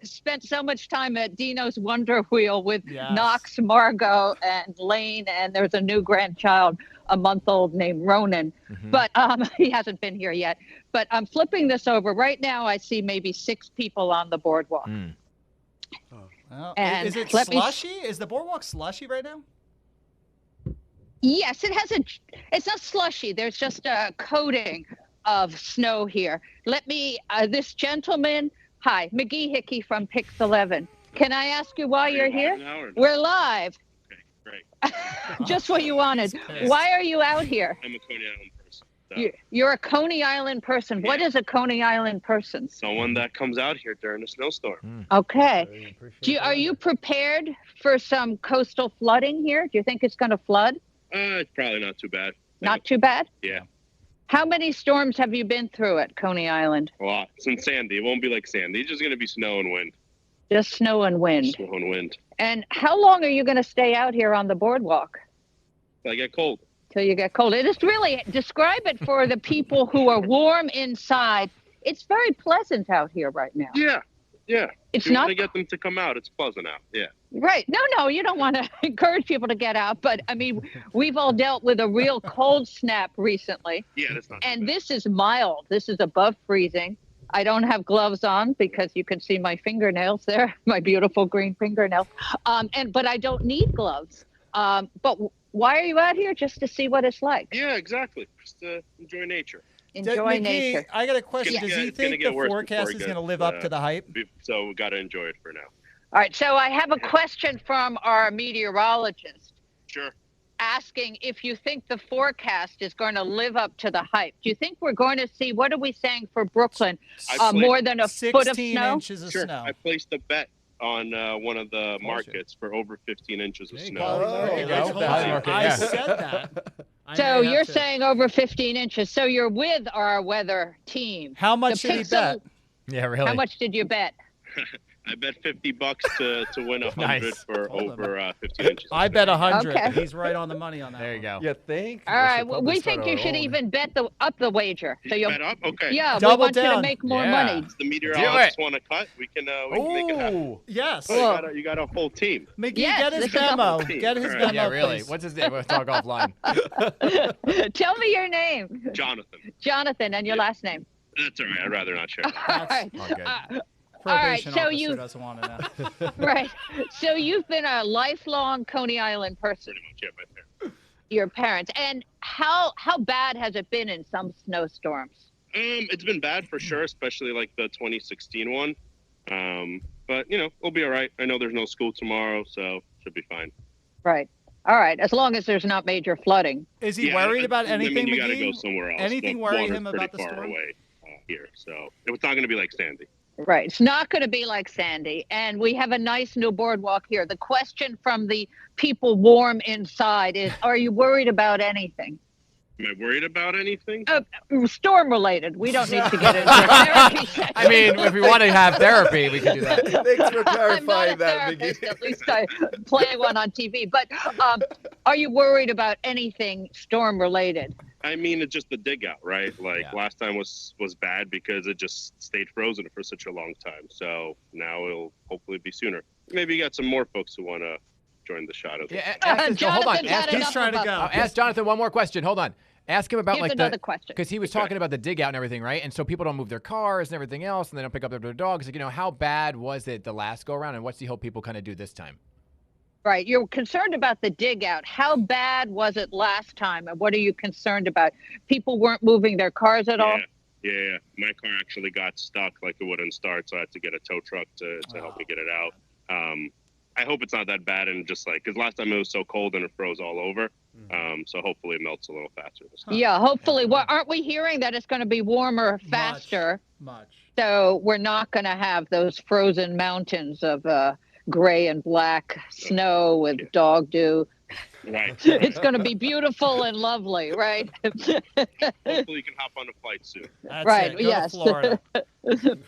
Speaker 9: spent so much time at Dino's Wonder Wheel with Knox, Margot, and Lane, and there's a new grandchild, a month-old named Ronan. Mm-hmm. But he hasn't been here yet. But I'm flipping this over. Right now, I see maybe 6 people on the boardwalk.
Speaker 1: Mm. Well, is it slushy? Is the boardwalk slushy right now?
Speaker 9: Yes, it's not slushy. There's just a coating of snow here. This gentleman, hi, McGee Hickey from PIX11. Can I ask you why you're here? We're live.
Speaker 10: Okay, great.
Speaker 9: Just what you wanted. Why are you out here?
Speaker 10: I'm a Coney Island person.
Speaker 9: You're a Coney Island person. Yeah. What is a Coney Island person?
Speaker 10: Someone that comes out here during a snowstorm.
Speaker 9: Okay. Are you prepared for some coastal flooding here? Do you think it's going to flood?
Speaker 10: It's probably not too bad.
Speaker 9: Not too bad?
Speaker 10: Yeah.
Speaker 9: How many storms have you been through at Coney Island?
Speaker 10: A lot. Since Sandy. It won't be like Sandy. It's just going to be snow and wind.
Speaker 9: Just snow and wind.
Speaker 10: Snow and wind.
Speaker 9: And how long are you going to stay out here on the boardwalk?
Speaker 10: Till I get cold.
Speaker 9: Till you get cold. It is really, describe it for the people who are warm inside. It's very pleasant out here right now.
Speaker 10: Yeah.
Speaker 9: It's
Speaker 10: you
Speaker 9: not
Speaker 10: want to get them to come out. It's pleasant out. Yeah.
Speaker 9: Right. No, you don't want to encourage people to get out. But I mean, we've all dealt with a real cold snap recently.
Speaker 10: Yeah, that's not.
Speaker 9: And this is mild. This is above freezing. I don't have gloves on because you can see my fingernails there, my beautiful green fingernails. But I don't need gloves. But why are you out here? Just to see what it's like.
Speaker 10: Yeah, exactly. Just to enjoy nature.
Speaker 9: Enjoy nature.
Speaker 1: I got a question. Does he think the forecast is going to live up to the hype?
Speaker 10: So we got to enjoy it for now.
Speaker 9: All right. So I have a question from our meteorologist.
Speaker 10: Sure.
Speaker 9: Asking if you think the forecast is going to live up to the hype. Do you think we're going to see, what are we saying for Brooklyn? More than a foot of
Speaker 1: 16
Speaker 9: snow?
Speaker 1: inches of snow.
Speaker 10: I placed a bet on one of the markets for over 15 inches of snow.
Speaker 1: I said that.
Speaker 9: So you're saying over 15 inches. So you're with our weather team.
Speaker 1: How much did he bet?
Speaker 8: Yeah, really.
Speaker 9: How much did you bet?
Speaker 10: I bet $50 to win 100
Speaker 8: Nice.
Speaker 10: for over 15 inches.
Speaker 1: I bet 100.
Speaker 9: Okay.
Speaker 1: He's right on the money on that.
Speaker 8: There you go.
Speaker 11: You think?
Speaker 9: All right. Well, we think you should even bet up the wager. So you'll
Speaker 10: Bet up? Okay.
Speaker 9: Yeah,
Speaker 1: Double
Speaker 9: we want you
Speaker 1: down.
Speaker 9: to make more
Speaker 8: Yeah.
Speaker 9: money.
Speaker 10: If the meteorologists want to cut, we can make it happen.
Speaker 1: Oh, yes.
Speaker 10: Oh, you got a whole team.
Speaker 1: McGee,
Speaker 9: Yes,
Speaker 1: get his
Speaker 9: this is a-
Speaker 1: memo.
Speaker 10: Team.
Speaker 1: Get his
Speaker 10: All right.
Speaker 1: memo,
Speaker 8: Yeah, really.
Speaker 1: please.
Speaker 8: What's his name? We'll talk offline.
Speaker 9: Tell me your name. Jonathan, and your last name.
Speaker 10: That's all right. I'd rather not share.
Speaker 9: All right.
Speaker 8: All good.
Speaker 1: Probation
Speaker 9: so
Speaker 1: officer
Speaker 9: you-
Speaker 1: doesn't want to know.
Speaker 9: Right. So you've been a lifelong Coney Island person.
Speaker 10: Pretty much, yeah, my parents.
Speaker 9: Your parents. And how bad has it been in some snowstorms?
Speaker 10: It's been bad for sure, especially like the 2016 one. But we'll be all right. I know there's no school tomorrow, so should be fine.
Speaker 9: Right. All right. As long as there's not major flooding.
Speaker 1: Is he worried about anything,
Speaker 10: you got to
Speaker 1: McGee?
Speaker 10: go somewhere else.
Speaker 1: Anything
Speaker 10: The
Speaker 1: worry
Speaker 10: water's
Speaker 1: him about the
Speaker 10: pretty far
Speaker 1: storm?
Speaker 10: away here, so it's not going to be like Sandy.
Speaker 9: Right. It's not going to be like Sandy. And we have a nice new boardwalk here. The question from the people warm inside is, are you worried about anything?
Speaker 10: Am I worried about anything?
Speaker 9: Storm related. We don't need to get into therapy session.
Speaker 8: I mean, if we want to have therapy, we can do that.
Speaker 7: Thanks for
Speaker 9: I'm not
Speaker 7: clarifying
Speaker 9: a
Speaker 7: that,
Speaker 9: therapist,
Speaker 7: Mickey.
Speaker 9: at least I play one on TV. But are you worried about anything storm related?
Speaker 10: I mean, it's just the dig out, right? Like
Speaker 8: Yeah.
Speaker 10: last time was bad because it just stayed frozen for such a long time. So now it'll hopefully be sooner. Maybe you got some more folks who want to join the shot of
Speaker 8: Yeah, hold on.
Speaker 9: Jonathan's had
Speaker 1: He's
Speaker 9: enough
Speaker 1: trying to
Speaker 9: about-
Speaker 1: go.
Speaker 8: Ask Jonathan one more question. Hold on. Ask him about
Speaker 9: Here's
Speaker 8: like
Speaker 9: another question.
Speaker 8: because he was talking about the dig out and everything, right? And so people don't move their cars and everything else, and they don't pick up their dogs. Like, how bad was it the last go around, and what's the hope people kind of do this time?
Speaker 9: Right. You're concerned about the dig out. How bad was it last time? And what are you concerned about? People weren't moving their cars at all?
Speaker 10: Yeah. My car actually got stuck, like it wouldn't start, so I had to get a tow truck to help me get it out. I hope it's not that bad, and just like, because last time it was so cold and it froze all over. So hopefully it melts a little faster this time.
Speaker 9: Yeah, hopefully. Well, aren't we hearing that it's going to be warmer faster?
Speaker 1: Much.
Speaker 9: So we're not going to have those frozen mountains of gray and black snow with dog dew.
Speaker 10: Right.
Speaker 9: It's going to be beautiful and lovely, right?
Speaker 10: Hopefully you can hop on a flight soon.
Speaker 1: That's
Speaker 9: Right,
Speaker 1: it. Go
Speaker 9: yes.
Speaker 1: to Florida.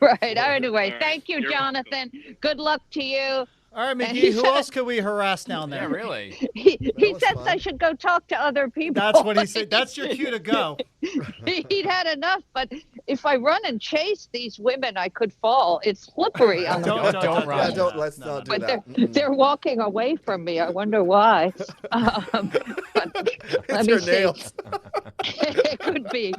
Speaker 9: Right. Anyway,
Speaker 10: All right.
Speaker 9: thank you,
Speaker 10: You're
Speaker 9: Jonathan. Good luck to you.
Speaker 1: All right,
Speaker 9: And
Speaker 1: McGee,
Speaker 9: he
Speaker 1: who
Speaker 9: said-
Speaker 1: else could we harass down
Speaker 8: Yeah,
Speaker 1: there?
Speaker 8: really.
Speaker 9: He
Speaker 7: was
Speaker 9: says
Speaker 7: fun.
Speaker 9: I should go talk to other people.
Speaker 1: That's what he said. That's your cue to go.
Speaker 9: He'd had enough, but if I run and chase these women, I could fall. It's slippery on the
Speaker 8: Don't run.
Speaker 7: Yeah, let's not do
Speaker 9: But
Speaker 7: that.
Speaker 9: they're walking away from me. I wonder why. But let me
Speaker 7: your
Speaker 9: see.
Speaker 7: nails.
Speaker 9: It could be.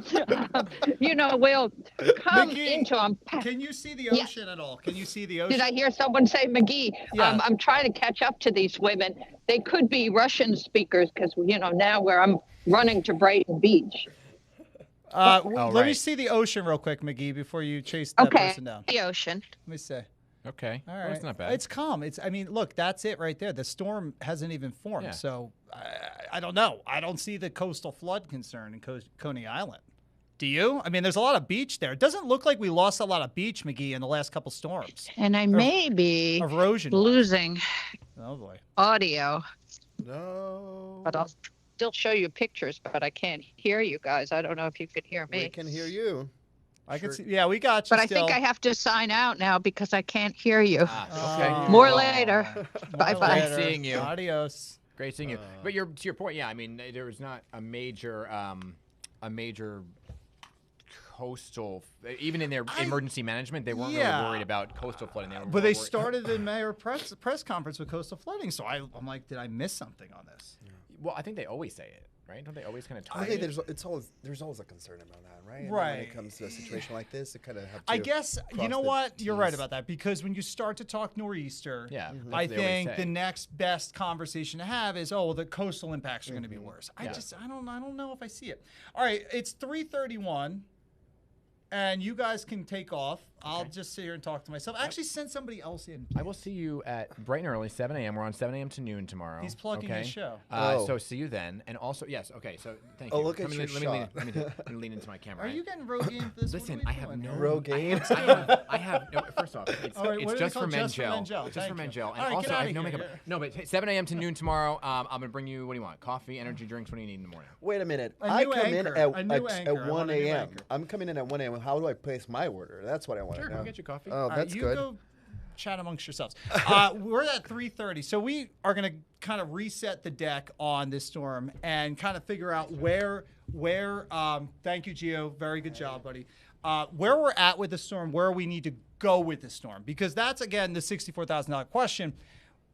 Speaker 9: We'll come
Speaker 1: McGee,
Speaker 9: into them.
Speaker 1: Can you see the
Speaker 9: Yeah.
Speaker 1: ocean at all? Can you see the ocean?
Speaker 9: Did I hear someone say McGee?
Speaker 1: Yeah.
Speaker 9: I'm trying to catch up to these women. They could be Russian speakers because, now where I'm running to Brighton Beach.
Speaker 1: Let me
Speaker 8: right.
Speaker 1: see the ocean real quick, McGee, before you chase that
Speaker 9: Okay.
Speaker 1: person down.
Speaker 9: The ocean.
Speaker 1: Let me see.
Speaker 8: Okay.
Speaker 1: All
Speaker 8: Well,
Speaker 1: right.
Speaker 8: it's not bad.
Speaker 1: It's calm. Look, that's it right there. The storm hasn't even formed.
Speaker 8: Yeah.
Speaker 1: So I don't know. I don't see the coastal flood concern in Coney Island. Do you? I mean, there's a lot of beach there. It doesn't look like we lost a lot of beach, McGee, in the last couple storms.
Speaker 9: And I may be
Speaker 1: Erosion.
Speaker 9: losing
Speaker 1: Oh, boy.
Speaker 9: audio,
Speaker 7: No.
Speaker 9: but I'll still show you pictures, but I can't hear you guys. I don't know if you could hear
Speaker 7: We
Speaker 9: me.
Speaker 7: can hear you.
Speaker 1: I can see. Yeah, we got you.
Speaker 9: But
Speaker 1: still.
Speaker 9: I think I have to sign out now because I can't hear you.
Speaker 8: Okay.
Speaker 9: More later. Bye-bye.
Speaker 8: Great seeing you.
Speaker 1: Adios.
Speaker 8: Great seeing you. But to your point, yeah, I mean, there was not a major coastal, even in their emergency management, they weren't really worried about coastal flooding.
Speaker 1: But they started the mayor press conference with coastal flooding, so I'm like, did I miss something on this?
Speaker 8: Yeah. Well, I think they always say it, right? Don't they always kind of talk?
Speaker 7: I think there's always a concern about that, right? And when it comes to a situation like this, it kind of have to.
Speaker 1: I guess you know what, you're right about that, because when you start to talk nor'easter, I think the next best conversation to have is, the coastal impacts are going to be worse. I don't know if I see it. All right, it's 3:31. And you guys can take off. I'll just sit here and talk to myself. Actually, send somebody else in.
Speaker 8: I will see you at bright and early, 7 a.m. We're on 7 a.m. to noon tomorrow.
Speaker 1: He's plugging his show.
Speaker 8: So see you then. And also, yes, okay, so thank you.
Speaker 7: Oh, look at your shot.
Speaker 8: Let me lean into my camera.
Speaker 1: Are you getting Rogaine for this?
Speaker 8: Listen, I have no...
Speaker 7: Rogaine?
Speaker 8: I have no, first off, it's just for men gel. Just for men gel. And also, I have no makeup. No, but 7 a.m. to noon tomorrow, I'm going to bring you, what do you want? Coffee, energy drinks, what do you need in the morning?
Speaker 7: Wait a minute. I come in at 1 a.m. I'm coming in at 1 a.m. How do I place my order? That's what I want to know.
Speaker 8: Sure, go get your coffee.
Speaker 7: Oh, that's good.
Speaker 1: Go chat amongst yourselves. We're at 3:30, so we are going to kind of reset the deck on this storm and kind of figure out where. Thank you, Gio. Very good job, buddy. Where we're at with the storm, where we need to go with the storm, because that's again the $64,000 question.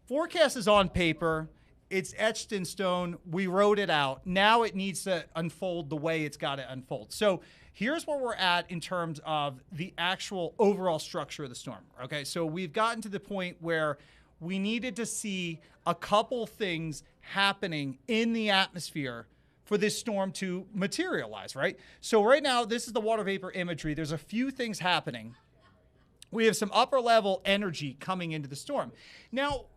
Speaker 1: Forecast is on paper. It's etched in stone. We wrote it out. Now it needs to unfold the way it's got to unfold. So here's where we're at in terms of the actual overall structure of the storm. Okay, so we've gotten to the point where we needed to see a couple things happening in the atmosphere for this storm to materialize, right? So right now, this is the water vapor imagery. There's a few things happening. We have some upper level energy coming into the storm. Now,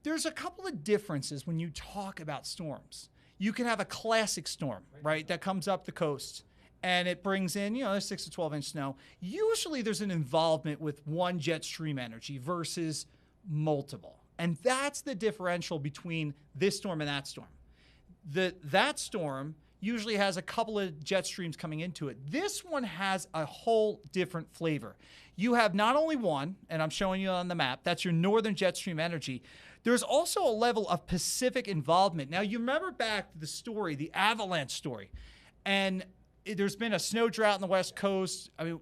Speaker 1: there's a couple of differences when you talk about storms. You can have a classic storm, right, that comes up the coast and it brings in, there's 6 to 12 inch snow. Usually there's an involvement with one jet stream energy versus multiple. And that's the differential between this storm and that storm. That storm usually has a couple of jet streams coming into it. This one has a whole different flavor. You have not only one, and I'm showing you on the map, that's your northern jet stream energy. There's also a level of Pacific involvement. Now, you remember back to the story, the avalanche story, and there's been a snow drought on the West Coast. I mean,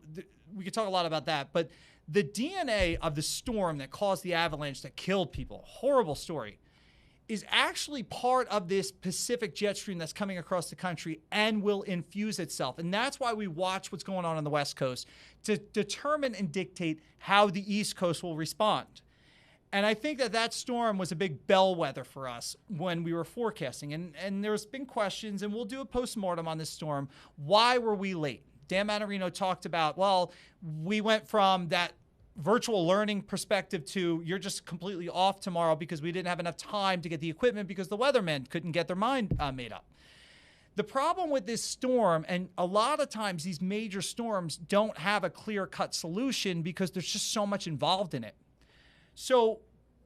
Speaker 1: we could talk a lot about that, but the DNA of the storm that caused the avalanche that killed people, horrible story, is actually part of this Pacific jet stream that's coming across the country and will infuse itself. And that's why we watch what's going on the West Coast to determine and dictate how the East Coast will respond. And I think that storm was a big bellwether for us when we were forecasting. And there's been questions, and we'll do a postmortem on this storm. Why were we late? Dan Manarino talked about, we went from that virtual learning perspective to you're just completely off tomorrow because we didn't have enough time to get the equipment because the weathermen couldn't get their mind made up. The problem with this storm, and a lot of times these major storms don't have a clear-cut solution because there's just so much involved in it. So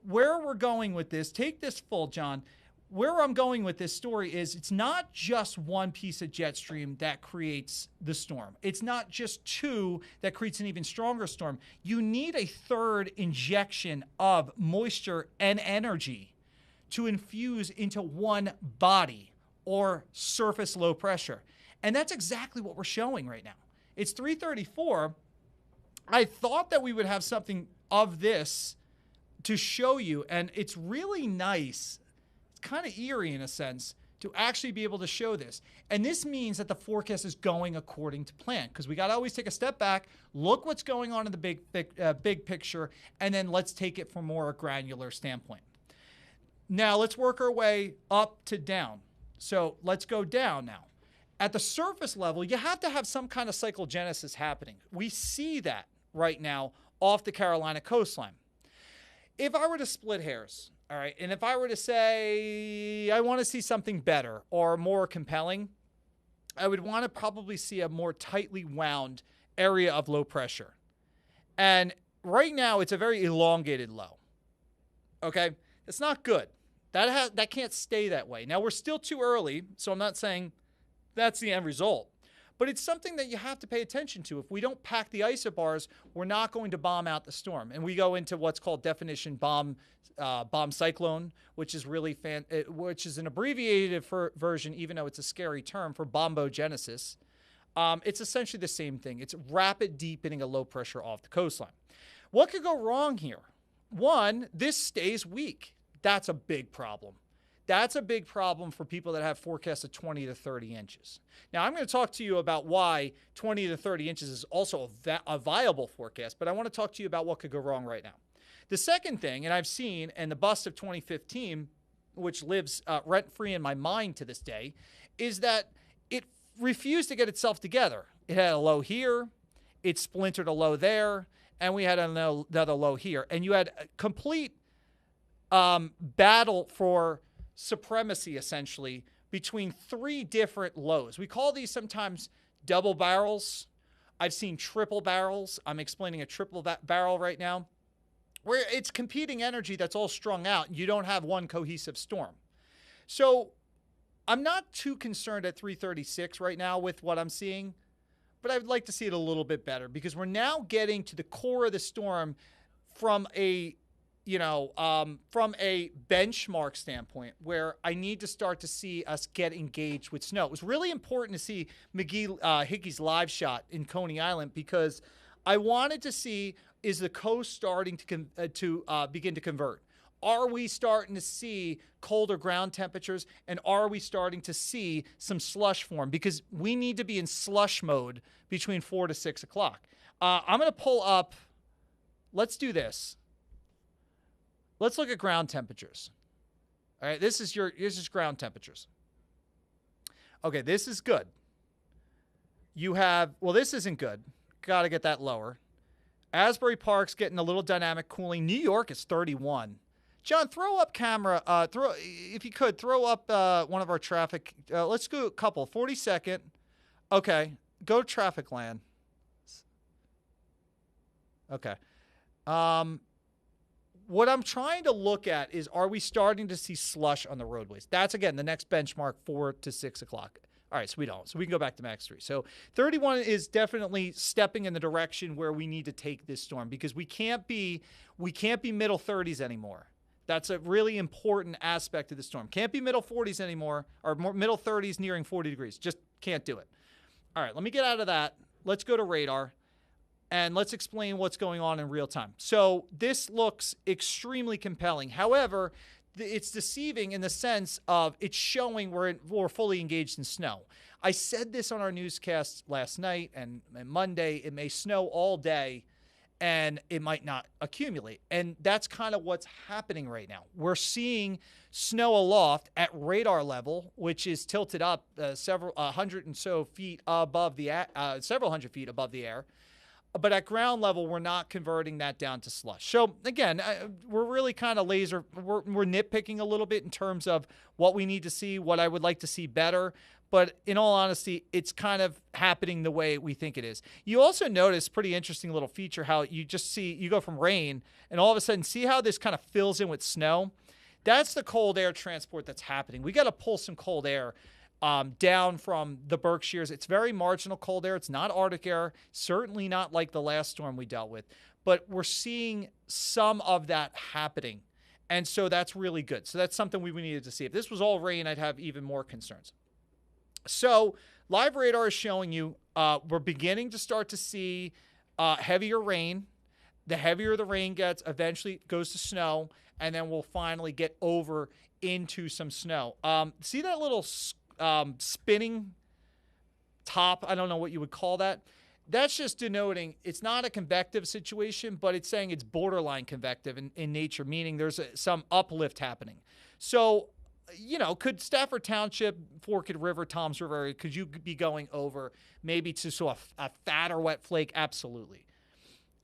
Speaker 1: where we're going with this, take this full, John. Where I'm going with this story is it's not just one piece of jet stream that creates the storm. It's not just two that creates an even stronger storm. You need a third injection of moisture and energy to infuse into one body or surface low pressure. And that's exactly what we're showing right now. It's 3:34. I thought that we would have something of this to show you, and it's really nice. It's kind of eerie in a sense to actually be able to show this. And this means that the forecast is going according to plan, because we got to always take a step back, look what's going on in the big picture, and then let's take it from more a granular standpoint. Now let's work our way up to down. So let's go down now. At the surface level, you have to have some kind of cyclogenesis happening. We see that right now off the Carolina coastline. If I were to split hairs, all right, and if I were to say I want to see something better or more compelling, I would want to probably see a more tightly wound area of low pressure. And right now, it's a very elongated low. Okay? It's not good. That can't stay that way. Now, we're still too early, so I'm not saying that's the end result. but it's something that you have to pay attention to. If we don't pack the isobars, we're not going to bomb out the storm. And we go into what's called definition bomb cyclone, which is really which is an abbreviated version, even though it's a scary term, for bombogenesis. It's essentially the same thing. It's rapid deepening of low pressure off the coastline. What could go wrong here? One, this stays weak. That's a big problem. That's a big problem for people that have forecasts of 20 to 30 inches. Now, I'm going to talk to you about why 20 to 30 inches is also a viable forecast, but I want to talk to you about what could go wrong right now. The second thing, and I've seen, and the bust of 2015, which lives rent-free in my mind to this day, is that it refused to get itself together. It had a low here, it splintered a low there, and we had another low here. And you had a complete battle for supremacy, essentially, between three different lows. We call these sometimes double barrels. I've seen triple barrels. I'm explaining a triple barrel right now, where it's competing energy that's all strung out. You don't have one cohesive storm. So I'm not too concerned at 336 right now with what I'm seeing, but I would like to see it a little bit better because we're now getting to the core of the storm from a benchmark standpoint where I need to start to see us get engaged with snow. It was really important to see Hickey's live shot in Coney Island because I wanted to see, is the coast starting to begin to convert? Are we starting to see colder ground temperatures, and are we starting to see some slush form? Because we need to be in slush mode between 4 to 6 o'clock. I'm going to pull up. Let's do this. Let's look at ground temperatures. All right, this is ground temperatures. Okay, this is good. You have, well, this isn't good. Got to get that lower. Asbury Park's getting a little dynamic cooling. New York is 31. John, throw up camera. If you could, throw up one of our traffic. Let's go a couple. 42nd. Okay, go traffic land. Okay. What I'm trying to look at is, are we starting to see slush on the roadways? That's, again, the next benchmark, 4 to 6 o'clock. All right, so we don't. So we can go back to max 3. So 31 is definitely stepping in the direction where we need to take this storm because we can't be middle 30s anymore. That's a really important aspect of the storm. Can't be middle 40s anymore, or middle 30s nearing 40 degrees. Just can't do it. All right, let me get out of that. Let's go to radar, and let's explain what's going on in real time. So this looks extremely compelling. However, it's deceiving in the sense of it's showing we're fully engaged in snow. I said this on our newscast last night and Monday. It may snow all day, and it might not accumulate. And that's kind of what's happening right now. We're seeing snow aloft at radar level, which is tilted up several hundred feet above the air. But at ground level, we're not converting that down to slush. So again, we're really kind of we're nitpicking a little bit in terms of what we need to see, what I would like to see better. But in all honesty, it's kind of happening the way we think it is. You also notice, pretty interesting little feature, how you just see, you go from rain and all of a sudden see how this kind of fills in with snow? That's the cold air transport that's happening. We got to pull some cold air down from the Berkshires. It's very marginal cold air. It's not Arctic air, certainly not like the last storm we dealt with. But we're seeing some of that happening. And so that's really good. So that's something we needed to see. If this was all rain, I'd have even more concerns. So live radar is showing you we're beginning to start to see heavier rain. The heavier the rain gets, eventually it goes to snow, and then we'll finally get over into some snow. See that little spinning top? I don't know what you would call that. That's just denoting it's not a convective situation, but it's saying it's borderline convective in nature, meaning there's some uplift happening. So, could Stafford Township, Forked River, Toms River area, could you be going over maybe to sort of a fat or wet flake? Absolutely.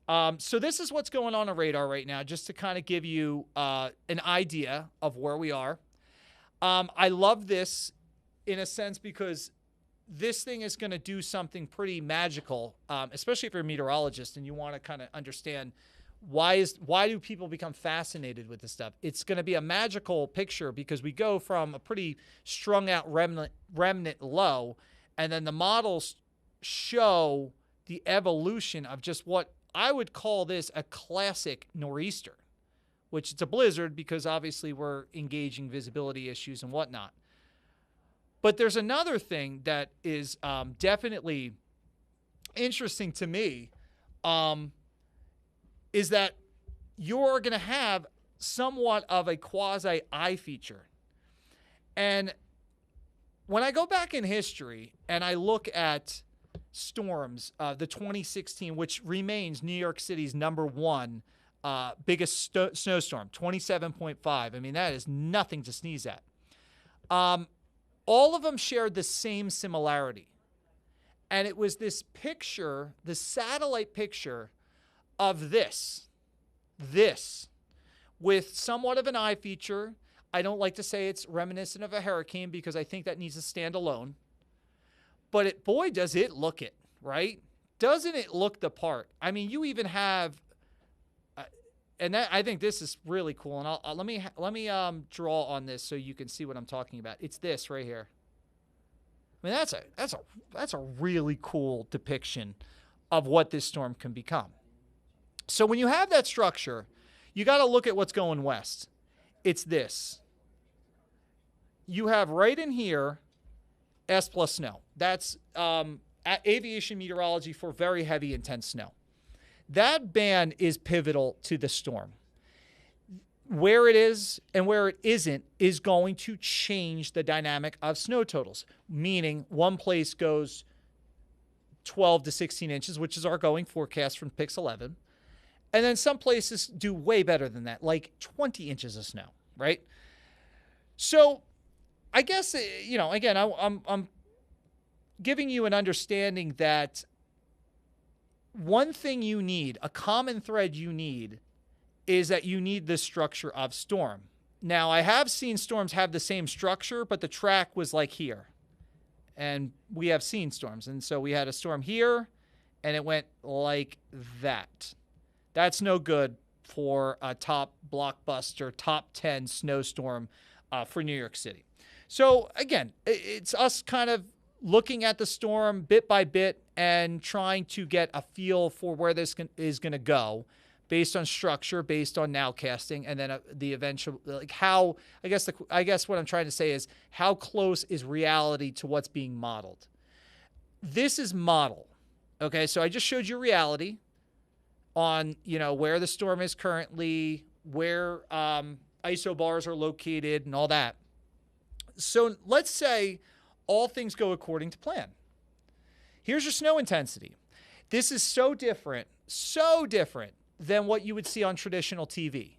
Speaker 1: So this is what's going on radar right now, just to kind of give you an idea of where we are. I love this in a sense because this thing is going to do something pretty magical, especially if you're a meteorologist and you want to kind of understand why do people become fascinated with this stuff. It's going to be a magical picture because we go from a pretty strung out remnant low, and then the models show the evolution of just what I would call this a classic nor'easter, which it's a blizzard because obviously we're engaging visibility issues and whatnot. But there's another thing that is definitely interesting to me, is that you're going to have somewhat of a quasi-eye feature. And when I go back in history and I look at storms, the 2016, which remains New York City's #1 biggest snowstorm, 27.5. I mean, that is nothing to sneeze at. All of them shared the same similarity. And it was this picture, the satellite picture of this, with somewhat of an eye feature. I don't like to say it's reminiscent of a hurricane because I think that needs to stand alone. But boy, does it look it, right? Doesn't it look the part? I mean, you even have, and that, I think this is really cool. And let me draw on this so you can see what I'm talking about. It's this right here. I mean, that's a really cool depiction of what this storm can become. So when you have that structure, you got to look at what's going west. It's this. You have right in here S plus snow. That's aviation meteorology for very heavy, intense snow. That band is pivotal to the storm. Where it is and where it isn't is going to change the dynamic of snow totals, meaning one place goes 12 to 16 inches, which is our going forecast from PIX11. And then some places do way better than that, like 20 inches of snow, right? So I guess, again, I'm giving you an understanding that one thing you need, a common thread you need, is that you need this structure of storm. Now, I have seen storms have the same structure, but the track was like here. And we have seen storms. And so we had a storm here, and it went like that. That's no good for a top blockbuster, top 10 snowstorm for New York City. So, again, it's us kind of looking at the storm bit by bit and trying to get a feel for where this is going to go, based on structure, based on nowcasting, and then the eventual, like how, I guess what I'm trying to say is how close is reality to what's being modeled. This is model, okay? So I just showed you reality on, where the storm is currently, where isobars are located and all that. So let's say all things go according to plan. Here's your snow intensity. This is so different than what you would see on traditional TV.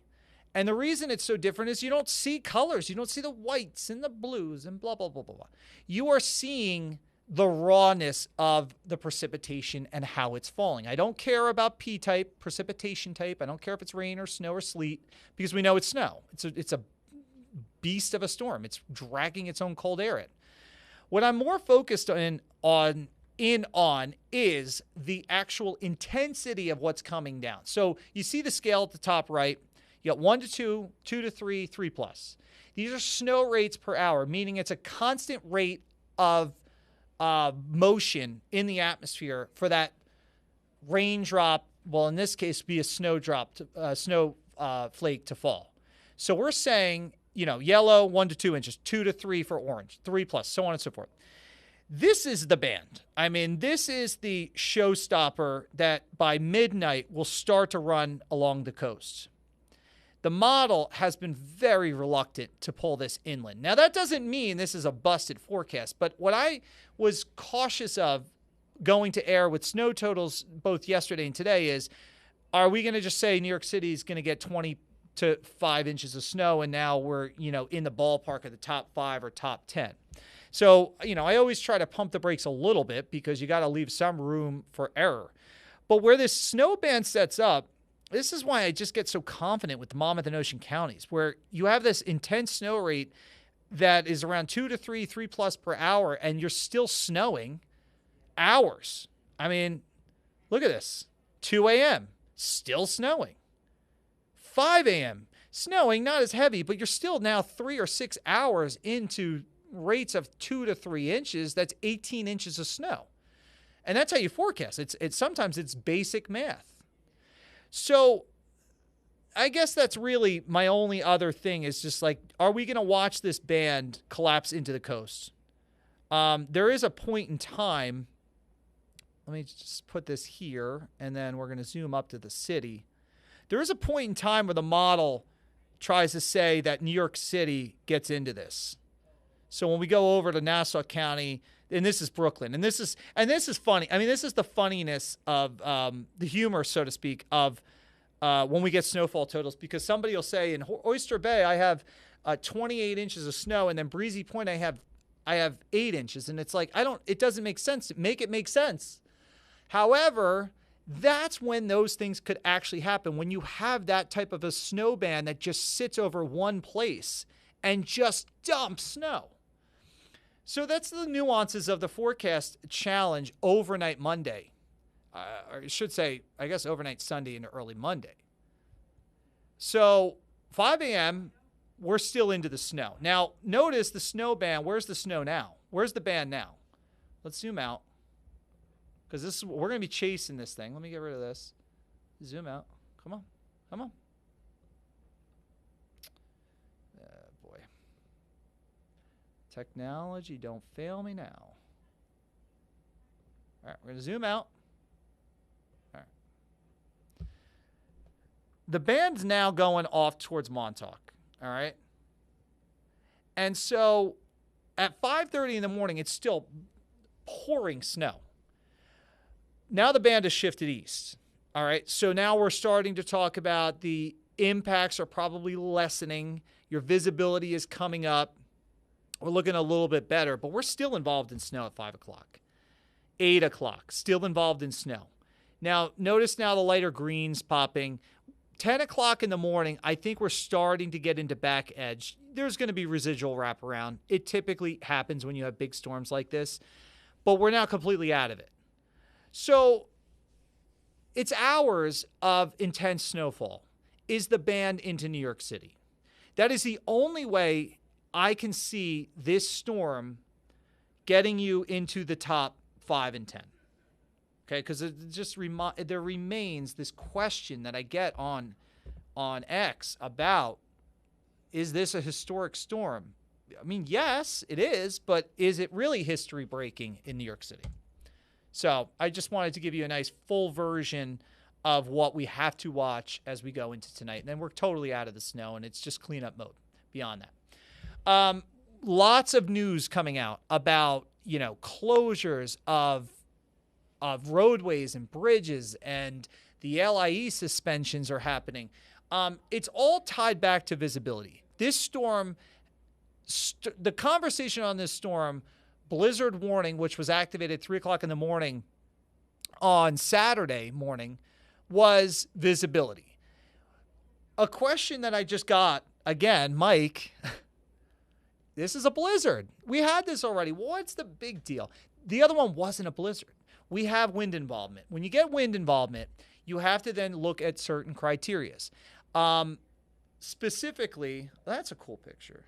Speaker 1: And the reason it's so different is you don't see colors. You don't see the whites and the blues and blah, blah, blah, blah, blah. You are seeing the rawness of the precipitation and how it's falling. I don't care about P-type, precipitation type. I don't care if it's rain or snow or sleet, because we know it's snow. It's a beast of a storm. It's dragging its own cold air in. What I'm more focused on is the actual intensity of what's coming down. So you see the scale at the top right. You got 1 to 2, 2 to 3, 3 plus. These are snow rates per hour, meaning it's a constant rate of motion in the atmosphere for that raindrop. Well, in this case, be a snowdrop, flake to fall. So we're saying, yellow 1 to 2 inches, 2 to 3 for orange, 3 plus, so on and so forth. This is the band. I mean, this is the showstopper that by midnight will start to run along the coast. The model has been very reluctant to pull this inland. Now, that doesn't mean this is a busted forecast, but what I was cautious of going to air with snow totals both yesterday and today is, are we going to just say New York City is going to get 20 to 5 inches of snow, and now we're, in the ballpark of the top 5 or top 10? So, I always try to pump the brakes a little bit because you got to leave some room for error. But where this snow band sets up, this is why I just get so confident with the Monmouth and Ocean counties, where you have this intense snow rate that is around 2 to 3, 3 plus per hour, and you're still snowing hours. I mean, look at this. 2 a.m., still snowing. 5 a.m., snowing, not as heavy, but you're still now 3 or 6 hours into rates of 2 to 3 inches. That's 18 inches of snow. And that's how you forecast. It's sometimes it's basic math. So I guess that's really my only other thing is just like, are we going to watch this band collapse into the coast? There is a point in time. Let me just put this here, and then we're going to zoom up to the city. There is a point in time where the model tries to say that New York City gets into this. So when we go over to Nassau County, and this is Brooklyn, and this is funny. I mean, this is the funniness of the humor, so to speak, of when we get snowfall totals, because somebody will say in Oyster Bay I have 28 inches of snow, and then Breezy Point I have 8 inches, and it's like it doesn't make sense. Make it make sense. However, that's when those things could actually happen, when you have that type of a snow band that just sits over one place and just dumps snow. So that's the nuances of the forecast challenge overnight Monday. Or I should say, I guess overnight Sunday into early Monday. So 5 a.m., we're still into the snow. Now, notice the snow band. Where's the snow now? Where's the band now? Let's zoom out. Because we're going to be chasing this thing. Let me get rid of this. Zoom out. Come on. Come on. Boy. Technology, don't fail me now. All right, we're going to zoom out. All right. The band's now going off towards Montauk. All right. And so at 5:30 in the morning, it's still pouring snow. Now the band has shifted east. All right. So now we're starting to talk about the impacts are probably lessening. Your visibility is coming up. We're looking a little bit better, but we're still involved in snow at 5 o'clock. 8 o'clock, still involved in snow. Now, notice now the lighter greens popping. 10 o'clock in the morning, I think we're starting to get into back edge. There's going to be residual wraparound. It typically happens when you have big storms like this, but we're now completely out of it. So it's hours of intense snowfall is the band into New York City. That is the only way I can see this storm getting you into the top 5 and 10. Okay, because it just there remains this question that I get on X about, is this a historic storm? I mean, yes, it is, but is it really history breaking in New York City? So I just wanted to give you a nice full version of what we have to watch as we go into tonight. And then we're totally out of the snow, and it's just cleanup mode beyond that. Lots of news coming out about, closures of roadways and bridges, and the LIE suspensions are happening. It's all tied back to visibility. This storm, the conversation on this storm, blizzard warning, which was activated at 3 o'clock in the morning on Saturday morning, was visibility. A question that I just got, again, Mike, this is a blizzard. We had this already. What's the big deal? The other one wasn't a blizzard. We have wind involvement. When you get wind involvement, you have to then look at certain criterias. Specifically, that's a cool picture.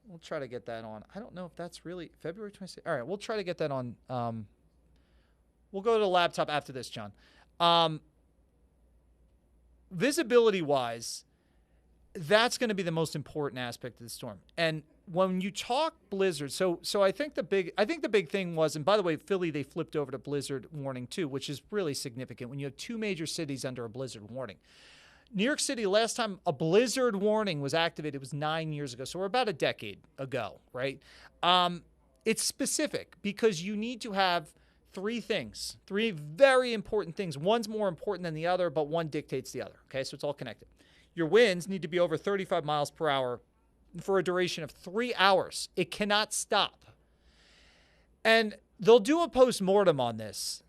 Speaker 1: We'll try to get that on. I don't know if that's really February 26th. All right, we'll try to get that on. We'll go to the laptop after this, John. Visibility-wise, that's going to be the most important aspect of the storm. And when you talk blizzard, so I think the big thing was, and by the way, Philly, they flipped over to blizzard warning too, which is really significant when you have 2 major cities under a blizzard warning. New York City, last time a blizzard warning was activated was 9 years ago. So we're about a decade ago, right? It's specific because you need to have 3 things, 3 very important things. One's more important than the other, but one dictates the other, okay? So it's all connected. Your winds need to be over 35 miles per hour for a duration of 3 hours. It cannot stop. And they'll do a post-mortem on this.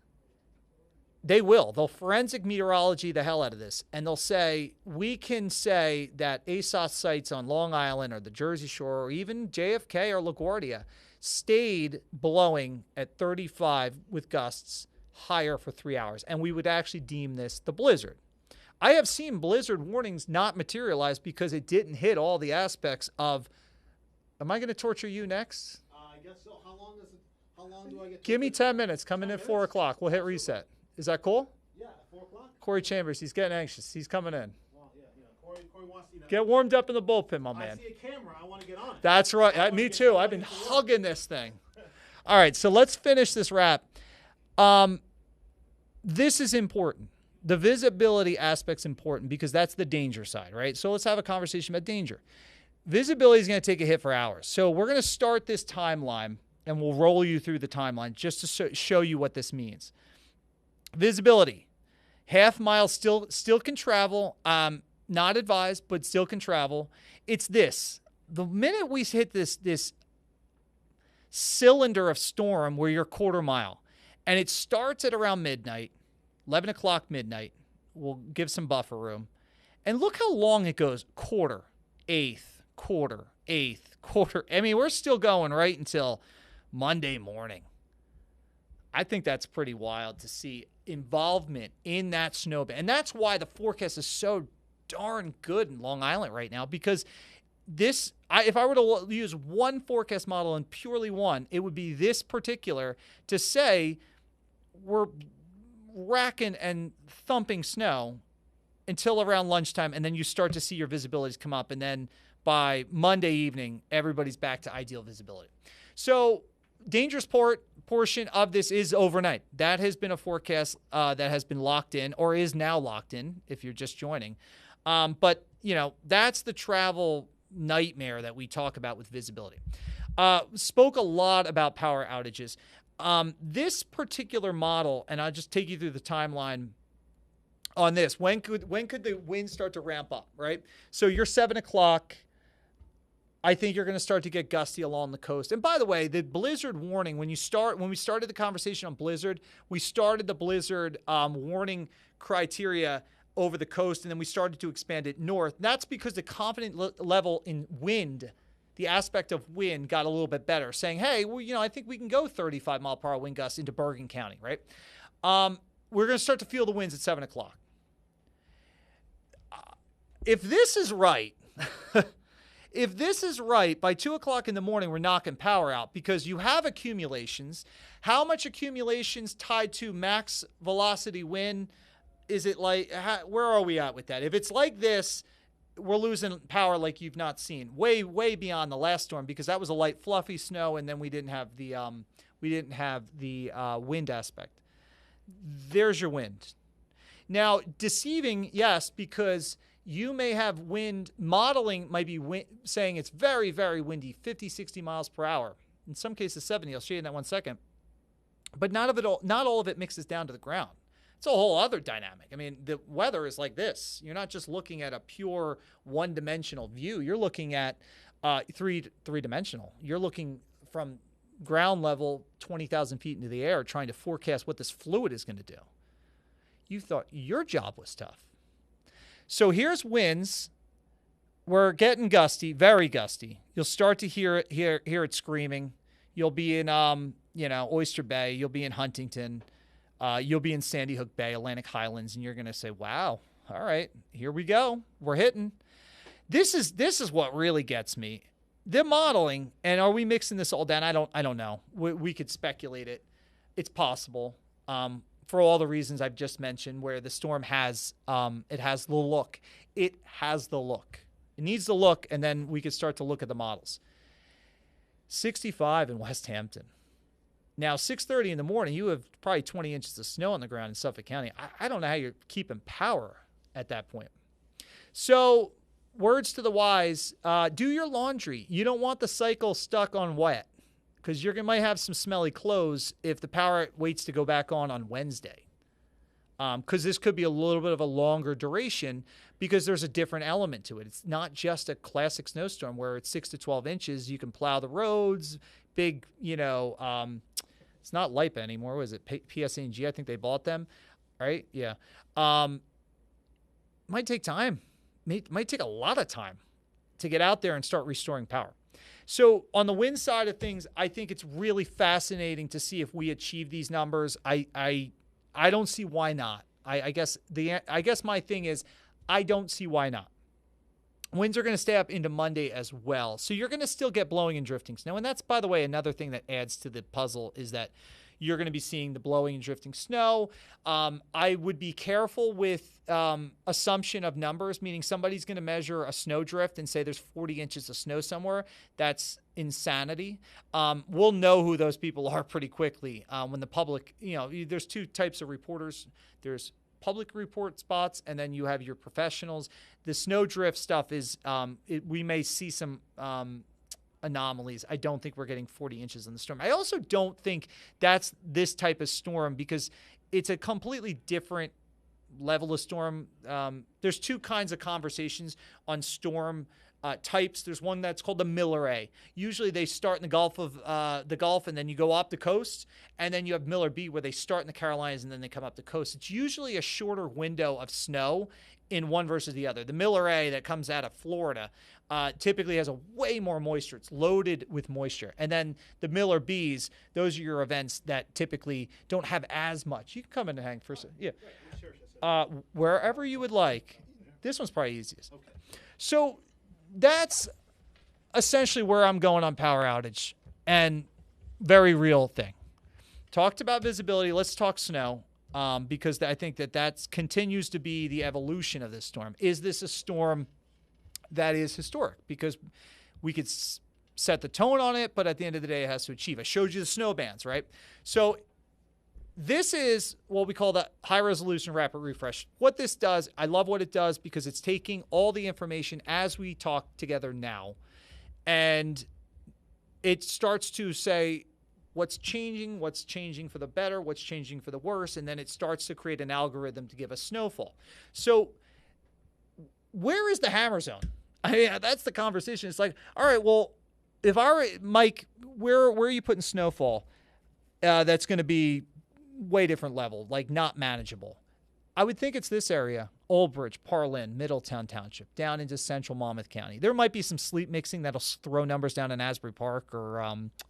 Speaker 1: They will. They'll forensic meteorology the hell out of this. And they'll say, we can say that ASOS sites on Long Island or the Jersey Shore or even JFK or LaGuardia stayed blowing at 35 with gusts higher for 3 hours. And we would actually deem this the blizzard. I have seen blizzard warnings not materialize because it didn't hit all the aspects of, am I going to torture you next?
Speaker 7: I guess so. How How long do I get?
Speaker 1: Give me 10 minutes. Come in at 4 o'clock. We'll hit reset. Is that cool?
Speaker 7: Yeah, 4 o'clock.
Speaker 1: Corey Chambers, he's getting anxious. He's coming in.
Speaker 7: Well, yeah. Corey wants to.
Speaker 1: Get warmed up in the bullpen, my man.
Speaker 7: I see a camera. I want to get on it.
Speaker 1: That's right. Me too. I've been hugging this thing. All right, so let's finish this wrap. This is important. The visibility aspect's important because that's the danger side, right? So let's have a conversation about danger. Visibility is going to take a hit for hours. So we're going to start this timeline, and we'll roll you through the timeline just to show you what this means. Visibility. Half mile still can travel. Not advised, but still can travel. It's this. The minute we hit this cylinder of storm where you're quarter mile, and it starts at around midnight, 11 o'clock midnight, we'll give some buffer room. And look how long it goes. Quarter, eighth, quarter, eighth, quarter. I mean, we're still going right until Monday morning. I think that's pretty wild to see involvement in that snowbank. And that's why the forecast is so darn good in Long Island right now, because this, if I were to use one forecast model and purely one, it would be this particular to say we're racking and thumping snow until around lunchtime, and then you start to see your visibilities come up, and then by Monday evening, everybody's back to ideal visibility. So dangerous portion of this is overnight. That has been a forecast that has been locked in, or is now locked in if you're just joining. But, you know, that's the travel nightmare that we talk about with visibility. Spoke a lot about power outages. This particular model, and I'll just take you through the timeline on this. When could the wind start to ramp up, right? So you're 7 o'clock. I think you're going to start to get gusty along the coast. And by the way, the blizzard warning, when we started the conversation on blizzard, we started the blizzard warning criteria over the coast, and then we started to expand it north. That's because the confidence level in wind, the aspect of wind, got a little bit better, saying, hey, well, you know, I think we can go 35 mile per hour wind gusts into Bergen County, right? We're going to start to feel the winds at 7 o'clock. If this is right, by 2 o'clock in the morning, we're knocking power out because you have accumulations. How much accumulations tied to max velocity wind? Is it like, where are we at with that? If it's like this, we're losing power like you've not seen. Way, way beyond the last storm, because that was a light, fluffy snow, and then we didn't have the wind aspect. There's your wind. Now, deceiving, yes, because you may have wind, modeling might be saying it's very, very windy, 50, 60 miles per hour. In some cases, 70. I'll show you in that 1 second. But not all of it mixes down to the ground. It's a whole other dynamic. I mean, the weather is like this. You're not just looking at a pure one-dimensional view. You're looking at three-dimensional. You're looking from ground level, 20,000 feet into the air, trying to forecast what this fluid is going to do. You thought your job was tough. So here's winds. We're getting gusty, very gusty. You'll start to hear it screaming. You'll be in Oyster Bay. You'll be in Huntington. You'll be in Sandy Hook Bay, Atlantic Highlands, and you're going to say, wow, all right, here we go. We're hitting. This is what really gets me. The modeling, and are we mixing this all down? I don't know. We could speculate it. It's possible for all the reasons I've just mentioned, where the storm has the look. It has the look. It needs the look, and then we could start to look at the models. 65 in West Hampton. Now, 6:30 in the morning, you have probably 20 inches of snow on the ground in Suffolk County. I don't know how you're keeping power at that point. So, words to the wise, do your laundry. You don't want the cycle stuck on wet, because you might have some smelly clothes if the power waits to go back on Wednesday. Because this could be a little bit of a longer duration, because there's a different element to it. It's not just a classic snowstorm where it's 6 to 12 inches. You can plow the roads, big, it's not LIPA anymore. Was it PSA&G? I think they bought them, right? Yeah. Might take time. Might take a lot of time to get out there and start restoring power. So on the wind side of things, I think it's really fascinating to see if we achieve these numbers. I don't see why not. I guess my thing is I don't see why not. Winds are going to stay up into Monday as well. So you're going to still get blowing and drifting snow. And that's, by the way, another thing that adds to the puzzle is that you're going to be seeing the blowing and drifting snow. I would be careful with assumption of numbers, meaning somebody's going to measure a snow drift and say there's 40 inches of snow somewhere. That's insanity. We'll know who those people are pretty quickly when the public, there's two types of reporters. There's public report spots, and then you have your professionals. The snow drift stuff is, we may see some anomalies. I don't think we're getting 40 inches in the storm. I also don't think that's this type of storm because it's a completely different level of storm. There's two kinds of conversations on storm types. There's one that's called the Miller A. Usually they start in the Gulf and then you go up the coast, and then you have Miller B where they start in the Carolinas and then they come up the coast. It's usually a shorter window of snow in one versus the other. The Miller A that comes out of Florida typically has a way more moisture. It's loaded with moisture. And then the Miller Bs, those are your events that typically don't have as much. You can come in and hang for a second. Yeah. Wherever you would like. This one's probably easiest. Okay. So that's essentially where I'm going on power outage, and very real thing. Talked about visibility. Let's talk snow. Because I think that continues to be the evolution of this storm. Is this a storm that is historic? Because we could set the tone on it, but at the end of the day, it has to achieve. I showed you the snow bands, right? So this is what we call the high-resolution rapid refresh. What this does, I love what it does because it's taking all the information as we talk together now, and it starts to say, what's changing for the better, what's changing for the worse, and then it starts to create an algorithm to give us snowfall. So where is the hammer zone? I mean, that's the conversation. It's like, all right, well, Mike, where are you putting snowfall that's going to be way different level, like not manageable? I would think it's this area, Old Bridge, Parlin, Middletown Township, down into central Monmouth County. There might be some sleet mixing that'll throw numbers down in Asbury Park or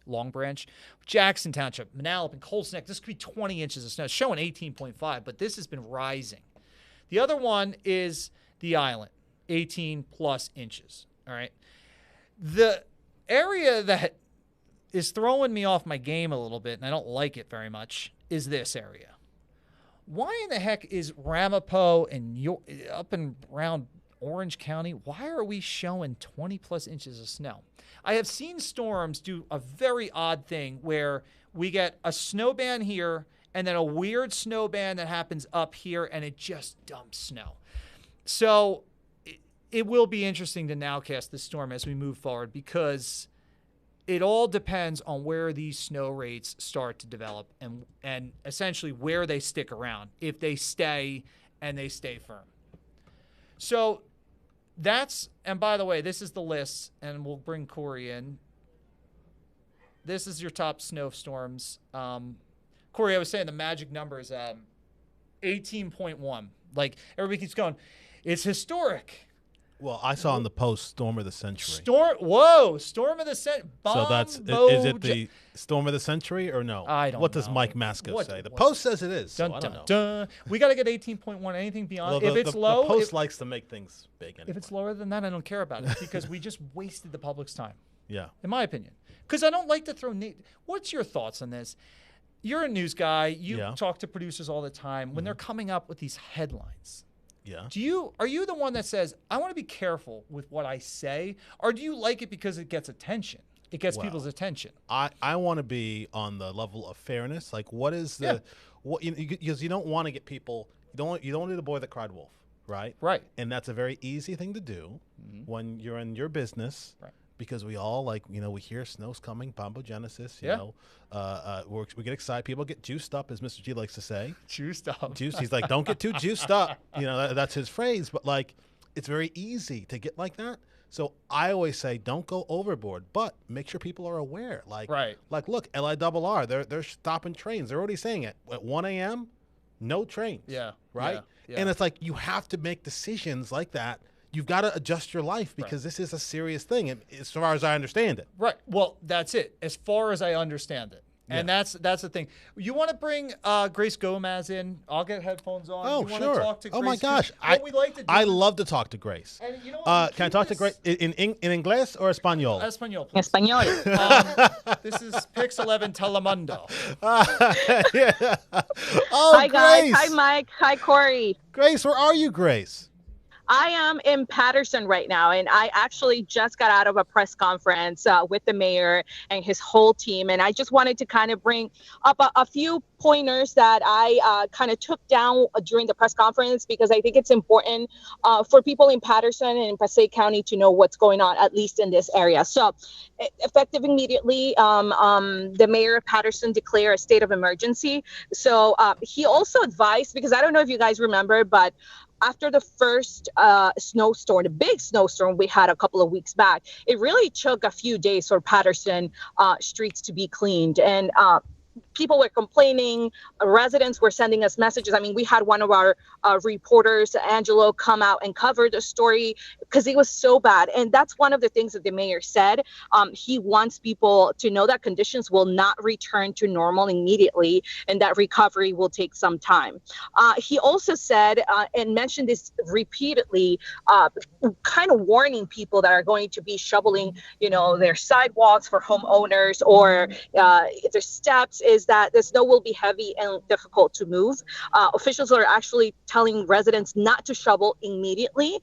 Speaker 1: Long Branch. Jackson Township, Manalapan, Colts Neck, this could be 20 inches of snow. It's showing 18.5, but this has been rising. The other one is the island, 18 plus inches, all right? The area that is throwing me off my game a little bit, and I don't like it very much, is this area. Why in the heck is Ramapo and up and around Orange County, why are we showing 20 plus inches of snow? I have seen storms do a very odd thing where we get a snow band here and then a weird snow band that happens up here and it just dumps snow. So it will be interesting to nowcast this storm as we move forward because it all depends on where these snow rates start to develop and essentially where they stick around, if they stay and they stay firm. So and by the way, this is the list, and we'll bring Corey in. This is your top snowstorms. Corey, I was saying the magic number is 18.1. Like, everybody keeps going, it's historic.
Speaker 11: Well, I saw on the post Storm of the Century.
Speaker 1: Storm of the Century.
Speaker 11: So is it the Storm of the Century or no?
Speaker 1: I don't know.
Speaker 11: What does Mike Masco say? The post says it is. So I don't know.
Speaker 1: We got to get 18.1. Anything beyond.
Speaker 11: Well,
Speaker 1: if it's low.
Speaker 11: The post likes to make things big. Anyway.
Speaker 1: If it's lower than that, I don't care about it because we just wasted the public's time.
Speaker 11: Yeah.
Speaker 1: In my opinion. Because I don't like to throw. What's your thoughts on this? You're a news guy. You talk to producers all the time. When they're coming up with these headlines. Yeah. Are you the one that says, I want to be careful with what I say, or do you like it because it gets attention? It gets people's attention.
Speaker 11: I want to be on the level of fairness. Like, what is the because you don't want to get people. You don't want to be the boy that cried wolf, right? Right. And that's a very easy thing to do when you're in your business. Right. Because we all we hear snow's coming, bombogenesis, you know. We get excited. People get juiced up, as Mr. G likes to say.
Speaker 1: Juiced up.
Speaker 11: He's like, don't get too juiced up. That's his phrase. But, it's very easy to get like that. So I always say, don't go overboard, but make sure people are aware. Look, LIRR, they're stopping trains. They're already saying it. At 1 a.m., no trains. Yeah. Right? Yeah. And it's like you have to make decisions like that. You've got to adjust your life because this is a serious thing, as far as I understand it.
Speaker 1: Right. Well, that's it. As far as I understand it. And that's the thing. You want to bring Grace Gomez in? I'll get headphones on.
Speaker 11: Oh,
Speaker 1: you
Speaker 11: sure.
Speaker 1: To talk to Grace?
Speaker 11: Oh, my gosh. I love to talk to Grace.
Speaker 1: And you know
Speaker 11: can I talk to Grace in English or Espanol?
Speaker 1: Espanol, please.
Speaker 9: Espanol.
Speaker 1: This is PIX11 Telemundo.
Speaker 11: Yeah. Oh,
Speaker 12: Hi, guys.
Speaker 11: Grace.
Speaker 12: Hi, Mike. Hi, Corey.
Speaker 11: Grace, where are you, Grace?
Speaker 12: I am in Patterson right now, and I actually just got out of a press conference with the mayor and his whole team. And I just wanted to kind of bring up a few pointers that I kind of took down during the press conference, because I think it's important for people in Patterson and in Passaic County to know what's going on, at least in this area. So effective immediately, the mayor of Patterson declared a state of emergency. So he also advised, because I don't know if you guys remember, but after the first snowstorm, the big snowstorm we had a couple of weeks back, it really took a few days for Patterson streets to be cleaned. And people were complaining, residents were sending us messages. I mean, we had one of our reporters, Angelo, come out and cover the story because it was so bad. And that's one of the things that the mayor said. He wants people to know that conditions will not return to normal immediately and that recovery will take some time. He also said and mentioned this repeatedly, kind of warning people that are going to be shoveling, their sidewalks for homeowners or their steps, is that the snow will be heavy and difficult to move. Officials are actually telling residents not to shovel immediately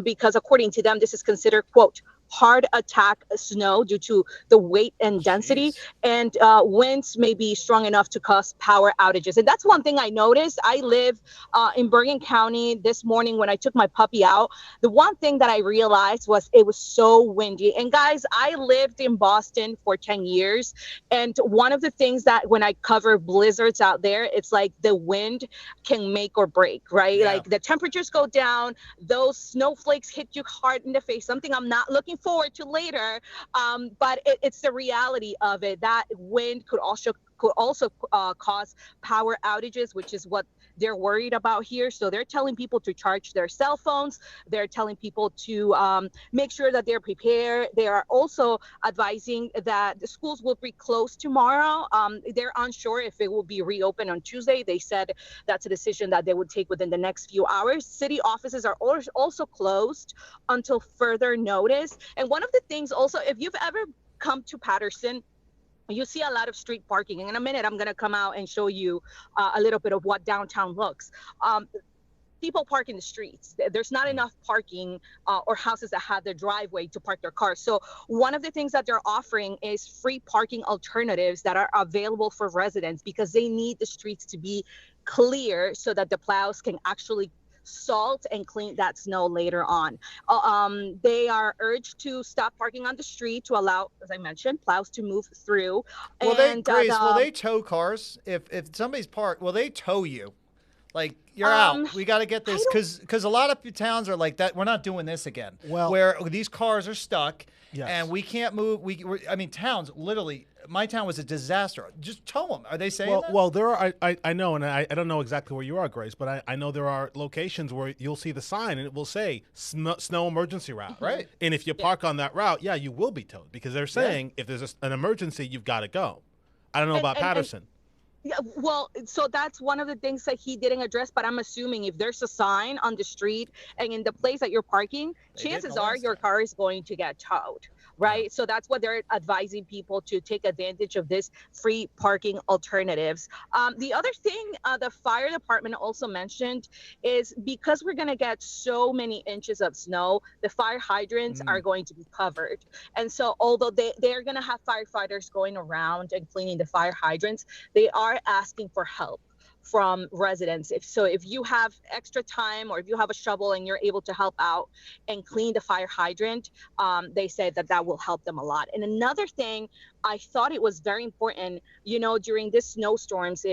Speaker 12: because according to them, this is considered, quote, hard attack snow due to the weight and density, and winds may be strong enough to cause power outages. And that's one thing I noticed. I live in Bergen County. This morning when I took my puppy out, the one thing that I realized was it was so windy. And guys, I lived in Boston for 10 years. And one of the things that when I cover blizzards out there, it's like the wind can make or break, right? Yeah. Like the temperatures go down, those snowflakes hit you hard in the face, something I'm not looking forward to later, but it's the reality of it. That wind could also cause power outages, which is what they're worried about here. So they're telling people to charge their cell phones. They're telling people to make sure that they're prepared. They are also advising that the schools will be closed tomorrow. They're unsure if it will be reopened on Tuesday. They said that's a decision that they would take within the next few hours. City offices are also closed until further notice. And one of the things also, if you've ever come to Patterson, you see a lot of street parking. And in a minute, I'm going to come out and show you a little bit of what downtown looks. People park in the streets. There's not enough parking or houses that have their driveway to park their cars. So one of the things that they're offering is free parking alternatives that are available for residents because they need the streets to be clear so that the plows can actually salt and clean that snow later on. They are urged to stop parking on the street to allow, as I mentioned, plows to move through.
Speaker 1: Will they tow cars? If somebody's parked, will they tow you? Like, you're out. We got to get this because a lot of towns are like that. We're not doing this again. Well, where these cars are stuck and we can't move. Towns literally. My town was a disaster. Just tow them. Are they saying that?
Speaker 11: Well, there are. I know, and I don't know exactly where you are, Grace, but I know there are locations where you'll see the sign and it will say snow emergency route.
Speaker 1: Right.
Speaker 11: And if you park on that route, you will be towed because they're saying if there's an emergency, you've got to go. I don't know about Patterson.
Speaker 12: Yeah, well, so that's one of the things that he didn't address, but I'm assuming if there's a sign on the street and in the place that you're parking, chances are your car is going to get towed. Right. So that's what they're advising people to take advantage of this free parking alternatives. The other thing the fire department also mentioned is because we're going to get so many inches of snow, the fire hydrants are going to be covered. And so although they're going to have firefighters going around and cleaning the fire hydrants, they are asking for help from residents. If you have extra time or if you have a shovel and you're able to help out and clean the fire hydrant, they said that will help them a lot. And another thing, I thought it was very important, during this snowstorms,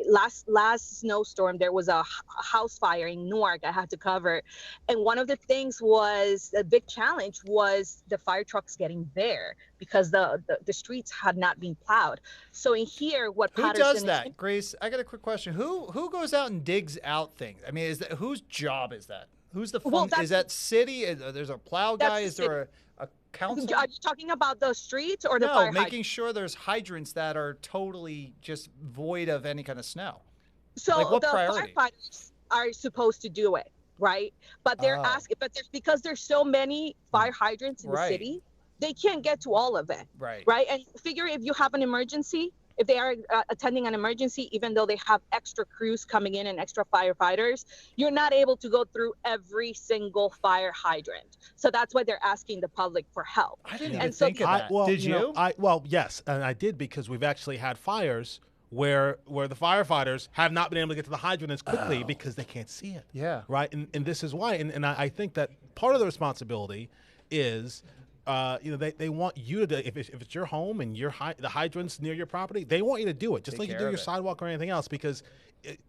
Speaker 12: last snowstorm, there was a house fire in Newark I had to cover. And one of the things was, the big challenge was the fire trucks getting there because the streets had not been plowed. So in here, what Patterson
Speaker 1: Who does that, Grace? I got a quick question. Who goes out and digs out things? I mean, whose job is that? Who's the is that city? There's a plow guy? Is there a council?
Speaker 12: Are you talking about the streets or the
Speaker 1: no,
Speaker 12: fire
Speaker 1: making sure there's hydrants that are totally just void of any kind of snow.
Speaker 12: So
Speaker 1: like what
Speaker 12: the
Speaker 1: priority?
Speaker 12: firefighters are supposed to do it, right? But they're asking, but because there's so many fire hydrants in the city, they can't get to all of it.
Speaker 1: Right.
Speaker 12: Right. And figure if you have an emergency, if they are attending an emergency, even though they have extra crews coming in and extra firefighters, you're not able to go through every single fire hydrant. So that's why they're asking the public for help.
Speaker 1: I didn't even think of that. Did you?
Speaker 11: Well, yes, and I did, because we've actually had fires where the firefighters have not been able to get to the hydrant as quickly because they can't see it.
Speaker 1: Yeah.
Speaker 11: Right. And this is why. And I think that part of the responsibility is, they want you to, if it's your home and the hydrant's near your property, they want you to do it, just like you do your sidewalk or anything else, because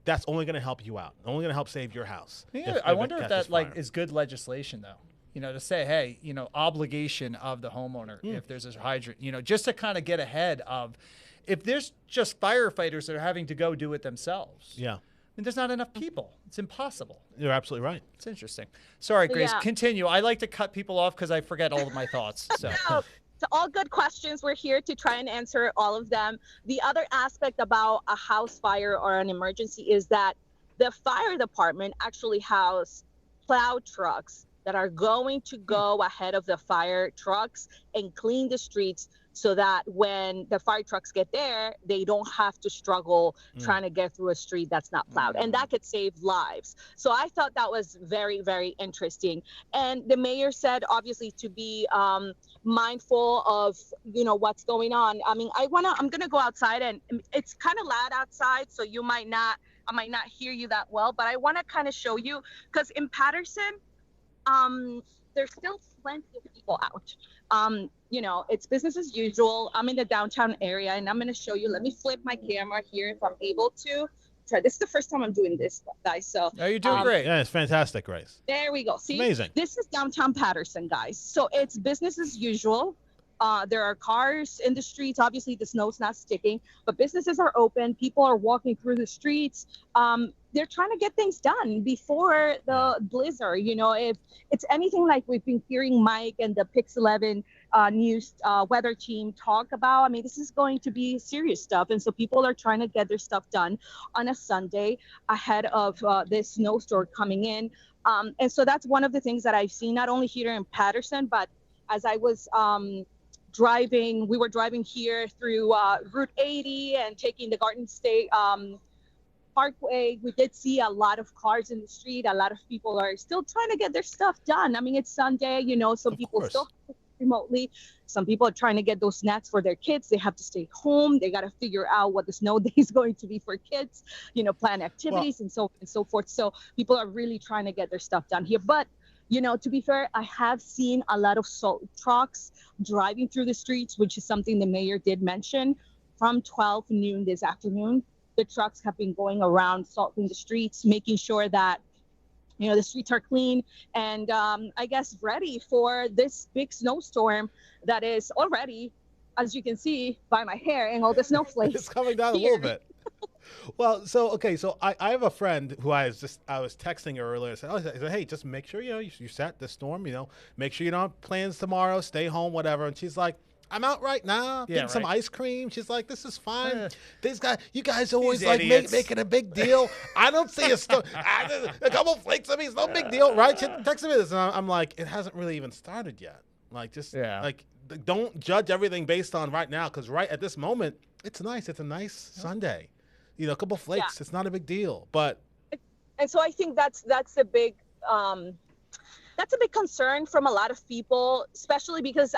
Speaker 11: that's only going to help you out, only going to help save your house.
Speaker 1: Yeah, I wonder if that is good legislation though. To say, hey, obligation of the homeowner if there's a hydrant, just to kind of get ahead of, if there's just firefighters that are having to go do it themselves.
Speaker 11: Yeah.
Speaker 1: And there's not enough people. It's impossible.
Speaker 11: You're absolutely right.
Speaker 1: It's interesting. Sorry, Grace. Continue. I like to cut people off because I forget all of my thoughts. So.
Speaker 12: No, it's all good questions. We're here to try and answer all of them. The other aspect about a house fire or an emergency is that the fire department actually has plow trucks that are going to go ahead of the fire trucks and clean the streets, so that when the fire trucks get there, they don't have to struggle trying to get through a street that's not plowed. And that could save lives. So I thought that was very, very interesting. And the mayor said, obviously, to be mindful of, what's going on. I mean, I'm going to go outside, and it's kind of loud outside, so I might not hear you that well, but I want to kind of show you, because in Patterson, there's still plenty of people out. It's business as usual. I'm in the downtown area, and I'm going to show you. Let me flip my camera here if I'm able to. This is the first time I'm doing this, guys. So
Speaker 1: you're doing great.
Speaker 11: Yeah, it's fantastic, Grace.
Speaker 12: There we go. See,
Speaker 11: amazing.
Speaker 12: This is downtown Patterson, guys. So it's business as usual. There are cars in the streets. Obviously, the snow's not sticking, but businesses are open. People are walking through the streets. They're trying to get things done before the blizzard. If it's anything like we've been hearing Mike and the PIX11 news weather team talk about, I mean, this is going to be serious stuff. And so people are trying to get their stuff done on a Sunday ahead of this snowstorm coming in. And so that's one of the things that I've seen, not only here in Patterson, but as I was we were driving here through Route 80 and taking the Garden State Parkway. We did see a lot of cars in the street. A lot of people are still trying to get their stuff done. I mean, it's Sunday, some people still remotely. Some people are trying to get those snacks for their kids. They have to stay home. They got to figure out what the snow day is going to be for kids, plan activities and so on and so forth. So people are really trying to get their stuff done here. But to be fair, I have seen a lot of salt trucks driving through the streets, which is something the mayor did mention. From 12 noon this afternoon, the trucks have been going around salting the streets, making sure that, the streets are clean and I guess ready for this big snowstorm that is already, as you can see by my hair and all the snowflakes.
Speaker 11: It's coming down here. A little bit. Well, so I have a friend who I was texting her earlier. I said, hey, just make sure you set the storm. Make sure you don't have plans tomorrow. Stay home, whatever. And she's like, I'm out right now getting some ice cream. She's like, this is fine. You guys always making a big deal. I don't see a couple flakes of me. It's no big deal, right? She texted me this, and I'm like, it hasn't really even started yet. Don't judge everything based on right now, because right at this moment, it's nice. It's a nice Sunday. A couple flakes. Yeah. It's not a big deal,
Speaker 12: and so I think that's a big concern from a lot of people, especially because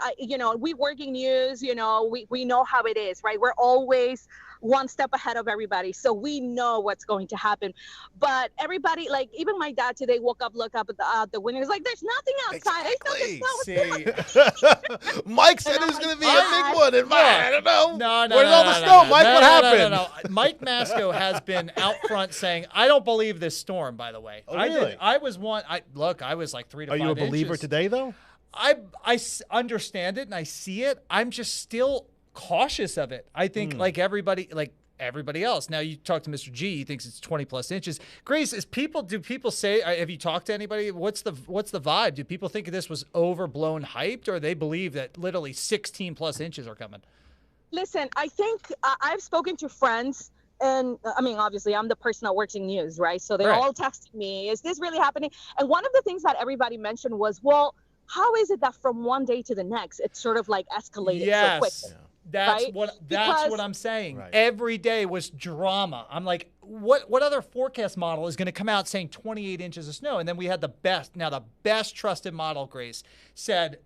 Speaker 12: we work in news. We know how it is, right? We're always one step ahead of everybody, so we know what's going to happen. But everybody, like even my dad today, looked up at the window. He's like, "There's nothing outside."
Speaker 11: Exactly. Mike said it was going to be a big one, and I don't know.
Speaker 1: No.
Speaker 11: Where's all the snow, Mike? What happened?
Speaker 1: No. Mike Masco has been out front saying, "I don't believe this storm." By the way,
Speaker 11: oh, really?
Speaker 1: I was like 3 to 5 inches.
Speaker 11: Are you a believer today, though?
Speaker 1: I understand it and I see it. I'm just still cautious of it. I think like everybody, like everybody else. Now you talk to Mr. G, he thinks it's 20 plus inches. Grace, do people say, have you talked to anybody? What's the vibe? Do people think this was overblown hyped, or they believe that literally 16 plus inches are coming?
Speaker 12: Listen, I think I've spoken to friends, and I mean, obviously I'm the person that works in news, right? So they're all texting me, is this really happening? And one of the things that everybody mentioned was, well, how is it that from one day to the next, it's sort of like escalated so quickly?
Speaker 1: That's what I'm saying. Right. Every day was drama. I'm like, what other forecast model is going to come out saying 28 inches of snow? And then we had the best trusted model, Grace, said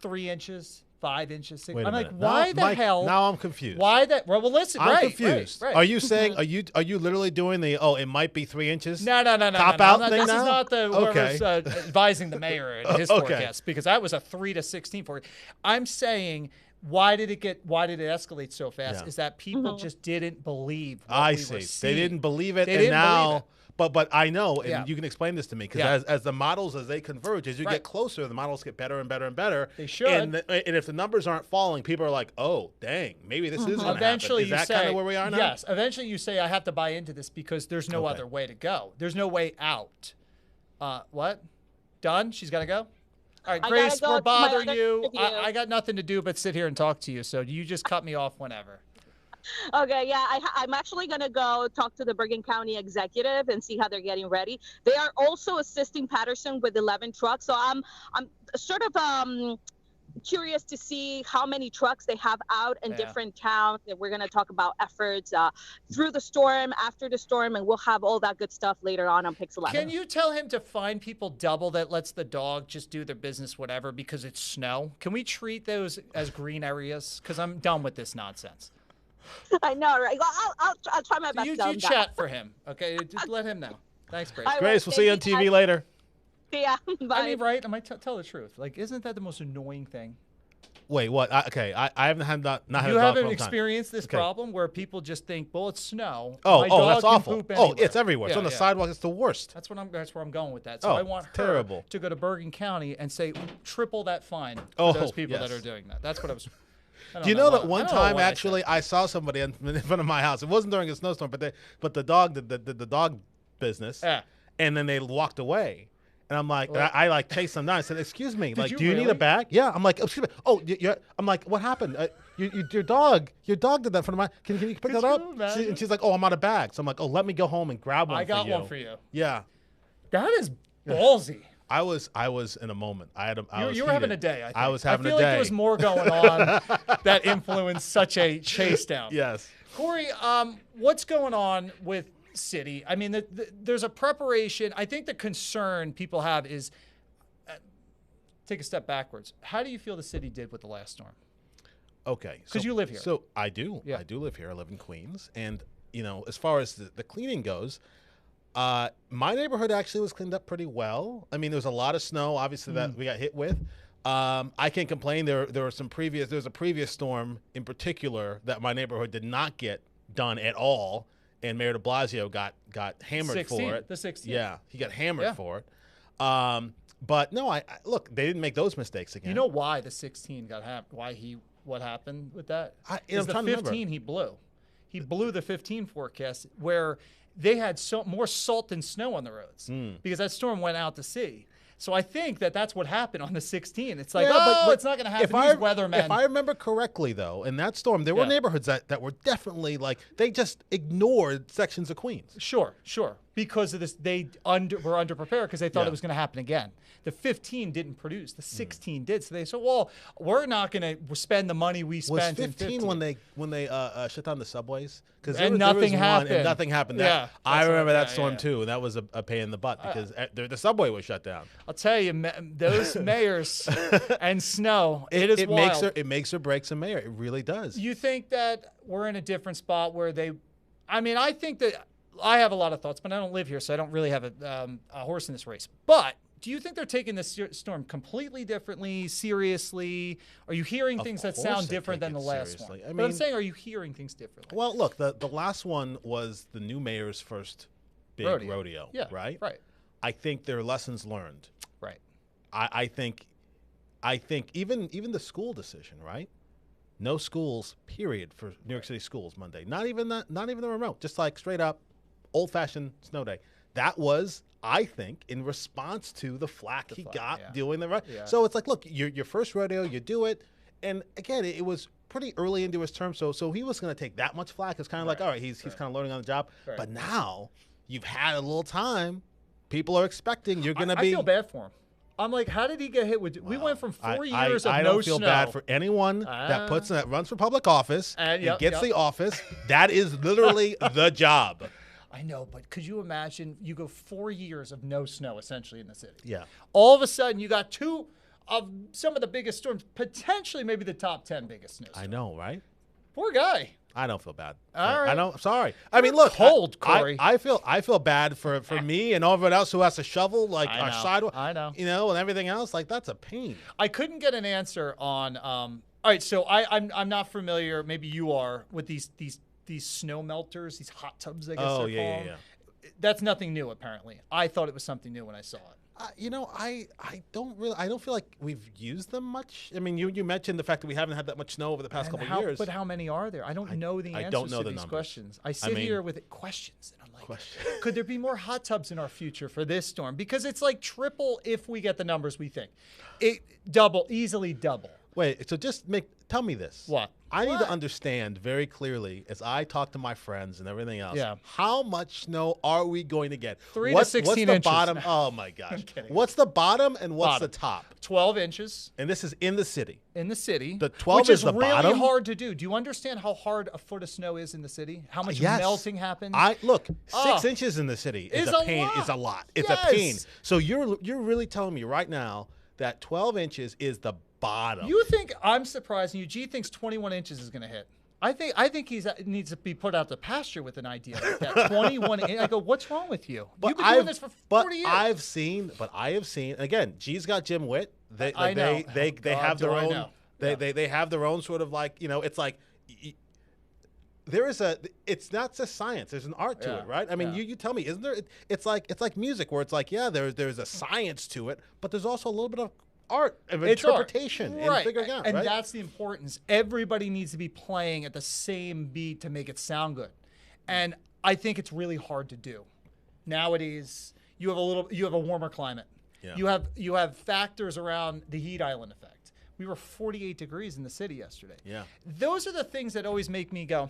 Speaker 1: 3 inches, 5 inches, 6. I'm like, why the hell?
Speaker 11: Now I'm confused.
Speaker 1: Why that? Well, listen,
Speaker 11: I'm confused.
Speaker 1: Right.
Speaker 11: Are you saying, are you literally doing the, it might be 3 inches?
Speaker 1: No.
Speaker 11: Cop out thing
Speaker 1: This
Speaker 11: now?
Speaker 1: is not the whoever's advising the mayor in his forecast, because that was a 3 to 16 forecast. I'm saying, why did it escalate so fast? Is that people just didn't believe what we were seeing.
Speaker 11: They didn't believe it,
Speaker 1: They didn't believe it.
Speaker 11: But I know, and you can explain this to me, because as the models, as they converge, as you get closer, the models get better and better and better.
Speaker 1: They should.
Speaker 11: And if the numbers aren't falling, people are like, oh, dang, maybe this is going to happen. Is that kind of where we are now?
Speaker 1: Yes. Eventually you say, I have to buy into this because there's no other way to go. There's no way out. What? Done? She's got to go? All right, Grace, we're bothering you. I got nothing to do but sit here and talk to you, so you just cut me off whenever.
Speaker 12: Okay, yeah, I'm actually going to go talk to the Bergen County executive and see how they're getting ready. They are also assisting Patterson with 11 trucks, so I'm sort of curious to see how many trucks they have out in different towns. And we're going to talk about efforts through the storm, after the storm, and we'll have all that good stuff later on PIX11.
Speaker 1: Can you tell him to find people double that lets the dog just do their business, whatever, because it's snow? Can we treat those as green areas? Because I'm done with this nonsense.
Speaker 12: I know, right? Well, I'll try my best.
Speaker 1: You chat for him, okay? Just let him know. Thanks, Grace.
Speaker 11: Grace, we'll see you on TV later.
Speaker 12: Yeah, bye.
Speaker 1: I mean, right? I might tell the truth. Like, isn't that the most annoying thing?
Speaker 11: Wait, what? Okay, I haven't had not had a dog
Speaker 1: You
Speaker 11: for a
Speaker 1: haven't
Speaker 11: long
Speaker 1: experienced this problem where people just think, well, it's snow.
Speaker 11: Oh, that's awful.
Speaker 1: Anywhere.
Speaker 11: It's everywhere. It's on the sidewalk. It's the worst.
Speaker 1: That's where I'm going with that. So I want her to go to Bergen County and say triple that fine for those people that are doing that. That's what I was.
Speaker 11: Do you know that one time actually I saw somebody in front of my house? It wasn't during a snowstorm, but the dog did the dog business, and then they walked away. And I'm like, I like chased them down. I said, "Excuse me, like, do you need a bag?" Yeah, I'm like, "Excuse me." Oh, I'm like, "What happened? Your dog did that in front of my. Can you pick that up?" And she's like, "Oh, I'm out of bags." So I'm like, "Oh, let me go home and grab one."
Speaker 1: I got one for you.
Speaker 11: Yeah,
Speaker 1: that is ballsy.
Speaker 11: I was in a moment.
Speaker 1: You were having a day. I
Speaker 11: was having a day.
Speaker 1: I feel like there was more going on that influenced such a chase down.
Speaker 11: Yes.
Speaker 1: Corey, what's going on with City? I mean, there's a preparation. I think the concern people have is take a step backwards. How do you feel the city did with the last storm?
Speaker 11: Okay.
Speaker 1: Because you live here.
Speaker 11: So I do. Yeah. I do live here. I live in Queens. And, as far as the cleaning goes, my neighborhood actually was cleaned up pretty well. I mean, there was a lot of snow, obviously, that we got hit with. I can't complain. There was a previous storm in particular that my neighborhood did not get done at all, and Mayor de Blasio got hammered for it.
Speaker 1: The 16th.
Speaker 11: Yeah, he got hammered for it. But no, I look, they didn't make those mistakes again.
Speaker 1: You know why the 16 got hammered? What happened with that? Is the 15 he blew. He blew the 15 forecast where they had more salt than snow on the roads because that storm went out to sea. So I think that's what happened on the 16. It's like, but it's not going to happen. These weathermen.
Speaker 11: If I remember correctly, though, in that storm, there were neighborhoods that were definitely like, they just ignored sections of Queens.
Speaker 1: Sure. Because of this, they were underprepared because they thought it was going to happen again. The 15 didn't produce. The 16 did. So they said, well, we're not going to spend the money we spent
Speaker 11: in 15. when they shut down the subways?
Speaker 1: And nothing happened.
Speaker 11: And nothing happened. I remember that storm, too, and that was a pain in the butt because the subway was shut down.
Speaker 1: I'll tell you, those mayors and snow, it is wild.
Speaker 11: It makes or breaks a mayor. It really does.
Speaker 1: You think that we're in a different spot where I think that I have a lot of thoughts, but I don't live here, so I don't really have a horse in this race. But do you think they're taking this storm completely differently, seriously? Are you hearing things that sound different than the last one? But I'm saying, are you hearing things differently?
Speaker 11: Well, look, the last one was the new mayor's first big rodeo, right?
Speaker 1: Right.
Speaker 11: I think there are lessons learned.
Speaker 1: Right.
Speaker 11: I think even the school decision, right? no schools, period, for New York City schools Monday. Not even the remote, just like straight up old-fashioned snow day. That was, I think, in response to the flack he got doing the right. Yeah. So it's like, look, your first rodeo, you do it. And again, it was pretty early into his term, so he was going to take that much flack. It's kind of like, all right, he's kind of learning on the job. Right. But now you've had a little time. People are expecting you're going to be.
Speaker 1: I feel bad for him. I'm like, how did he get hit with? We went from 4 years of no snow.
Speaker 11: I don't feel bad for anyone that runs for public office and gets the office. That is literally the job.
Speaker 1: I know, but could you imagine? You go 4 years of no snow essentially in the city.
Speaker 11: Yeah.
Speaker 1: All of a sudden, you got two of some of the biggest storms, potentially maybe the top 10 biggest snowstorms.
Speaker 11: I know, right?
Speaker 1: Poor guy.
Speaker 11: I don't feel bad.
Speaker 1: All right.
Speaker 11: I don't. Sorry. I mean, look.
Speaker 1: Cold, Corey.
Speaker 11: I feel bad for me and everyone else who has to shovel like our sidewalk.
Speaker 1: I know.
Speaker 11: You know, and everything else. Like that's a pain.
Speaker 1: I couldn't get an answer on. All right, so I'm not familiar. Maybe you are with these snow melters, these hot tubs. I guess they're called. Yeah. That's nothing new. Apparently, I thought it was something new when I saw it.
Speaker 11: You know, I don't feel like we've used them much. I mean, you mentioned the fact that we haven't had that much snow over the past couple of years.
Speaker 1: But how many are there? I don't know the answers to these questions. I sit here with questions, and I'm like, could there be more hot tubs in our future for this storm? Because it's like triple if we get the numbers we think. Easily double.
Speaker 11: Wait, so tell me this.
Speaker 1: What?
Speaker 11: I need to understand very clearly as I talk to my friends and everything else. Yeah. How much snow are we going to get?
Speaker 1: 3 to 16 inches.
Speaker 11: What's the bottom? Oh my gosh. What's the bottom and what's the top?
Speaker 1: 12 inches.
Speaker 11: And this is in the city.
Speaker 1: In the city.
Speaker 11: The 12 is the bottom.
Speaker 1: Which is really hard to do. Do you understand how hard a foot of snow is in the city? How much melting happens?
Speaker 11: 6 inches in the city is a pain. Is a lot. It's a pain. So you're really telling me right now that 12 inches is the bottom.
Speaker 1: You think I'm surprising you? G thinks 21 inches is going to hit. I think he needs to be put out to pasture with an idea like that. 21. I go, what's wrong with you? You've been doing this for 40 years.
Speaker 11: I have seen. Again, G's got Jim Witt. They have their own. They have their own sort of like It's like it's not just science. There's an art to it, right? I mean, you tell me, isn't there? It's like music where it's like there's a science to it, but there's also a little bit of art of interpretation and figuring out,
Speaker 1: and that's the importance. Everybody needs to be playing at the same beat to make it sound good, and I think it's really hard to do nowadays. You have a warmer climate. Yeah. You have factors around the heat island effect. We were 48 degrees in the city yesterday.
Speaker 11: Yeah,
Speaker 1: those are the things that always make me go,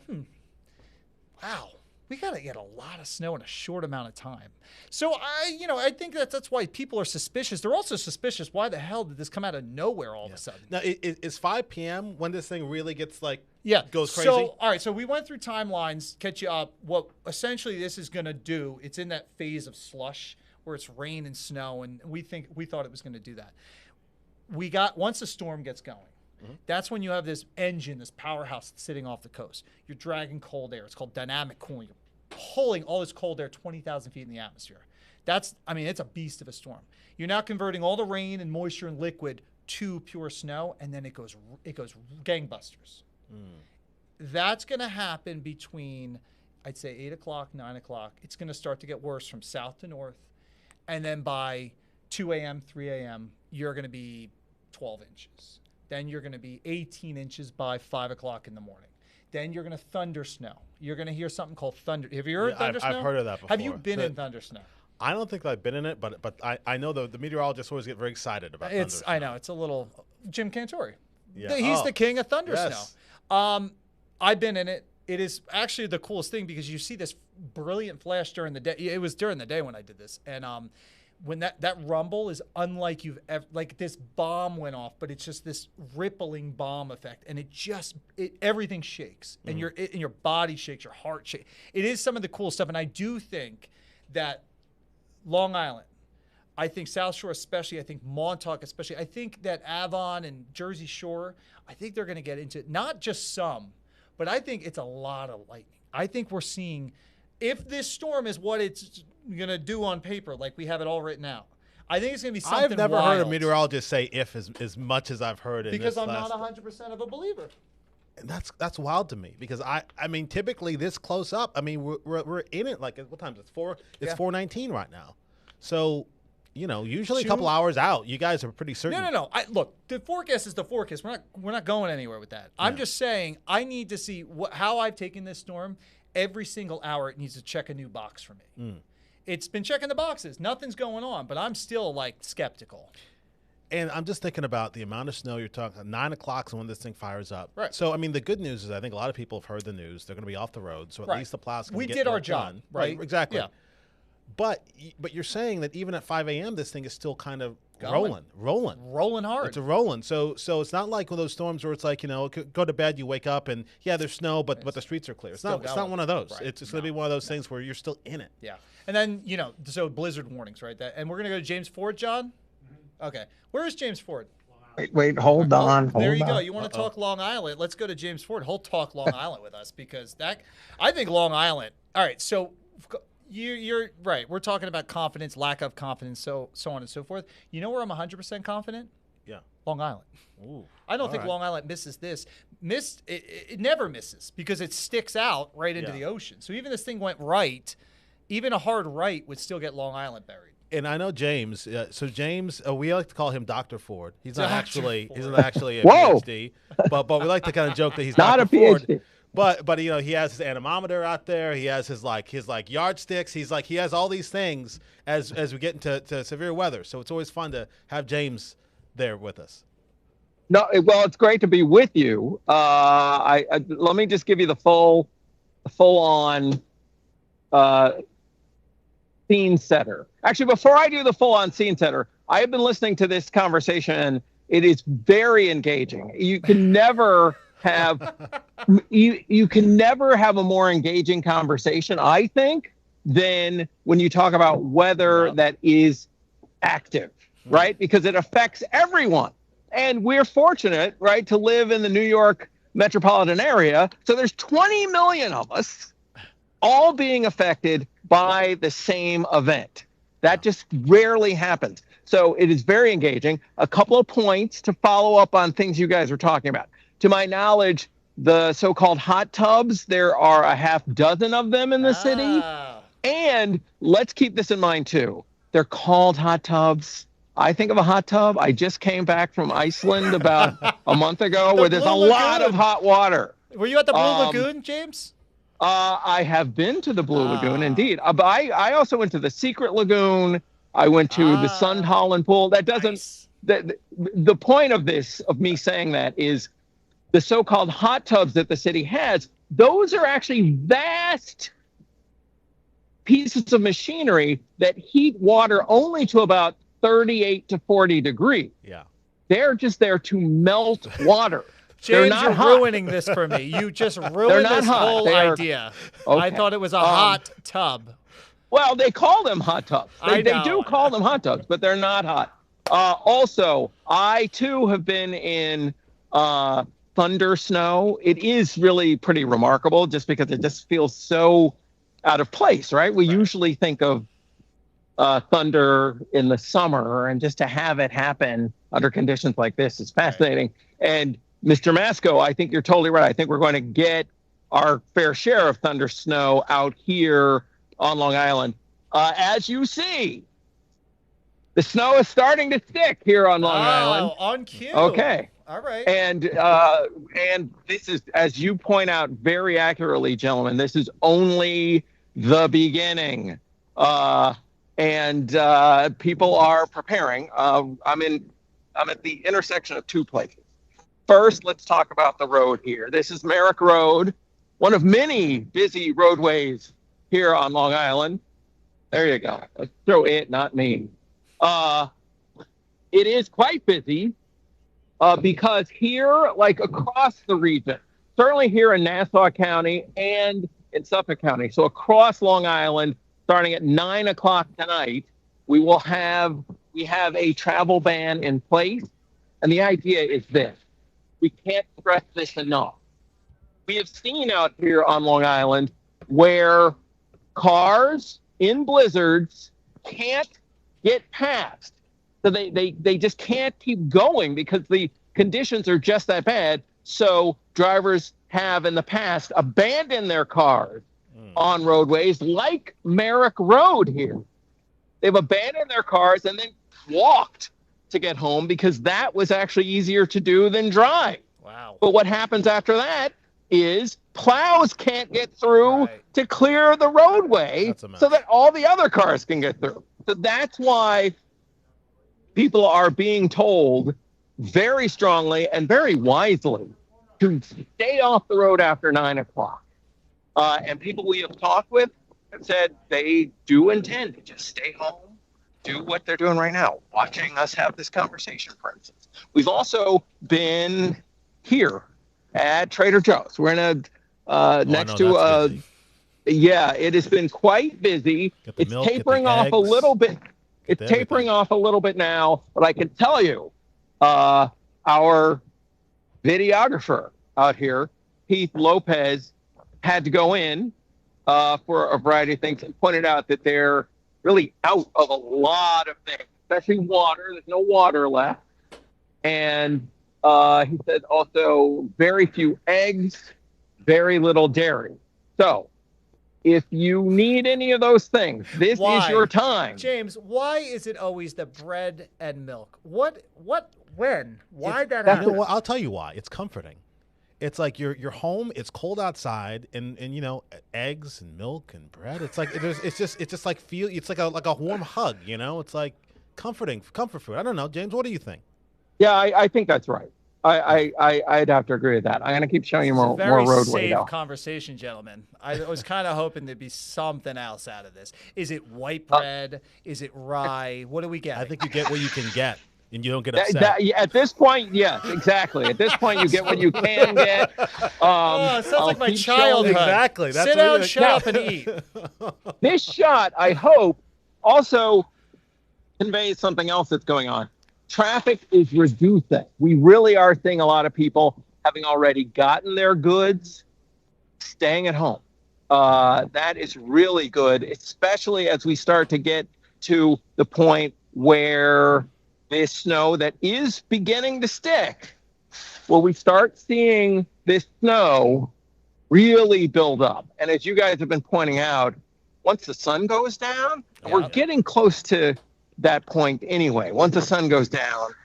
Speaker 1: wow. We got to get a lot of snow in a short amount of time. So I think that's why people are suspicious. They're also suspicious. Why the hell did this come out of nowhere all of a sudden?
Speaker 11: Now, is 5 p.m. when this thing really gets goes crazy?
Speaker 1: So, all right. So we went through timelines, catch you up. What essentially this is going to do, it's in that phase of slush where it's rain and snow. And we thought it was going to do that. Once the storm gets going, that's when you have this engine, this powerhouse sitting off the coast. You're dragging cold air. It's called dynamic cooling. You're pulling all this cold air 20,000 feet in the atmosphere. It's a beast of a storm. You're now converting all the rain and moisture and liquid to pure snow, and then it goes gangbusters. That's going to happen between, I'd say, 8 o'clock, 9 o'clock. It's going to start to get worse from south to north, and then by 2 a.m., 3 a.m., you're going to be 12 inches. Then you're going to be 18 inches by 5 o'clock in the morning. Then you're going to thunder snow. You're going to hear something called thunder. Have you heard thunder snow?
Speaker 11: I've heard of that before.
Speaker 1: Have you been in thunder snow?
Speaker 11: I don't think I've been in it, but I know the meteorologists always get very excited about thunder snow.
Speaker 1: I know. It's a little Jim Cantori. Yeah. He's the king of thunder snow. I've been in it. It is actually the coolest thing because you see this brilliant flash during the day. It was during the day when I did this. And when that rumble is unlike you've ever, like this bomb went off, but it's just this rippling bomb effect, and everything shakes, and your body shakes, your heart shakes. It is some of the cool stuff, and I do think that Long Island, I think South Shore especially, I think Montauk especially, I think that Avon and Jersey Shore, I think they're going to get into not just some, but I think it's a lot of lightning. I think we're seeing, if this storm is what it's going to do on paper, like we have it all written out, I think it's going to be something
Speaker 11: I've never
Speaker 1: wild.
Speaker 11: heard a meteorologist say if as much as I've heard in
Speaker 1: because
Speaker 11: this
Speaker 1: I'm not 100% of a believer.
Speaker 11: And that's wild to me because I mean typically this close up, I mean we're in it like what time is it? It's 4:19 right now. So usually a couple hours out. You guys are pretty certain.
Speaker 1: No. Look, the forecast is the forecast. We're not going anywhere with that. I'm just saying I need to see how I've taken this storm. Every single hour, it needs to check a new box for me. It's been checking the boxes. Nothing's going on, but I'm still skeptical.
Speaker 11: And I'm just thinking about the amount of snow you're talking. 9 o'clock is when this thing fires up.
Speaker 1: Right.
Speaker 11: So, I mean, the good news is I think a lot of people have heard the news. They're going to be off the road. So at least the plows can get
Speaker 1: We did our job.
Speaker 11: done.
Speaker 1: Right.
Speaker 11: Exactly.
Speaker 1: Yeah.
Speaker 11: But you're saying that even at 5 a.m., this thing is still kind of rolling hard. It's a rolling. So it's not like one of those storms where it's like, go to bed, you wake up, and there's snow, but the streets are clear. It's not one of those. Right. It's going to be one of those things where you're still in it.
Speaker 1: Yeah. And then, so blizzard warnings, right? And we're going to go to James Ford, John? Okay. Where is James Ford?
Speaker 13: Wait, hold on.
Speaker 1: There you go. You want to talk Long Island? Let's go to James Ford. He'll talk Long Island with us because I think Long Island. All right. So you're right. We're talking about confidence, lack of confidence, so on and so forth. You know where I'm 100% confident?
Speaker 11: Yeah.
Speaker 1: Long Island.
Speaker 11: Ooh.
Speaker 1: I don't think Long Island misses this. It never misses because it sticks out right into the ocean. So even this thing went right, even a hard right would still get Long Island buried.
Speaker 11: And I know James. So James, we like to call him Dr. Ford. He's not actually a PhD, but we like to kind of joke that he's
Speaker 13: not
Speaker 11: Dr.
Speaker 13: a PhD.
Speaker 11: Ford. But he has his anemometer out there. He has his yardsticks. He has all these things as we get into severe weather. So it's always fun to have James there with us.
Speaker 13: No, well, it's great to be with you. Let me just give you the full on scene setter. Actually, before I do the full on scene setter, I have been listening to this conversation and it is very engaging. You can never have you can never have a more engaging conversation, I think, than when you talk about weather that is active, right? Because it affects everyone. And we're fortunate, right, to live in the New York metropolitan area. So there's 20 million of us all being affected by the same event. That just rarely happens. So it is very engaging. A couple of points to follow up on things you guys are talking about. To my knowledge, the so-called hot tubs, there are a half dozen of them in the city. And let's keep this in mind too. They're called hot tubs. I think of a hot tub. I just came back from Iceland about a month ago where there's a lot of hot water.
Speaker 1: Were you at the Blue Lagoon, James?
Speaker 13: I have been to the Blue Lagoon, indeed. But I also went to the Secret Lagoon. I went to the Sun Holland Pool. That doesn't. The point of me saying that is the so-called hot tubs that the city has. Those are actually vast pieces of machinery that heat water only to about 38 to 40 degrees.
Speaker 11: Yeah.
Speaker 13: They're just there to melt water.
Speaker 1: James, you're ruining this for me. You just ruined this whole idea.
Speaker 13: Okay.
Speaker 1: I thought it was a hot tub.
Speaker 13: Well, they call them hot tubs. They do call them hot tubs, but they're not hot. Also, I, too, have been in Thundersnow. It is really pretty remarkable just because it just feels so out of place, right? We usually think of thunder in the summer, and just to have it happen under conditions like this is fascinating. And Mr. Masco, I think you're totally right. I think we're going to get our fair share of thunder snow out here on Long Island. As you see, the snow is starting to stick here on Long Island.
Speaker 1: On cue.
Speaker 13: Okay.
Speaker 1: All right.
Speaker 13: And this is, as you point out very accurately, gentlemen, this is only the beginning. And people are preparing. I'm at the intersection of two places. First, let's talk about the road here. This is Merrick Road, one of many busy roadways here on Long Island. There you go. Let's throw it, not me. It is quite busy because here, like across the region, certainly here in Nassau County and in Suffolk County, so across Long Island, starting at 9 o'clock tonight, we have a travel ban in place. And the idea is this. We can't stress this enough. We have seen out here on Long Island where cars in blizzards can't get past. So they just can't keep going because the conditions are just that bad. So drivers have in the past abandoned their cars on roadways like Merrick Road here. They've abandoned their cars and then walked to get home because that was actually easier to do than drive.
Speaker 1: Wow.
Speaker 13: But what happens after that is plows can't get through to clear the roadway so that all the other cars can get through. So that's why people are being told very strongly and very wisely to stay off the road after 9 o'clock. And people we have talked with have said they do intend to just stay home, do what they're doing right now, watching us have this conversation, for instance. We've also been here at Trader Joe's. We're in a next to yeah, it has been quite busy. It's
Speaker 11: milk,
Speaker 13: tapering off a little bit. It's tapering off a little bit now, but I can tell you, our videographer out here, Heath Lopez, had to go in for a variety of things and pointed out that they're really out of a lot of things, especially water. There's no water left. And he said also very few eggs, very little dairy. So if you need any of those things, this is your time.
Speaker 1: James, why is it always the bread and milk? When? Why that happen?
Speaker 11: You know what? I'll tell you why. It's comforting. It's like you're home. It's cold outside, and you know, eggs and milk and bread. It's like it's just like it's like a warm hug. You know, it's like comforting, comfort food. I don't know, James. What do you think?
Speaker 13: Yeah, I think that's right. I'd have to agree with that. I'm gonna keep showing you more Roadway.
Speaker 1: Very safe conversation, gentlemen. I was kind of hoping there'd be something else out of this. Is it white bread? Is it rye? What do we get?
Speaker 11: I think you get what you can get. And you don't get upset.
Speaker 13: At this point, yes, exactly. At this point, you get what you can get.
Speaker 1: It sounds like my childhood.
Speaker 11: Exactly.
Speaker 1: Sit down, shut up, and eat.
Speaker 13: This shot, I hope, also conveys something else that's going on. Traffic is reducing. We really are seeing a lot of people having already gotten their goods, staying at home. That is really good, especially as we start to get to the point where this snow that is beginning to stick, well, we start seeing this snow really build up. And as you guys have been pointing out, once the sun goes down, and we're getting close to that point anyway. Once the sun goes down,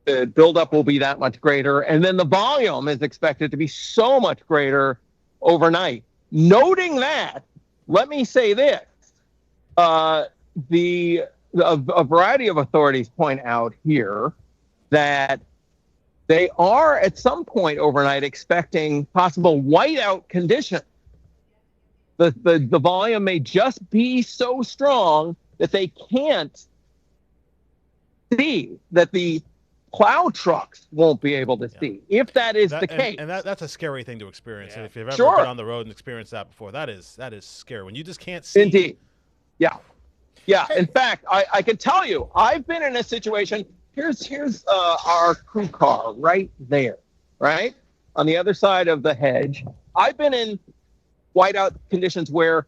Speaker 13: the buildup will be that much greater. And then the volume is expected to be so much greater overnight. Noting that, let me say this. A variety of authorities point out here that they are at some point overnight expecting possible whiteout conditions. The volume may just be so strong that they can't see, that the plow trucks won't be able to see, if that is the case.
Speaker 11: And that's a scary thing to experience. Yeah. If you've ever been on the road and experienced that before, that is scary. When you just can't see.
Speaker 13: Indeed. Yeah. Yeah, in fact, I can tell you, I've been in a situation. Here's our crew car right there, right on the other side of the hedge. I've been in whiteout conditions where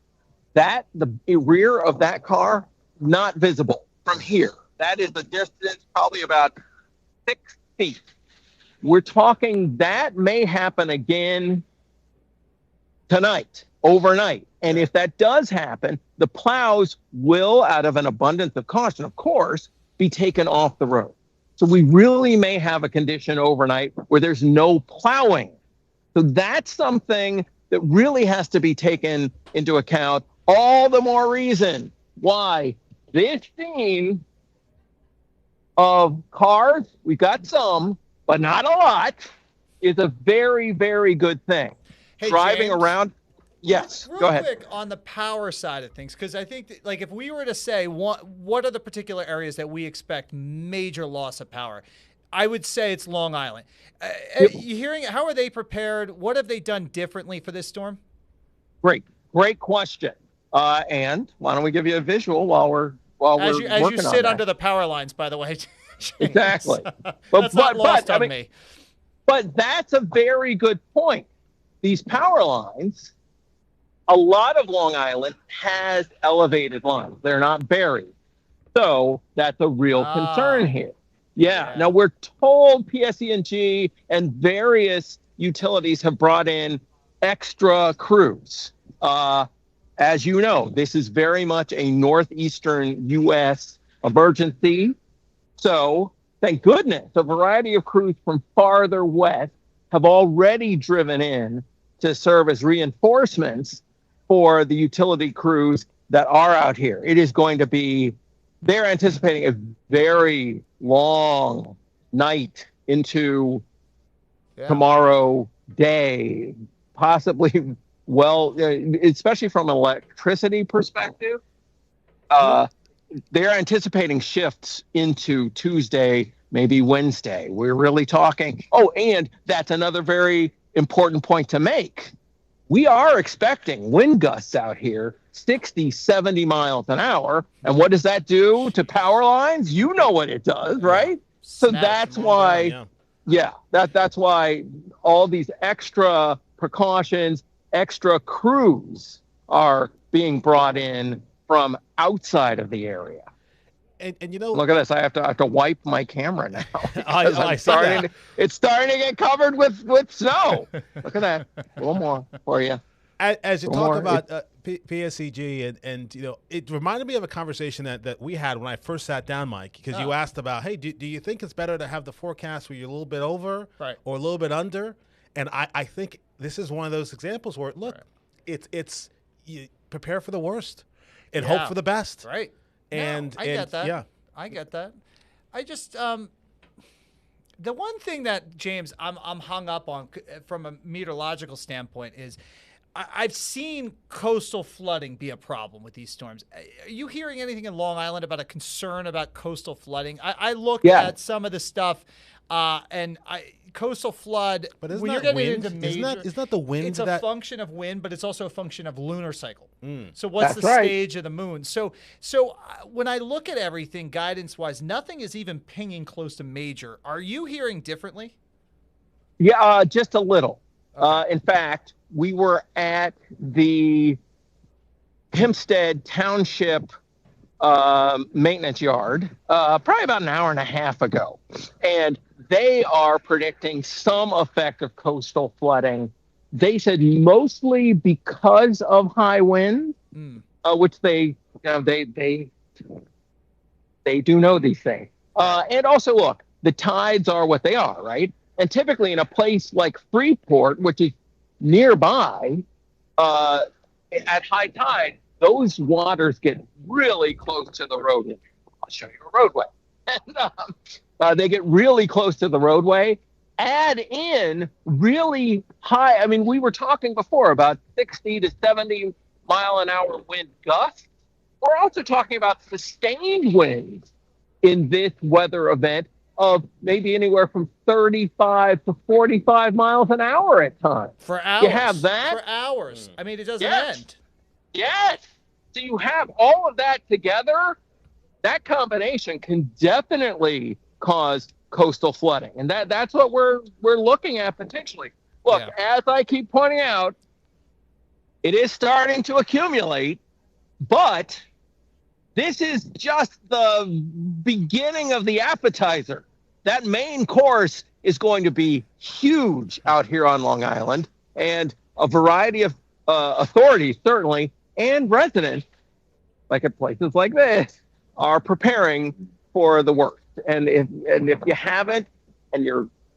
Speaker 13: the rear of that car not visible from here. That is the distance, probably about 6 feet. We're talking that may happen again tonight, overnight. And if that does happen, the plows will, out of an abundance of caution, of course, be taken off the road. So we really may have a condition overnight where there's no plowing. So that's something that really has to be taken into account. All the more reason why this scene of cars, we've got some, but not a lot, is a very, very good thing.
Speaker 1: Hey,
Speaker 13: driving
Speaker 1: James,
Speaker 13: around. Yes,
Speaker 1: real
Speaker 13: go ahead.
Speaker 1: quick on the power side of things, because I think that, like, if we were to say what are the particular areas that we expect major loss of power, I would say it's Long Island. You hearing? How are they prepared? What have they done differently for this storm?
Speaker 13: Great question. And why don't we give you a visual while we're
Speaker 1: as you sit under the power lines, by the way.
Speaker 13: Exactly.
Speaker 1: That's not lost on me.
Speaker 13: But that's a very good point. These power lines, a lot of Long Island has elevated lines. They're not buried. So that's a real concern here. Yeah. Now we're told PSE&G and various utilities have brought in extra crews. as you know, this is very much a northeastern U.S. emergency. So thank goodness a variety of crews from farther west have already driven in to serve as reinforcements for the utility crews that are out here. It is going to be, they're anticipating a very long night into tomorrow day, possibly, well, especially from an electricity perspective. They're anticipating shifts into Tuesday, maybe Wednesday. We're really talking. Oh, and that's another very important point to make. We are expecting wind gusts out here, 60, 70 miles an hour. And what does that do to power lines? You know what it does, right? So that's why, that's why all these extra precautions, extra crews are being brought in from outside of the area.
Speaker 11: And you know,
Speaker 13: look at this. I have to wipe my camera now.
Speaker 11: It's
Speaker 13: starting to get covered with snow. Look at that. A little more for you.
Speaker 11: As you talk about PSEG, and you know, it reminded me of a conversation that we had when I first sat down, Mike, because you asked about, hey, do you think it's better to have the forecast where you're a little bit over or a little bit under? And I think this is one of those examples where, look, it's you prepare for the worst and hope for the best.
Speaker 1: Right.
Speaker 11: And
Speaker 1: I get that.
Speaker 11: Yeah,
Speaker 1: I get that. I just the one thing that, James, I'm hung up on from a meteorological standpoint is I've seen coastal flooding be a problem with these storms. Are you hearing anything in Long Island about a concern about coastal flooding? I looked at some of the stuff, and coastal flood.
Speaker 11: But isn't
Speaker 1: when
Speaker 11: that
Speaker 1: you're getting
Speaker 11: wind?
Speaker 1: into major,
Speaker 11: isn't that the wind?
Speaker 1: It's a function of wind, but it's also a function of lunar cycle. So
Speaker 13: That's
Speaker 1: what's the
Speaker 13: right.
Speaker 1: stage of the moon? So when I look at everything guidance-wise, nothing is even pinging close to major. Are you hearing differently?
Speaker 13: Yeah, just a little. Okay. In fact, we were at the Hempstead Township maintenance yard probably about an hour and a half ago, and they are predicting some effect of coastal flooding. They said mostly because of high winds, which they do know these things. And also, look, the tides are what they are, right? And typically in a place like Freeport, which is nearby, at high tide, those waters get really close to the roadway. I'll show you a roadway. And, they get really close to the roadway. Add in really high, I mean, we were talking before about 60 to 70 mile an hour wind gusts. We're also talking about sustained winds in this weather event of maybe anywhere from 35 to 45 miles an hour at times.
Speaker 1: For hours.
Speaker 13: You have that?
Speaker 1: For hours. I mean, it doesn't end.
Speaker 13: Yes. So you have all of that together. That combination can definitely cause coastal flooding. And that's what we're looking at potentially. Look, as I keep pointing out, it is starting to accumulate, but this is just the beginning of the appetizer. That main course is going to be huge out here on Long Island, and a variety of authorities, certainly, and residents, like at places like this, are preparing for the worst. And if you haven't, and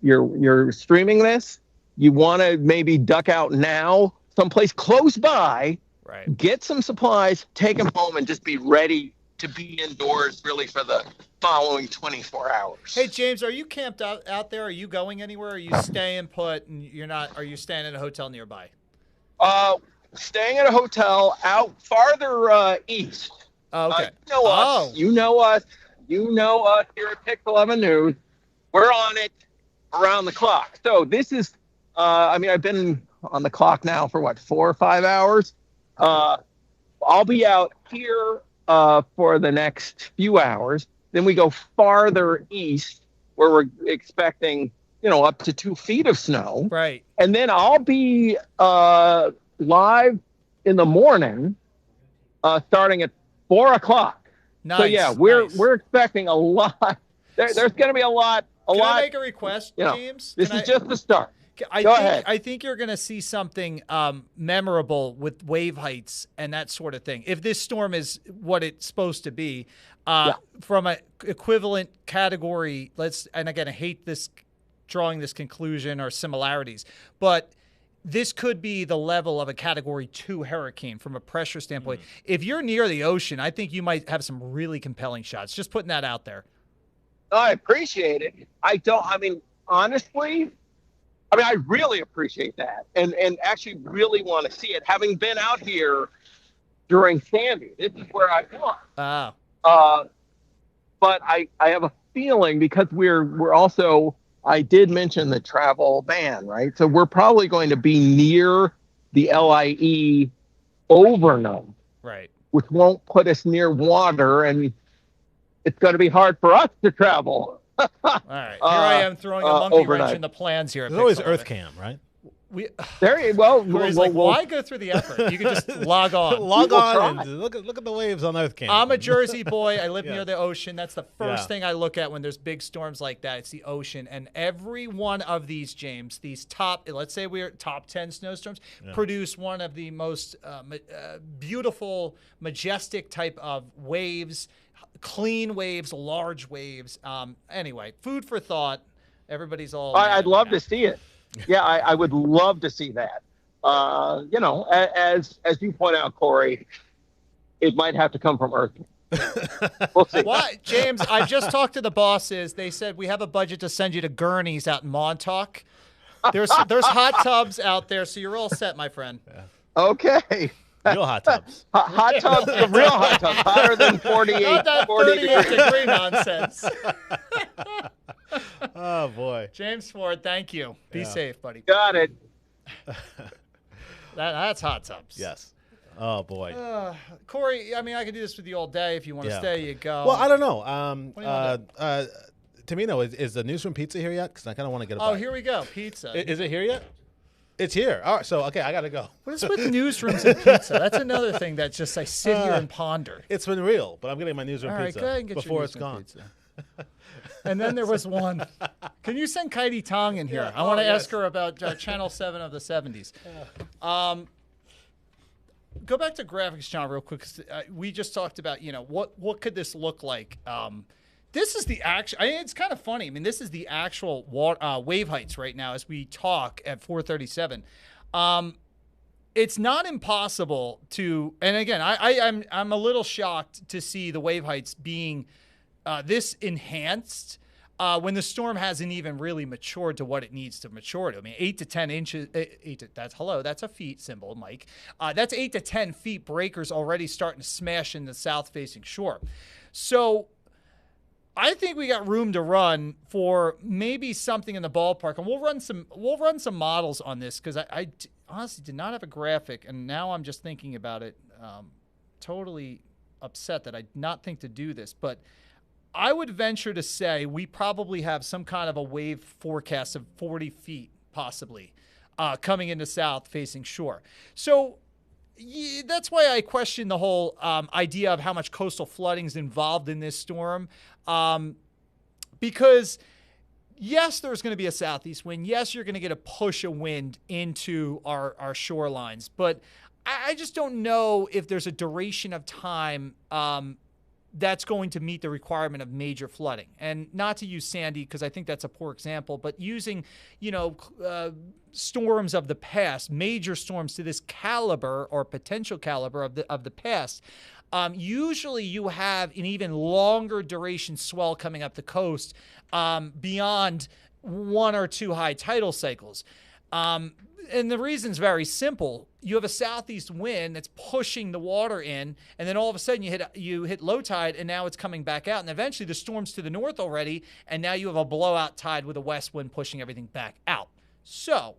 Speaker 13: you're streaming this, you want to maybe duck out now, someplace close by.
Speaker 1: Right.
Speaker 13: Get some supplies, take them home, and just be ready to be indoors really for the following 24 hours.
Speaker 1: Hey, James, are you camped out there? Are you going anywhere? Are you staying put and you're not? Are you staying in a hotel nearby?
Speaker 13: Staying at a hotel out farther east.
Speaker 1: Oh, okay.
Speaker 13: You know us here at PIX11 News. We're on it around the clock. So this is, I've been on the clock now for 4 or 5 hours. I'll be out here for the next few hours. Then we go farther east where we're expecting, up to 2 feet of snow.
Speaker 1: Right.
Speaker 13: And then I'll be live in the morning, starting at 4 o'clock.
Speaker 1: Nice.
Speaker 13: So yeah, we're expecting a lot. There's going to be a lot.
Speaker 1: Can I make a request, James?
Speaker 13: This is just the start.
Speaker 1: I think you're going to see something memorable with wave heights and that sort of thing. If this storm is what it's supposed to be, from an equivalent category, and again, I hate this drawing this conclusion or similarities, but this could be the level of a Category 2 hurricane from a pressure standpoint. If you're near the ocean, I think you might have some really compelling shots. Just putting that out there.
Speaker 13: I appreciate it. Honestly, I really appreciate that and actually really want to see it. Having been out here during Sandy, this is where I was. But I have a feeling because we're also, I did mention the travel ban, right? So we're probably going to be near the LIE overnight,
Speaker 1: right?
Speaker 13: Which won't put us near water, and it's going to be hard for us to travel.
Speaker 1: All right, here I am throwing a monkey wrench in the plans here.
Speaker 11: There's always Earth Cam, right?
Speaker 1: Why go through the effort? You can just log on.
Speaker 11: Log on and look at the waves on Earth Cam.
Speaker 1: I'm a Jersey boy. I live near the ocean. That's the first thing I look at when there's big storms like that. It's the ocean. And every one of these, James, these let's say we're top 10 snowstorms, produce one of the most beautiful, majestic type of waves, clean waves, large waves. Anyway, food for thought. Everybody's all.
Speaker 13: I'd love to see it. Yeah, I would love to see that. As you point out, Corey, it might have to come from Earth. We'll see.
Speaker 1: Why, James? I just talked to the bosses. They said we have a budget to send you to Gurney's out in Montauk. There's hot tubs out there, so you're all set, my friend.
Speaker 13: Yeah. Okay.
Speaker 11: Real hot tubs.
Speaker 13: Hot tubs, real hot tubs, hotter than 48.
Speaker 1: Not that 38-degree nonsense.
Speaker 11: Oh, boy.
Speaker 1: James Ford, thank you. Be safe, buddy.
Speaker 13: Got it.
Speaker 1: That's hot tubs.
Speaker 11: Yes. Oh, boy.
Speaker 1: Corey, I could do this with you all day. If you want to stay, you go.
Speaker 11: Well, I don't know. Tamino, is the Newsroom Pizza here yet? Because I kind of want to get a bite.
Speaker 1: Here we go. Pizza.
Speaker 11: Is it here yet? It's here. All right, so, okay, I got to go.
Speaker 1: What is with newsrooms and pizza? That's another thing that just I sit here and ponder.
Speaker 11: It's been real, but I'm getting my newsroom pizza
Speaker 1: go ahead and get
Speaker 11: before
Speaker 1: your
Speaker 11: it's gone.
Speaker 1: Pizza. And then there was one. Can you send Katie Tong in here? I want to ask her about Channel 7 of the 70s. Go back to graphics, John, real quick. We just talked about, what could this look like? This is the actual. It's kind of funny. This is the actual wave heights right now as we talk at 4:37. It's not impossible to, and again, I'm a little shocked to see the wave heights being this enhanced when the storm hasn't even really matured to what it needs to mature to. 8 to 10 inches. That's a feet symbol, Mike. That's 8 to 10 feet breakers already starting to smash in the south-facing shore. So I think we got room to run for maybe something in the ballpark, and we'll run some models on this because I honestly did not have a graphic, and now I'm just thinking about it. Totally upset that I did not think to do this, but I would venture to say we probably have some kind of a wave forecast of 40 feet possibly coming into south-facing shore. So that's why I question the whole idea of how much coastal flooding is involved in this storm. Because, yes, there's going to be a southeast wind. Yes, you're going to get a push of wind into our shorelines. But I just don't know if there's a duration of time that's going to meet the requirement of major flooding. And not to use Sandy, because I think that's a poor example, but using, storms of the past, major storms to this caliber or potential caliber of the past, usually you have an even longer duration swell coming up the coast beyond 1 or 2 high tidal cycles. And the reason's very simple. You have a southeast wind that's pushing the water in, and then all of a sudden you hit low tide, and now it's coming back out. And eventually the storm's to the north already, and now you have a blowout tide with a west wind pushing everything back out. So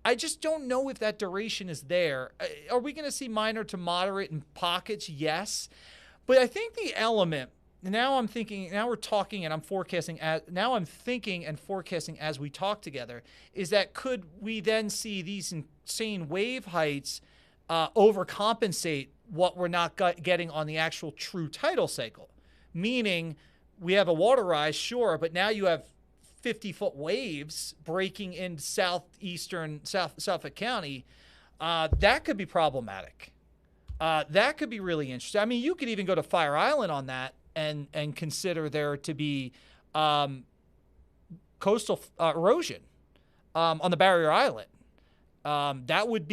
Speaker 1: I just don't know if that duration is there. Are we going to see minor to moderate in pockets? Yes. But I think the element, now we're talking and I'm forecasting, now I'm thinking and forecasting as we talk together, is that could we then see these insane wave heights overcompensate what we're not getting on the actual true tidal cycle? Meaning we have a water rise, sure, but now you have 50-foot waves breaking into Suffolk County, that could be problematic. That could be really interesting. I mean, you could even go to Fire Island on that and consider there to be coastal erosion on the Barrier Island. That would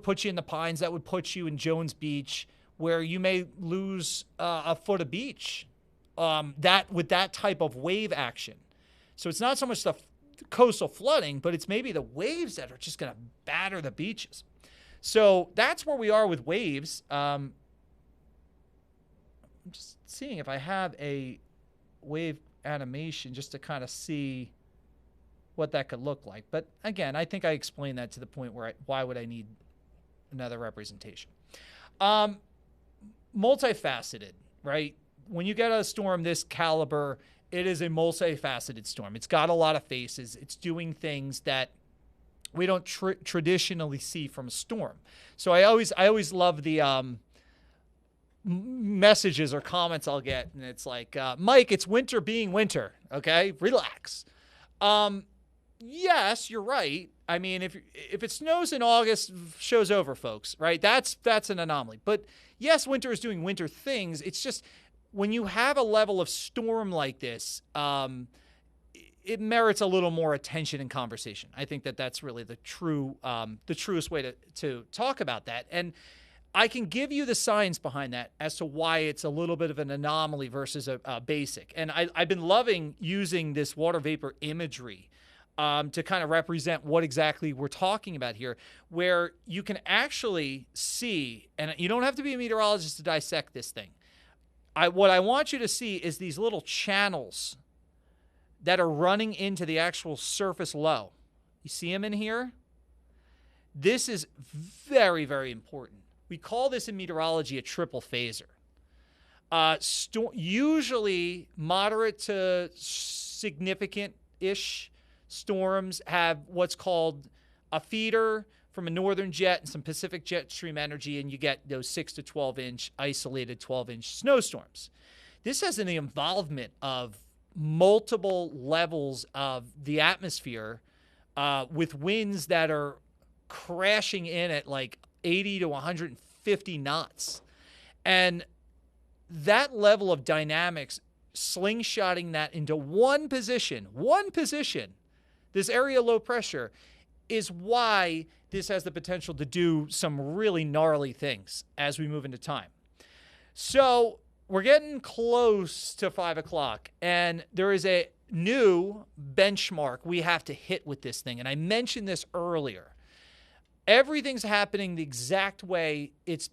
Speaker 1: put you in the Pines. That would put you in Jones Beach, where you may lose a foot of beach. With that type of wave action. So it's not so much the coastal flooding, but it's maybe the waves that are just going to batter the beaches. So that's where we are with waves. I'm just seeing if I have a wave animation just to kind of see what that could look like. But again, I think I explained that to the point where why would I need another representation? Multifaceted, right? When you get a storm this caliber, it is a multifaceted storm. It's got a lot of faces. It's doing things that we don't traditionally see from a storm. So I always love the messages or comments I'll get, and it's like, Mike, it's winter being winter. Okay, relax. Yes, you're right. I mean, if it snows in August, show's over, folks. Right? That's an anomaly. But yes, winter is doing winter things. It's just, when you have a level of storm like this, it merits a little more attention and conversation. I think that's really the truest way to talk about that. And I can give you the science behind that as to why it's a little bit of an anomaly versus a basic. And I've been loving using this water vapor imagery to kind of represent what exactly we're talking about here, where you can actually see, and you don't have to be a meteorologist to dissect this thing. What I want you to see is these little channels that are running into the actual surface low. You see them in here? This is very, very important. We call this in meteorology a triple phaser. Usually moderate to significant-ish storms have what's called a feeder from a northern jet and some Pacific jet stream energy, and you get those 6 to 12-inch isolated 12-inch snowstorms. This has an involvement of multiple levels of the atmosphere with winds that are crashing in at like 80 to 150 knots. And that level of dynamics, slingshotting that into one position, this area low pressure, is why this has the potential to do some really gnarly things as we move into time. So we're getting close to 5 o'clock, and there is a new benchmark we have to hit with this thing. And I mentioned this earlier. Everything's happening the exact way it's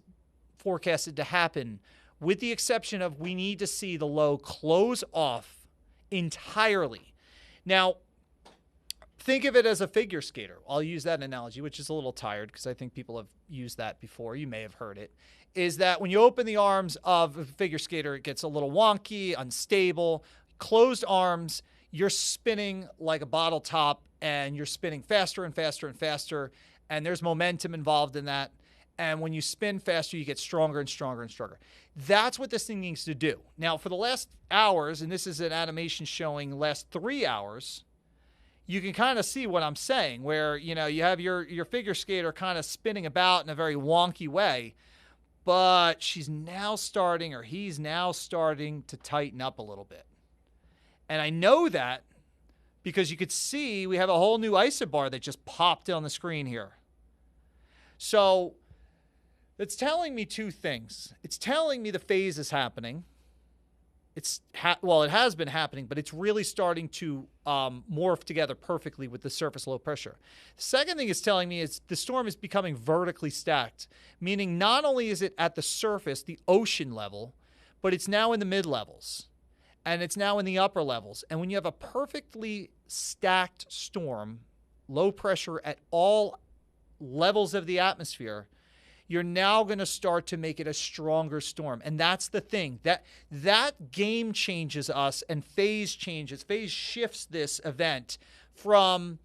Speaker 1: forecasted to happen, with the exception of we need to see the low close off entirely. Now, think of it as a figure skater. I'll use that analogy, which is a little tired because I think people have used that before. You may have heard it. Is that when you open the arms of a figure skater, it gets a little wonky, unstable. Closed arms, you're spinning like a bottle top, and you're spinning faster and faster and faster, and there's momentum involved in that. And when you spin faster, you get stronger and stronger and stronger. That's what this thing needs to do. Now, for the last hours, and this is an animation showing the last 3 hours, you can kind of see what I'm saying, where, you know, you have your figure skater kind of spinning about in a very wonky way, but he's now starting to tighten up a little bit. And I know that because you could see we have a whole new isobar that just popped on the screen here. So it's telling me two things. It's telling me the phase is happening. It has been happening, but it's really starting to morph together perfectly with the surface low pressure. The second thing it's telling me is the storm is becoming vertically stacked, meaning not only is it at the surface, the ocean level, but it's now in the mid-levels, and it's now in the upper levels. And when you have a perfectly stacked storm, low pressure at all levels of the atmosphere, you're now going to start to make it a stronger storm. And that's the thing. That game changes us, and phase shifts this event from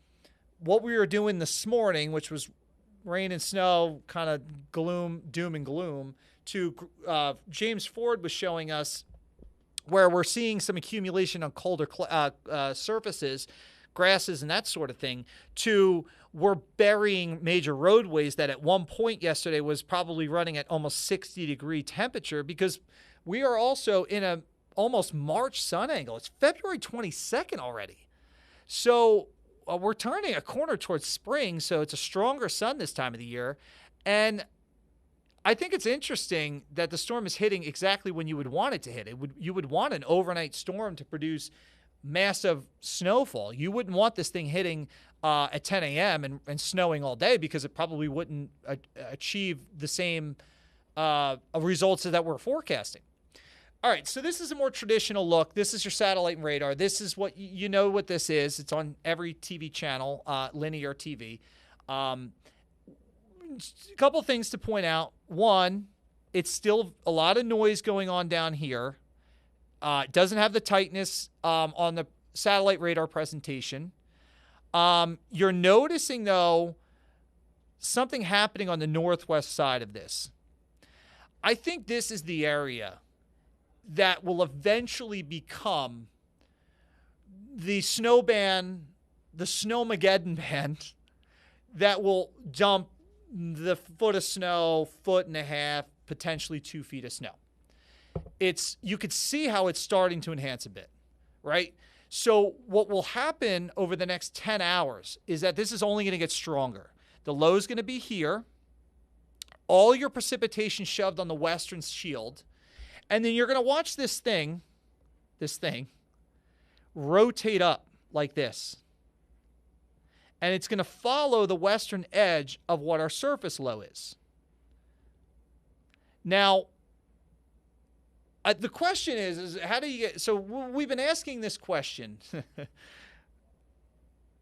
Speaker 1: what we were doing this morning, which was rain and snow, kind of doom and gloom, to James Ford was showing us where we're seeing some accumulation on colder surfaces, grasses and that sort of thing, to we're burying major roadways that at one point yesterday was probably running at almost 60-degree temperature, because we are also in a almost March sun angle. It's February 22nd already. So we're turning a corner towards spring, so it's a stronger sun this time of the year. And I think it's interesting that the storm is hitting exactly when you would want it to hit. You would want an overnight storm to produce massive snowfall. You wouldn't want this thing hitting at 10 a.m. and snowing all day, because it probably wouldn't achieve the same results that we're forecasting. All right, so this is a more traditional look. This is your satellite and radar. This is what you know what this is. It's on every TV channel, linear TV. A couple things to point out. One, it's still a lot of noise going on down here. It doesn't have the tightness on the satellite radar presentation. You're noticing, though, something happening on the northwest side of this. I think this is the area that will eventually become the snow band, the Snowmageddon band, that will dump the foot of snow, foot and a half, potentially 2 feet of snow. You could see how it's starting to enhance a bit, right? So what will happen over the next 10 hours is that this is only going to get stronger. The low is going to be here. All your precipitation shoved on the western shield. And then you're going to watch this thing rotate up like this. And it's going to follow the western edge of what our surface low is. Now, the question is how do you get, so we've been asking this question.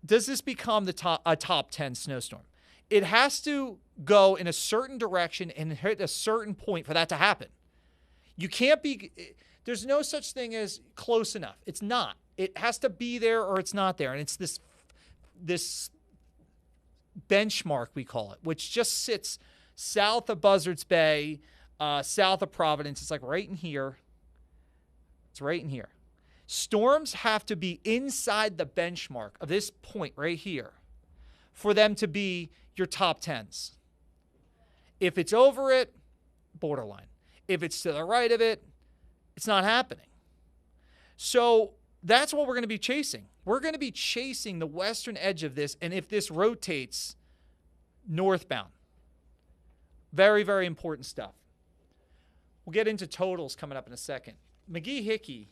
Speaker 1: Does this become a top 10 snowstorm? It has to go in a certain direction and hit a certain point for that to happen. You can't be, there's no such thing as close enough. It's not. It has to be there or it's not there. And it's this benchmark, we call it, which just sits south of Buzzards Bay, south of Providence. It's like right in here. It's right in here. Storms have to be inside the benchmark of this point right here for them to be your top 10s. If it's over it, borderline. If it's to the right of it, it's not happening. So that's what we're going to be chasing. We're going to be chasing the western edge of this, and if this rotates northbound. Very, very important stuff. We'll get into totals coming up in a second. McGee Hickey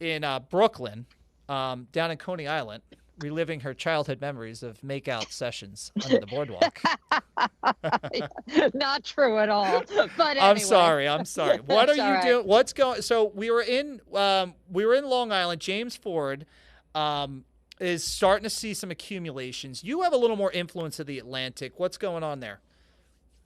Speaker 1: in Brooklyn, down in Coney Island, reliving her childhood memories of make-out sessions under the boardwalk.
Speaker 9: Not true at all. But anyway.
Speaker 1: I'm sorry. What are you doing? What's going? So we were in Long Island. James Ford is starting to see some accumulations. You have a little more influence of the Atlantic. What's going on there?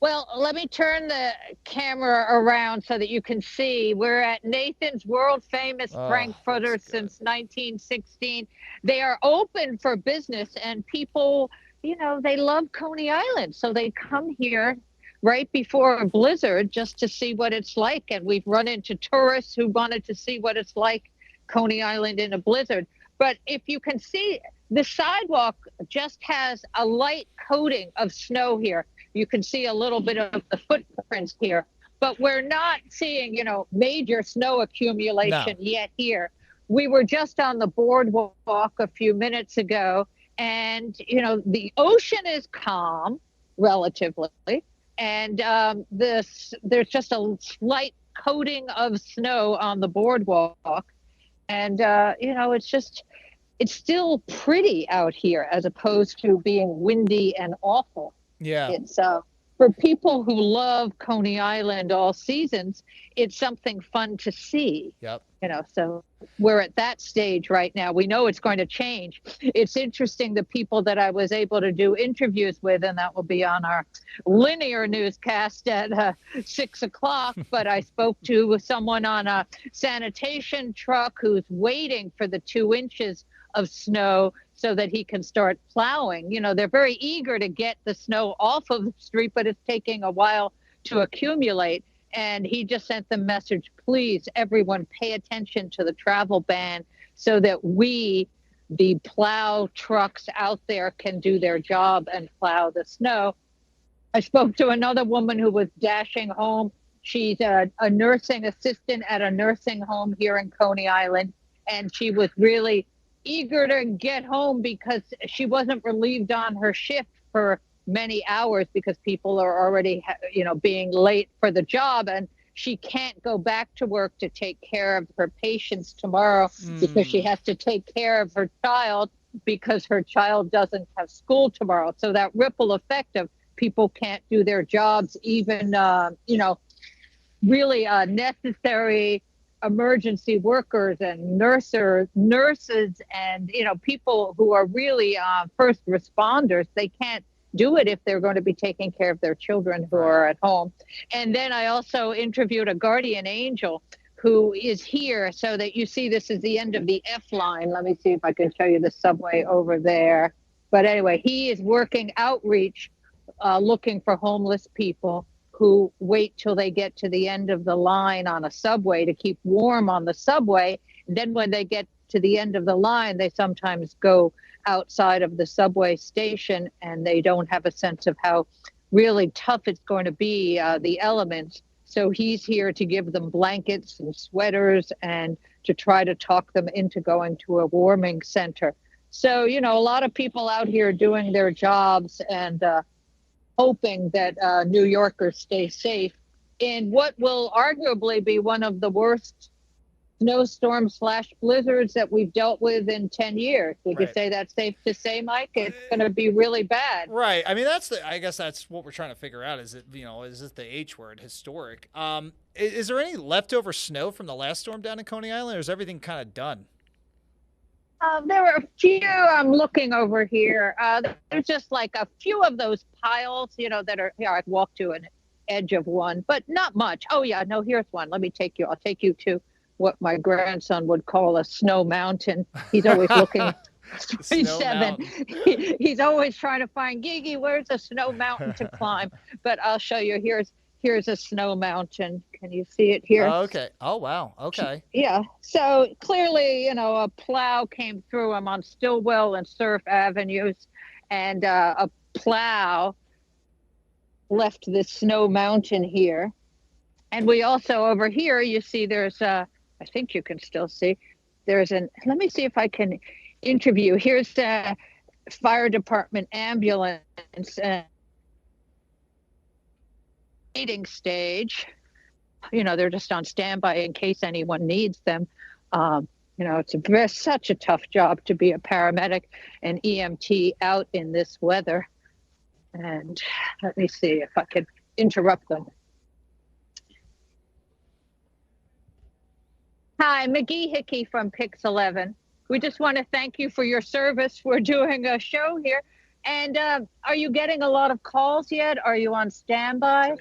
Speaker 9: Well, let me turn the camera around so that you can see. We're at Nathan's world-famous Frankfurter since 1916. They are open for business, and people, they love Coney Island. So they come here right before a blizzard just to see what it's like. And we've run into tourists who wanted to see what it's like, Coney Island in a blizzard. But if you can see, the sidewalk just has a light coating of snow here. You can see a little bit of the footprints here, but we're not seeing, major snow accumulation yet here. We were just on the boardwalk a few minutes ago, and, the ocean is calm, relatively, and there's just a slight coating of snow on the boardwalk. And, it's still pretty out here as opposed to being windy and awful.
Speaker 1: Yeah.
Speaker 9: It's for people who love Coney Island all seasons, it's something fun to see.
Speaker 1: Yep.
Speaker 9: So we're at that stage right now. We know it's going to change. It's interesting, the people that I was able to do interviews with, and that will be on our linear newscast at 6 o'clock. But I spoke to someone on a sanitation truck who's waiting for the 2 inches of snow so that he can start plowing. They're very eager to get the snow off of the street, but it's taking a while to accumulate. And he just sent the message, please, everyone, pay attention to the travel ban so that we, the plow trucks out there, can do their job and plow the snow. I spoke to another woman who was dashing home. She's a nursing assistant at a nursing home here in Coney Island, and she was really eager to get home because she wasn't relieved on her shift for many hours because people are already, being late for the job, and she can't go back to work to take care of her patients tomorrow because she has to take care of her child because her child doesn't have school tomorrow. So that ripple effect of people can't do their jobs, even, really necessary emergency workers and nurses and, people who are really first responders, they can't do it if they're going to be taking care of their children who are at home. And then I also interviewed a guardian angel who is here so that you see this is the end of the F line. Let me see if I can show you the subway over there. But anyway, he is working outreach, looking for homeless people who wait till they get to the end of the line on a subway to keep warm on the subway. And then when they get to the end of the line, they sometimes go outside of the subway station and they don't have a sense of how really tough it's going to be, the elements. So he's here to give them blankets and sweaters and to try to talk them into going to a warming center. So, a lot of people out here doing their jobs and hoping that New Yorkers stay safe in what will arguably be one of the worst snowstorm/blizzards that we've dealt with in 10 years. Would you say that's safe to say, Mike? It's going to be really bad.
Speaker 1: Right. I mean, I guess that's what we're trying to figure out. Is it, is this the H word, historic? Is there any leftover snow from the last storm down in Coney Island, or is everything kind of done?
Speaker 9: There were a few. I'm looking over here. There's just like a few of those piles, that are here. I've walked to an edge of one, but not much. Oh yeah, no, here's one. I'll take you to what my grandson would call a snow mountain. He's always looking. He's 7. He's always trying to find, Gigi, where's a snow mountain to climb? But I'll show you. Here's a snow mountain. Can you see it here?
Speaker 1: Oh, okay. Oh, wow. Okay.
Speaker 9: Yeah. So clearly, a plow came through. I'm on Stillwell and Surf Avenues, and a plow left this snow mountain here. And we also over here, you see there's I think you can still see, let me see if I can interview. Here's the fire department ambulance waiting stage. They're just on standby in case anyone needs them. It's such a tough job to be a paramedic and EMT out in this weather. And let me see if I could interrupt them. Hi, McGee Hickey from PIX11. We just want to thank you for your service. We're doing a show here. And are you getting a lot of calls yet? Are you on standby?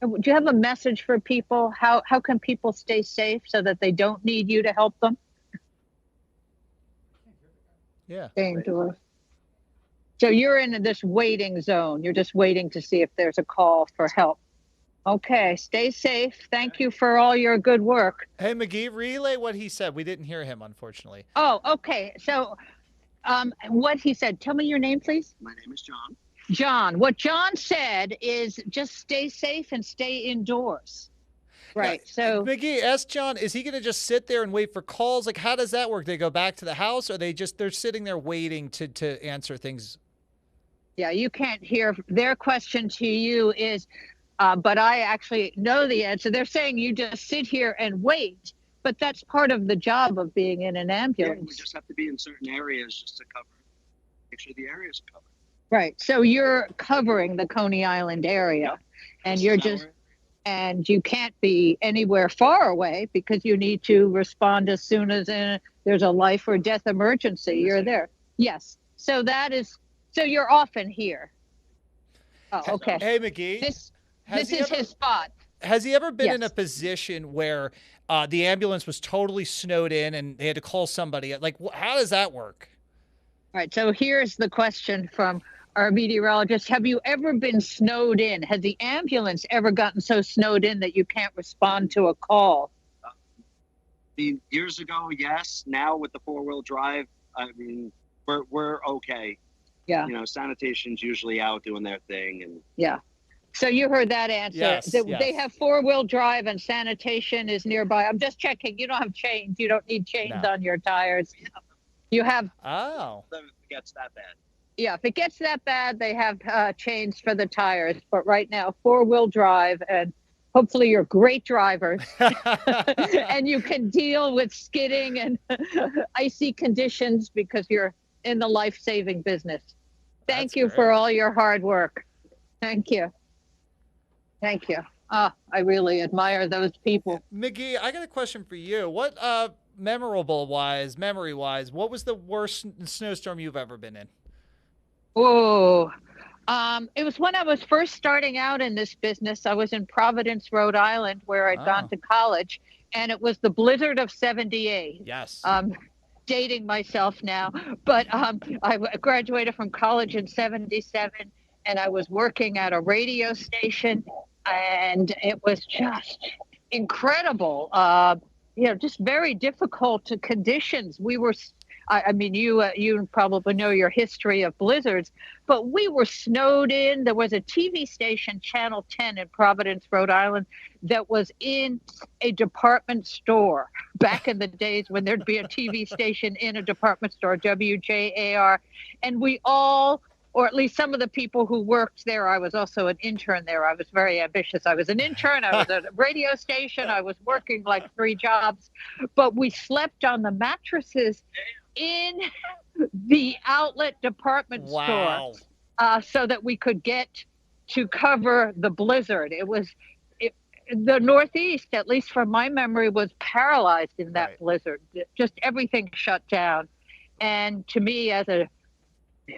Speaker 9: Do you have a message for people? How can people stay safe so that they don't need you to help them?
Speaker 1: Yeah.
Speaker 9: Indoors. So you're in this waiting zone. You're just waiting to see if there's a call for help. Okay, stay safe. Thank you for all your good work.
Speaker 1: Hey, McGee, relay what he said. We didn't hear him, unfortunately.
Speaker 9: Oh, okay. So what he said, tell me your name, please.
Speaker 14: My name is John.
Speaker 9: John. What John said is just stay safe and stay indoors. Right.
Speaker 1: Now, so McGee, ask John, is he going to just sit there and wait for calls? Like, how does that work? They go back to the house, or they're sitting there waiting to answer things?
Speaker 9: Yeah, you can't hear. Their question to you is, but I actually know the answer. They're saying you just sit here and wait, but that's part of the job of being in an ambulance.
Speaker 14: Yeah, we just have to be in certain areas just to make sure the area is covered.
Speaker 9: Right. So you're covering the Coney Island area, and and you can't be anywhere far away because you need to respond as soon as there's a life or death emergency. You're there. Yes. So you're often here. Oh, okay.
Speaker 1: Hey, McGee.
Speaker 9: This is his spot.
Speaker 1: Has he ever been in a position where the ambulance was totally snowed in and they had to call somebody? Like, how does that work?
Speaker 9: All right. So here's the question from our meteorologist. Have you ever been snowed in? Has the ambulance ever gotten so snowed in that you can't respond to a call?
Speaker 14: I mean, years ago, yes. Now with the 4-wheel drive, I mean, we're okay.
Speaker 9: Yeah.
Speaker 14: You know, sanitation's usually out doing their thing, and
Speaker 9: yeah. So you heard that answer.
Speaker 1: Yes,
Speaker 9: They have 4-wheel drive and sanitation is nearby. I'm just checking. You don't have chains. You don't need chains on your tires. You have.
Speaker 1: Oh.
Speaker 14: if it gets that bad.
Speaker 9: Yeah, if it gets that bad, they have chains for the tires. But right now, 4-wheel drive, and hopefully you're great drivers. And you can deal with skidding and icy conditions because you're in the life-saving business. Thank you for all your hard work. Thank you. Thank you. I really admire those people.
Speaker 1: McGee, I got a question for you. What memory-wise, what was the worst snowstorm you've ever been in?
Speaker 9: Oh, it was when I was first starting out in this business. I was in Providence, Rhode Island, where I'd gone to college, and it was the blizzard of '78.
Speaker 1: Yes.
Speaker 9: Dating myself now, but I graduated from college in '77, and I was working at a radio station, and it was just incredible. Just very difficult conditions. We were. I mean, you probably know your history of blizzards, but we were snowed in. There was a TV station, Channel 10 in Providence, Rhode Island, that was in a department store back in the days when there'd be a TV station in a department store, WJAR. And we all, or at least some of the people who worked there, I was also an intern there. I was very ambitious. I was an intern. I was at a radio station. I was working like 3 jobs, but we slept on the mattresses in the outlet department store so that we could get to cover the blizzard. The Northeast, at least from my memory, was paralyzed in that blizzard. Just everything shut down. And to me, as a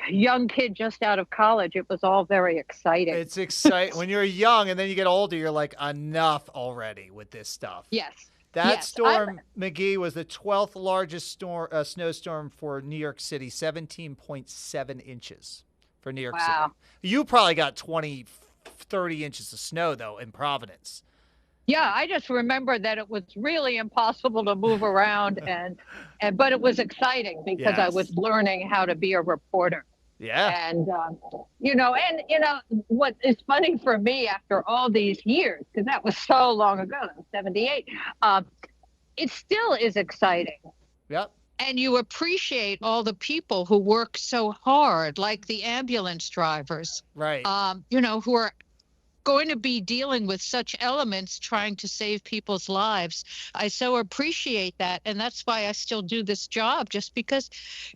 Speaker 9: young kid just out of college, it was all very exciting.
Speaker 1: It's exciting. When you're young and then you get older, you're like, enough already with this stuff.
Speaker 9: Yes.
Speaker 1: That storm, McGee, was the 12th largest snowstorm for New York City, 17.7 inches for New York City. You probably got 20, 30 inches of snow, though, in Providence.
Speaker 9: Yeah, I just remember that it was really impossible to move around, but it was exciting because I was learning how to be a reporter.
Speaker 1: Yeah.
Speaker 9: And, what is funny for me after all these years, because that was so long ago, that was 78, it still is exciting.
Speaker 1: Yep.
Speaker 15: And you appreciate all the people who work so hard, like the ambulance drivers.
Speaker 1: Right.
Speaker 15: Who are going to be dealing with such elements trying to save people's lives. I so appreciate that. And that's why I still do this job, just because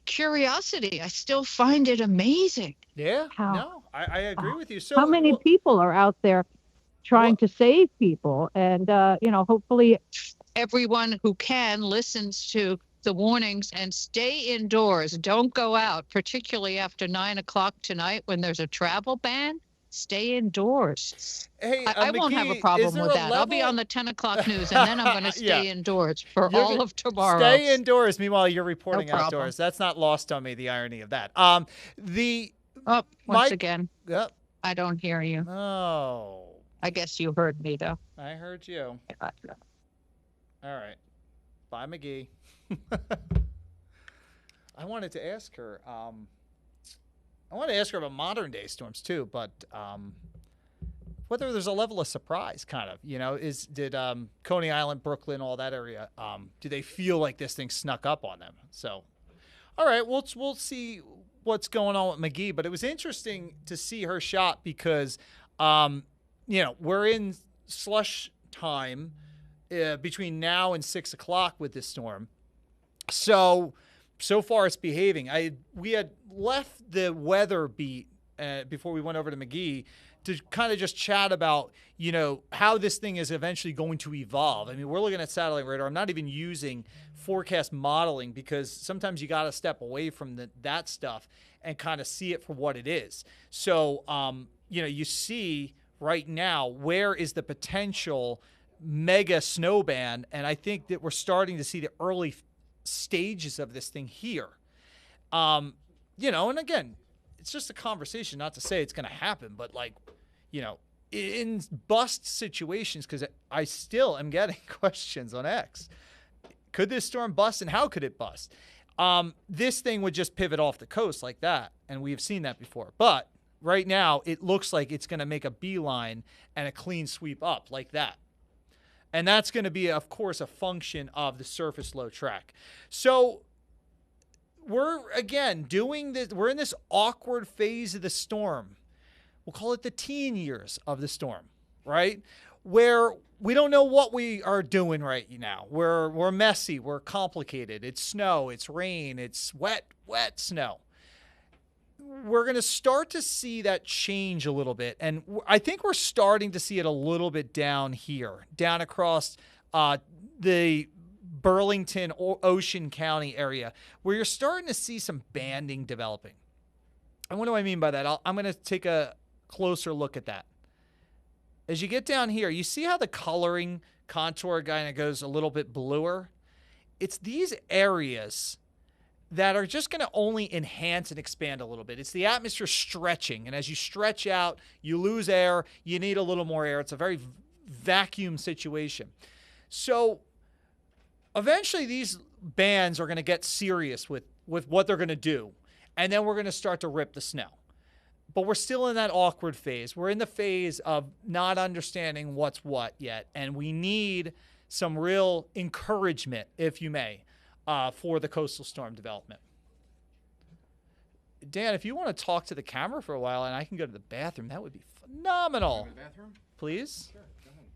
Speaker 15: curiosity, I still find it amazing.
Speaker 1: Yeah, I agree with you. So
Speaker 16: how many people are out there trying to save people? And, hopefully
Speaker 15: everyone who can listens to the warnings and stay indoors. Don't go out, particularly after 9 o'clock tonight when there's a travel ban. Stay indoors.
Speaker 1: Hey,
Speaker 15: I won't have a problem with that. I'll be on the 10 o'clock news, and then I'm going to stay indoors for all of tomorrow.
Speaker 1: Stay indoors. Meanwhile, you're reporting outdoors. That's not lost on me, the irony of that.
Speaker 15: Once again,
Speaker 1: yep.
Speaker 15: I don't hear you.
Speaker 1: Oh.
Speaker 15: I guess you heard me, though.
Speaker 1: I heard you. All right. Bye, McGee. I wanted to ask her... I want to ask her about modern day storms too, but whether there's a level of surprise, kind of, did Coney Island, Brooklyn, all that area, do they feel like this thing snuck up on them? So, all right, we'll see what's going on with McGee, but it was interesting to see her shot because, we're in slush time between now and 6 o'clock with this storm. So far, it's behaving. We had left the weather beat before we went over to McGee to kind of just chat about, how this thing is eventually going to evolve. I mean, we're looking at satellite radar. I'm not even using forecast modeling because sometimes you got to step away from that stuff and kind of see it for what it is. So, you see right now where is the potential mega snow ban, and I think that we're starting to see the early stages of this thing here. And again, it's just a conversation, not to say it's going to happen, but like, in bust situations, because I still am getting questions on X. Could this storm bust, and how could it bust? This thing would just pivot off the coast like that, and we've seen that before. But right now, it looks like it's going to make a beeline and a clean sweep up like that. And that's going to be, of course, a function of the surface low track. So we're, again, doing this. We're in this awkward phase of the storm. We'll call it the teen years of the storm, right? Where we don't know what we are doing right now. We're messy. We're complicated. It's snow. It's rain. It's wet snow. We're going to start to see that change a little bit. And I think we're starting to see it a little bit down here, down across the Burlington, Ocean County area, where you're starting to see some banding developing. And what do I mean by that? I'm going to take a closer look at that. As you get down here, you see how the coloring contour kind of goes a little bit bluer? It's these areas that are just going to only enhance and expand a little bit. It's the atmosphere stretching, and as you stretch out, you lose air, you need a little more air. It's a very vacuum situation. So eventually these bands are going to get serious with what they're going to do, and then we're going to start to rip the snow. But we're still in that awkward phase. We're in the phase of not understanding what's what yet, and we need some real encouragement, if you may, for the coastal storm development. Dan, if you want to talk to the camera for a while and I can go to the bathroom, that would be phenomenal.
Speaker 8: Go to the bathroom?
Speaker 1: Please?
Speaker 8: Sure, go ahead.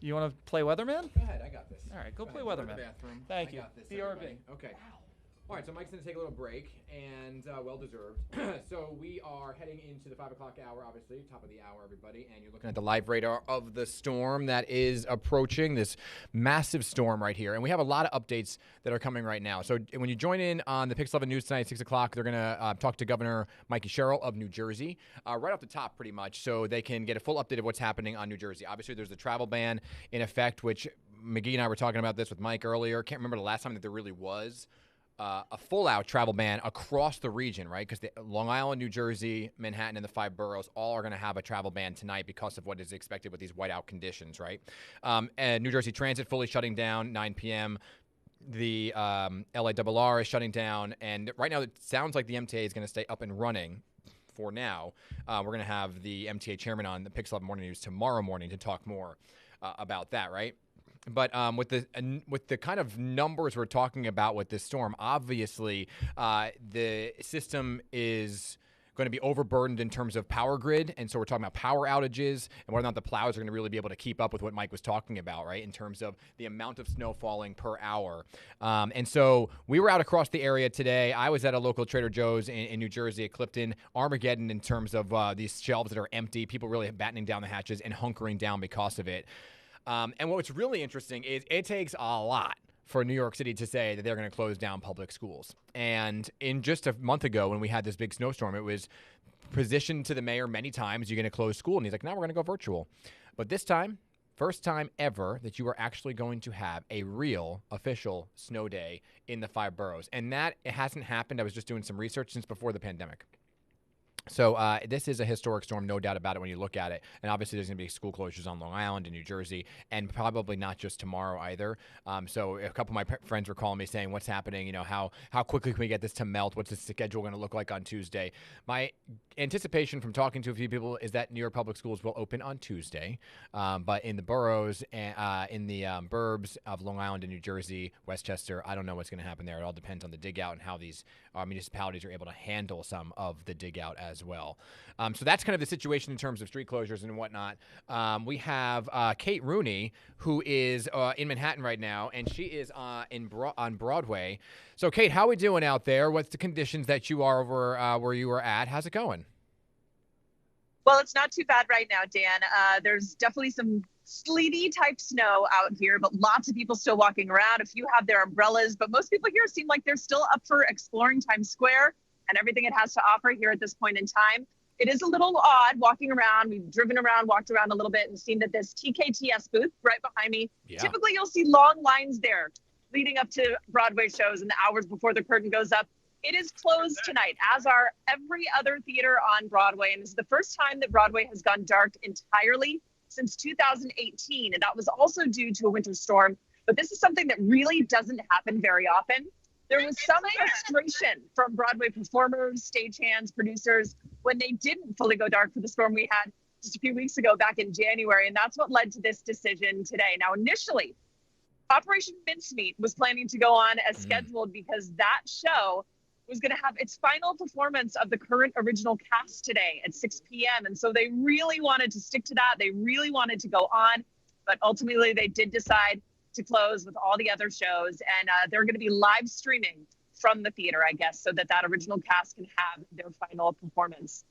Speaker 1: You want to play Weatherman?
Speaker 8: Go ahead, I got this.
Speaker 1: All right, go play
Speaker 8: ahead,
Speaker 1: Weatherman.
Speaker 8: Go to the bathroom.
Speaker 1: Thank you.
Speaker 8: Got this,
Speaker 1: BRB.
Speaker 8: Okay. All right, so Mike's going to take a little break, and well-deserved. So we are heading into the 5 o'clock hour, obviously, top of the hour, everybody, and you're looking at the live radar of the storm that is approaching, this massive storm right here. And we have a lot of updates that are coming right now. So when you join in on the PIX11 News tonight at 6 o'clock, they're going to talk to Governor Mikey Sherrill of New Jersey, right off the top pretty much, so they can get a full update of what's happening on New Jersey. Obviously, there's the travel ban in effect, which McGee and I were talking about this with Mike earlier. Can't remember the last time that there really was a full-out travel ban across the region, right? Because Long Island, New Jersey, Manhattan, and the 5 boroughs all are going to have a travel ban tonight because of what is expected with these whiteout conditions, right? And New Jersey Transit fully shutting down 9 p.m. The LIRR is shutting down, and right now it sounds like the MTA is going to stay up and running for now. We're going to have the MTA chairman on the PIX11 Morning News tomorrow morning to talk more about that, right? But with the kind of numbers we're talking about with this storm, obviously the system is going to be overburdened in terms of power grid. And so we're talking about power outages and whether or not the plows are going to really be able to keep up with what Mike was talking about, right, in terms of the amount of snow falling per hour. And so we were out across the area today. I was at a local Trader Joe's in New Jersey at Clifton, Armageddon, in terms of these shelves that are empty, people really battening down the hatches and hunkering down because of it. And what's really interesting is it takes a lot for New York City to say that they're going to close down public schools. And in just a month ago when we had this big snowstorm, it was positioned to the mayor many times, you're going to close school. And he's like, now we're going to go virtual. But this time, first time ever that you are actually going to have a real official snow day in the 5 boroughs. And that it hasn't happened. I was just doing some research since before the pandemic. So this is a historic storm, no doubt about it when you look at it. And obviously there's going to be school closures on Long Island and New Jersey, and probably not just tomorrow either. So a couple of my friends were calling me saying, what's happening? You know, how quickly can we get this to melt? What's the schedule going to look like on Tuesday? My anticipation from talking to a few people is that New York public schools will open on Tuesday. But in the boroughs, and in the burbs of Long Island and New Jersey, Westchester, I don't know what's going to happen there. It all depends on the dig out and how these municipalities are able to handle some of the dig out as well. So that's kind of the situation in terms of street closures and whatnot. We have Kate Rooney, who is in Manhattan right now, and she is on Broadway. So, Kate, how are we doing out there? What's the conditions that you are over where you are at? How's it going?
Speaker 17: Well, it's not too bad right now, Dan. There's definitely some sleety type snow out here, but lots of people still walking around. A few have their umbrellas, but most people here seem like they're still up for exploring Times Square and everything it has to offer here at this point in time. It is a little odd walking around. We've driven around, walked around a little bit, and seen that this TKTS booth right behind me, typically you'll see long lines there leading up to Broadway shows and the hours before the curtain goes up. It is closed tonight, as are every other theater on Broadway. And this is the first time that Broadway has gone dark entirely since 2018. And that was also due to a winter storm. But this is something that really doesn't happen very often. There was some frustration from Broadway performers, stagehands, producers, when they didn't fully go dark for the storm we had just a few weeks ago back in January. And that's what led to this decision today. Now, initially, Operation Mincemeat was planning to go on as scheduled because that show was going to have its final performance of the current original cast today at 6 p.m. And so they really wanted to stick to that. They really wanted to go on, but ultimately they did decide to close with all the other shows. And they're going to be live streaming from the theater, I guess, so that original cast can have their final performance.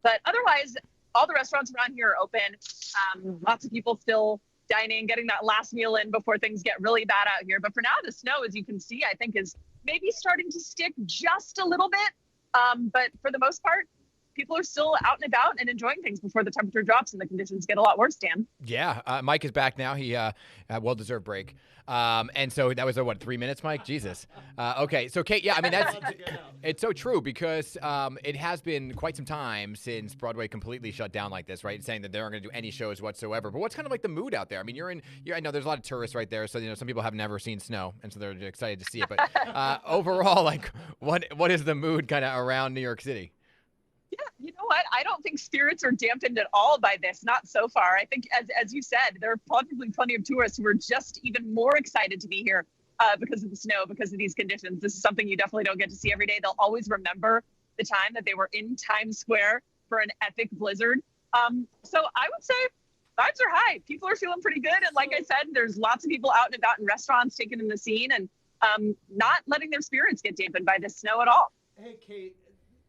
Speaker 17: But otherwise, all the restaurants around here are open. Lots of people still dining, getting that last meal in before things get really bad out here. But for now, the snow, as you can see, I think is maybe starting to stick just a little bit. But for the most part, people are still out and about and enjoying things before the temperature drops and the conditions get a lot worse, Dan.
Speaker 8: Yeah, Mike is back now. He had a well-deserved break. And so that was, 3 minutes, Mike? Jesus. Okay, so Kate, yeah, I mean, it's so true because it has been quite some time since Broadway completely shut down like this, right? Saying that they aren't going to do any shows whatsoever. But what's kind of like the mood out there? I mean, I know there's a lot of tourists right there, so, some people have never seen snow, and so they're excited to see it. But overall, like, what is the mood kind of around New York City?
Speaker 17: Yeah, you know what? I don't think spirits are dampened at all by this. Not so far. I think, as you said, there are probably plenty of tourists who are just even more excited to be here because of the snow, because of these conditions. This is something you definitely don't get to see every day. They'll always remember the time that they were in Times Square for an epic blizzard. So I would say vibes are high. People are feeling pretty good. And like I said, there's lots of people out and about in restaurants taking in the scene and not letting their spirits get dampened by this snow at all.
Speaker 1: Hey, Kate.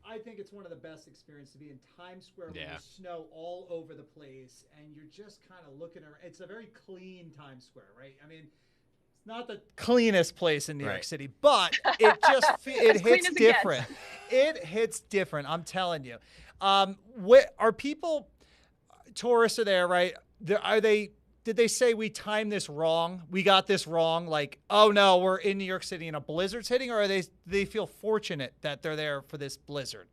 Speaker 1: I think it's one of the best experiences to be in Times Square with there's snow all over the place, and you're just kind of looking around. It's a very clean Times Square, right? I mean, it's not the cleanest place in New York City, but it just it hits different. It hits different. I'm telling you. Are people? Tourists are there, right? Did they say we timed this wrong? We got this wrong? Like, oh no, we're in New York City and a blizzard's hitting, or do they feel fortunate that they're there for this blizzard?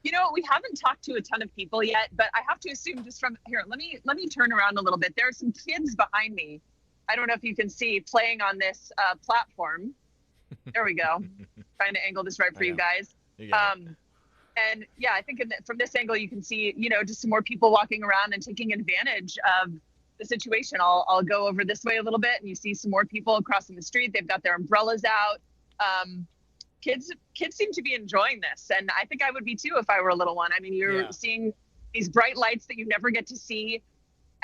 Speaker 17: We haven't talked to a ton of people yet, but I have to assume just from here, let me turn around a little bit. There are some kids behind me. I don't know if you can see playing on this platform. There we go. Trying to angle this right for you guys. And yeah, I think from this angle, you can see, just some more people walking around and taking advantage of the situation. I'll go over this way a little bit and you see some more people crossing the street. They've got their umbrellas out. Kids seem to be enjoying this. And I think I would be too if I were a little one. I mean, you're seeing these bright lights that you never get to see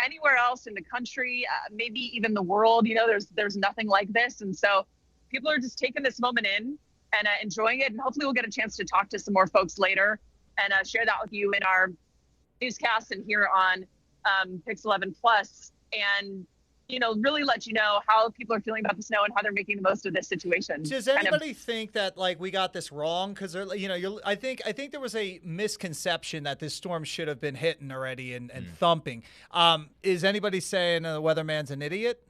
Speaker 17: anywhere else in the country, maybe even the world. There's nothing like this. And so people are just taking this moment in and enjoying it. And hopefully we'll get a chance to talk to some more folks later and share that with you in our newscast and here on PIX11 Plus, and really let you know how people are feeling about the snow and how they're making the most of this situation.
Speaker 1: Does anybody think that we got this wrong? Because I think there was a misconception that this storm should have been hitting already and thumping. Is anybody saying the weatherman's an idiot?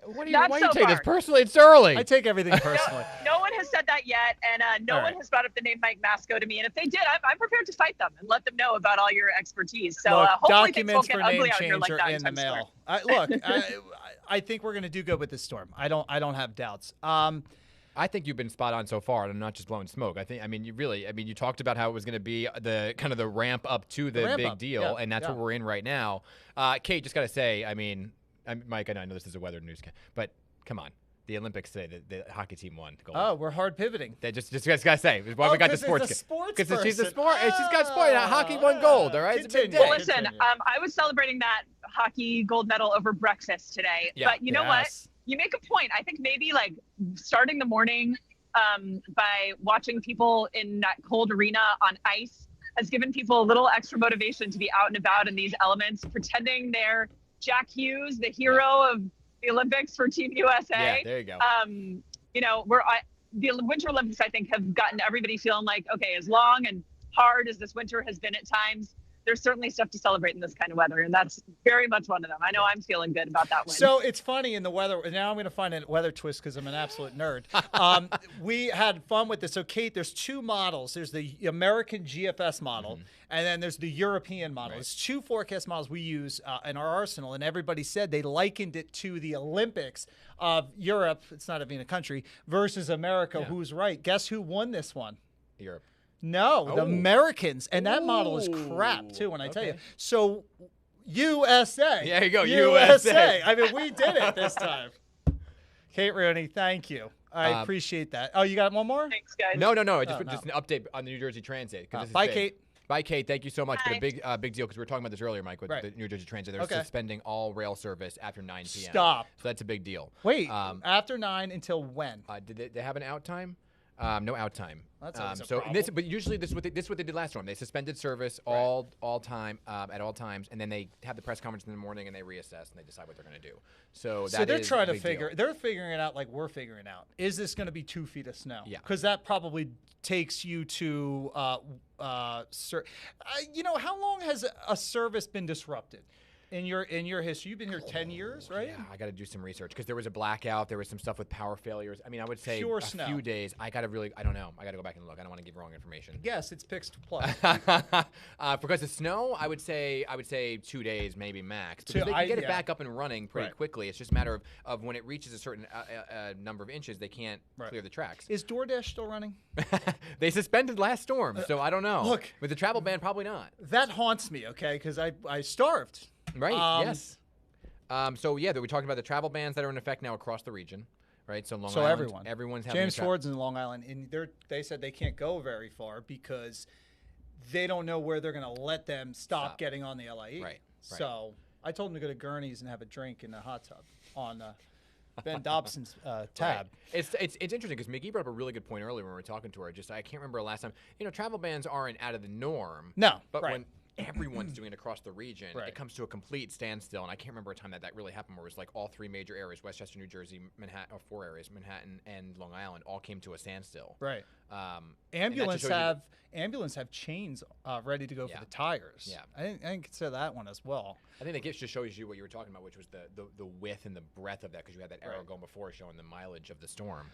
Speaker 8: Why do you take this personally? It's early.
Speaker 1: I take everything personally.
Speaker 17: No one has said that yet, and no one has brought up the name Mike Masco to me. And if they did, I'm prepared to fight them and let them know about all your expertise. So hopefully things won't get ugly out here like that in the mail.
Speaker 1: I think we're going to do good with this storm. I don't have doubts.
Speaker 8: I think you've been spot on so far, and I'm not just blowing smoke. You talked about how it was going to be the kind of the ramp up to the big deal, and that's what we're in right now. Kate, just got to say, Mike, I know this is a weather newscast, but come on. The Olympics today, the hockey team won gold.
Speaker 1: Oh, we're hard pivoting.
Speaker 8: They just gotta say, why we got the sports.
Speaker 1: Because
Speaker 8: she's a sport. She's got sport. Hockey won gold. All right, it's a big day.
Speaker 17: Well, listen, I was celebrating that hockey gold medal over breakfast today. Yeah. But you know what? You make a point. I think maybe starting the morning by watching people in that cold arena on ice has given people a little extra motivation to be out and about in these elements, pretending they're Jack Hughes, the hero of the Olympics for Team USA.
Speaker 8: Yeah, there you go.
Speaker 17: The Winter Olympics, I think, have gotten everybody feeling like, okay, as long and hard as this winter has been at times, there's certainly stuff to celebrate in this kind of weather, and that's very much one of them. I know I'm feeling good about that one.
Speaker 1: So it's funny in the weather. Now I'm going to find a weather twist because I'm an absolute nerd. We had fun with this. So, Kate, there's two models. There's the American GFS model, and then there's the European model. There's two forecast models we use in our arsenal, and everybody said they likened it to the Olympics of Europe. It's not even a country versus America. Yeah. Who's right? Guess who won this one?
Speaker 8: Europe.
Speaker 1: No, the Americans. And that model is crap, too, when I tell you. So, USA.
Speaker 8: Yeah, you go,
Speaker 1: USA. I mean, we did it this time. Kate Rooney, thank you. I appreciate that. Oh, you got one more?
Speaker 17: Thanks, guys.
Speaker 8: No. Just an update on the New Jersey Transit.
Speaker 1: Bye, Kate.
Speaker 8: Bye, Kate. Thank you so much.
Speaker 17: Bye.
Speaker 8: But a big deal because we were talking about this earlier, Mike, with the New Jersey Transit. They're suspending all rail service after 9 p.m.
Speaker 1: Stop.
Speaker 8: So that's a big deal.
Speaker 1: Wait, after 9 until when?
Speaker 8: Did they have an out time? No out time.
Speaker 1: That's always a problem.
Speaker 8: But usually this is what they did last storm. They suspended service all time at all times, and then they have the press conference in the morning and they reassess and they decide what they're going to do. So
Speaker 1: they're trying to figure. They're figuring it out like we're figuring out. Is this going to be 2 feet of snow?
Speaker 8: Yeah.
Speaker 1: Because that probably takes you to. How long has a service been disrupted? In your history, you've been here 10 years, right?
Speaker 8: Yeah, I got to do some research because there was a blackout. There was some stuff with power failures. I mean, I would say
Speaker 1: Pure
Speaker 8: a
Speaker 1: snow.
Speaker 8: few days. I don't know. I got to go back and look. I don't want to give wrong information.
Speaker 1: Yes, it's PIX11.
Speaker 8: Because of snow, I would say 2 days, maybe max. Because they can get it back up and running pretty quickly. It's just a matter of when it reaches a certain number of inches, they can't clear the tracks.
Speaker 1: Is DoorDash still running?
Speaker 8: They suspended last storm, so I don't know.
Speaker 1: Look,
Speaker 8: with the travel ban, probably not.
Speaker 1: That haunts me, okay? Because I starved.
Speaker 8: Right. Yes. So yeah, we're talking about the travel bans that are in effect now across the region, right? So Long Island, everyone's having
Speaker 1: James Ford's in Long Island, and they said they can't go very far because they don't know where they're going to let them stop getting on the LIE.
Speaker 8: Right.
Speaker 1: So I told them to go to Gurney's and have a drink in the hot tub on Ben Dobson's tab.
Speaker 8: Right. It's interesting because Mickey brought up a really good point earlier when we were talking to her. I can't remember last time. Travel bans aren't out of the norm.
Speaker 1: No.
Speaker 8: But when everyone's doing it across the region, it comes to a complete standstill. And I can't remember a time that really happened where it was like all 3 major areas, Westchester, New Jersey, Manhattan, or 4 areas, Manhattan and Long Island, all came to a standstill.
Speaker 1: Right. Ambulance have chains ready to go for the tires.
Speaker 8: Yeah.
Speaker 1: I didn't consider that one as well.
Speaker 8: I think that just shows you what you were talking about, which was the width and the breadth of that, because you had that arrow going before showing the mileage of the storm.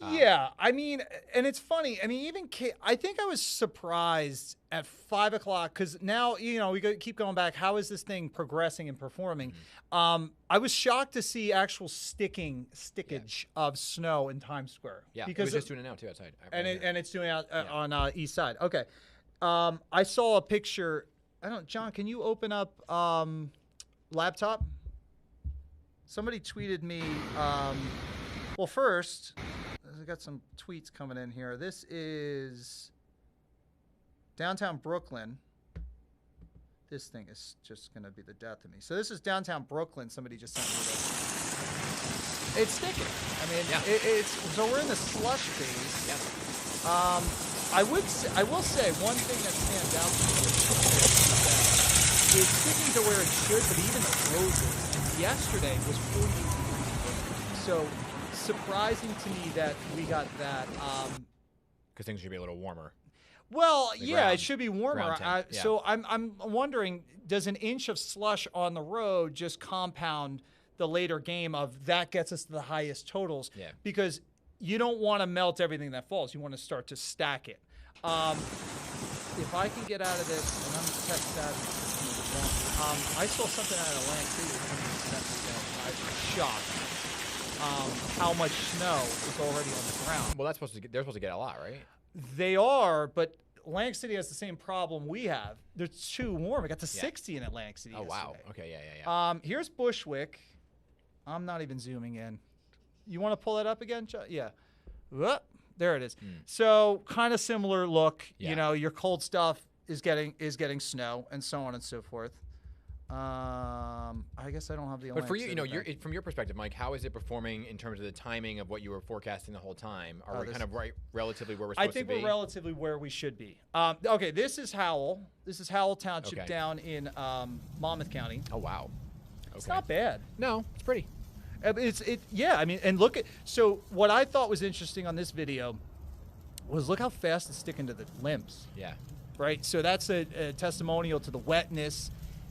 Speaker 1: Yeah, I mean, and it's funny. I mean, even I think I was surprised at 5 o'clock because now, we keep going back. How is this thing progressing and performing? I was shocked to see actual stickage of snow in Times Square.
Speaker 8: Yeah, because it was just doing it now, too, outside.
Speaker 1: And it's doing it out on East Side. Okay. I saw a picture. John, can you open up laptop? Somebody tweeted me. Well, first... I got some tweets coming in here. This is downtown Brooklyn. This thing is just going to be the death of me. So this is downtown Brooklyn. Somebody just sent me this. It's sticking. I mean, so we're in the slush phase.
Speaker 8: Yeah.
Speaker 1: I will say one thing that stands out to me is that it's sticking to where it should, but even the roses. And yesterday was 40 degrees. So surprising to me that we got that.
Speaker 8: Because things should be a little warmer.
Speaker 1: Well, it should be warmer. So I'm wondering, does an inch of slush on the road just compound the later game of that gets us to the highest totals?
Speaker 8: Yeah.
Speaker 1: Because you don't want to melt everything that falls. You want to start to stack it. If I can get out of this, and I'm tech savvy, I saw something out of Atlantic City. I was shocked. How much snow is already on the ground.
Speaker 8: Well, they're supposed to get a lot, right?
Speaker 1: They are, but Atlantic City has the same problem we have. They're too warm. It got to 60 in Atlantic City yesterday.
Speaker 8: Wow. Okay, yeah.
Speaker 1: Here's Bushwick. I'm not even zooming in. You want to pull that up again? Yeah. Whoop, there it is. So kind of similar look.
Speaker 8: Yeah.
Speaker 1: Your cold stuff is getting snow and so on and so forth. I guess I don't have the.
Speaker 8: But for you, from your perspective, Mike, how is it performing in terms of the timing of what you were forecasting the whole time? Are we kind of relatively where we're supposed to be?
Speaker 1: I think we're relatively where we should be. Okay, this is Howell. This is Howell Township down in Monmouth County.
Speaker 8: Oh wow,
Speaker 1: it's not bad.
Speaker 8: No, it's pretty.
Speaker 1: I mean, and look at. So what I thought was interesting on this video was look how fast it's sticking to the limbs.
Speaker 8: Yeah.
Speaker 1: right? So that's a testimonial to the wetness,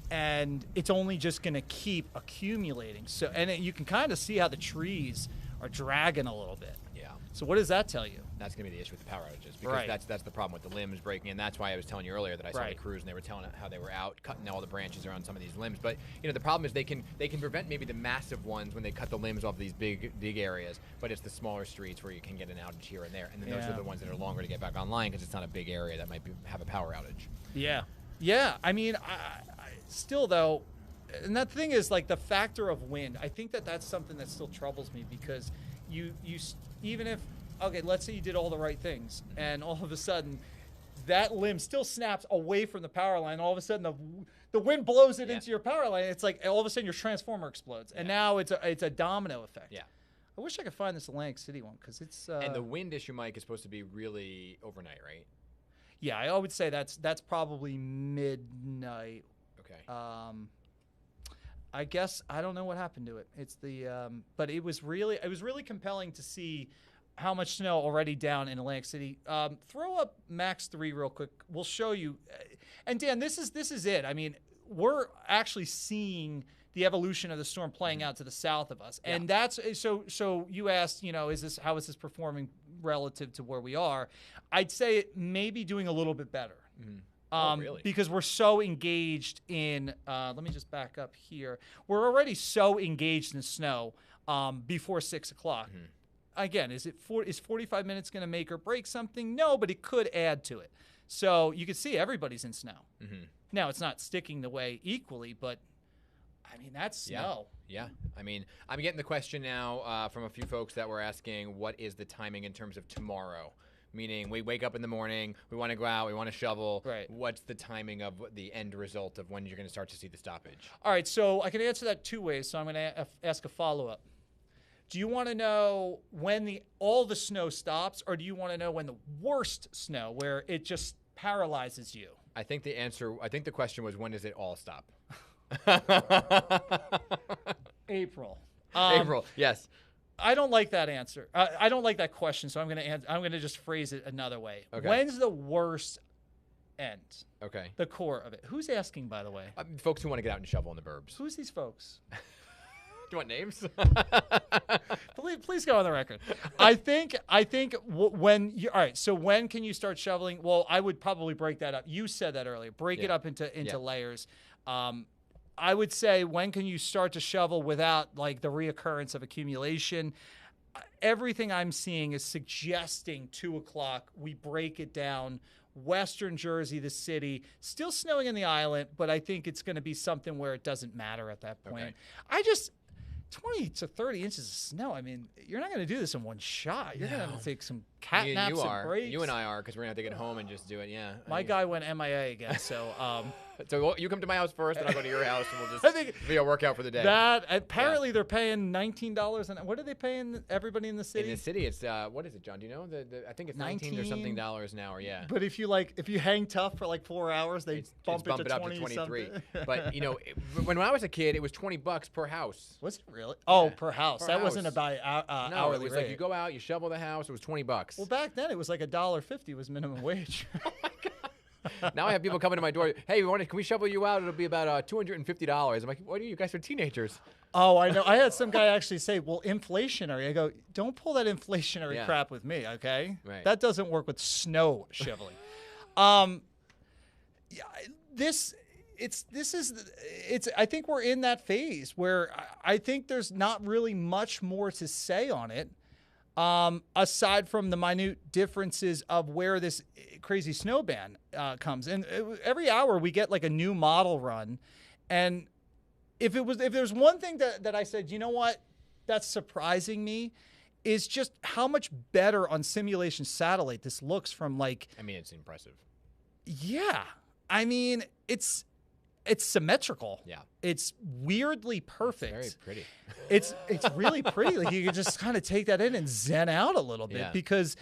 Speaker 1: and it's only just going to keep accumulating. So, and you can kind of see how the trees are dragging a little bit.
Speaker 8: Yeah.
Speaker 1: So what does that tell you?
Speaker 8: That's going to be the issue with the power outages, because that's the problem with the limbs breaking, and that's why I was telling you earlier that I saw the crews and they were telling how they were out cutting all the branches around some of these limbs. But the problem is they can prevent maybe the massive ones when they cut the limbs off these big areas, but it's the smaller streets where you can get an outage here and there, and then those are the ones that are longer to get back online because it's not a big area that might have a power outage.
Speaker 1: Yeah. I mean, I still though, and that thing is like the factor of wind. I think that's something that still troubles me, because you even if, okay, let's say you did all the right things, and all of a sudden that limb still snaps away from the power line. All of a sudden the wind blows it into your power line. It's like all of a sudden your transformer explodes, and now it's a domino effect.
Speaker 8: Yeah.
Speaker 1: I wish I could find this Atlantic City one, because it's
Speaker 8: and the wind issue, Mike, is supposed to be really overnight, right?
Speaker 1: Yeah, I would say that's probably midnight.
Speaker 8: Okay.
Speaker 1: I guess I don't know what happened to it. It's the but it was really compelling to see how much snow already down in Atlantic City. Throw up Max 3 real quick. We'll show you. And Dan, this is it. I mean, we're actually seeing the evolution of the storm playing out to the south of us, and that's so. You asked, how is this performing relative to where we are? I'd say it may be doing a little bit better.
Speaker 8: Really?
Speaker 1: Because we're so engaged in, let me just back up here. We're already so engaged in snow before 6 o'clock. Again, is 45 minutes going to make or break something? No, but it could add to it. So you can see everybody's in snow. Now, it's not sticking the way equally, but I mean, that's snow.
Speaker 8: Yeah. I mean, I'm getting the question now from a few folks that were asking, what is the timing in terms of tomorrow? Meaning, we wake up in the morning, we want to go out, we want to shovel.
Speaker 1: Right.
Speaker 8: What's the timing of the end result of when you're going to start to see the stoppage?
Speaker 1: All right, so I can answer that two ways, so I'm going to ask a follow-up. Do you want to know when all the snow stops, or do you want to know when the worst snow, where it just paralyzes you?
Speaker 8: I think the question was, when does it all stop?
Speaker 1: April.
Speaker 8: April, yes.
Speaker 1: I don't like that answer. I don't like that question, so I'm going to just phrase it another way.
Speaker 8: Okay.
Speaker 1: When's the worst end?
Speaker 8: Okay.
Speaker 1: The core of it. Who's asking, by the way?
Speaker 8: Folks who want to get out and shovel in the burbs.
Speaker 1: Who's these folks?
Speaker 8: Do you want names?
Speaker 1: Please go on the record. I think when you, all right, so when can you start shoveling? Well, I would probably break that up. You said that earlier. Break it up into layers. I would say, when can you start to shovel without like the reoccurrence of accumulation? Everything I'm seeing is suggesting 2 o'clock. We break it down. Western Jersey, the city, still snowing in the island, but I think it's going to be something where it doesn't matter at that point. Okay. 20 to 30 inches of snow. I mean, you're not going to do this in one shot. You're going to have to take some cat naps and breaks.
Speaker 8: You and I are, because we're going to have to get home and just do it. Yeah.
Speaker 1: My guy went MIA again, so.
Speaker 8: So you come to my house first, and I'll go to your house, and we'll just be a workout for the day.
Speaker 1: That apparently they're paying $19 an. What are they paying everybody in the city?
Speaker 8: In the city, it's what is it, John? Do you know? I think it's 19 or something dollars an hour. Yeah.
Speaker 1: But if you hang tough for like 4 hours, they bump it
Speaker 8: up to 23. But when I was a kid, it was $20 per house.
Speaker 1: Was it really? Oh, per house. That wasn't about hourly.
Speaker 8: No, it was like you go out, you shovel the house. It was $20.
Speaker 1: Well, back then it was like $1.50 was minimum wage.
Speaker 8: Oh my God. Now I have people coming to my door. Hey, can we shovel you out? It'll be about $250. I'm like, what are you guys are teenagers?
Speaker 1: Oh, I know. I had some guy actually say, well, inflationary. I go, don't pull that inflationary crap with me, okay?
Speaker 8: Right.
Speaker 1: That doesn't work with snow shoveling. I think we're in that phase where I think there's not really much more to say on it. Aside from the minute differences of where this crazy snow ban comes. And every hour we get like a new model run. And if there's one thing that I said, you know what, that's surprising me, is just how much better on simulation satellite this looks from like.
Speaker 8: I mean, it's impressive.
Speaker 1: Yeah. I mean, it's symmetrical.
Speaker 8: Yeah.
Speaker 1: It's weirdly perfect.
Speaker 8: It's very pretty.
Speaker 1: It's really pretty. Like you can just kind of take that in and zen out a little bit because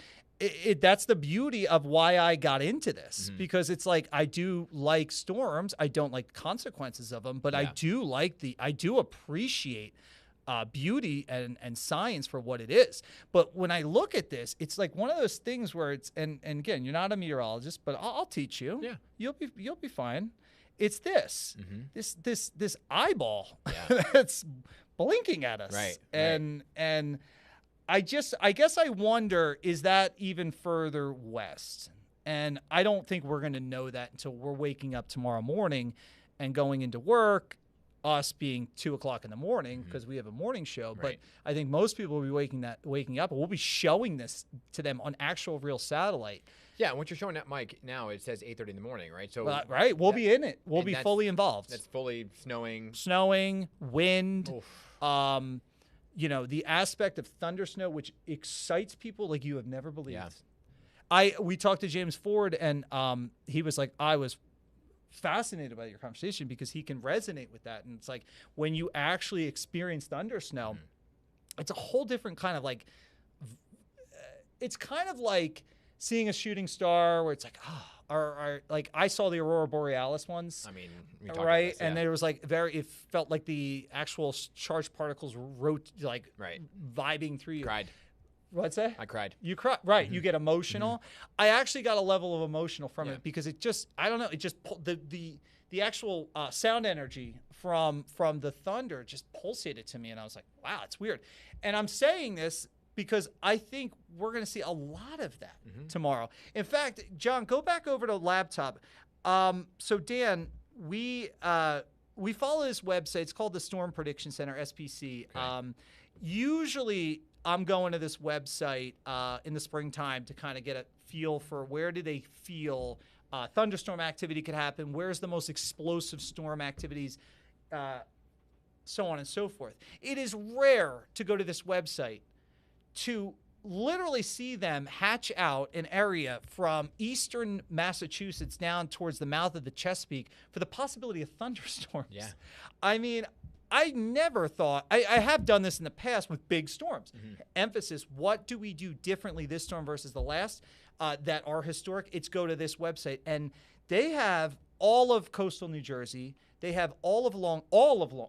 Speaker 1: that's the beauty of why I got into this, because it's like I do like storms. I don't like consequences of them, but I do appreciate beauty and science for what it is. But when I look at this, it's like one of those things where it's and again, you're not a meteorologist, but I'll teach you. Yeah, you'll be fine. It's this this eyeball that's blinking at us,
Speaker 8: right?
Speaker 1: And I guess I wonder, is that even further west? And I don't think we're going to know that until we're waking up tomorrow morning and going into work, us being 2 o'clock in the morning because we have a morning show. Right. But I think most people will be waking up, and we'll be showing this to them on actual real satellite.
Speaker 8: Yeah, what you're showing that, Mike, now it says 8:30 in the morning, right? So
Speaker 1: we'll be in it. We'll be fully involved.
Speaker 8: That's fully snowing.
Speaker 1: Snowing, wind. You know, the aspect of thundersnow, which excites people like you have never believed. Yeah. We talked to James Ford, and he was like, I was fascinated by your conversation because he can resonate with that. And it's like when you actually experience thundersnow, it's a whole different kind of like, it's kind of like seeing a shooting star where it's like, or like I saw the Aurora Borealis ones.
Speaker 8: I mean,
Speaker 1: right? This, and there was like it felt like the actual charged particles wrote like vibing through you.
Speaker 8: Cried.
Speaker 1: What's that?
Speaker 8: I cried.
Speaker 1: You cry, right? You get emotional. I actually got a level of emotional from it because it just, I don't know, it just the actual sound energy from the thunder just pulsated to me, and I was like, wow, it's weird. And I'm saying this because I think we're going to see a lot of that tomorrow. In fact, John, go back over to laptop. So Dan, we follow this website. It's called the Storm Prediction Center, SPC. Okay. Usually I'm going to this website in the springtime to kind of get a feel for where do they feel thunderstorm activity could happen, where's the most explosive storm activities, so on and so forth. It is rare to go to this website to literally see them hatch out an area from eastern Massachusetts down towards the mouth of the Chesapeake for the possibility of thunderstorms. Yeah. I mean, I never thought, I have done this in the past with big storms. Emphasis, what do we do differently this storm versus the last that are historic? It's go to this website, and they have all of coastal New Jersey. They have all of Long,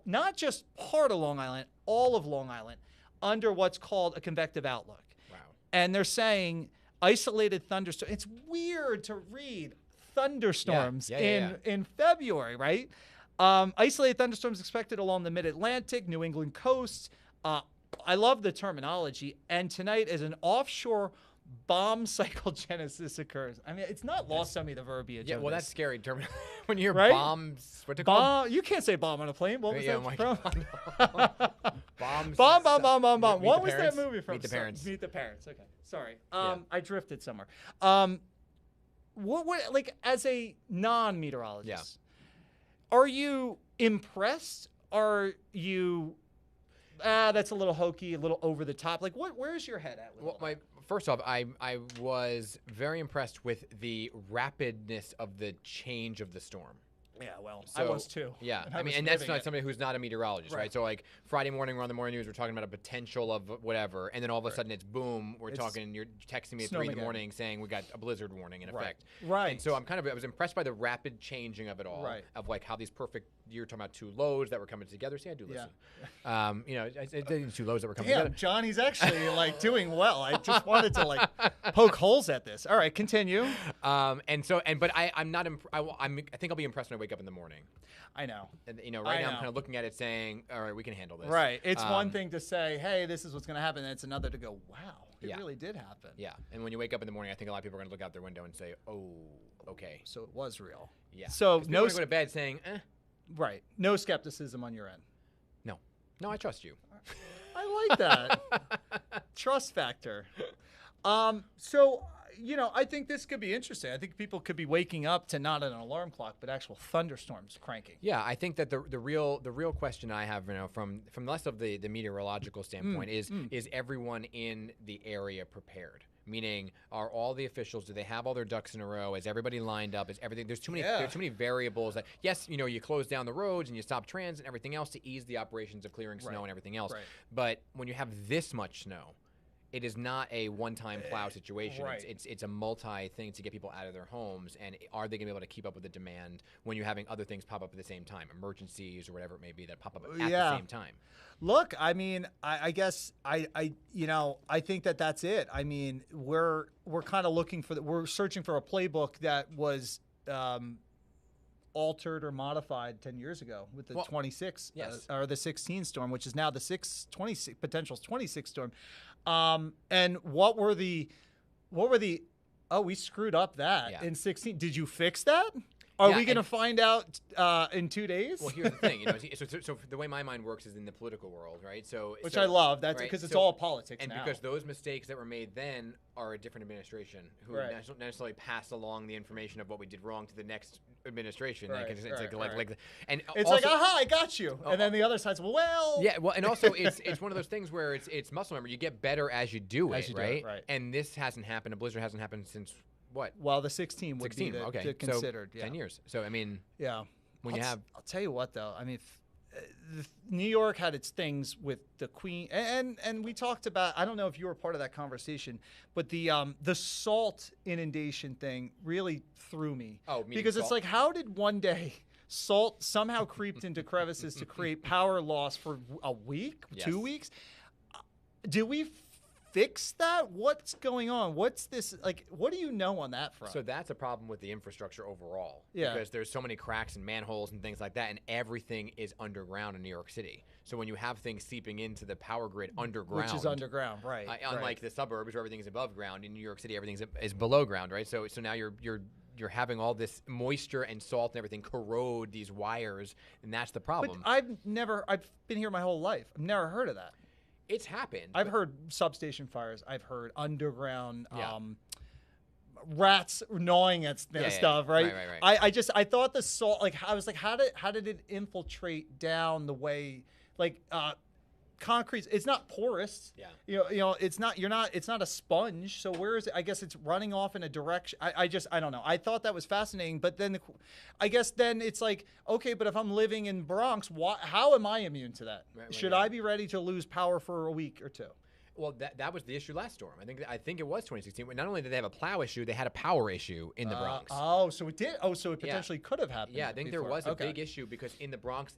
Speaker 1: not just part of Long Island, all of Long Island, under what's called a convective outlook. Wow. And they're saying isolated thunderstorms. It's weird to read thunderstorms in February, right? Isolated thunderstorms expected along the mid-Atlantic, New England coast. I love the terminology. And tonight, as an offshore bomb cyclogenesis occurs. I mean, it's not lost on me, the verbiage.
Speaker 8: Yeah, well, that's scary. When you hear bombs, what's it
Speaker 1: called?
Speaker 8: Called?
Speaker 1: You can't say bomb on a plane. What was that from?
Speaker 8: Bombs.
Speaker 1: Bomb. What was that movie from?
Speaker 8: Meet the Parents.
Speaker 1: Meet the Parents. Okay, sorry. I drifted somewhere. What like as a non-meteorologist, are you impressed? Are you? That's a little hokey, a little over the top. Like, where's your head at? With
Speaker 8: First off, I was very impressed with the rapidness of the change of the storm.
Speaker 1: Yeah, well, I was too.
Speaker 8: Yeah, I mean, and that's not somebody who's not a meteorologist, right? So like Friday morning, we're on the morning news, we're talking about a potential of whatever, and then all of a sudden it's boom, you're texting me at 3 in the morning saying we got a blizzard warning in effect.
Speaker 1: Right.
Speaker 8: And so I was impressed by the rapid changing of it all, of like how these you're talking about two loads that were coming together. See, I do listen. Yeah. Two loads that were coming together.
Speaker 1: John, he's actually like doing well. I just wanted to like poke holes at this. All right, continue.
Speaker 8: But I'm not. I think I'll be impressed when I wake up in the morning.
Speaker 1: I know.
Speaker 8: And, right now I'm kind of looking at it saying, all right, we can handle this.
Speaker 1: Right. It's one thing to say, hey, this is what's going to happen. And it's another to go, wow, it really did happen.
Speaker 8: Yeah. And when you wake up in the morning, I think a lot of people are going to look out their window and say, oh, okay.
Speaker 1: So it was real.
Speaker 8: Yeah.
Speaker 1: So
Speaker 8: no one go to bed saying,
Speaker 1: Right. No skepticism on your end.
Speaker 8: No, I trust you.
Speaker 1: I like that. Trust factor. So, I think this could be interesting. I think people could be waking up to not an alarm clock, but actual thunderstorms cranking.
Speaker 8: Yeah, I think that the real question I have, from less of the meteorological standpoint is everyone in the area prepared? Meaning, are all the officials, do they have all their ducks in a row? Is everybody lined up? Is everything? There's too many variables that, yes, you close down the roads and you stop transit and everything else to ease the operations of clearing snow and everything else. Right. But when you have this much snow, it is not a one-time plow situation. Right. It's a multi-thing to get people out of their homes. And are they going to be able to keep up with the demand when you're having other things pop up at the same time, emergencies or whatever it may be that pop up at the same time?
Speaker 1: Look, I mean, I guess I think that's it. I mean, we're kind of looking for we're searching for a playbook that was altered or modified 10 years ago with the 26 or the 16 storm, which is now the 26 potential 26 storm. And what were the oh, we screwed up that in 16. Did you fix that? Are we going to find out in 2 days?
Speaker 8: Well, here's the thing. So the way my mind works is in the political world, right?
Speaker 1: Which I love. That's because it's all politics
Speaker 8: and
Speaker 1: now.
Speaker 8: Because those mistakes that were made then are a different administration who don't necessarily pass along the information of what we did wrong to the next administration. It's
Speaker 1: like, aha, I got you. And then the other side's, well.
Speaker 8: Yeah, well, and also it's one of those things where it's muscle memory. You get better as you do it, right? And this hasn't happened. A blizzard hasn't happened since what?
Speaker 1: Well, the 16 would be the considered.
Speaker 8: So 10 years. So, I mean, when
Speaker 1: I'll tell you what, though. I mean, New York had its things with the Queen, and we talked about, I don't know if you were part of that conversation, but the salt inundation thing really threw me.
Speaker 8: Oh,
Speaker 1: because it's like, how did one day salt somehow creeped into crevices to create power loss for a week, 2 weeks? Do we fix that? What's going on? What's this like? What do you know on that front?
Speaker 8: So that's a problem with the infrastructure overall.
Speaker 1: Yeah.
Speaker 8: Because there's so many cracks and manholes and things like that, and everything is underground in New York City. So when you have things seeping into the power grid underground,
Speaker 1: which is underground, right?
Speaker 8: Unlike the suburbs where everything is above ground, in New York City everything is below ground, right? So now you're having all this moisture and salt and everything corrode these wires, and that's the problem.
Speaker 1: But I've been here my whole life. I've never heard of that.
Speaker 8: It's happened.
Speaker 1: I've heard substation fires. I've heard underground rats gnawing at stuff. Right. I thought the salt. Like I was like, how did it infiltrate down the way? Like concrete. It's not porous.
Speaker 8: Yeah.
Speaker 1: You know. It's not. It's not a sponge. So where is it? I guess it's running off in a direction. I don't know. I thought that was fascinating. But then, I guess then it's like, okay, but if I'm living in Bronx, how am I immune to that? Should I be ready to lose power for a week or two?
Speaker 8: Well, that was the issue last storm. I think it was 2016. Not only did they have a plow issue, they had a power issue in the Bronx.
Speaker 1: Oh, so it did. Oh, so it potentially could have happened.
Speaker 8: Yeah, I think there was a big issue because in the Bronx,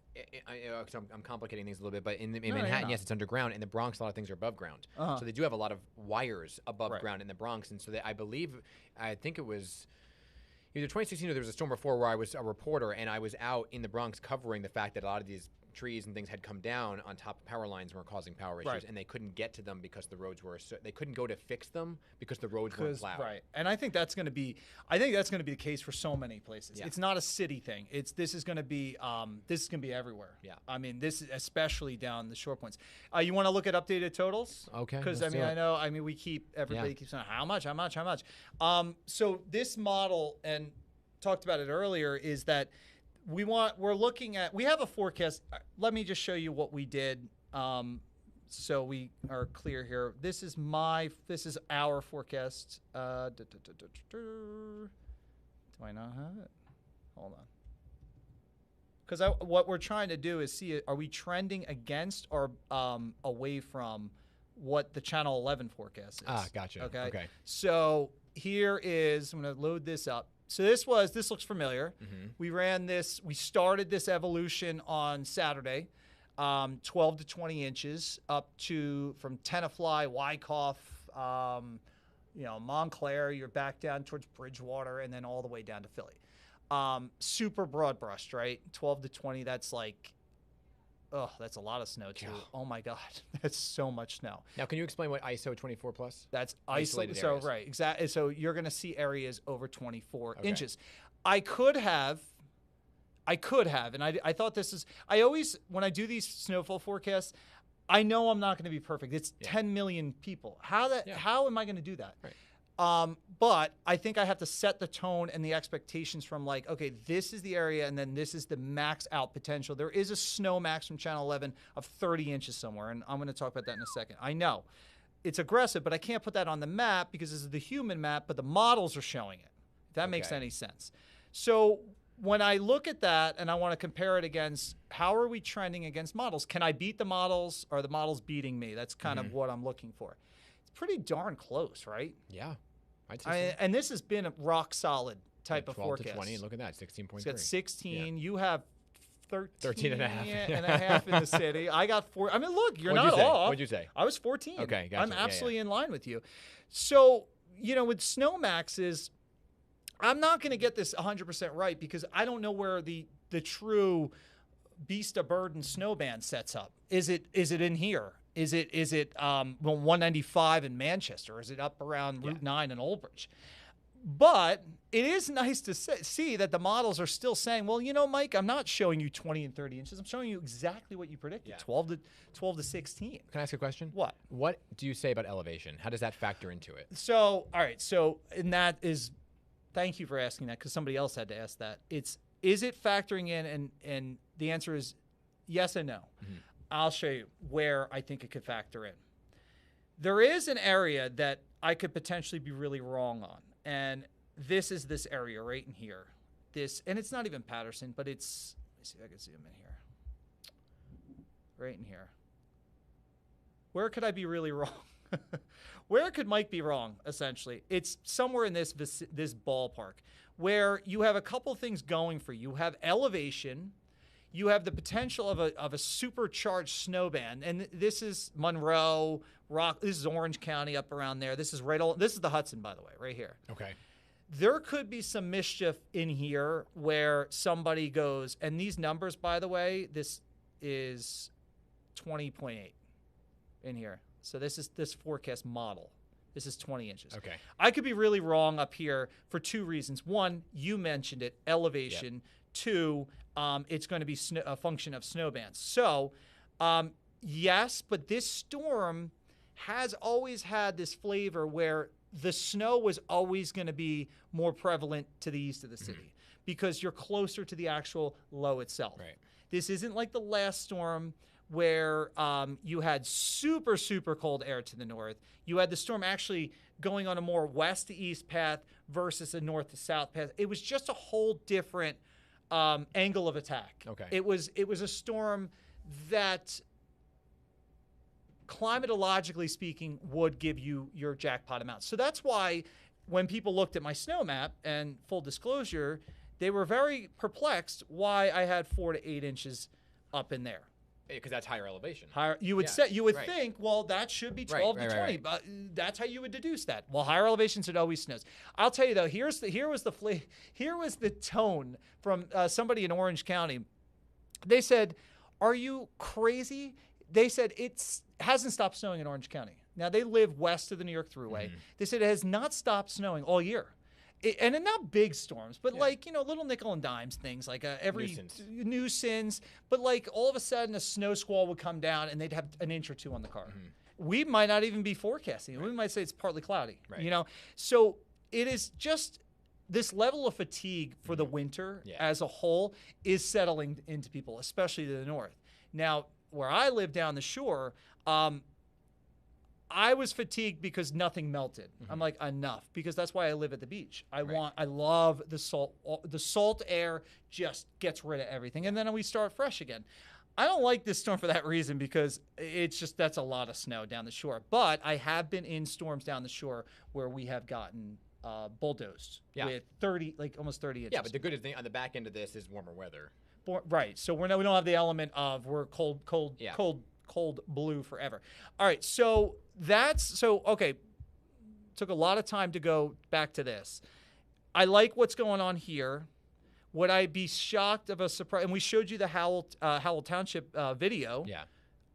Speaker 8: I'm complicating things a little bit, but in Manhattan, yes, it's underground. In the Bronx, a lot of things are above ground. So they do have a lot of wires above ground in the Bronx, and so I think it was either 2016 or there was a storm before where I was a reporter and I was out in the Bronx covering the fact that a lot of these trees and things had come down on top of power lines and were causing power issues, and they couldn't get to them because the roads were they couldn't go to fix them because the roads weren't plowed.
Speaker 1: Right, and I think that's going to be the case for so many places. It's not a city thing. This is going to be everywhere.
Speaker 8: Yeah,
Speaker 1: I mean this is especially down the shore points. You want to look at updated totals?
Speaker 8: Okay,
Speaker 1: because everybody keeps saying how much. So this model, and talked about it earlier, is that we have a forecast. Let me just show you what we did so we are clear here. This is our forecast. Do I not have it? Hold on. Because what we're trying to do is see, are we trending against or away from what the Channel 11 forecast is?
Speaker 8: Gotcha.
Speaker 1: Okay. So here is, I'm going to load this up. So this looks familiar.
Speaker 8: Mm-hmm.
Speaker 1: We started this evolution on Saturday, 12 to 20 inches up to from Tenafly, Wyckoff, Montclair, you're back down towards Bridgewater, and then all the way down to Philly. Super broad brushed, right? 12 to 20, that's like, that's a lot of snow too. Yeah. Oh my God, that's so much snow.
Speaker 8: Now, can you explain what ISO 24 plus?
Speaker 1: That's isolated. So areas. Right, exactly. So you're going to see areas over 24 inches. I could have, and I thought this is. I always, when I do these snowfall forecasts, I know I'm not going to be perfect. It's 10 million people. How am I going to do that?
Speaker 8: Right.
Speaker 1: But I think I have to set the tone and the expectations from like, okay, this is the area, and then this is the max out potential. There is a snow max from Channel 11 of 30 inches somewhere, and I'm going to talk about that in a second. I know it's aggressive, but I can't put that on the map because this is the human map, but the models are showing it, if that makes any sense. So when I look at that and I want to compare it against how are we trending against models, can I beat the models or are the models beating me? That's kind of what I'm looking for. It's pretty darn close, right?
Speaker 8: Yeah.
Speaker 1: And this has been a rock solid type of
Speaker 8: 12
Speaker 1: forecast.
Speaker 8: 12 to 20, look at that, 16.3.
Speaker 1: It's got 16. Yeah. You have 13
Speaker 8: and a half.
Speaker 1: and a half in the city. I got 4. I mean, look, you're
Speaker 8: What'd
Speaker 1: not
Speaker 8: you say?
Speaker 1: off.
Speaker 8: What'd you say?
Speaker 1: I was 14.
Speaker 8: Okay, gotcha.
Speaker 1: I'm absolutely in line with you. So, with SnowMaxes, I'm not going to get this 100% right because I don't know where the true beast of burden snowband sets up. Is it in here? Is it 195 in Manchester? Is it up around Route 9 in Oldbridge? But it is nice to see that the models are still saying, well, Mike, I'm not showing you 20 and 30 inches. I'm showing you exactly what you predicted, 12 to 16.
Speaker 8: Can I ask a question?
Speaker 1: What?
Speaker 8: What do you say about elevation? How does that factor into it?
Speaker 1: So, all right. So, and that is, thank you for asking that because somebody else had to ask that. Is it factoring in? And the answer is yes and no. Mm-hmm. I'll show you where I think it could factor in. There is an area that I could potentially be really wrong on. And this is this area right in here. And it's not even Patterson, but it's, let me see if I can zoom in here. Right in here. Where could I be really wrong? Where could Mike be wrong, essentially? It's somewhere in this ballpark where you have a couple things going for you. You have elevation. You have the potential of a supercharged snowband. And this is Monroe, Rock. This is Orange County up around there. This is this is the Hudson, by the way, right here.
Speaker 8: Okay.
Speaker 1: There could be some mischief in here where somebody goes, and these numbers, by the way, this is 20.8 in here. So this is this forecast model. This is 20 inches.
Speaker 8: Okay.
Speaker 1: I could be really wrong up here for two reasons. One, you mentioned it, elevation. Yep. Two, it's going to be a function of snowbands. So, yes, but this storm has always had this flavor where the snow was always going to be more prevalent to the east of the city because you're closer to the actual low itself.
Speaker 8: Right.
Speaker 1: This isn't like the last storm where you had super, super cold air to the north. You had the storm actually going on a more west to east path versus a north to south path. It was just a whole different angle of attack.
Speaker 8: Okay.
Speaker 1: It was a storm that, climatologically speaking, would give you your jackpot amount. So that's why when people looked at my snow map, and full disclosure, they were very perplexed why I had 4 to 8 inches up in there.
Speaker 8: Because that's higher elevation.
Speaker 1: Higher, you would think, well, that should be 12 to 20, but that's how you would deduce that. Well, higher elevations, it always snows. I'll tell you though, here was the tone from somebody in Orange County. They said, "Are you crazy?" They said it hasn't stopped snowing in Orange County. Now they live west of the New York Thruway. Mm-hmm. They said it has not stopped snowing all year. And not big storms, but little nickel and dimes things like every nuisance. But like all of a sudden a snow squall would come down and they'd have an inch or two on the car. Mm-hmm. We might not even be forecasting. Right. We might say it's partly cloudy. Right. So it is just this level of fatigue for the winter as a whole is settling into people, especially to the north. Now, where I live down the shore, I was fatigued because nothing melted. Mm-hmm. I'm like, enough, because that's why I live at the beach. I love the salt. The salt air just gets rid of everything, and then we start fresh again. I don't like this storm for that reason because that's a lot of snow down the shore. But I have been in storms down the shore where we have gotten bulldozed with almost 30 inches.
Speaker 8: Yeah, but the good thing on the back end of this is warmer weather.
Speaker 1: Right. So we don't have the element of we're cold blue forever. All right. So okay. Took a lot of time to go back to this. I like what's going on here. Would I be shocked of a surprise? And we showed you the Howell Township video.
Speaker 8: Yeah.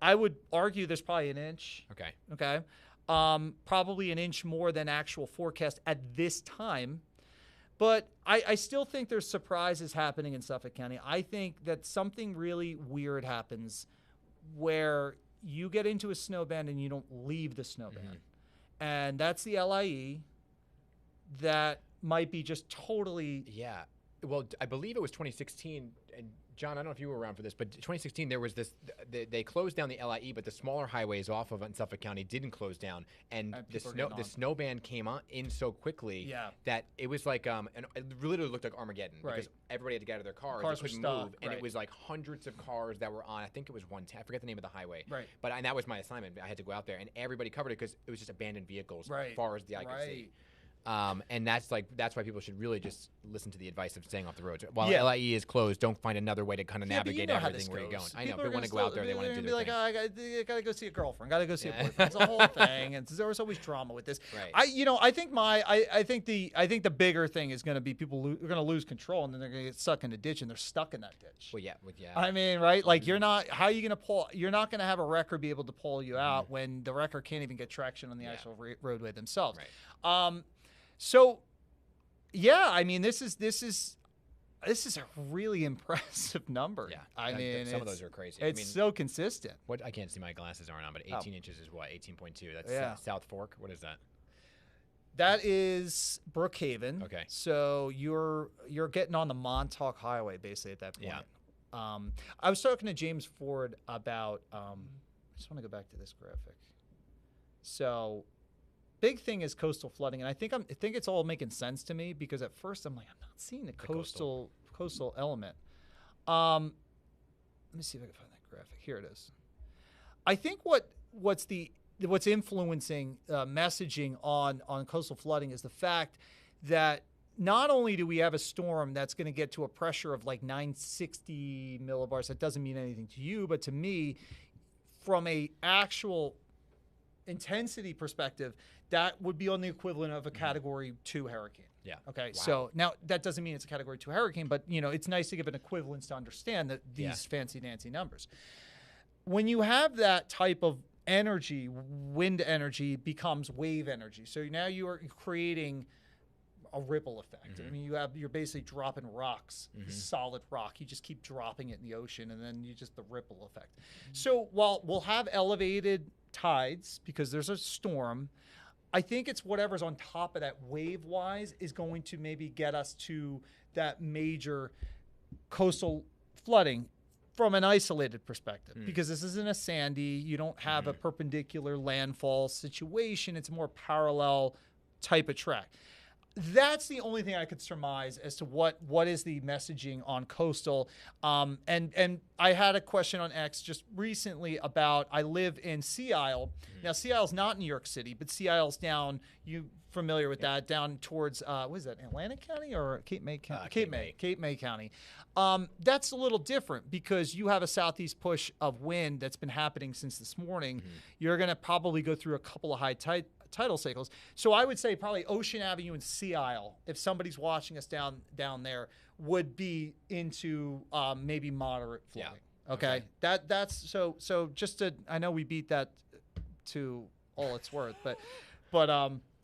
Speaker 1: I would argue there's probably an inch.
Speaker 8: Okay.
Speaker 1: Okay. Probably an inch more than actual forecast at this time. But I still think there's surprises happening in Suffolk County. I think that something really weird happens where you get into a snowband and you don't leave the snowband. Mm-hmm. And that's the LIE that might be just totally...
Speaker 8: Yeah. Well, I believe it was 2016, and John, I don't know if you were around for this, but 2016 there was this. They closed down the LIE, but the smaller highways off of in Suffolk County didn't close down, and the snowband came in so quickly that it was like and it literally looked like Armageddon because everybody had to get out of their cars. They couldn't move, and it was like hundreds of cars that were on. I think it was 110. I forget the name of the highway.
Speaker 1: Right.
Speaker 8: But that was my assignment. I had to go out there, and everybody covered it because it was just abandoned vehicles as far as the eye could see. And that's why people should really just listen to the advice of staying off the roads. While LIE is closed, don't find another way to kind of navigate everything where you're going. I know, people want to go out there, they want to do their thing.
Speaker 1: Oh, I gotta go see a girlfriend, gotta go see a boyfriend. It's a whole thing, and there's always drama with this.
Speaker 8: Right.
Speaker 1: I think the bigger thing is going to be people are going to lose control, and then they're going to get stuck in a ditch, and they're stuck in that ditch.
Speaker 8: Well, yeah.
Speaker 1: I mean, right? Like you're not. How are you going to pull? You're not going to have a wrecker be able to pull you out when the wrecker can't even get traction on the actual roadway themselves.
Speaker 8: Right.
Speaker 1: So, yeah, I mean, this is a really impressive number.
Speaker 8: Yeah,
Speaker 1: I mean,
Speaker 8: some of those are crazy.
Speaker 1: It's so consistent.
Speaker 8: I can't see, my glasses aren't on, but 18 inches is what? 18.2. That's South Fork. What is that?
Speaker 1: That is Brookhaven.
Speaker 8: Okay.
Speaker 1: So you're getting on the Montauk Highway basically at that point.
Speaker 8: Yeah.
Speaker 1: I was talking to James Ford about. I just want to go back to this graphic. So, big thing is coastal flooding, and I think it's all making sense to me because at first I'm like, I'm not seeing the coastal element. Let me see if I can find that graphic. Here it is. I think what's influencing messaging on coastal flooding is the fact that not only do we have a storm that's going to get to a pressure of like 960 millibars, that doesn't mean anything to you, but to me, from a actual intensity perspective, that would be on the equivalent of a Category 2 hurricane.
Speaker 8: Yeah.
Speaker 1: Okay.
Speaker 8: Wow.
Speaker 1: So now that doesn't mean it's a Category 2 hurricane, but it's nice to give an equivalence to understand that these fancy Nancy numbers. When you have that type of energy, wind energy becomes wave energy. So now you are creating a ripple effect. I mean, you're basically dropping rocks, solid rock. You just keep dropping it in the ocean, and then the ripple effect. So while we'll have elevated tides because there's a storm, I think it's whatever's on top of that wave-wise is going to maybe get us to that major coastal flooding from an isolated perspective, because this isn't a sandy. You don't have a perpendicular landfall situation. It's a more parallel type of track. That's the only thing I could surmise as to what is the messaging on coastal. And I had a question on X just recently about, I live in Sea Isle. Now, Sea Isle's not New York City, but Sea Isle's down, you familiar with that, down towards, what is that, Atlantic County or Cape May County? Cape May County. That's a little different because you have a southeast push of wind that's been happening since this morning. You're going to probably go through a couple of high tidal cycles. So I would say probably Ocean Avenue and Sea Isle, if somebody's watching us down there, would be into maybe moderate flooding. Yeah. Okay. That's so just to, I know we beat that to all it's worth, but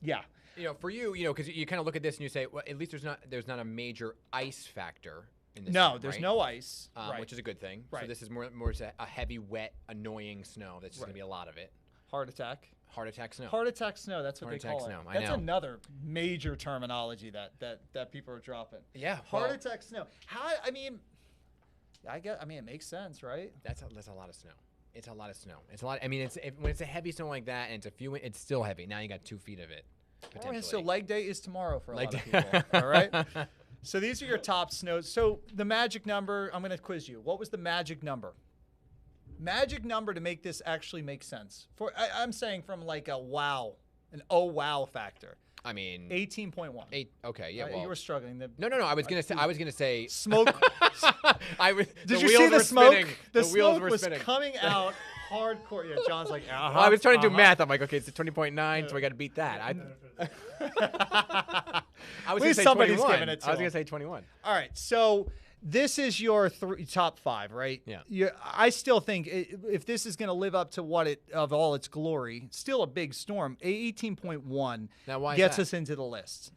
Speaker 1: yeah.
Speaker 8: For you, because you kind of look at this and you say, well, at least there's not a major ice factor in this.
Speaker 1: No, there's no ice,
Speaker 8: which is a good thing.
Speaker 1: Right.
Speaker 8: So this is more a heavy, wet, annoying snow. That's just going to be a lot of it.
Speaker 1: Heart attack snow. Heart attack snow. That's what they call it. That's another major terminology that people are dropping.
Speaker 8: Yeah.
Speaker 1: Heart attack snow. It makes sense, right?
Speaker 8: That's a lot of snow. It's a lot of snow. It's a lot. I mean, when it's a heavy snow like that, and it's still heavy. Now you got 2 feet of it.
Speaker 1: Right, so leg day is tomorrow for a lot of people. All right. So these are your top snows. So the magic number, I'm going to quiz you. What was the magic number? Magic number to make this actually make sense. I'm saying from like an oh wow factor.
Speaker 8: I mean,
Speaker 1: 18.1.
Speaker 8: Okay, yeah. Well,
Speaker 1: you were struggling.
Speaker 8: No. I was gonna say
Speaker 1: smoke.
Speaker 8: Did you see the smoke?
Speaker 1: Spinning. The smoke was coming out hardcore. Yeah, John's like,
Speaker 8: well, I was trying to do math. I'm like, okay, it's 20.9, so I got to beat that. I was gonna say 21. I was gonna say 21.
Speaker 1: All right, so. This is your top 5, right?
Speaker 8: Yeah.
Speaker 1: I still think if this is going to live up to of all its glory, still a big storm. 18.1 gets us into the list.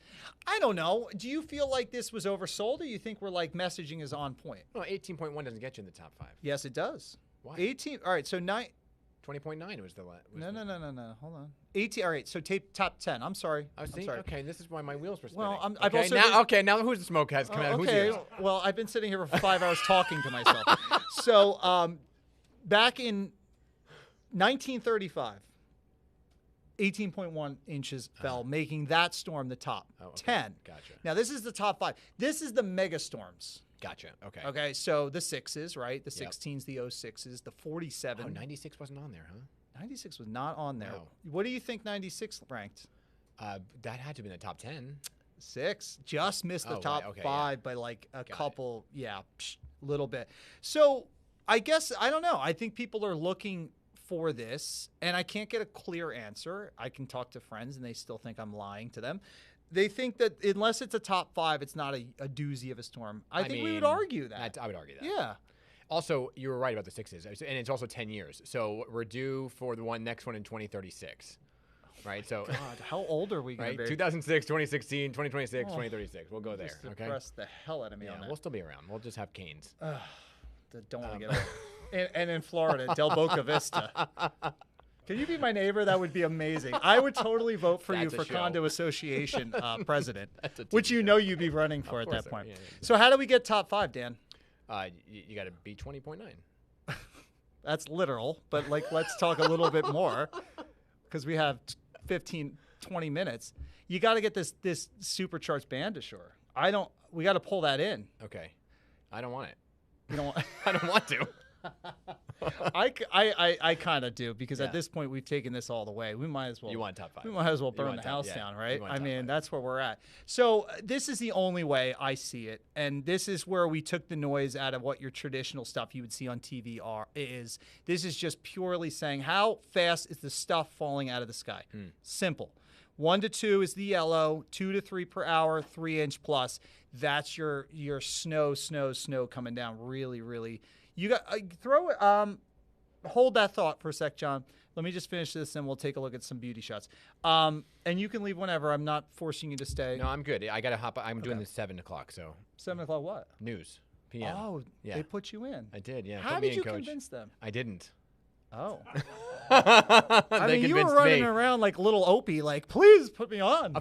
Speaker 1: I don't know. Do you feel like this was oversold, or you think we're like messaging is on point?
Speaker 8: No, 18.1 doesn't get you in the top 5.
Speaker 1: Yes, it does.
Speaker 8: Why?
Speaker 1: 18. All right, so
Speaker 8: 20.9 was the last.
Speaker 1: No. Hold on. 18. All right, so top 10. I'm sorry.
Speaker 8: I'm sorry. Okay, this is why my wheels were spinning.
Speaker 1: Well,
Speaker 8: now who's the smoke has come out? Who's yours?
Speaker 1: Well, I've been sitting here for 5 hours talking to myself. So, back in 1935, 18.1 inches fell, making that storm the top 10.
Speaker 8: Gotcha.
Speaker 1: Now, this is the top 5. This is the mega storms.
Speaker 8: Gotcha. Okay.
Speaker 1: Okay, so the 6s, right? The 16s, the 06s, the 47.
Speaker 8: Oh, 96 wasn't on there, huh?
Speaker 1: 96 was not on there.
Speaker 8: Wow.
Speaker 1: What do you think 96 ranked?
Speaker 8: That had to be in the top 10.
Speaker 1: 6. Just missed the top 5
Speaker 8: yeah.
Speaker 1: by like a couple, little bit. So I guess, I don't know. I think people are looking for this, and I can't get a clear answer. I can talk to friends, and they still think I'm lying to them. They think that unless it's a top 5, it's not a doozy of a storm. I think we would argue that.
Speaker 8: I would argue that.
Speaker 1: Yeah.
Speaker 8: Also, you were right about the 6s, and it's also 10 years. So we're due for the next one in 2036. Right, so
Speaker 1: God, how old are we going to be?
Speaker 8: 2006, 2016, 2026, 2036. We'll go there. Okay.
Speaker 1: Press the hell out of me on that.
Speaker 8: We'll still be around. We'll just have canes.
Speaker 1: Don't want to get out. And in Florida, Del Boca Vista. Can you be my neighbor? That would be amazing. I would totally vote for you for condo association president, which you know you'd be running for at that point. Yeah. So how do we get top 5, Dan?
Speaker 8: You got to be 20.9.
Speaker 1: That's literal, but let's talk a little bit more because we have 15, 20 minutes. You got to get this supercharged band ashore. We got to pull that in.
Speaker 8: Okay. I don't want it.
Speaker 1: You don't want
Speaker 8: I don't want to.
Speaker 1: I kind of do because at this point we've taken this all the way. We might as well.
Speaker 8: You want top 5.
Speaker 1: We might as well burn the house down, right? I mean, that's where we're at. So this is the only way I see it, and this is where we took the noise out of what your traditional stuff you would see on TV is. This is just purely saying how fast is the stuff falling out of the sky. Simple. 1 to 2 is the yellow. 2 to 3 per hour. 3-inch plus. That's your snow coming down. Really, really. You got throw it. Hold that thought for a sec, John. Let me just finish this, and we'll take a look at some beauty shots. And you can leave whenever. I'm not forcing you to stay.
Speaker 8: No, I'm good. I gotta hop. I'm doing this 7 o'clock. So
Speaker 1: 7 o'clock. What?
Speaker 8: News. PM.
Speaker 1: Oh,
Speaker 8: yeah.
Speaker 1: They put you in.
Speaker 8: I did. Yeah.
Speaker 1: How did you convince them?
Speaker 8: I didn't.
Speaker 1: Oh. I mean, you were running around like little Opie, like, please put me on.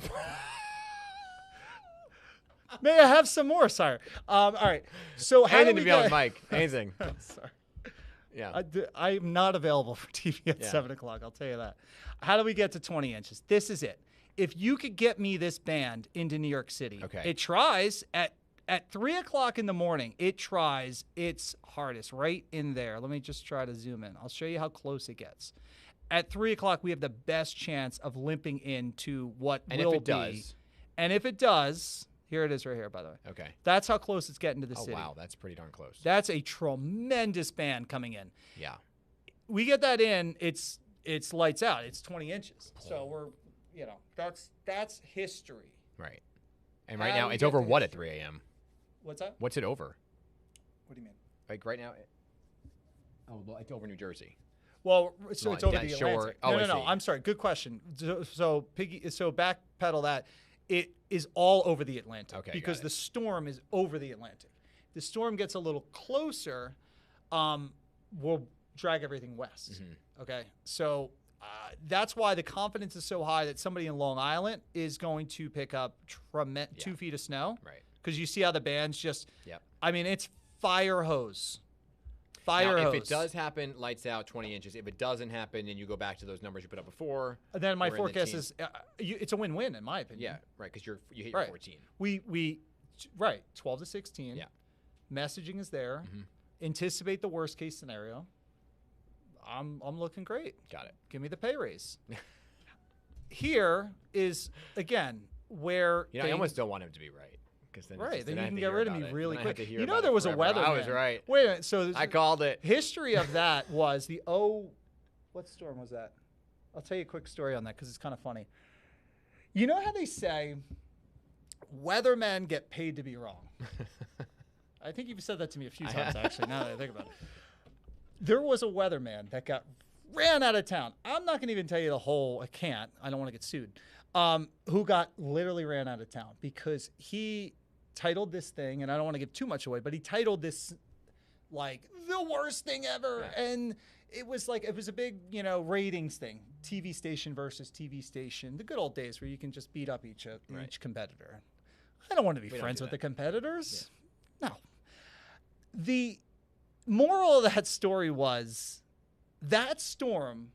Speaker 1: May I have some more, sire? All right. So how
Speaker 8: anything
Speaker 1: do we
Speaker 8: to be on with Mike. Anything.
Speaker 1: Sorry.
Speaker 8: Yeah.
Speaker 1: I'm not available for TV at 7 o'clock. I'll tell you that. How do we get to 20 inches? This is it. If you could get me this band into New York City, it tries at 3 o'clock in the morning. It tries its hardest right in there. Let me just try to zoom in. I'll show you how close it gets. At 3 o'clock, we have the best chance of limping into what will be. And if it does, here it is right here, by the way.
Speaker 8: Okay.
Speaker 1: That's how close it's getting to the city.
Speaker 8: Oh, wow. That's pretty darn close.
Speaker 1: That's a tremendous band coming in.
Speaker 8: Yeah.
Speaker 1: We get that in, it's lights out. It's 20 inches. So we're, that's history.
Speaker 8: Right. And right now, it's over what at 3 a.m.?
Speaker 1: What's that?
Speaker 8: What's it over?
Speaker 1: What do you mean?
Speaker 8: Like right now? Well, it's over New Jersey.
Speaker 1: Well, so it's over the
Speaker 8: shore.
Speaker 1: Atlantic. No. I'm sorry. Good question. So backpedal that. It is all over the Atlantic because the storm is over the Atlantic. The storm gets a little closer, we'll drag everything west.
Speaker 8: Mm-hmm.
Speaker 1: Okay, so that's why the confidence is so high that somebody in Long Island is going to pick up 2 feet of snow.
Speaker 8: Right.
Speaker 1: Because you see how the band's just. I mean, it's fire hose. Fire hose.
Speaker 8: If it does happen, lights out, 20 inches. If it doesn't happen, and you go back to those numbers you put up before.
Speaker 1: Then my forecast is it's a win-win in my opinion.
Speaker 8: Yeah, right. Because you hit your 14.
Speaker 1: We 12 to 16. Yeah. Messaging is there.
Speaker 8: Mm-hmm.
Speaker 1: Anticipate the worst case scenario. I'm looking great.
Speaker 8: Got it.
Speaker 1: Give me the pay raise. Here is again where
Speaker 8: I almost don't want him to be right. Then
Speaker 1: then you can get rid of me really quick.
Speaker 8: You
Speaker 1: know there was a weather.
Speaker 8: I was right.
Speaker 1: Wait a minute. So
Speaker 8: I called it.
Speaker 1: History of that was what storm was that? I'll tell you a quick story on that because it's kind of funny. You know how they say weathermen get paid to be wrong? I think you've said that to me a few times, actually, now that I think about it. There was a weatherman that ran out of town. I'm not going to even tell you the whole, I don't want to get sued, who literally ran out of town because he titled this thing, and I don't want to give too much away, but he titled this like the worst thing ever. Yeah. And it was a big, ratings thing. TV station versus TV station. The good old days where you can just beat up each competitor. I don't want to be friends with the competitors. Yeah. No. The moral of that story was that storm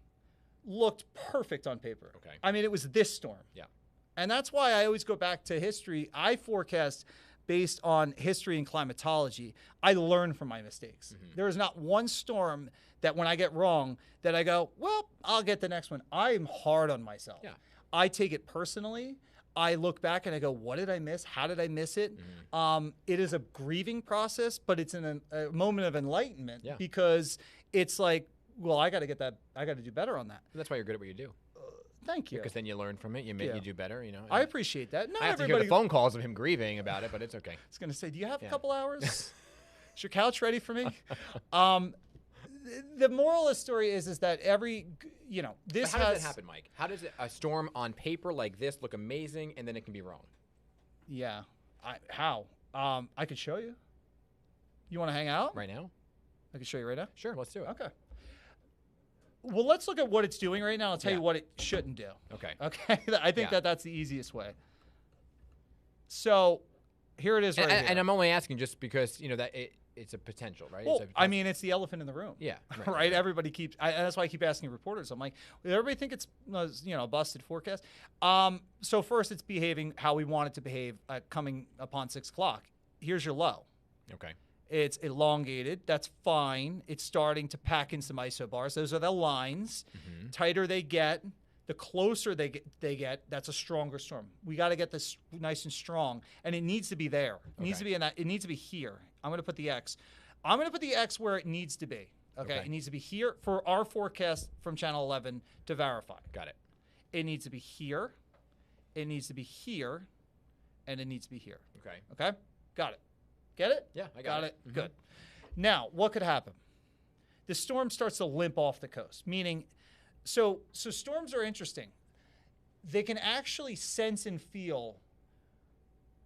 Speaker 1: looked perfect on paper.
Speaker 8: Okay.
Speaker 1: I mean, it was this storm.
Speaker 8: Yeah.
Speaker 1: And that's why I always go back to history. I forecast based on history and climatology. I learn from my mistakes. Mm-hmm. There is not one storm that when I get wrong that I go, well, I'll get the next one. I am hard on myself.
Speaker 8: Yeah.
Speaker 1: I take it personally. I look back and I go, what did I miss? How did I miss it? It is a grieving process, but it's a moment of enlightenment because it's like, well, I got to get that. I got to do better on that.
Speaker 8: That's why you're good at what you do.
Speaker 1: Thank you.
Speaker 8: Because then you learn from it. You do better. You know.
Speaker 1: I appreciate that. Not
Speaker 8: I have to
Speaker 1: everybody.
Speaker 8: hear the phone calls of him grieving about it, but it's okay.
Speaker 1: I was going to say, do you have a couple hours? Is your couch ready for me? The moral of the story is that this
Speaker 8: how does it happen, Mike? How does a storm on paper like this look amazing and then it can be wrong?
Speaker 1: Yeah. How? I could show you. You want to hang out?
Speaker 8: Right now?
Speaker 1: I can show you right now?
Speaker 8: Sure, let's do it.
Speaker 1: Okay. Well, let's look at what it's doing right now. I'll tell you what it shouldn't do.
Speaker 8: Okay.
Speaker 1: Okay? I think that's the easiest way. So here it is right here.
Speaker 8: And I'm only asking just because, that it's a potential, right?
Speaker 1: Well, I mean, it's the elephant in the room.
Speaker 8: Yeah.
Speaker 1: Right? Everybody keeps, that's why I keep asking reporters. I'm like, does everybody think it's, a busted forecast? So first, it's behaving how we want it to behave coming upon 6 o'clock. Here's your low.
Speaker 8: Okay.
Speaker 1: It's elongated. That's fine. It's starting to pack in some isobars. Those are the lines. Tighter they get, the closer they get, that's a stronger storm. We got to get this nice and strong, and it needs to be there. It needs to be in that. It needs to be here. I'm going to put the X. I'm going to put the X where it needs to be. Okay? It needs to be here for our forecast from Channel 11 to verify.
Speaker 8: Got it.
Speaker 1: It needs to be here. It needs to be here, and it needs to be here.
Speaker 8: Okay.
Speaker 1: Okay. Got it. Get it?
Speaker 8: Yeah, I got it.
Speaker 1: Good. Now, what could happen? The storm starts to limp off the coast, meaning, so storms are interesting. They can actually sense and feel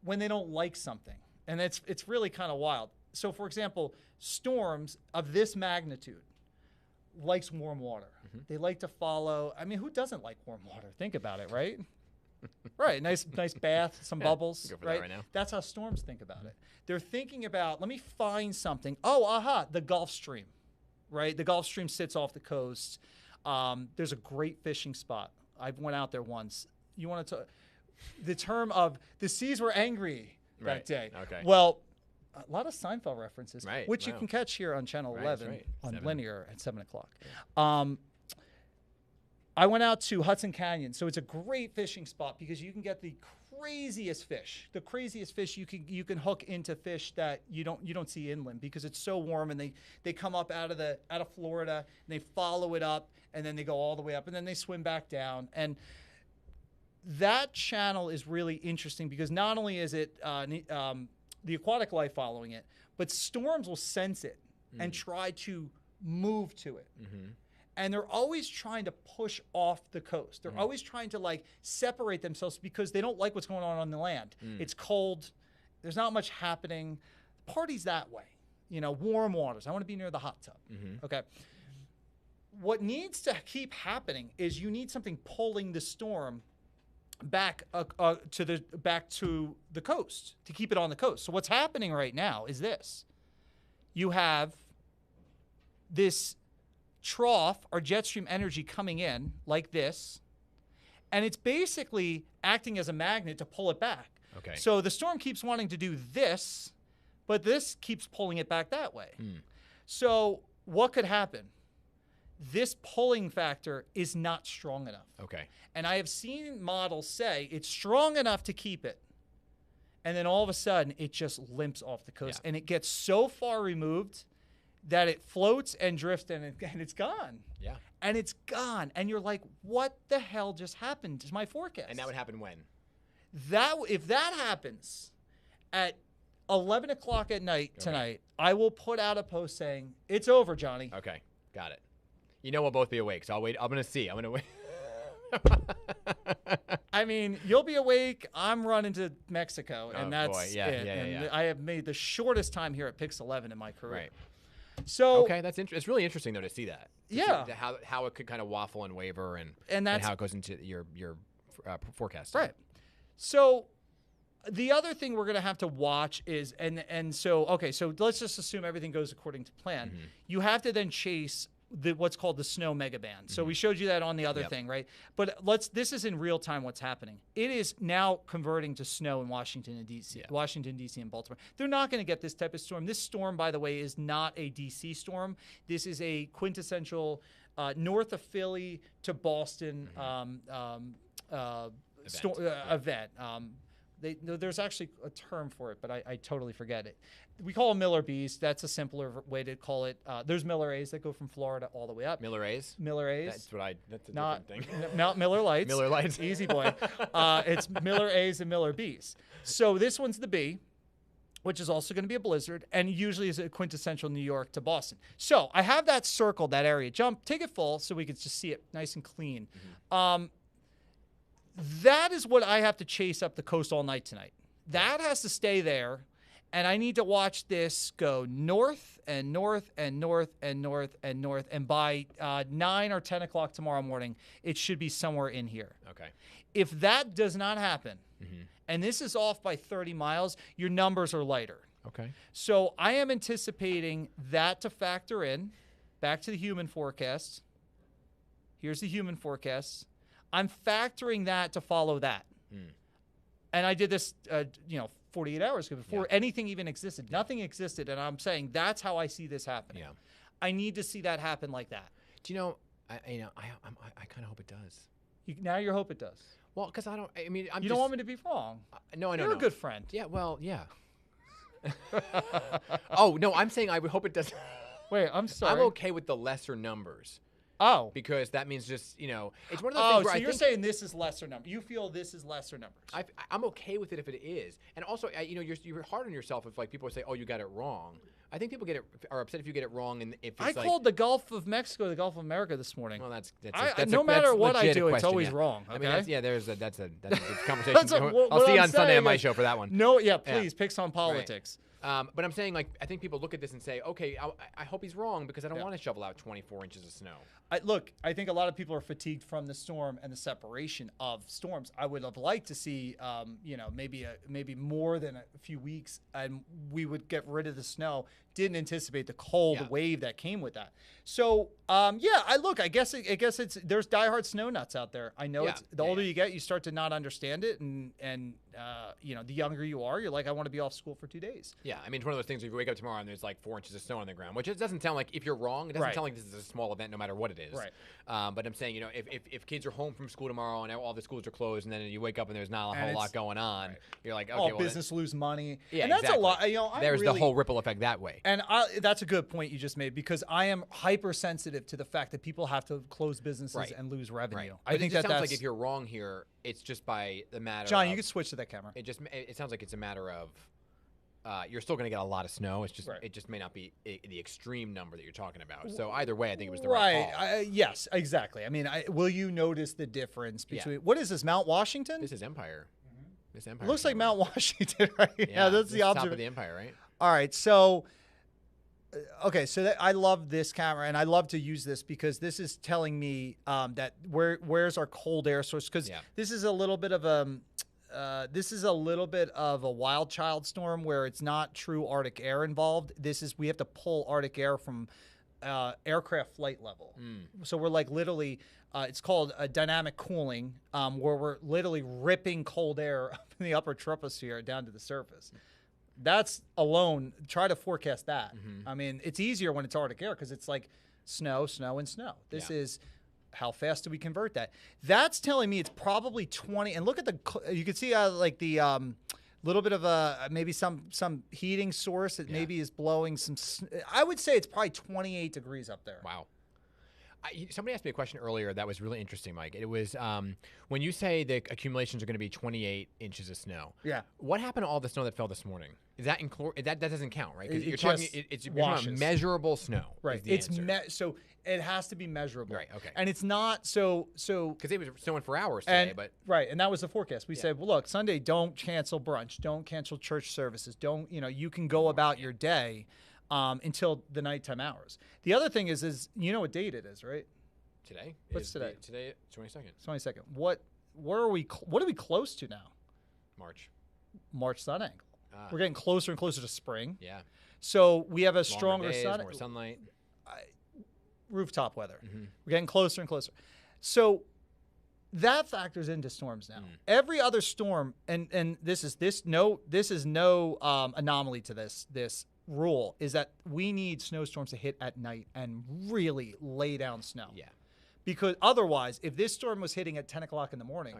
Speaker 1: when they don't like something, and it's really kind of wild. So, for example, storms of this magnitude likes warm water. They like to follow. I mean, who doesn't like warm water? Think about it, right? Right, nice bath, some bubbles,
Speaker 8: go for
Speaker 1: right?
Speaker 8: that right now.
Speaker 1: That's how storms think about it. They're thinking about, let me find something. Oh, aha, the Gulf Stream, right? The Gulf Stream sits off the coast. There's a great fishing spot. I went out there once. You want to the term of the seas were angry that day.
Speaker 8: Okay.
Speaker 1: Well, a lot of Seinfeld references,
Speaker 8: right,
Speaker 1: which you can catch here on Channel 11 on
Speaker 8: 7.
Speaker 1: linear at 7 o'clock. I went out to Hudson Canyon, so it's a great fishing spot because you can get the craziest fish. The craziest fish you can hook into fish that you don't see inland because it's so warm, and they come up out of Florida and they follow it up, and then they go all the way up, and then they swim back down. And that channel is really interesting because not only is it the aquatic life following it, but storms will sense it and try to move to it. And they're always trying to push off the coast. They're always trying to separate themselves because they don't like what's going on the land. It's cold. There's not much happening. The party's that way. Warm waters. I want to be near the hot tub. Okay. What needs to keep happening is you need something pulling the storm back to the coast to keep it on the coast. So what's happening right now is this. You have this trough or jet stream energy coming in like this, and it's basically acting as a magnet to pull it back.
Speaker 8: Okay.
Speaker 1: So the storm keeps wanting to do this, but this keeps pulling it back that way. So what could happen? This pulling factor is not strong enough.
Speaker 8: Okay.
Speaker 1: And I have seen models say it's strong enough to keep it, and then all of a sudden it just limps off the coast, and it gets so far removed that it floats and drifts and it's gone.
Speaker 8: Yeah.
Speaker 1: And it's gone. And you're like, what the hell just happened to my forecast?
Speaker 8: And that would happen when?
Speaker 1: If that happens at 11 o'clock at night tonight, I will put out a post saying, it's over, Johnny.
Speaker 8: Okay. Got it. We'll both be awake, so I'll wait. I'm going to see. I'm going to wait.
Speaker 1: I mean, you'll be awake. I'm running to Mexico, and that's
Speaker 8: boy.
Speaker 1: it.
Speaker 8: Yeah.
Speaker 1: I have made the shortest time here at PIX11 in my career.
Speaker 8: Right.
Speaker 1: So
Speaker 8: okay, it's really interesting though to see that.
Speaker 1: Yeah.
Speaker 8: See how it could kind of waffle and waver and how it goes into your forecast.
Speaker 1: Right. So the other thing we're going to have to watch is so let's just assume everything goes according to plan. You have to then chase what's called the snow megaband. So we showed you that on the other thing, right? But this is in real time what's happening. It is now converting to snow in Washington and D.C. Washington, D.C. and Baltimore. They're not going to get this type of storm. This storm, by the way, is not a D.C. storm. This is a quintessential north of Philly to Boston event. There's actually a term for it, but I totally forget it. We call them Miller B's. That's a simpler way to call it. There's Miller A's that go from Florida all the way up.
Speaker 8: Miller A's?
Speaker 1: Miller A's.
Speaker 8: That's a different thing.
Speaker 1: Not Miller Lights.
Speaker 8: Miller Lights.
Speaker 1: Easy boy. It's Miller A's and Miller B's. So this one's the B, which is also going to be a blizzard, and usually is a quintessential New York to Boston. So I have that circled, that area. Take it full so we can just see it nice and clean. Mm-hmm. That is what I have to chase up the coast all night tonight. That has to stay there, and I need to watch this go north and north and north and north and north, and by 9 or 10 o'clock tomorrow morning, it should be somewhere in here.
Speaker 8: Okay.
Speaker 1: If that does not happen, and this is off by 30 miles, your numbers are lighter.
Speaker 8: Okay.
Speaker 1: So I am anticipating that to factor in. Back to the human forecasts. Here's the human forecasts. I'm factoring that to follow that. And I did this, 48 hours ago before anything even existed. Nothing existed, and I'm saying that's how I see this happening.
Speaker 8: Yeah.
Speaker 1: I need to see that happen like that.
Speaker 8: Do you know? I kind of hope it does.
Speaker 1: Now you hope it does.
Speaker 8: Well, because I don't. I mean,
Speaker 1: you don't want me to be wrong.
Speaker 8: No, I know.
Speaker 1: You're a good friend.
Speaker 8: Yeah. Well, yeah. Oh no, I'm saying I would hope it does.
Speaker 1: Wait, I'm sorry.
Speaker 8: I'm okay with the lesser numbers.
Speaker 1: Oh.
Speaker 8: Because that means just, it's one of those things where
Speaker 1: so you're saying this is lesser number. You feel this is lesser numbers.
Speaker 8: I'm okay with it if it is. And also, you're hard on yourself if people say, oh, you got it wrong. I think people are upset if you get it wrong. And if it's
Speaker 1: called the Gulf of Mexico the Gulf of America this morning.
Speaker 8: Well, that's
Speaker 1: no matter what I do, it's always wrong. Okay?
Speaker 8: I mean, that's a good conversation. I'll see you on Sunday on my show for that one.
Speaker 1: No, please, PIX on politics.
Speaker 8: Right. But I'm saying, I think people look at this and say, okay, I hope he's wrong because I don't want to shovel out 24 inches of snow.
Speaker 1: I think a lot of people are fatigued from the storm and the separation of storms. I would have liked to see, maybe more than a few weeks, and we would get rid of the snow. Didn't anticipate the cold wave that came with that. So, I guess it's there's diehard snow nuts out there. I know it's the older you get, you start to not understand it, and the younger you are, you're like, I want to be off school for 2 days.
Speaker 8: Yeah, I mean, it's one of those things. If you wake up tomorrow and there's like 4 inches of snow on the ground, which it doesn't sound like, if you're wrong, it doesn't sound like this is a small event, no matter what it is.
Speaker 1: Right.
Speaker 8: But I'm saying, if kids are home from school tomorrow and all the schools are closed, and then you wake up and there's not a whole lot going on, you're like, okay,
Speaker 1: business lose money.
Speaker 8: Yeah,
Speaker 1: and that's
Speaker 8: exactly.
Speaker 1: a lot.
Speaker 8: There's the whole ripple effect that way.
Speaker 1: And that's a good point you just made, because I am hypersensitive to the fact that people have to close businesses and lose revenue.
Speaker 8: I think that sounds like if you're wrong here, it's just by the matter.
Speaker 1: John, you can switch to that camera.
Speaker 8: It sounds like it's a matter of you're still going to get a lot of snow. It's just it just may not be the extreme number that you're talking about. So either way, I think it was the right call.
Speaker 1: Yes, exactly. I mean, will you notice the difference between what is this, Mount Washington?
Speaker 8: This is Empire. This Empire.
Speaker 1: It looks like Mount Washington, right?
Speaker 8: Yeah,
Speaker 1: that's the
Speaker 8: top of the Empire, right?
Speaker 1: All right, so. Okay, so I love this camera, and I love to use this because this is telling me that where's our cold air source, because this is a little bit of a wild child storm where it's not true Arctic air involved. We have to pull Arctic air from aircraft flight level. So we're like literally, it's called dynamic cooling, where we're literally ripping cold air up in the upper troposphere down to the surface. That's alone, try to forecast that. I mean, it's easier when it's Arctic air because it's like snow, snow, and snow. This is how fast do we convert that? That's telling me it's probably 20. And look at you can see like the little bit of maybe some heating source that maybe is blowing some. I would say it's probably 28 degrees up there.
Speaker 8: Wow. Somebody asked me a question earlier that was really interesting, Mike. It was when you say the accumulations are going to be 28 inches of snow.
Speaker 1: Yeah.
Speaker 8: What happened to all the snow that fell this morning? Is that that doesn't count, right? Because you're talking measurable snow.
Speaker 1: Right. So it has to be measurable.
Speaker 8: Right. Okay.
Speaker 1: And it's not so
Speaker 8: because it was snowing for hours today, but
Speaker 1: and that was the forecast. We said, well, look, Sunday, don't cancel brunch, don't cancel church services, don't you can go about your day. Until the nighttime hours. The other thing is you know what date it is, right?
Speaker 8: Today.
Speaker 1: What's today?
Speaker 8: Today, 22nd.
Speaker 1: 22nd. What are we close to now? March sun angle. We're getting closer and closer to spring.
Speaker 8: Yeah.
Speaker 1: So we have a
Speaker 8: longer
Speaker 1: stronger
Speaker 8: days,
Speaker 1: sun.
Speaker 8: More sunlight.
Speaker 1: Rooftop weather. We're getting closer and closer. So that factors into storms now. Every other storm, and this is no anomaly to this rule, is that we need snowstorms to hit at night and really lay down snow.
Speaker 8: Yeah.
Speaker 1: Because otherwise, if this storm was hitting at 10 o'clock in the morning,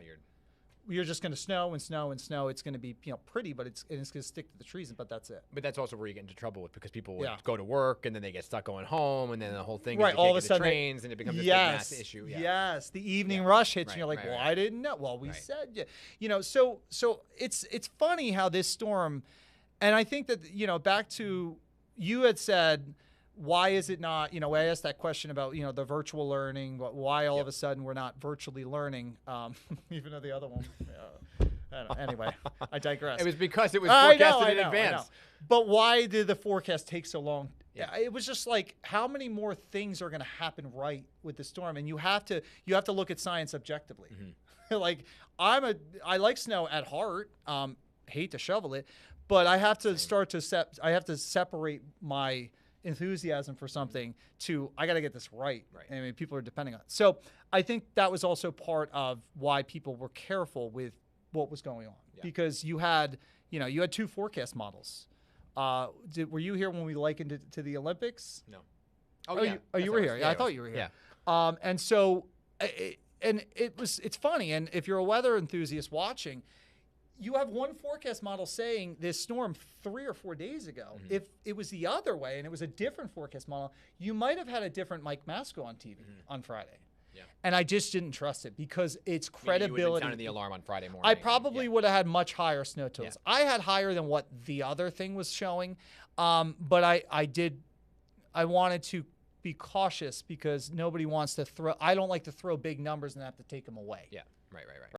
Speaker 1: you're just going to snow and snow and snow. It's going to be pretty, but it's going to stick to the trees, but that's it.
Speaker 8: But that's also where you get into trouble with, because people would go to work and then they get stuck going home, and then the whole thing
Speaker 1: right.
Speaker 8: is
Speaker 1: all of a
Speaker 8: the
Speaker 1: sudden
Speaker 8: trains, and it becomes this big mass issue.
Speaker 1: Yes, the evening rush hits, and you're like, I didn't know. Well, we said, so it's funny how this storm, and I think that back to you had said, why is it not, I asked that question about, the virtual learning, why all of a sudden we're not virtually learning, even though the other one, I don't know. Anyway, I digress.
Speaker 8: It was because it was forecasted in advance.
Speaker 1: I know. But why did the forecast take so long? Yeah. It was just like, how many more things are going to happen right with the storm? And you have to look at science objectively. Mm-hmm. Like, I like snow at heart, hate to shovel it, but I have to separate my enthusiasm for something to, I got to get this right. I mean, people are depending on it. So I think that was also part of why people were careful with what was going on, because you had two forecast models. Were you here when we likened it to the Olympics?
Speaker 8: No.
Speaker 1: You were here. Yeah, I thought you were here. Yeah. And so, it's funny. And if you're a weather enthusiast watching, you have one forecast model saying this storm 3 or 4 days ago. Mm-hmm. If it was the other way and it was a different forecast model, you might have had a different Mike Masco on TV on Friday. Yeah. And I just didn't trust it because it's credibility.
Speaker 8: You would have sounded the alarm on Friday morning.
Speaker 1: I probably would have had much higher snow totals. Yeah. I had higher than what the other thing was showing, but I wanted to be cautious because nobody wants to throw. I don't like to throw big numbers and have to take them away.
Speaker 8: Yeah, right.